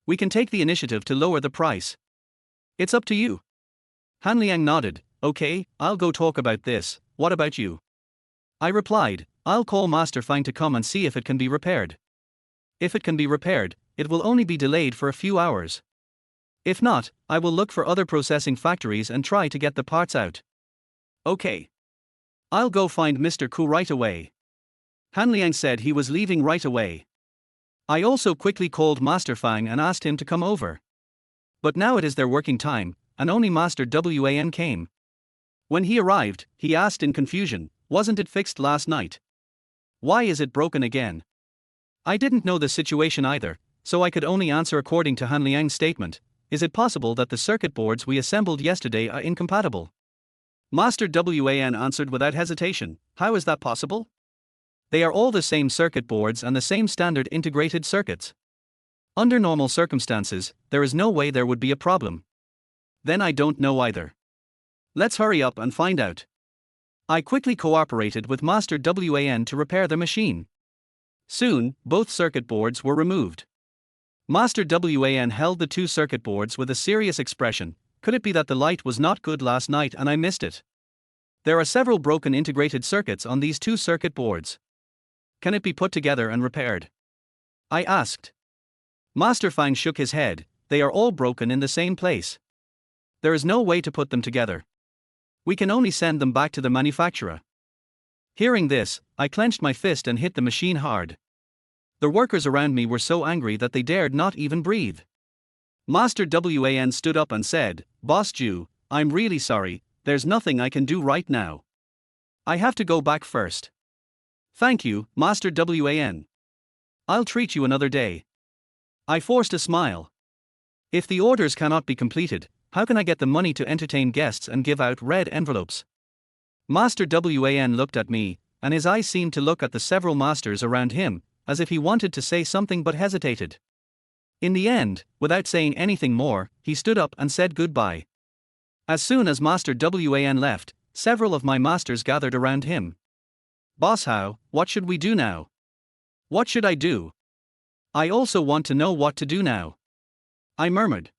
S1: We can take the initiative to lower the price. It's up to you. Han Liang nodded, okay, I'll go talk about this, what about you? I replied, I'll call Master Fang to come and see if it can be repaired. If it can be repaired, it will only be delayed for a few hours. If not, I will look for other processing factories and try to get the parts out. Okay. I'll go find Mr. Ku right away. Han Liang said he was leaving right away. I also quickly called Master Fang and asked him to come over. But now it is their working time, and only Master Wan came. When he arrived, he asked in confusion, wasn't it fixed last night? Why is it broken again? I didn't know the situation either, so I could only answer according to Han Liang's statement. Is it possible that the circuit boards we assembled yesterday are incompatible? Master Wan answered without hesitation, how is that possible? They are all the same circuit boards and the same standard integrated circuits. Under normal circumstances, there is no way there would be a problem. Then I don't know either. Let's hurry up and find out. I quickly cooperated with Master Wan to repair the machine. Soon, both circuit boards were removed. Master Wan held the 2 circuit boards with a serious expression. Could it be that the light was not good last night and I missed it? There are several broken integrated circuits on these 2 circuit boards. Can it be put together and repaired? I asked. Master Fang shook his head, they are all broken in the same place. There is no way to put them together. We can only send them back to the manufacturer. Hearing this, I clenched my fist and hit the machine hard. The workers around me were so angry that they dared not even breathe. Master Wan stood up and said, Boss Ju, I'm really sorry, there's nothing I can do right now. I have to go back first. Thank you, Master Wan. I'll treat you another day. I forced a smile. If the orders cannot be completed, how can I get the money to entertain guests and give out red envelopes? Master Wan looked at me, and his eyes seemed to look at the several masters around him, as if he wanted to say something but hesitated. In the end, without saying anything more, he stood up and said goodbye. As soon as Master Wan left, several of my masters gathered around him. Boss How, what should we do now? What should I do? I also want to know what to do now. I murmured.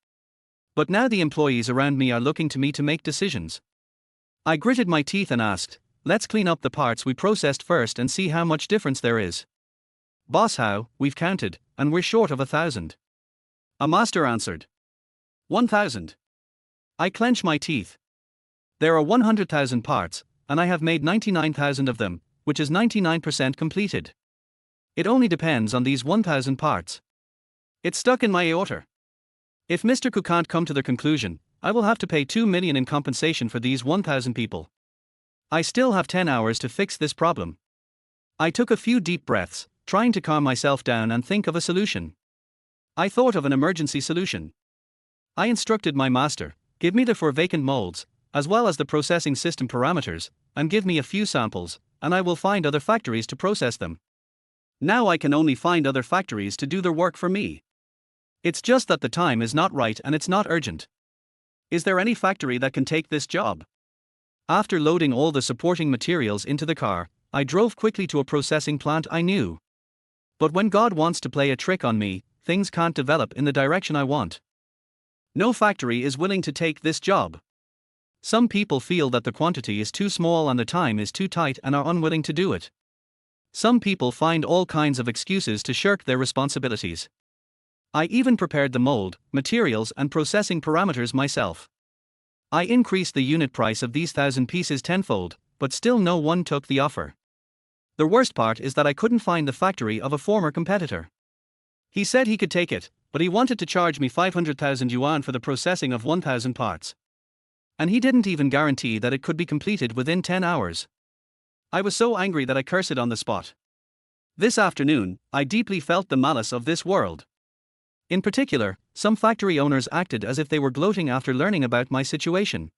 S1: But now the employees around me are looking to me to make decisions. I gritted my teeth and asked, let's clean up the parts we processed first and see how much difference there is. Boss How, we've counted, and we're short of 1,000. A master answered. 1,000. I clench my teeth. There are 100,000 parts, and I have made 99,000 of them, which is 99% completed. It only depends on these 1,000 parts. It's stuck in my aorta. If Mr. Ku can't come to the conclusion, I will have to pay 2 million in compensation for these 1,000 people. I still have 10 hours to fix this problem. I took a few deep breaths, trying to calm myself down and think of a solution. I thought of an emergency solution. I instructed my master, give me the 4 vacant molds, as well as the processing system parameters, and give me a few samples, and I will find other factories to process them. Now I can only find other factories to do their work for me. It's just that the time is not right and it's not urgent. Is there any factory that can take this job? After loading all the supporting materials into the car, I drove quickly to a processing plant I knew. But when God wants to play a trick on me, things can't develop in the direction I want. No factory is willing to take this job. Some people feel that the quantity is too small and the time is too tight and are unwilling to do it. Some people find all kinds of excuses to shirk their responsibilities. I even prepared the mold, materials and processing parameters myself. I increased the unit price of these 1,000 pieces tenfold, but still no one took the offer. The worst part is that I couldn't find the factory of a former competitor. He said he could take it, but he wanted to charge me 500,000 yuan for the processing of 1,000 parts. And he didn't even guarantee that it could be completed within 10 hours. I was so angry that I cursed on the spot. This afternoon, I deeply felt the malice of this world. In particular, some factory owners acted as if they were gloating after learning about my situation.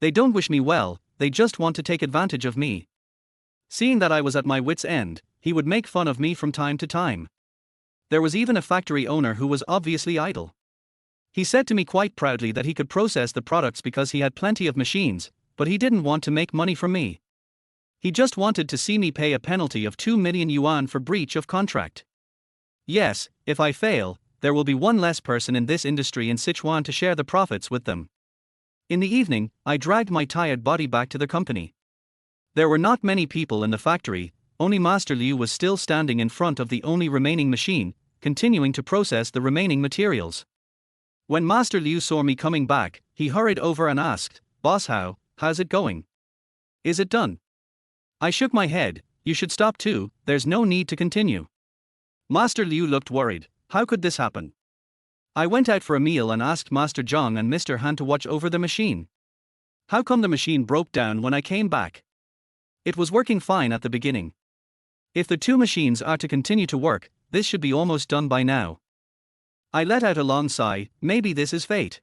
S1: They don't wish me well, they just want to take advantage of me. Seeing that I was at my wit's end, he would make fun of me from time to time. There was even a factory owner who was obviously idle. He said to me quite proudly that he could process the products because he had plenty of machines, but he didn't want to make money from me. He just wanted to see me pay a penalty of 2 million yuan for breach of contract. Yes, if I fail, there will be one less person in this industry in Sichuan to share the profits with them. In the evening, I dragged my tired body back to the company. There were not many people in the factory, only Master Liu was still standing in front of the only remaining machine, continuing to process the remaining materials. When Master Liu saw me coming back, he hurried over and asked, "Boss How, how's it going? Is it done?" I shook my head, "You should stop too, there's no need to continue." Master Liu looked worried. How could this happen? I went out for a meal and asked Master Zhang and Mr. Han to watch over the machine. How come the machine broke down when I came back? It was working fine at the beginning. If the 2 machines are to continue to work, this should be almost done by now. I let out a long sigh, maybe this is fate.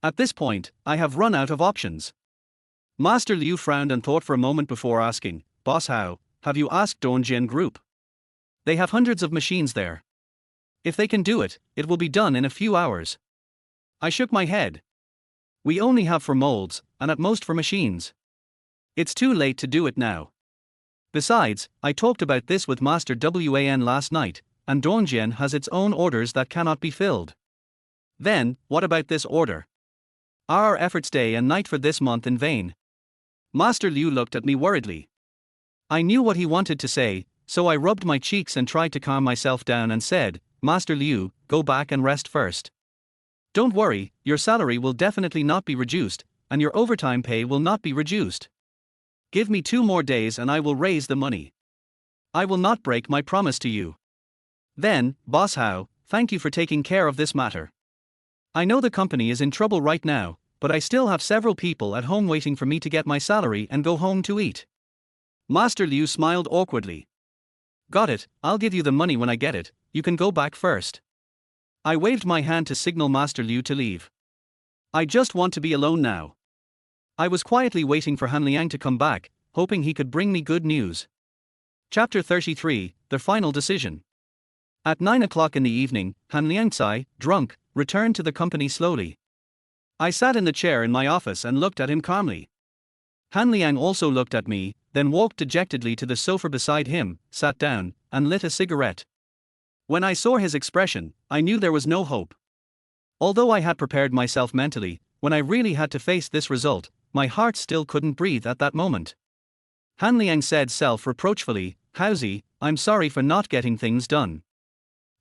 S1: At this point, I have run out of options. Master Liu frowned and thought for a moment before asking, "Boss How, have you asked Dongjin Group? They have hundreds of machines there. If they can do it, it will be done in a few hours." I shook my head. We only have for molds, and at most for machines. It's too late to do it now. Besides, I talked about this with Master Wan last night, and Dongjin has its own orders that cannot be filled. Then, what about this order? Are our efforts day and night for this month in vain? Master Liu looked at me worriedly. I knew what he wanted to say, so I rubbed my cheeks and tried to calm myself down and said, "Master Liu, go back and rest first. Don't worry, your salary will definitely not be reduced, and your overtime pay will not be reduced. Give me 2 more days and I will raise the money. I will not break my promise to you." Then, Boss How, thank you for taking care of this matter. I know the company is in trouble right now, but I still have several people at home waiting for me to get my salary and go home to eat. Master Liu smiled awkwardly. "Got it, I'll give you the money when I get it, you can go back first." I waved my hand to signal Master Liu to leave. I just want to be alone now. I was quietly waiting for Han Liang to come back, hoping he could bring me good news. Chapter 33, The Final Decision. At 9 o'clock in the evening, Han Liangcai, drunk, returned to the company slowly. I sat in the chair in my office and looked at him calmly. Han Liang also looked at me, then walked dejectedly to the sofa beside him, sat down, and lit a cigarette. When I saw his expression, I knew there was no hope. Although I had prepared myself mentally, when I really had to face this result, my heart still couldn't breathe at that moment. Han Liang said self-reproachfully, "Haozi, I'm sorry for not getting things done.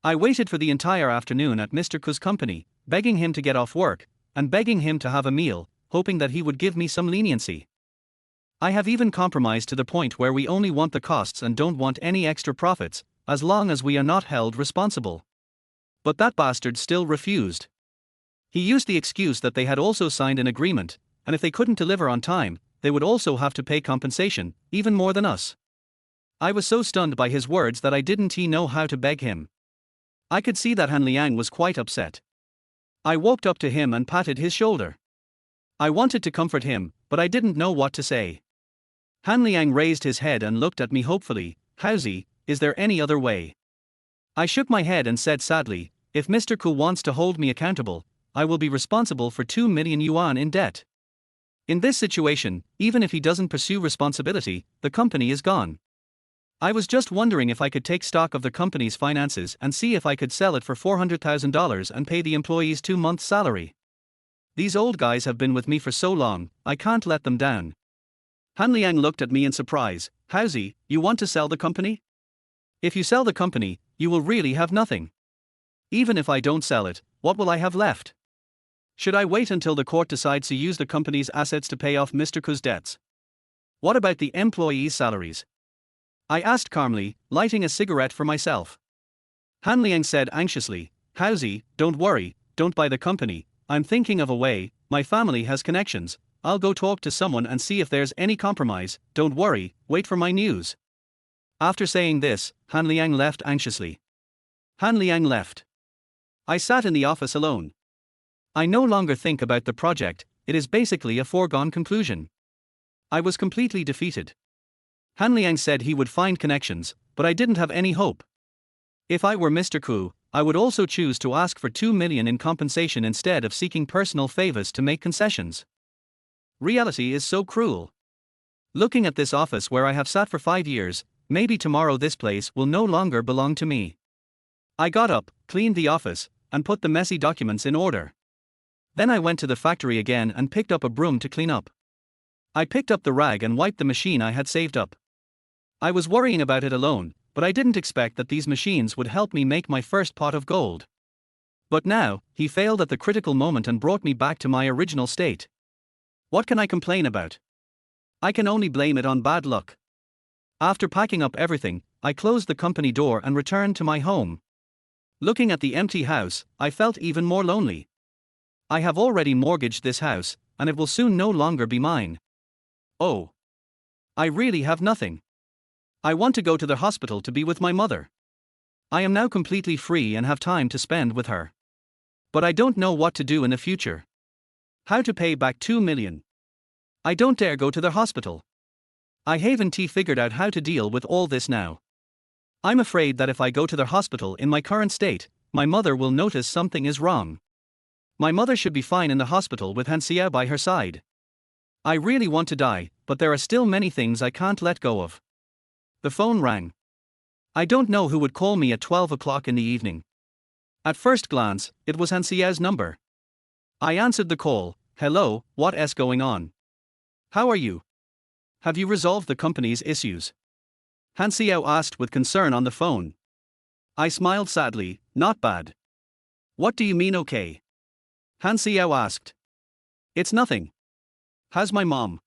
S1: I waited for the entire afternoon at Mr. Ku's company, begging him to get off work, and begging him to have a meal, hoping that he would give me some leniency. I have even compromised to the point where we only want the costs and don't want any extra profits, as long as we are not held responsible. But that bastard still refused. He used the excuse that they had also signed an agreement, and if they couldn't deliver on time, they would also have to pay compensation, even more than us. I was so stunned by his words that I didn't know how to beg him. I could see that Han Liang was quite upset. I walked up to him and patted his shoulder. I wanted to comfort him, but I didn't know what to say. Han Liang raised his head and looked at me hopefully. "Haozi, is there any other way?" I shook my head and said sadly, "If Mr. Ku wants to hold me accountable, I will be responsible for 2 million yuan in debt. In this situation, even if he doesn't pursue responsibility, the company is gone. I was just wondering if I could take stock of the company's finances and see if I could sell it for $400,000 and pay the employees 2 months' salary. These old guys have been with me for so long, I can't let them down." Han Liang looked at me in surprise. "Haozi, you want to sell the company? If you sell the company, you will really have nothing. Even if I don't sell it, what will I have left? Should I wait until the court decides to use the company's assets to pay off Mr. Ku's debts? What about the employees' salaries?" I asked calmly, lighting a cigarette for myself. Han Liang said anxiously, "Haozi, don't worry, don't buy the company. I'm thinking of a way, my family has connections. I'll go talk to someone and see if there's any compromise. Don't worry, wait for my news." After saying this, Han Liang left anxiously. Han Liang left. I sat in the office alone. I no longer think about the project, it is basically a foregone conclusion. I was completely defeated. Han Liang said he would find connections, but I didn't have any hope. If I were Mr. Ku, I would also choose to ask for 2 million in compensation instead of seeking personal favors to make concessions. Reality is so cruel. Looking at this office where I have sat for 5 years, maybe tomorrow this place will no longer belong to me. I got up, cleaned the office, and put the messy documents in order. Then I went to the factory again and picked up a broom to clean up. I picked up the rag and wiped the machine I had saved up. I was worrying about it alone, but I didn't expect that these machines would help me make my first pot of gold. But now, he failed at the critical moment and brought me back to my original state. What can I complain about? I can only blame it on bad luck. After packing up everything, I closed the company door and returned to my home. Looking at the empty house, I felt even more lonely. I have already mortgaged this house, and it will soon no longer be mine. Oh. I really have nothing. I want to go to the hospital to be with my mother. I am now completely free and have time to spend with her. But I don't know what to do in the future. How to pay back 2 million. I don't dare go to the hospital. I haven't figured out how to deal with all this now. I'm afraid that if I go to the hospital in my current state, my mother will notice something is wrong. My mother should be fine in the hospital with Han Xiao by her side. I really want to die, but there are still many things I can't let go of. The phone rang. I don't know who would call me at 12 o'clock in the evening. At first glance, it was Han Xiao's number. I answered the call. "Hello, what's going on? How are you? Have you resolved the company's issues?" Han Xiao asked with concern on the phone. I smiled sadly. "Not bad." "What do you mean okay?" Han Xiao asked. "It's nothing. How's my mom?"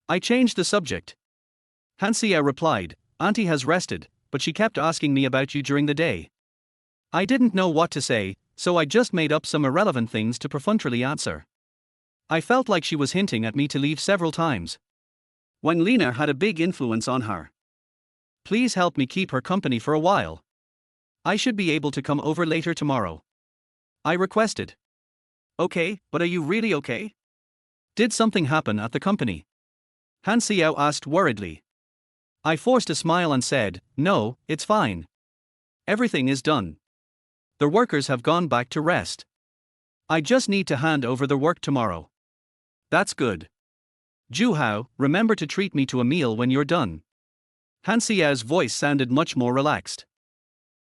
S1: I changed the subject. Han Xiao replied, "Auntie has rested, but she kept asking me about you during the day." I didn't know what to say, so I just made up some irrelevant things to perfunctorily answer. I felt like she was hinting at me to leave several times. When Lena had a big influence on her. "Please help me keep her company for a while. I should be able to come over later tomorrow." I requested. Okay, but are you really okay? Did something happen at the company? Han Xiao asked worriedly. I forced a smile and said, no, it's fine. Everything is done. The workers have gone back to rest. I just need to hand over the work tomorrow. That's good. Zhu Hao, remember to treat me to a meal when you're done. Han Xiao's voice sounded much more relaxed.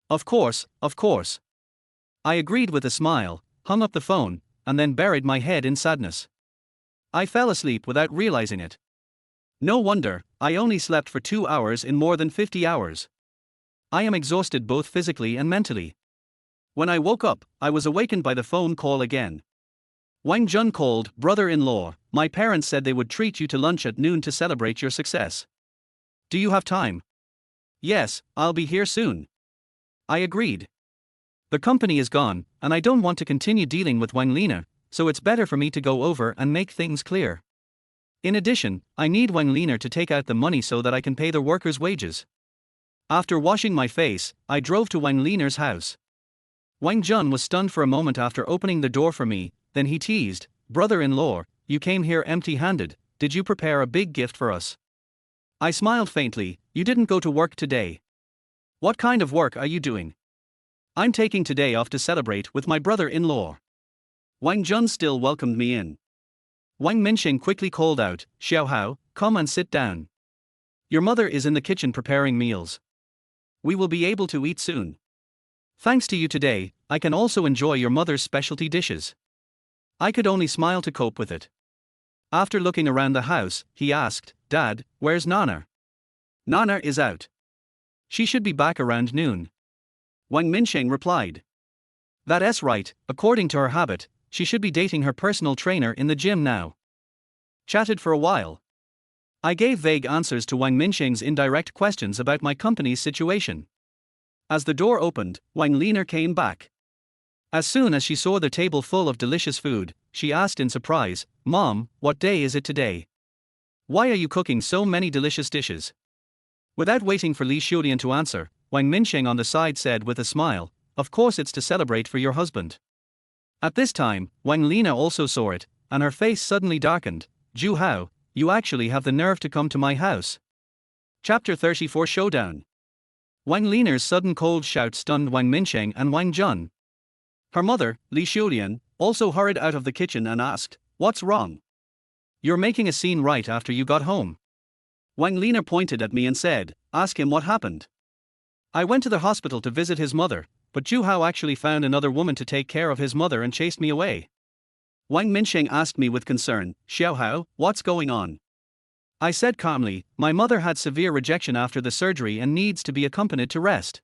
S1: Of course, of course. I agreed with a smile, hung up the phone, and then buried my head in sadness. I fell asleep without realizing it. No wonder, I only slept for 2 hours in more than 50 hours. I am exhausted both physically and mentally. When I woke up, I was awakened by the phone call again. Wang Jun called, brother-in-law, my parents said they would treat you to lunch at noon to celebrate your success. Do you have time? Yes, I'll be here soon. I agreed. The company is gone, and I don't want to continue dealing with Wang Lina, so it's better for me to go over and make things clear. In addition, I need Wang Lina to take out the money so that I can pay the workers' wages. After washing my face, I drove to Wang Lina's house. Wang Jun was stunned for a moment after opening the door for me, then he teased, brother-in-law, you came here empty-handed, did you prepare a big gift for us? I smiled faintly, you didn't go to work today. What kind of work are you doing? I'm taking today off to celebrate with my brother-in-law. Wang Jun still welcomed me in. Wang Minxing quickly called out, Xiao Hao, come and sit down. Your mother is in the kitchen preparing meals. We will be able to eat soon. Thanks to you today, I can also enjoy your mother's specialty dishes. I could only smile to cope with it. After looking around the house, he asked, Dad, where's Nana? Nana is out. She should be back around noon. Wang Minxing replied. That's right, according to her habit, she should be dating her personal trainer in the gym now. Chatted for a while. I gave vague answers to Wang Minxing's indirect questions about my company's situation. As the door opened, Wang Lina came back. As soon as she saw the table full of delicious food, she asked in surprise, Mom, what day is it today? Why are you cooking so many delicious dishes? Without waiting for Li Xiudian to answer, Wang Minxing on the side said with a smile, of course it's to celebrate for your husband. At this time, Wang Lina also saw it, and her face suddenly darkened. Zhu Hao, you actually have the nerve to come to my house. Chapter 34 Showdown. Wang Lina's sudden cold shout stunned Wang Minxing and Wang Jun. Her mother, Li Xiudian, also hurried out of the kitchen and asked, what's wrong? You're making a scene right after you got home. Wang Lina pointed at me and said, ask him what happened. I went to the hospital to visit his mother, but Zhu Hao actually found another woman to take care of his mother and chased me away. Wang Minxing asked me with concern, Xiao Hao, what's going on? I said calmly, my mother had severe rejection after the surgery and needs to be accompanied to rest.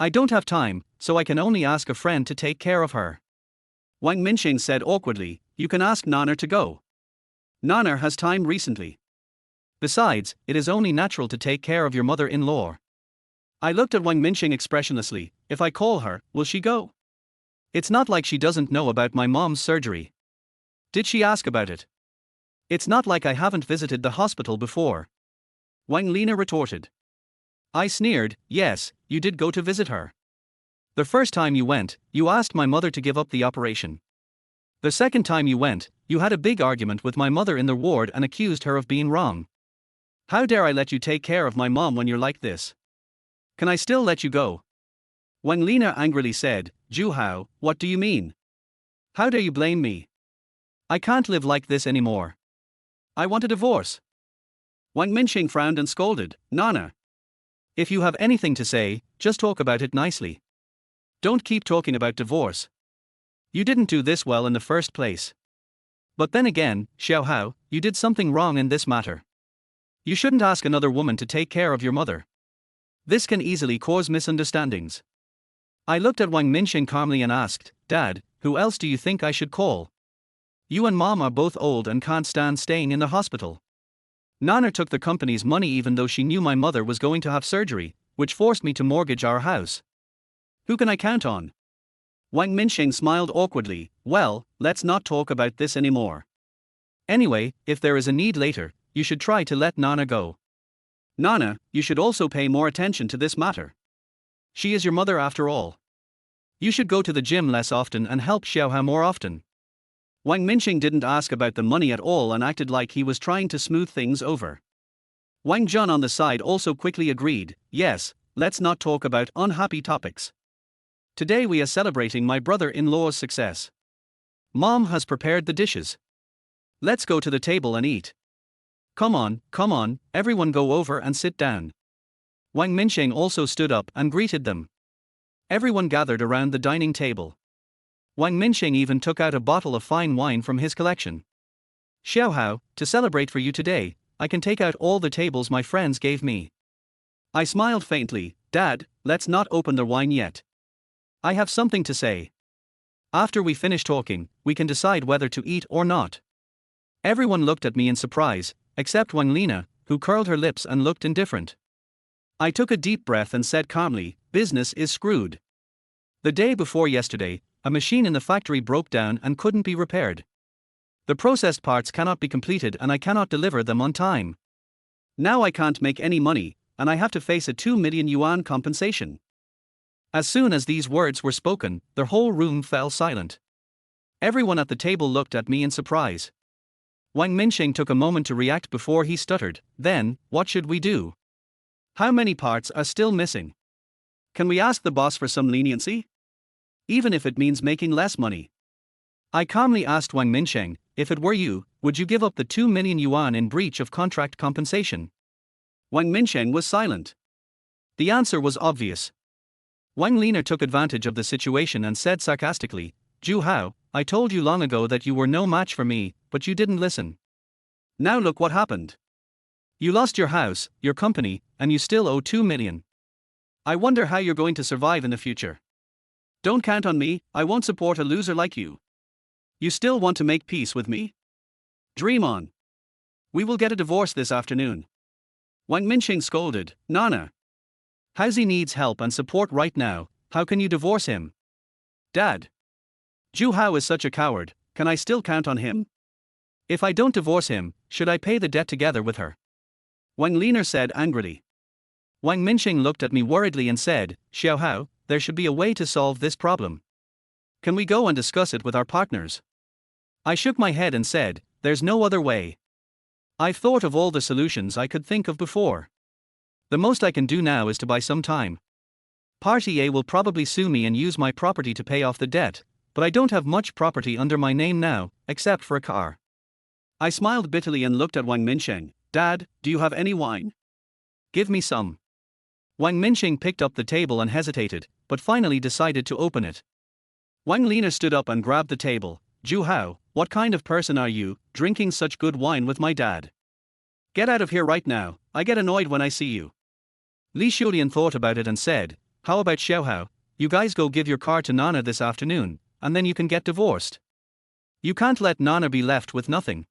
S1: I don't have time, so I can only ask a friend to take care of her. Wang Minxing said awkwardly, you can ask Nana to go. Nana has time recently. Besides, it is only natural to take care of your mother-in-law. I looked at Wang Minxing expressionlessly, if I call her, will she go? It's not like she doesn't know about my mom's surgery. Did she ask about it? It's not like I haven't visited the hospital before. Wang Lina retorted. I sneered, yes, you did go to visit her. The first time you went, you asked my mother to give up the operation. The second time you went, you had a big argument with my mother in the ward and accused her of being wrong. How dare I let you take care of my mom when you're like this? Can I still let you go? Wang Lina angrily said, Zhu Hao, what do you mean? How dare you blame me? I can't live like this anymore. I want a divorce. Wang Minxing frowned and scolded, Nana. If you have anything to say, just talk about it nicely. Don't keep talking about divorce. You didn't do this well in the first place. But then again, Xiao Hao, you did something wrong in this matter. You shouldn't ask another woman to take care of your mother. This can easily cause misunderstandings. I looked at Wang Minxing calmly and asked, Dad, who else do you think I should call? You and Mom are both old and can't stand staying in the hospital. Nana took the company's money even though she knew my mother was going to have surgery, which forced me to mortgage our house. Who can I count on? Wang Minxing smiled awkwardly, well, let's not talk about this anymore. Anyway, if there is a need later, you should try to let Nana go. Nana, you should also pay more attention to this matter. She is your mother after all. You should go to the gym less often and help Xiaohao more often. Wang Minqing didn't ask about the money at all and acted like he was trying to smooth things over. Wang Jun on the side also quickly agreed, yes, let's not talk about unhappy topics. Today we are celebrating my brother-in-law's success. Mom has prepared the dishes. Let's go to the table and eat. Come on, everyone go over and sit down. Wang Minqing also stood up and greeted them. Everyone gathered around the dining table. Wang Minqing even took out a bottle of fine wine from his collection. Xiaohao, to celebrate for you today, I can take out all the tables my friends gave me. I smiled faintly. Dad, let's not open the wine yet. I have something to say. After we finish talking, we can decide whether to eat or not. Everyone looked at me in surprise, except Wang Lina, who curled her lips and looked indifferent. I took a deep breath and said calmly, business is screwed. The day before yesterday, a machine in the factory broke down and couldn't be repaired. The processed parts cannot be completed and I cannot deliver them on time. Now I can't make any money, and I have to face a 2 million yuan compensation. As soon as these words were spoken, the whole room fell silent. Everyone at the table looked at me in surprise. Wang Minqing took a moment to react before he stuttered, then, what should we do? How many parts are still missing? Can we ask the boss for some leniency? Even if it means making less money. I calmly asked Wang Minqing, if it were you, would you give up the 2 million yuan in breach of contract compensation? Wang Minqing was silent. The answer was obvious. Wang Lina took advantage of the situation and said sarcastically, Zhu Hao, I told you long ago that you were no match for me, but you didn't listen. Now look what happened. You lost your house, your company, and you still owe 2 million. I wonder how you're going to survive in the future. Don't count on me, I won't support a loser like you. You still want to make peace with me? Dream on. We will get a divorce this afternoon. Wang Minqing scolded, Nana. Howsy needs help and support right now, how can you divorce him? Dad. Zhu Hao is such a coward, can I still count on him? If I don't divorce him, should I pay the debt together with her? Wang Lina said angrily. Wang Minqing looked at me worriedly and said, Xiaohao, there should be a way to solve this problem. Can we go and discuss it with our partners? I shook my head and said, there's no other way. I've thought of all the solutions I could think of before. The most I can do now is to buy some time. Party A will probably sue me and use my property to pay off the debt, but I don't have much property under my name now, except for a car. I smiled bitterly and looked at Wang Minqing. Dad, do you have any wine? Give me some. Wang Minqing picked up the table and hesitated, but finally decided to open it. Wang Lina stood up and grabbed the table. Zhu Hao, what kind of person are you, drinking such good wine with my dad? Get out of here right now, I get annoyed when I see you. Li Shulian thought about it and said, how about Xiaohao, you guys go give your car to Nana this afternoon, and then you can get divorced. You can't let Nana be left with nothing.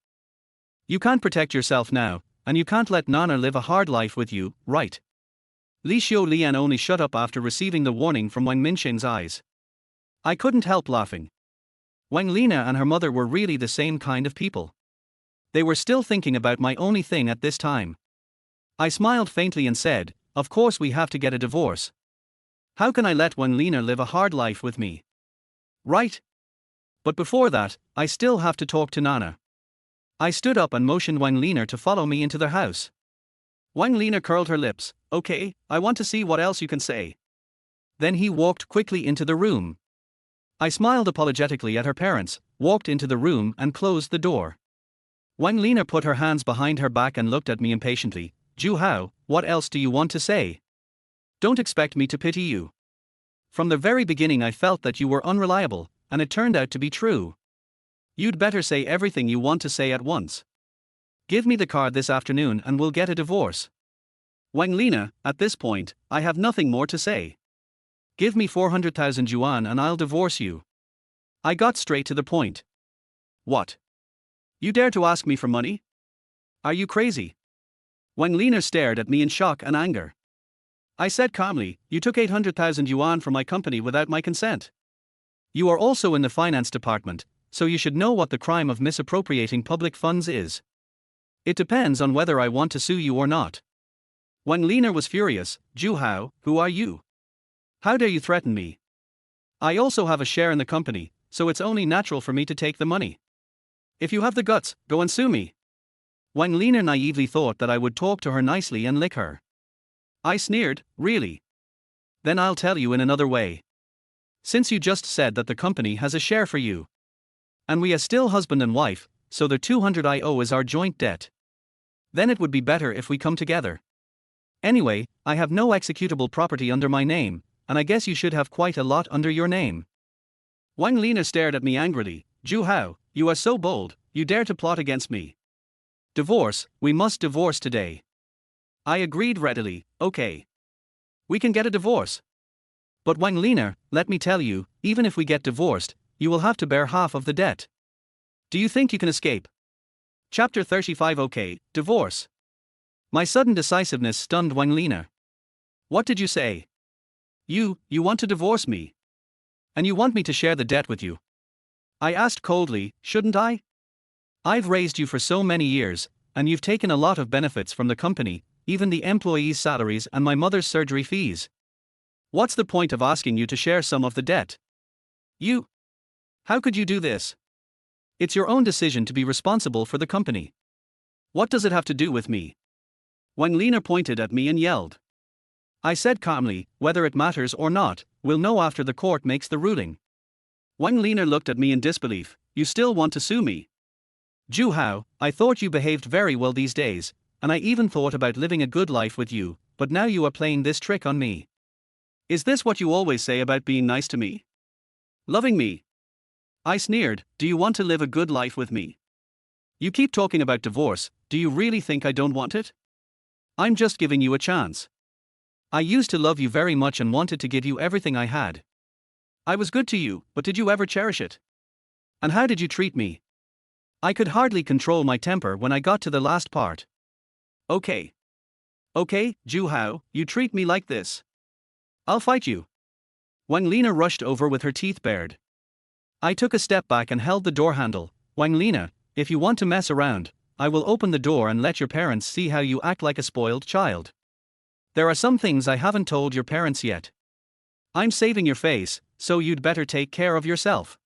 S1: You can't protect yourself now, and you can't let Nana live a hard life with you, right? Li Shulian only shut up after receiving the warning from Wang Minqing's eyes. I couldn't help laughing. Wang Lina and her mother were really the same kind of people. They were still thinking about my only thing at this time. I smiled faintly and said, of course we have to get a divorce. How can I let Wang Lina live a hard life with me? Right? But before that, I still have to talk to Nana. I stood up and motioned Wang Lina to follow me into their house. Wang Lina curled her lips, okay, I want to see what else you can say. Then he walked quickly into the room. I smiled apologetically at her parents, walked into the room and closed the door. Wang Lina put her hands behind her back and looked at me impatiently. Zhu Hao, what else do you want to say? Don't expect me to pity you. From the very beginning I felt that you were unreliable, and it turned out to be true. You'd better say everything you want to say at once. Give me the car this afternoon and we'll get a divorce. Wang Lina, at this point, I have nothing more to say. Give me 400,000 yuan and I'll divorce you. I got straight to the point. What? You dare to ask me for money? Are you crazy? Wang Lina stared at me in shock and anger. I said calmly, you took 800,000 yuan from my company without my consent. You are also in the finance department, so you should know what the crime of misappropriating public funds is. It depends on whether I want to sue you or not. Wang Lina was furious. Zhu Hao, who are you? How dare you threaten me? I also have a share in the company, so it's only natural for me to take the money. If you have the guts, go and sue me. Wang Lina naively thought that I would talk to her nicely and lick her. I sneered, really? Then I'll tell you in another way. Since you just said that the company has a share for you. And we are still husband and wife, so the 200 I owe is our joint debt. Then it would be better if we come together. Anyway, I have no executable property under my name, and I guess you should have quite a lot under your name. Wang Lina stared at me angrily. Zhu Hao, you are so bold, you dare to plot against me. Divorce, we must divorce today. I agreed readily, okay. We can get a divorce. But Wang Lina, let me tell you, even if we get divorced, you will have to bear half of the debt. Do you think you can escape? Chapter 35. Okay, divorce. My sudden decisiveness stunned Wang Lina. What did you say? You want to divorce me. And you want me to share the debt with you. I asked coldly, shouldn't I? I've raised you for so many years, and you've taken a lot of benefits from the company, even the employees' salaries and my mother's surgery fees. What's the point of asking you to share some of the debt? You. How could you do this? It's your own decision to be responsible for the company. What does it have to do with me? Wang Lina pointed at me and yelled. I said calmly, whether it matters or not, we'll know after the court makes the ruling. Wang Lina looked at me in disbelief. You still want to sue me? Zhu Hao, I thought you behaved very well these days, and I even thought about living a good life with you, but now you are playing this trick on me. Is this what you always say about being nice to me? Loving me? I sneered, do you want to live a good life with me? You keep talking about divorce, do you really think I don't want it? I'm just giving you a chance. I used to love you very much and wanted to give you everything I had. I was good to you, but did you ever cherish it? And how did you treat me? I could hardly control my temper when I got to the last part. Okay. Okay, Zhu Hao, you treat me like this. I'll fight you. Wang Lina rushed over with her teeth bared. I took a step back and held the door handle. Wang Lina, if you want to mess around, I will open the door and let your parents see how you act like a spoiled child. There are some things I haven't told your parents yet. I'm saving your face, so you'd better take care of yourself.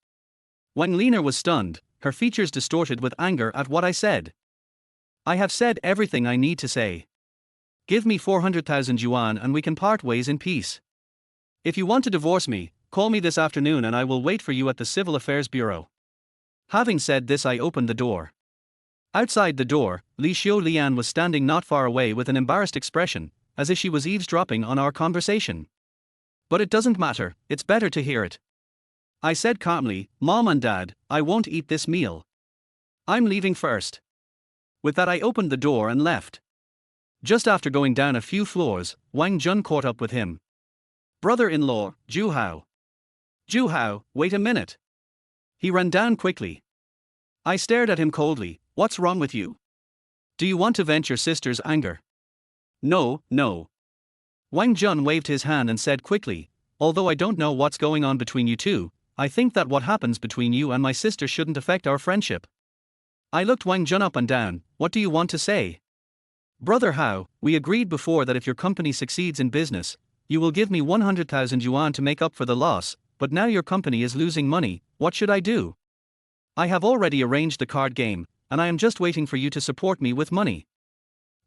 S1: Wang Lina was stunned, her features distorted with anger at what I said. I have said everything I need to say. Give me 400,000 yuan and we can part ways in peace. If you want to divorce me, call me this afternoon and I will wait for you at the Civil Affairs Bureau. Having said this, I opened the door. Outside the door, Li Xiu Lian was standing not far away with an embarrassed expression, as if she was eavesdropping on our conversation. But it doesn't matter, it's better to hear it. I said calmly, Mom and Dad, I won't eat this meal. I'm leaving first. With that I opened the door and left. Just after going down a few floors, Wang Jun caught up with him. Brother-in-law, Zhu Hao. Zhu Hao, wait a minute. He ran down quickly. I stared at him coldly. What's wrong with you? Do you want to vent your sister's anger? No. Wang Jun waved his hand and said quickly, although I don't know what's going on between you two, I think that what happens between you and my sister shouldn't affect our friendship. I looked Wang Jun up and down. What do you want to say? Brother Hao, we agreed before that if your company succeeds in business, you will give me 100,000 yuan to make up for the loss, but now your company is losing money, what should I do? I have already arranged the card game, and I am just waiting for you to support me with money.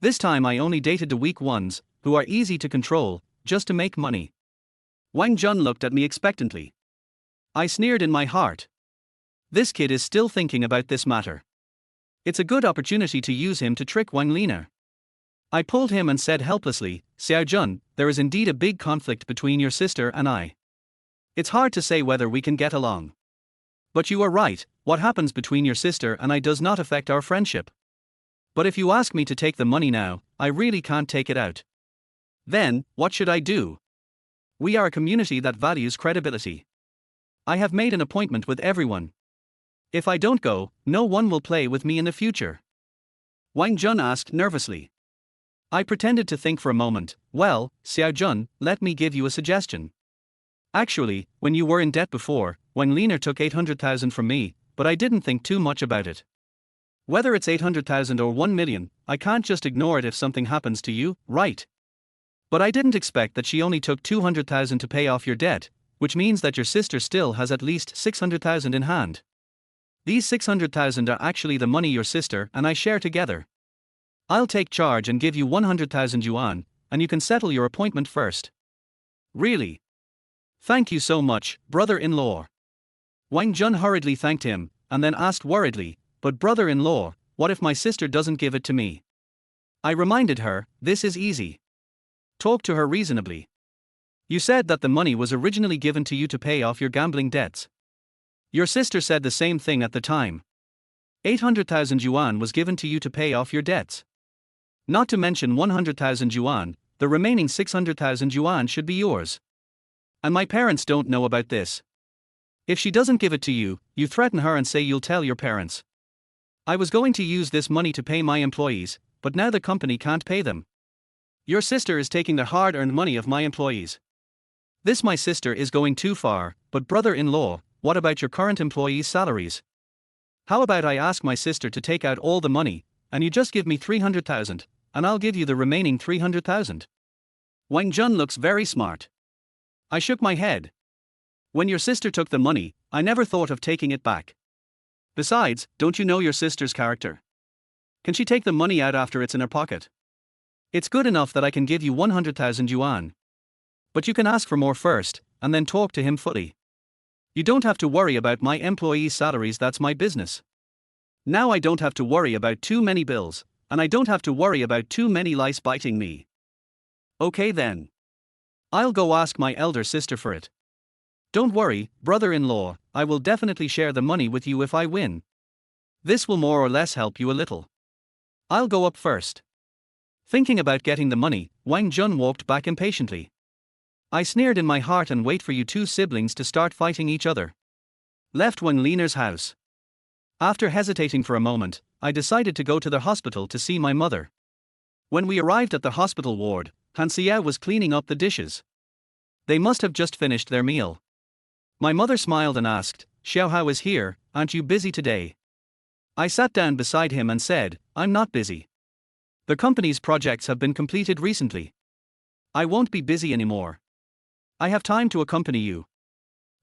S1: This time I only dated the weak ones, who are easy to control, just to make money. Wang Jun looked at me expectantly. I sneered in my heart. This kid is still thinking about this matter. It's a good opportunity to use him to trick Wang Lina. I pulled him and said helplessly, Xiao Jun, there is indeed a big conflict between your sister and I. It's hard to say whether we can get along. But you are right, what happens between your sister and I does not affect our friendship. But if you ask me to take the money now, I really can't take it out. Then, what should I do? We are a community that values credibility. I have made an appointment with everyone. If I don't go, no one will play with me in the future. Wang Jun asked nervously. I pretended to think for a moment. Well, Xiao Jun, let me give you a suggestion. Actually, when you were in debt before, Wang Lina took 800,000 from me, but I didn't think too much about it. Whether it's 800,000 or 1 million, I can't just ignore it if something happens to you, right? But I didn't expect that she only took 200,000 to pay off your debt, which means that your sister still has at least 600,000 in hand. These 600,000 are actually the money your sister and I share together. I'll take charge and give you 100,000 yuan, and you can settle your appointment first. Really? Thank you so much, brother-in-law. Wang Jun hurriedly thanked him, and then asked worriedly, but brother-in-law, what if my sister doesn't give it to me? I reminded her, this is easy. Talk to her reasonably. You said that the money was originally given to you to pay off your gambling debts. Your sister said the same thing at the time. 800,000 yuan was given to you to pay off your debts. Not to mention 100,000 yuan, the remaining 600,000 yuan should be yours. And my parents don't know about this. If she doesn't give it to you, you threaten her and say you'll tell your parents. I was going to use this money to pay my employees, but now the company can't pay them. Your sister is taking the hard-earned money of my employees. This my sister is going too far, but brother-in-law, what about your current employees' salaries? How about I ask my sister to take out all the money, and you just give me 300,000, and I'll give you the remaining 300,000. Wang Jun looks very smart. I shook my head. When your sister took the money, I never thought of taking it back. Besides, don't you know your sister's character? Can she take the money out after it's in her pocket? It's good enough that I can give you 100,000 yuan. But you can ask for more first, and then talk to him fully. You don't have to worry about my employees' salaries, that's my business. Now I don't have to worry about too many bills, and I don't have to worry about too many lice biting me. Okay then. I'll go ask my elder sister for it. Don't worry, brother-in-law, I will definitely share the money with you if I win. This will more or less help you a little. I'll go up first. Thinking about getting the money, Wang Jun walked back impatiently. I sneered in my heart and wait for you two siblings to start fighting each other. Left Wang Liner's house. After hesitating for a moment, I decided to go to the hospital to see my mother. When we arrived at the hospital ward, Han Xiao was cleaning up the dishes. They must have just finished their meal. My mother smiled and asked, Xiao Hao is here, aren't you busy today? I sat down beside him and said, I'm not busy. The company's projects have been completed recently. I won't be busy anymore. I have time to accompany you.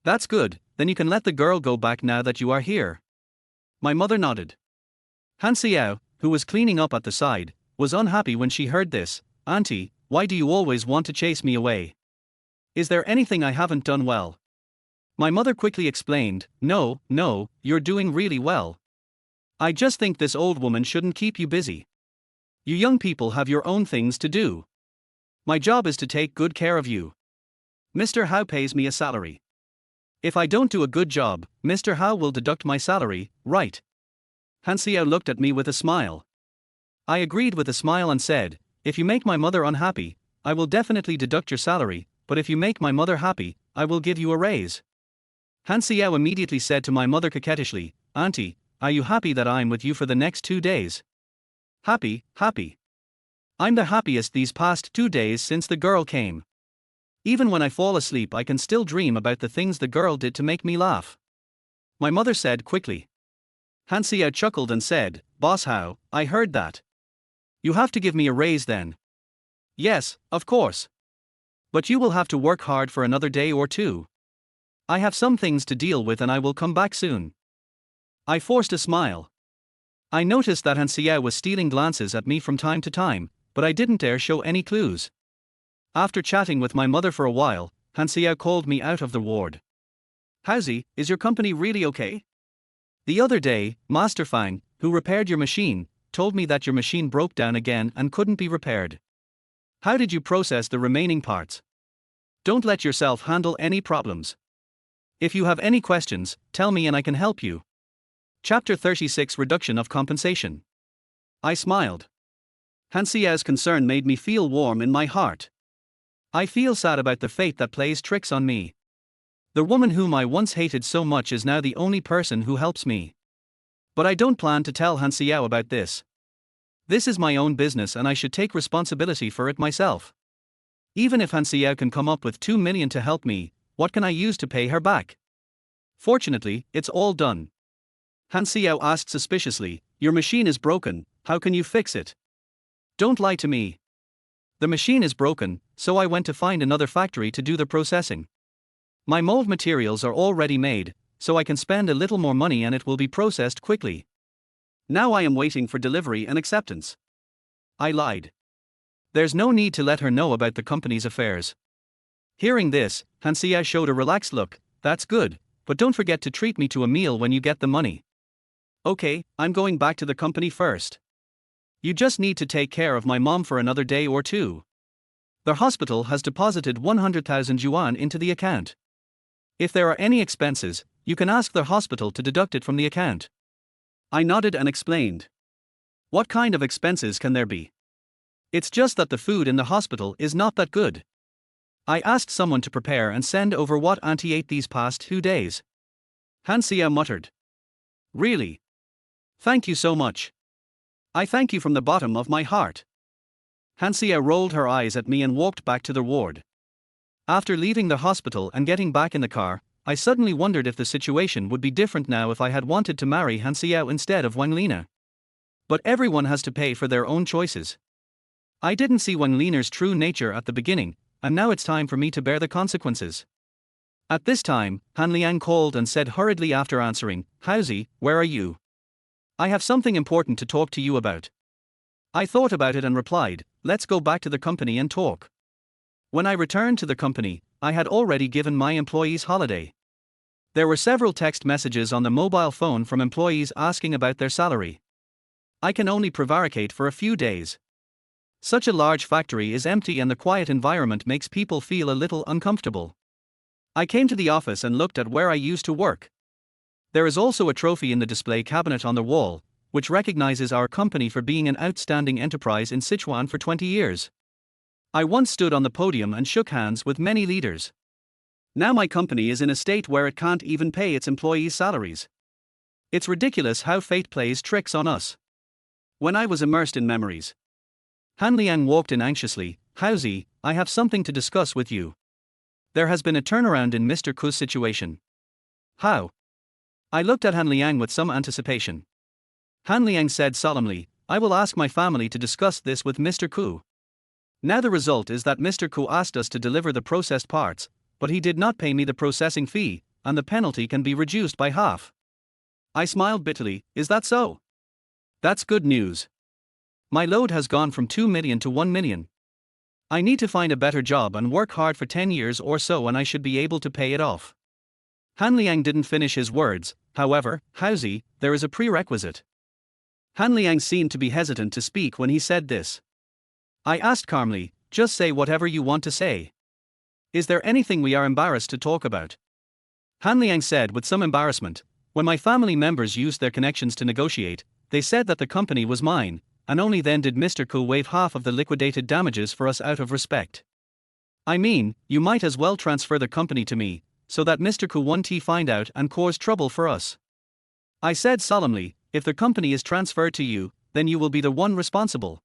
S1: That's good, then you can let the girl go back now that you are here. My mother nodded. Han Xiao, who was cleaning up at the side, was unhappy when she heard this. Auntie, why do you always want to chase me away? Is there anything I haven't done well? My mother quickly explained, No, you're doing really well. I just think this old woman shouldn't keep you busy. You young people have your own things to do. My job is to take good care of you. Mr. Hao pays me a salary. If I don't do a good job, Mr. Hao will deduct my salary, right? Han Xiao looked at me with a smile. I agreed with a smile and said, if you make my mother unhappy, I will definitely deduct your salary, but if you make my mother happy, I will give you a raise. Han Xiao immediately said to my mother coquettishly, Auntie, are you happy that I'm with you for the next 2 days? Happy. I'm the happiest these past 2 days since the girl came. Even when I fall asleep I can still dream about the things the girl did to make me laugh. My mother said quickly. Han Xiao chuckled and said, Boss Hao, I heard that. You have to give me a raise then. Yes, of course. But you will have to work hard for another day or two. I have some things to deal with and I will come back soon. I forced a smile. I noticed that Han Xiao was stealing glances at me from time to time, but I didn't dare show any clues. After chatting with my mother for a while, Han Xiao called me out of the ward. Haozi, is your company really okay? The other day, Master Fang, who repaired your machine, told me that your machine broke down again and couldn't be repaired. How did you process the remaining parts? Don't let yourself handle any problems. If you have any questions, tell me and I can help you. Chapter 36 Reduction of Compensation. I smiled. Han Xiao's concern made me feel warm in my heart. I feel sad about the fate that plays tricks on me. The woman whom I once hated so much is now the only person who helps me. But I don't plan to tell Han Xiao about this. This is my own business and I should take responsibility for it myself. Even if Han Xiao can come up with 2 million to help me, what can I use to pay her back? Fortunately, it's all done. Han Xiao asked suspiciously, Your machine is broken, how can you fix it? Don't lie to me. The machine is broken, so I went to find another factory to do the processing. My mold materials are already made, so I can spend a little more money and it will be processed quickly. Now I am waiting for delivery and acceptance. I lied. There's no need to let her know about the company's affairs. Hearing this, Hansia showed a relaxed look. That's good, but don't forget to treat me to a meal when you get the money. Okay, I'm going back to the company first. You just need to take care of my mom for another day or two. The hospital has deposited 100,000 yuan into the account. If there are any expenses, you can ask the hospital to deduct it from the account. I nodded and explained. What kind of expenses can there be? It's just that the food in the hospital is not that good. I asked someone to prepare and send over what Auntie ate these past 2 days. Hansia muttered. Really? Thank you so much. I thank you from the bottom of my heart. Hansia rolled her eyes at me and walked back to the ward. After leaving the hospital and getting back in the car, I suddenly wondered if the situation would be different now if I had wanted to marry Hansia instead of Wang Lina. But everyone has to pay for their own choices. I didn't see Wang Lina's true nature at the beginning, and now it's time for me to bear the consequences. At this time, Han Liang called and said hurriedly after answering, Hausi, where are you? I have something important to talk to you about. I thought about it and replied, let's go back to the company and talk. When I returned to the company, I had already given my employees holiday. There were several text messages on the mobile phone from employees asking about their salary. I can only prevaricate for a few days. Such a large factory is empty and the quiet environment makes people feel a little uncomfortable. I came to the office and looked at where I used to work. There is also a trophy in the display cabinet on the wall, which recognizes our company for being an outstanding enterprise in Sichuan for 20 years. I once stood on the podium and shook hands with many leaders. Now my company is in a state where it can't even pay its employees' salaries. It's ridiculous how fate plays tricks on us. When I was immersed in memories, Han Liang walked in anxiously. Hausi, I have something to discuss with you. There has been a turnaround in Mr. Ku's situation. How? I looked at Han Liang with some anticipation. Han Liang said solemnly, I will ask my family to discuss this with Mr. Ku. Now the result is that Mr. Ku asked us to deliver the processed parts, but he did not pay me the processing fee, and the penalty can be reduced by half. I smiled bitterly. Is that so? That's good news. My load has gone from 2 million to 1 million. I need to find a better job and work hard for 10 years or so and I should be able to pay it off. Han Liang didn't finish his words, however. Hausi, there is a prerequisite. Han Liang seemed to be hesitant to speak when he said this. I asked calmly, just say whatever you want to say. Is there anything we are embarrassed to talk about? Han Liang said with some embarrassment, when my family members used their connections to negotiate, they said that the company was mine, and only then did Mr. Ku waive half of the liquidated damages for us out of respect. I mean, you might as well transfer the company to me, so that Mr. Ku won't find out and cause trouble for us. I said solemnly, if the company is transferred to you, then you will be the one responsible.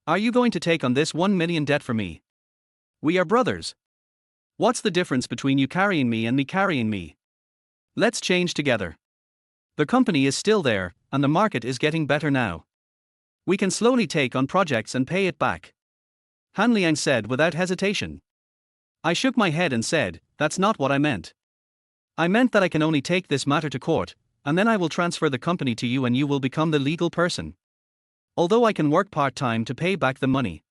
S1: Are you going to take on this 1 million debt for me? We are brothers. What's the difference between you carrying me and me carrying me? Let's change together. The company is still there, and the market is getting better now. We can slowly take on projects and pay it back. Han Liang said without hesitation. I shook my head and said, that's not what I meant. I meant that I can only take this matter to court, and then I will transfer the company to you and you will become the legal person. Although I can work part-time to pay back the money.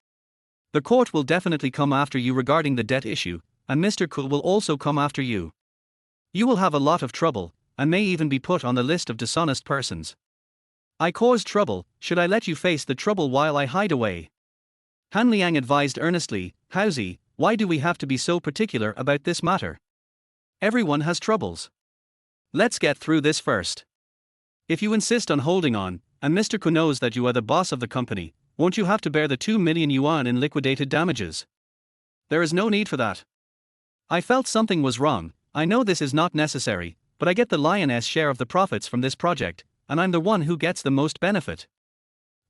S1: The court will definitely come after you regarding the debt issue, and Mr. Ku will also come after you. You will have a lot of trouble, and may even be put on the list of dishonest persons. I caused trouble, should I let you face the trouble while I hide away? Han Liang advised earnestly, Hausi, why do we have to be so particular about this matter? Everyone has troubles. Let's get through this first. If you insist on holding on, and Mr. Ku knows that you are the boss of the company, won't you have to bear the 2 million yuan in liquidated damages? There is no need for that. I felt something was wrong. I know this is not necessary, but I get the lioness share of the profits from this project, and I'm the one who gets the most benefit.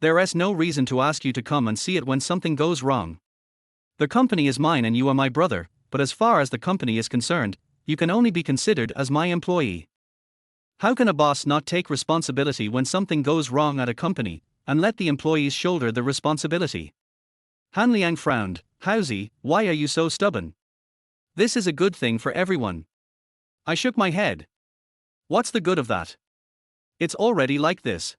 S1: There is no reason to ask you to come and see it when something goes wrong. The company is mine and you are my brother, but as far as the company is concerned, you can only be considered as my employee. How can a boss not take responsibility when something goes wrong at a company, and let the employees shoulder the responsibility? Han Liang frowned. Hausi, why are you so stubborn? This is a good thing for everyone. I shook my head. What's the good of that? It's already like this.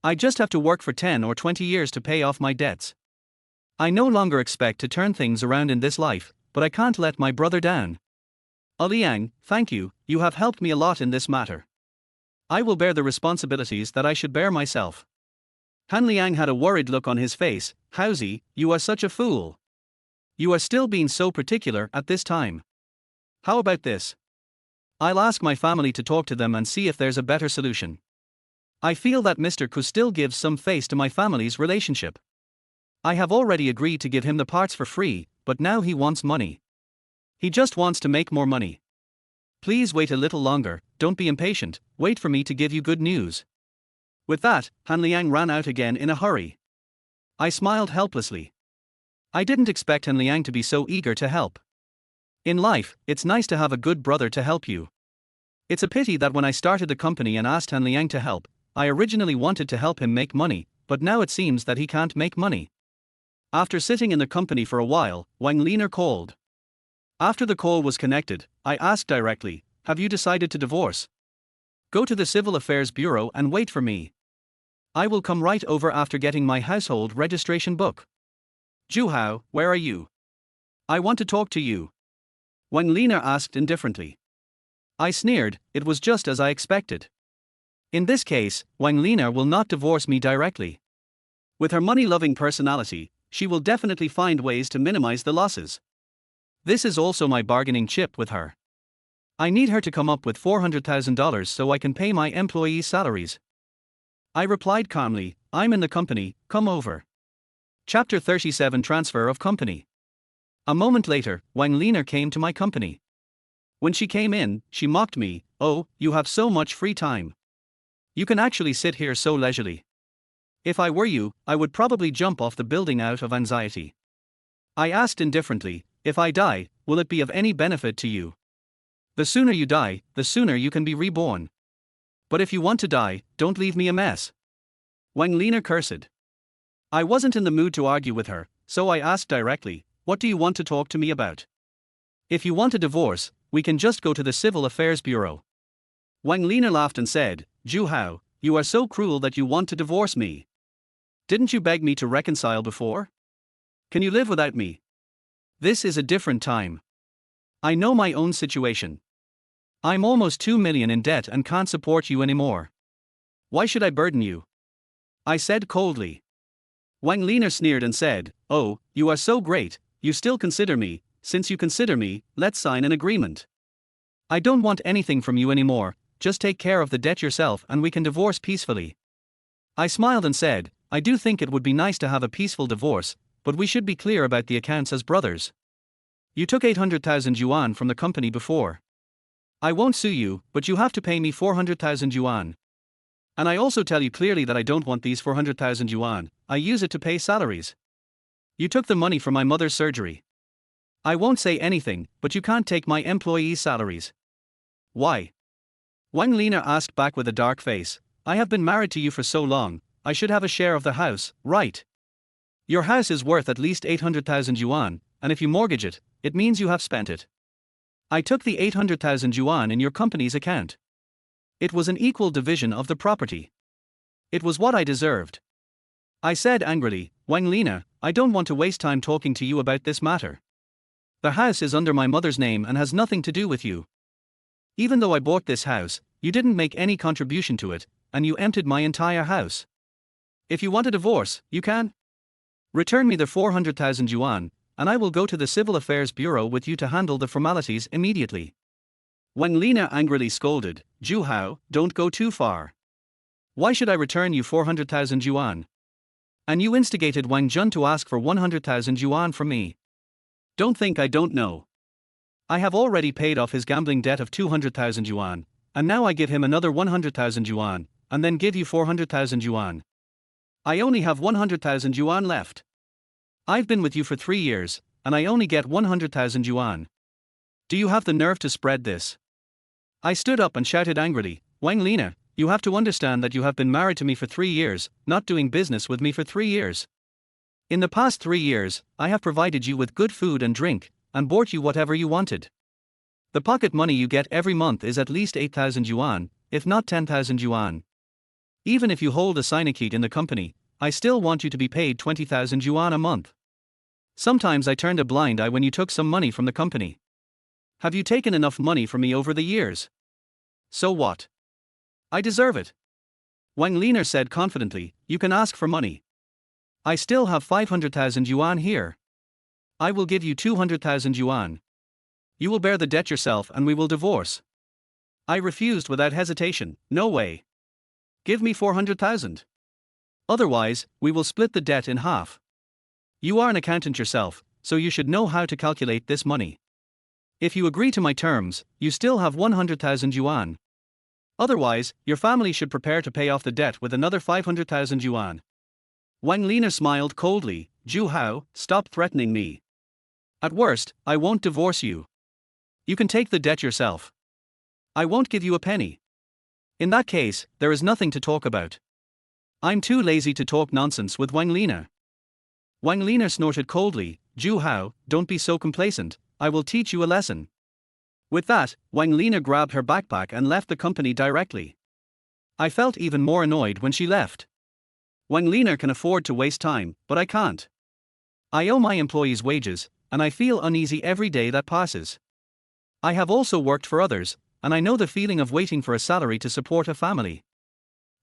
S1: I just have to work for 10 or 20 years to pay off my debts. I no longer expect to turn things around in this life, but I can't let my brother down. Liang, thank you, you have helped me a lot in this matter. I will bear the responsibilities that I should bear myself. Han Liang had a worried look on his face. Howsy, you are such a fool. You are still being so particular at this time. How about this? I'll ask my family to talk to them and see if there's a better solution. I feel that Mr. Ku still gives some face to my family's relationship. I have already agreed to give him the parts for free, but now he wants money. He just wants to make more money. Please wait a little longer, don't be impatient, wait for me to give you good news. With that, Han Liang ran out again in a hurry. I smiled helplessly. I didn't expect Han Liang to be so eager to help. In life, it's nice to have a good brother to help you. It's a pity that when I started the company and asked Han Liang to help, I originally wanted to help him make money, but now it seems that he can't make money. After sitting in the company for a while, Wang Liner called. After the call was connected, I asked directly, have you decided to divorce? Go to the Civil Affairs Bureau and wait for me. I will come right over after getting my household registration book. Juhao, where are you? I want to talk to you. Wang Liner asked indifferently. I sneered, it was just as I expected. In this case, Wang Liner will not divorce me directly. With her money-loving personality, she will definitely find ways to minimize the losses. This is also my bargaining chip with her. I need her to come up with $400,000 so I can pay my employees' salaries. I replied calmly, I'm in the company, come over. Chapter 37 Transfer of Company. A moment later, Wang Liner came to my company. When she came in, she mocked me, oh, you have so much free time. You can actually sit here so leisurely. If I were you, I would probably jump off the building out of anxiety. I asked indifferently, if I die, will it be of any benefit to you? The sooner you die, the sooner you can be reborn. But if you want to die, don't leave me a mess. Wang Liner cursed. I wasn't in the mood to argue with her, so I asked directly, what do you want to talk to me about? If you want a divorce, we can just go to the Civil Affairs Bureau. Wang Liner laughed and said, Juhao, you are so cruel that you want to divorce me. Didn't you beg me to reconcile before? Can you live without me? This is a different time. I know my own situation. I'm almost 2 million in debt and can't support you anymore. Why should I burden you? I said coldly. Wang Liner sneered and said, oh, you are so great, you still consider me. Since you consider me, let's sign an agreement. I don't want anything from you anymore, just take care of the debt yourself and we can divorce peacefully. I smiled and said, I do think it would be nice to have a peaceful divorce, but we should be clear about the accounts as brothers. You took 800,000 yuan from the company before. I won't sue you, but you have to pay me 400,000 yuan. And I also tell you clearly that I don't want these 400,000 yuan, I use it to pay salaries. You took the money for my mother's surgery. I won't say anything, but you can't take my employees' salaries. Why? Wang Liner asked back with a dark face, I have been married to you for so long, I should have a share of the house, right? Your house is worth at least 800,000 yuan, and if you mortgage it, it means you have spent it. I took the 800,000 yuan in your company's account. It was an equal division of the property. It was what I deserved. I said angrily, Wang Liner, I don't want to waste time talking to you about this matter. The house is under my mother's name and has nothing to do with you. Even though I bought this house, you didn't make any contribution to it, and you emptied my entire house. If you want a divorce, you can. Return me the 400,000 yuan, and I will go to the Civil Affairs Bureau with you to handle the formalities immediately. Wang Liner angrily scolded, Juhao, don't go too far. Why should I return you 400,000 yuan? And you instigated Wang Jun to ask for 100,000 yuan from me. Don't think I don't know. I have already paid off his gambling debt of 200,000 yuan, and now I give him another 100,000 yuan, and then give you 400,000 yuan. I only have 100,000 yuan left. I've been with you for 3 years, and I only get 100,000 yuan. Do you have the nerve to spread this? I stood up and shouted angrily, Wang Liner, you have to understand that you have been married to me for 3 years, not doing business with me for 3 years. In the past 3 years, I have provided you with good food and drink, and bought you whatever you wanted. The pocket money you get every month is at least 8,000 yuan, if not 10,000 yuan. Even if you hold a syndicate in the company, I still want you to be paid 20,000 yuan a month. Sometimes I turned a blind eye when you took some money from the company. Have you taken enough money from me over the years? So what? I deserve it. Wang Liner said confidently, you can ask for money. I still have 500,000 yuan here. I will give you 200,000 yuan. You will bear the debt yourself and we will divorce. I refused without hesitation, no way. Give me 400,000. Otherwise, we will split the debt in half. You are an accountant yourself, so you should know how to calculate this money. If you agree to my terms, you still have 100,000 yuan. Otherwise, your family should prepare to pay off the debt with another 500,000 yuan. Wang Liner smiled coldly, Zhu Hao, stop threatening me. At worst, I won't divorce you. You can take the debt yourself. I won't give you a penny. In that case, there is nothing to talk about. I'm too lazy to talk nonsense with Wang Liner. Wang Liner snorted coldly, Zhu Hao, don't be so complacent, I will teach you a lesson. With that, Wang Liner grabbed her backpack and left the company directly. I felt even more annoyed when she left. Wang Liner can afford to waste time, but I can't. I owe my employees wages, and I feel uneasy every day that passes. I have also worked for others, and I know the feeling of waiting for a salary to support a family.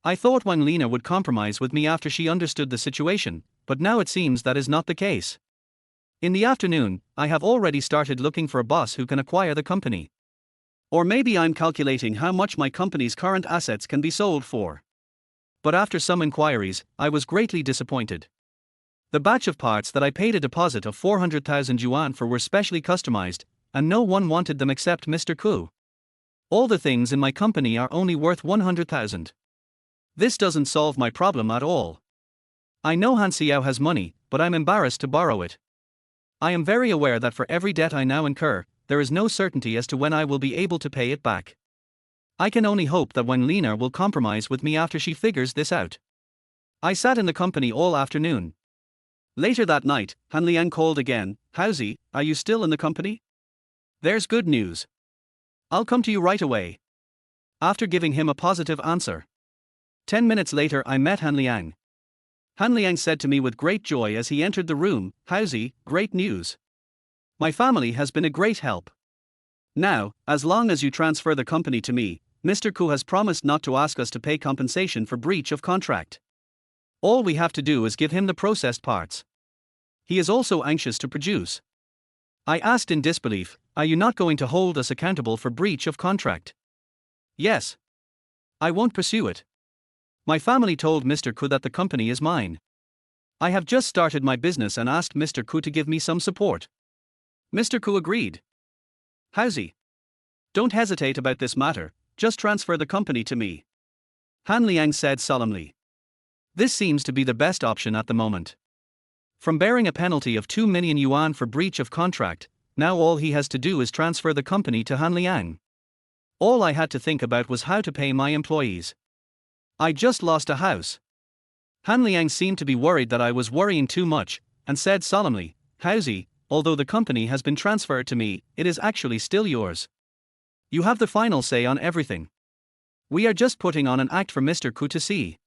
S1: I thought Wang Liner would compromise with me after she understood the situation, but now it seems that is not the case. In the afternoon, I have already started looking for a boss who can acquire the company. Or maybe I'm calculating how much my company's current assets can be sold for. But after some inquiries, I was greatly disappointed. The batch of parts that I paid a deposit of 400,000 yuan for were specially customized, and no one wanted them except Mr. Ku. All the things in my company are only worth 100,000. This doesn't solve my problem at all. I know Han Xiao has money, but I'm embarrassed to borrow it. I am very aware that for every debt I now incur, there is no certainty as to when I will be able to pay it back. I can only hope that Wang Liner will compromise with me after she figures this out. I sat in the company all afternoon. Later that night, Han Liang called again, Haozi, are you still in the company? There's good news. I'll come to you right away. After giving him a positive answer. 10 minutes later I met Han Liang. Han Liang said to me with great joy as he entered the room, Haozi, great news. My family has been a great help. Now, as long as you transfer the company to me, Mr. Ku has promised not to ask us to pay compensation for breach of contract. All we have to do is give him the processed parts. He is also anxious to produce. I asked in disbelief, are you not going to hold us accountable for breach of contract? Yes. I won't pursue it. My family told Mr. Ku that the company is mine. I have just started my business and asked Mr. Ku to give me some support. Mr. Ku agreed. Haozi, don't hesitate about this matter, just transfer the company to me. Han Liang said solemnly. This seems to be the best option at the moment. From bearing a penalty of 2 million yuan for breach of contract, now all he has to do is transfer the company to Han Liang. All I had to think about was how to pay my employees. I just lost a house. Han Liang seemed to be worried that I was worrying too much, and said solemnly, Haozi, although the company has been transferred to me, it is actually still yours. You have the final say on everything. We are just putting on an act for Mr. Ku to see.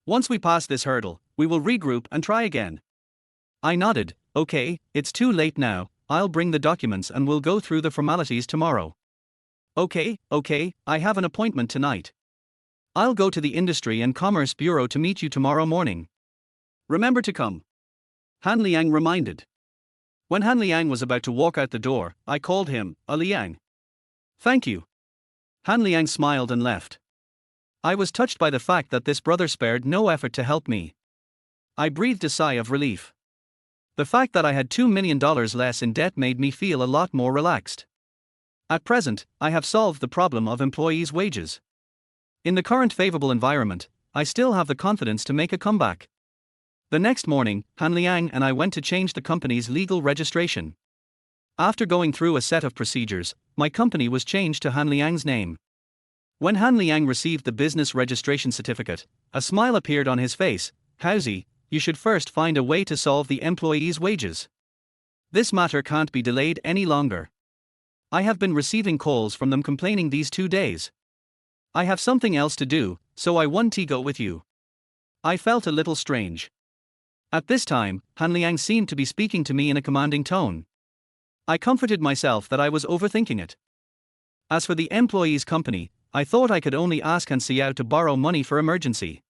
S1: Once we pass this hurdle, we will regroup and try again. I nodded, okay, it's too late now, I'll bring the documents and we'll go through the formalities tomorrow. Okay, I have an appointment tonight. I'll go to the Industry and Commerce Bureau to meet you tomorrow morning. Remember to come. Han Liang reminded. When Han Liang was about to walk out the door, I called him, Liang. Thank you. Han Liang smiled and left. I was touched by the fact that this brother spared no effort to help me. I breathed a sigh of relief. The fact that I had $2 million less in debt made me feel a lot more relaxed. At present, I have solved the problem of employees' wages. In the current favorable environment, I still have the confidence to make a comeback. The next morning, Han Liang and I went to change the company's legal registration. After going through a set of procedures, my company was changed to Han Liang's name. When Han Liang received the business registration certificate, a smile appeared on his face. Haozi, you should first find a way to solve the employees' wages. This matter can't be delayed any longer. I have been receiving calls from them complaining these 2 days. I have something else to do, so I want to go with you. I felt a little strange. At this time, Han Liang seemed to be speaking to me in a commanding tone. I comforted myself that I was overthinking it. As for the employee's company, I thought I could only ask Han Xiao to borrow money for emergency.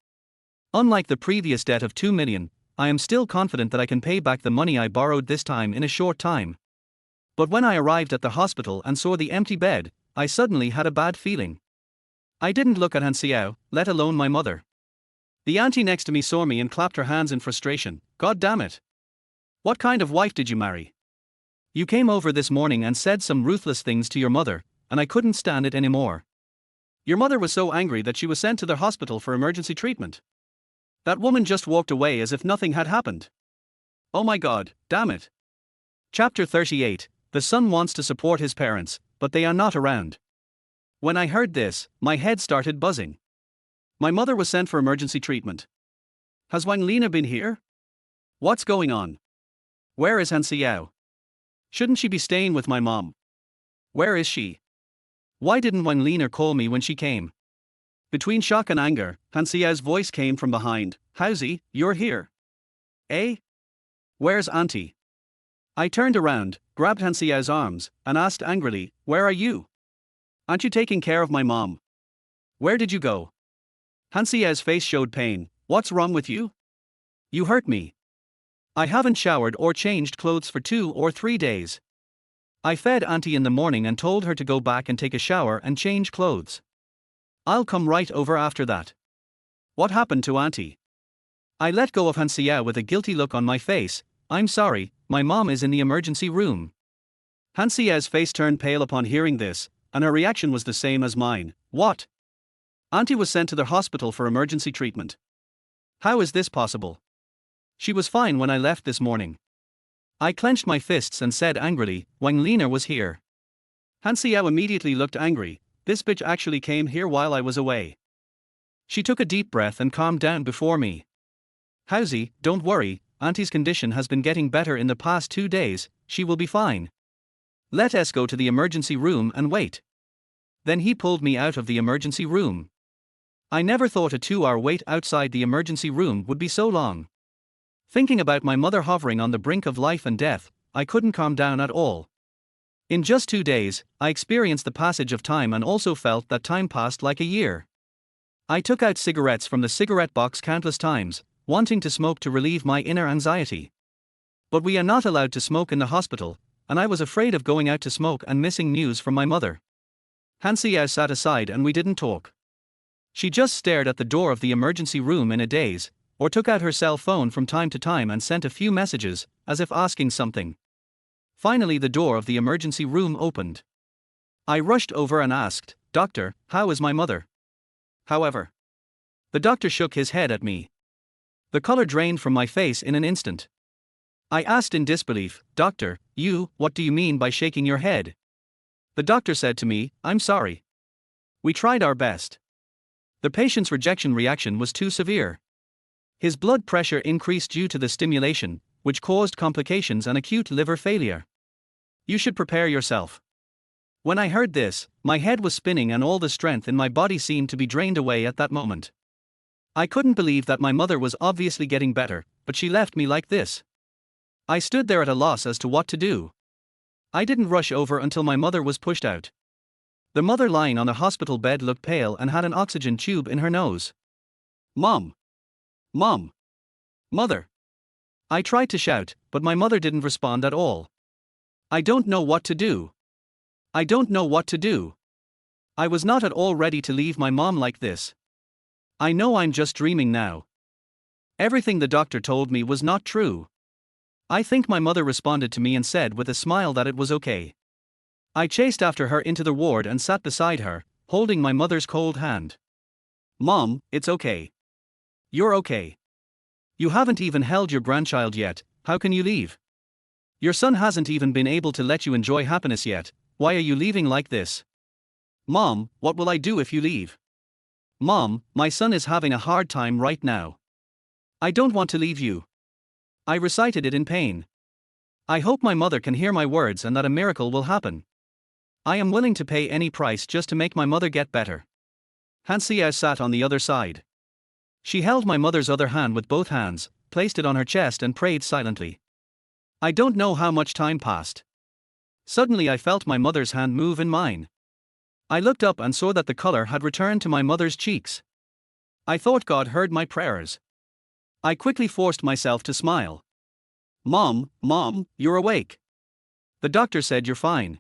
S1: Unlike the previous debt of 2 million, I am still confident that I can pay back the money I borrowed this time in a short time. But when I arrived at the hospital and saw the empty bed, I suddenly had a bad feeling. I didn't look at Han Xiao, let alone my mother. The auntie next to me saw me and clapped her hands in frustration. God damn it. What kind of wife did you marry? You came over this morning and said some ruthless things to your mother, and I couldn't stand it anymore. Your mother was so angry that she was sent to the hospital for emergency treatment. That woman just walked away as if nothing had happened. Oh my God, damn it. Chapter 38. The son wants to support his parents, but they are not around. When I heard this, my head started buzzing. My mother was sent for emergency treatment. Has Wang Lina been here? What's going on? Where is Han Xiao? Shouldn't she be staying with my mom? Where is she? Why didn't Wang Lina call me when she came? Between shock and anger, Han Xiao's voice came from behind. Howsy, you're here. Eh? Where's auntie? I turned around, grabbed Han Xiao's arms, and asked angrily, where are you? Aren't you taking care of my mom? Where did you go? Han Xiao's face showed pain. What's wrong with you? You hurt me. I haven't showered or changed clothes for 2 or 3 days. I fed auntie in the morning and told her to go back and take a shower and change clothes. I'll come right over after that. What happened to auntie? I let go of Han Xiao with a guilty look on my face. I'm sorry, my mom is in the emergency room. Han Xiao's face turned pale upon hearing this, and her reaction was the same as mine. What? Auntie was sent to the hospital for emergency treatment. How is this possible? She was fine when I left this morning. I clenched my fists and said angrily, Wang Lina was here. Han Xiao immediately looked angry. This bitch actually came here while I was away. She took a deep breath and calmed down before me. Howsy, don't worry, auntie's condition has been getting better in the past 2 days, she will be fine. Let us go to the emergency room and wait. Then he pulled me out of the emergency room. I never thought a 2-hour wait outside the emergency room would be so long. Thinking about my mother hovering on the brink of life and death, I couldn't calm down at all. In just 2 days, I experienced the passage of time and also felt that time passed like a year. I took out cigarettes from the cigarette box countless times, wanting to smoke to relieve my inner anxiety. But we are not allowed to smoke in the hospital, and I was afraid of going out to smoke and missing news from my mother. Han Xiao sat aside and we didn't talk. She just stared at the door of the emergency room in a daze, or took out her cell phone from time to time and sent a few messages, as if asking something. Finally, the door of the emergency room opened. I rushed over and asked, Doctor, how is my mother? However, the doctor shook his head at me. The color drained from my face in an instant. I asked in disbelief, Doctor, what do you mean by shaking your head? The doctor said to me, I'm sorry. We tried our best. The patient's rejection reaction was too severe. His blood pressure increased due to the stimulation, which caused complications and acute liver failure. You should prepare yourself. When I heard this, my head was spinning and all the strength in my body seemed to be drained away at that moment. I couldn't believe that my mother was obviously getting better, but she left me like this. I stood there at a loss as to what to do. I didn't rush over until my mother was pushed out. The mother lying on a hospital bed looked pale and had an oxygen tube in her nose. Mom! Mom! Mother! I tried to shout, but my mother didn't respond at all. I don't know what to do. I don't know what to do. I was not at all ready to leave my mom like this. I know I'm just dreaming now. Everything the doctor told me was not true. I think my mother responded to me and said with a smile that it was okay. I chased after her into the ward and sat beside her, holding my mother's cold hand. Mom, it's okay. You're okay. You haven't even held your grandchild yet, how can you leave? Your son hasn't even been able to let you enjoy happiness yet, why are you leaving like this? Mom, what will I do if you leave? Mom, my son is having a hard time right now. I don't want to leave you. I recited it in pain. I hope my mother can hear my words and that a miracle will happen. I am willing to pay any price just to make my mother get better. Han Xiao sat on the other side. She held my mother's other hand with both hands, placed it on her chest and prayed silently. I don't know how much time passed. Suddenly I felt my mother's hand move in mine. I looked up and saw that the color had returned to my mother's cheeks. I thought God heard my prayers. I quickly forced myself to smile. Mom, you're awake. The doctor said you're fine.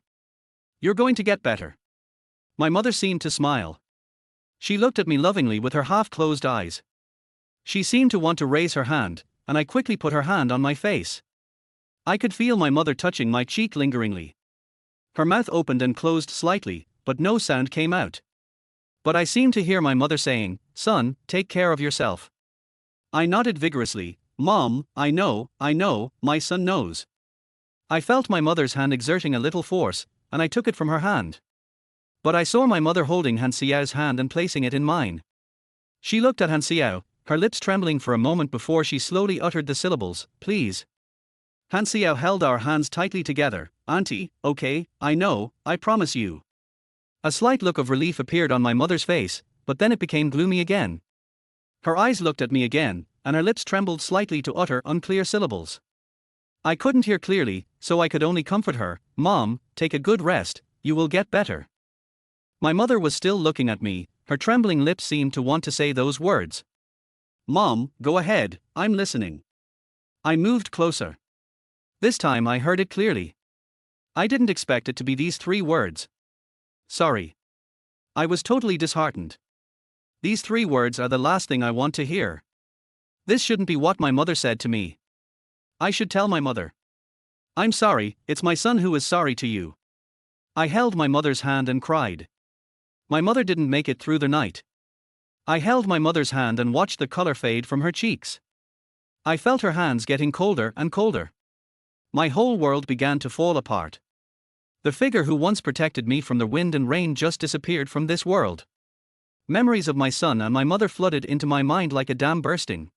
S1: You're going to get better. My mother seemed to smile. She looked at me lovingly with her half-closed eyes. She seemed to want to raise her hand, and I quickly put her hand on my face. I could feel my mother touching my cheek lingeringly. Her mouth opened and closed slightly, but no sound came out. But I seemed to hear my mother saying, "Son, take care of yourself." I nodded vigorously. Mom, I know, my son knows. I felt my mother's hand exerting a little force, and I took it from her hand. But I saw my mother holding Han Xiao's hand and placing it in mine. She looked at Han Xiao, her lips trembling for a moment before she slowly uttered the syllables, "Please." Han Xiao held our hands tightly together. "Auntie, okay, I know, I promise you." A slight look of relief appeared on my mother's face, but then it became gloomy again. Her eyes looked at me again, and her lips trembled slightly to utter unclear syllables. I couldn't hear clearly, so I could only comfort her. "Mom, take a good rest, you will get better." My mother was still looking at me, her trembling lips seemed to want to say those words. "Mom, go ahead, I'm listening." I moved closer. This time I heard it clearly. I didn't expect it to be these 3 words. Sorry. I was totally disheartened. These 3 words are the last thing I want to hear. This shouldn't be what my mother said to me. I should tell my mother. "I'm sorry, it's my son who is sorry to you." I held my mother's hand and cried. My mother didn't make it through the night. I held my mother's hand and watched the color fade from her cheeks. I felt her hands getting colder and colder. My whole world began to fall apart. The figure who once protected me from the wind and rain just disappeared from this world. Memories of my son and my mother flooded into my mind like a dam bursting.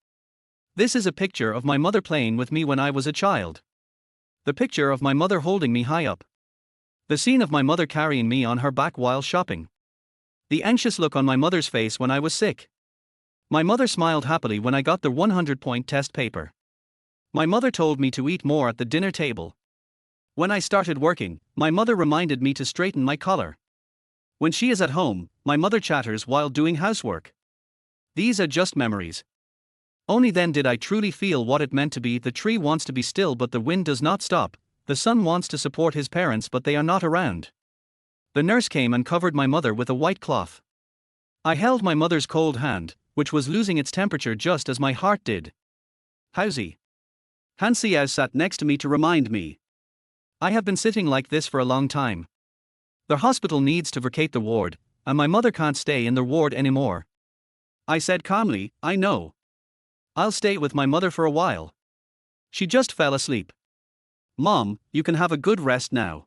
S1: This is a picture of my mother playing with me when I was a child. The picture of my mother holding me high up. The scene of my mother carrying me on her back while shopping. The anxious look on my mother's face when I was sick. My mother smiled happily when I got the 100-point test paper. My mother told me to eat more at the dinner table. When I started working, my mother reminded me to straighten my collar. When she is at home, my mother chatters while doing housework. These are just memories. Only then did I truly feel what it meant to be. The tree wants to be still but the wind does not stop, the son wants to support his parents but they are not around. The nurse came and covered my mother with a white cloth. I held my mother's cold hand, which was losing its temperature just as my heart did. "How's he?" Han Xiao sat next to me to remind me. I have been sitting like this for a long time. The hospital needs to vacate the ward, and my mother can't stay in the ward anymore. I said calmly, "I know. I'll stay with my mother for a while." She just fell asleep. "Mom, you can have a good rest now."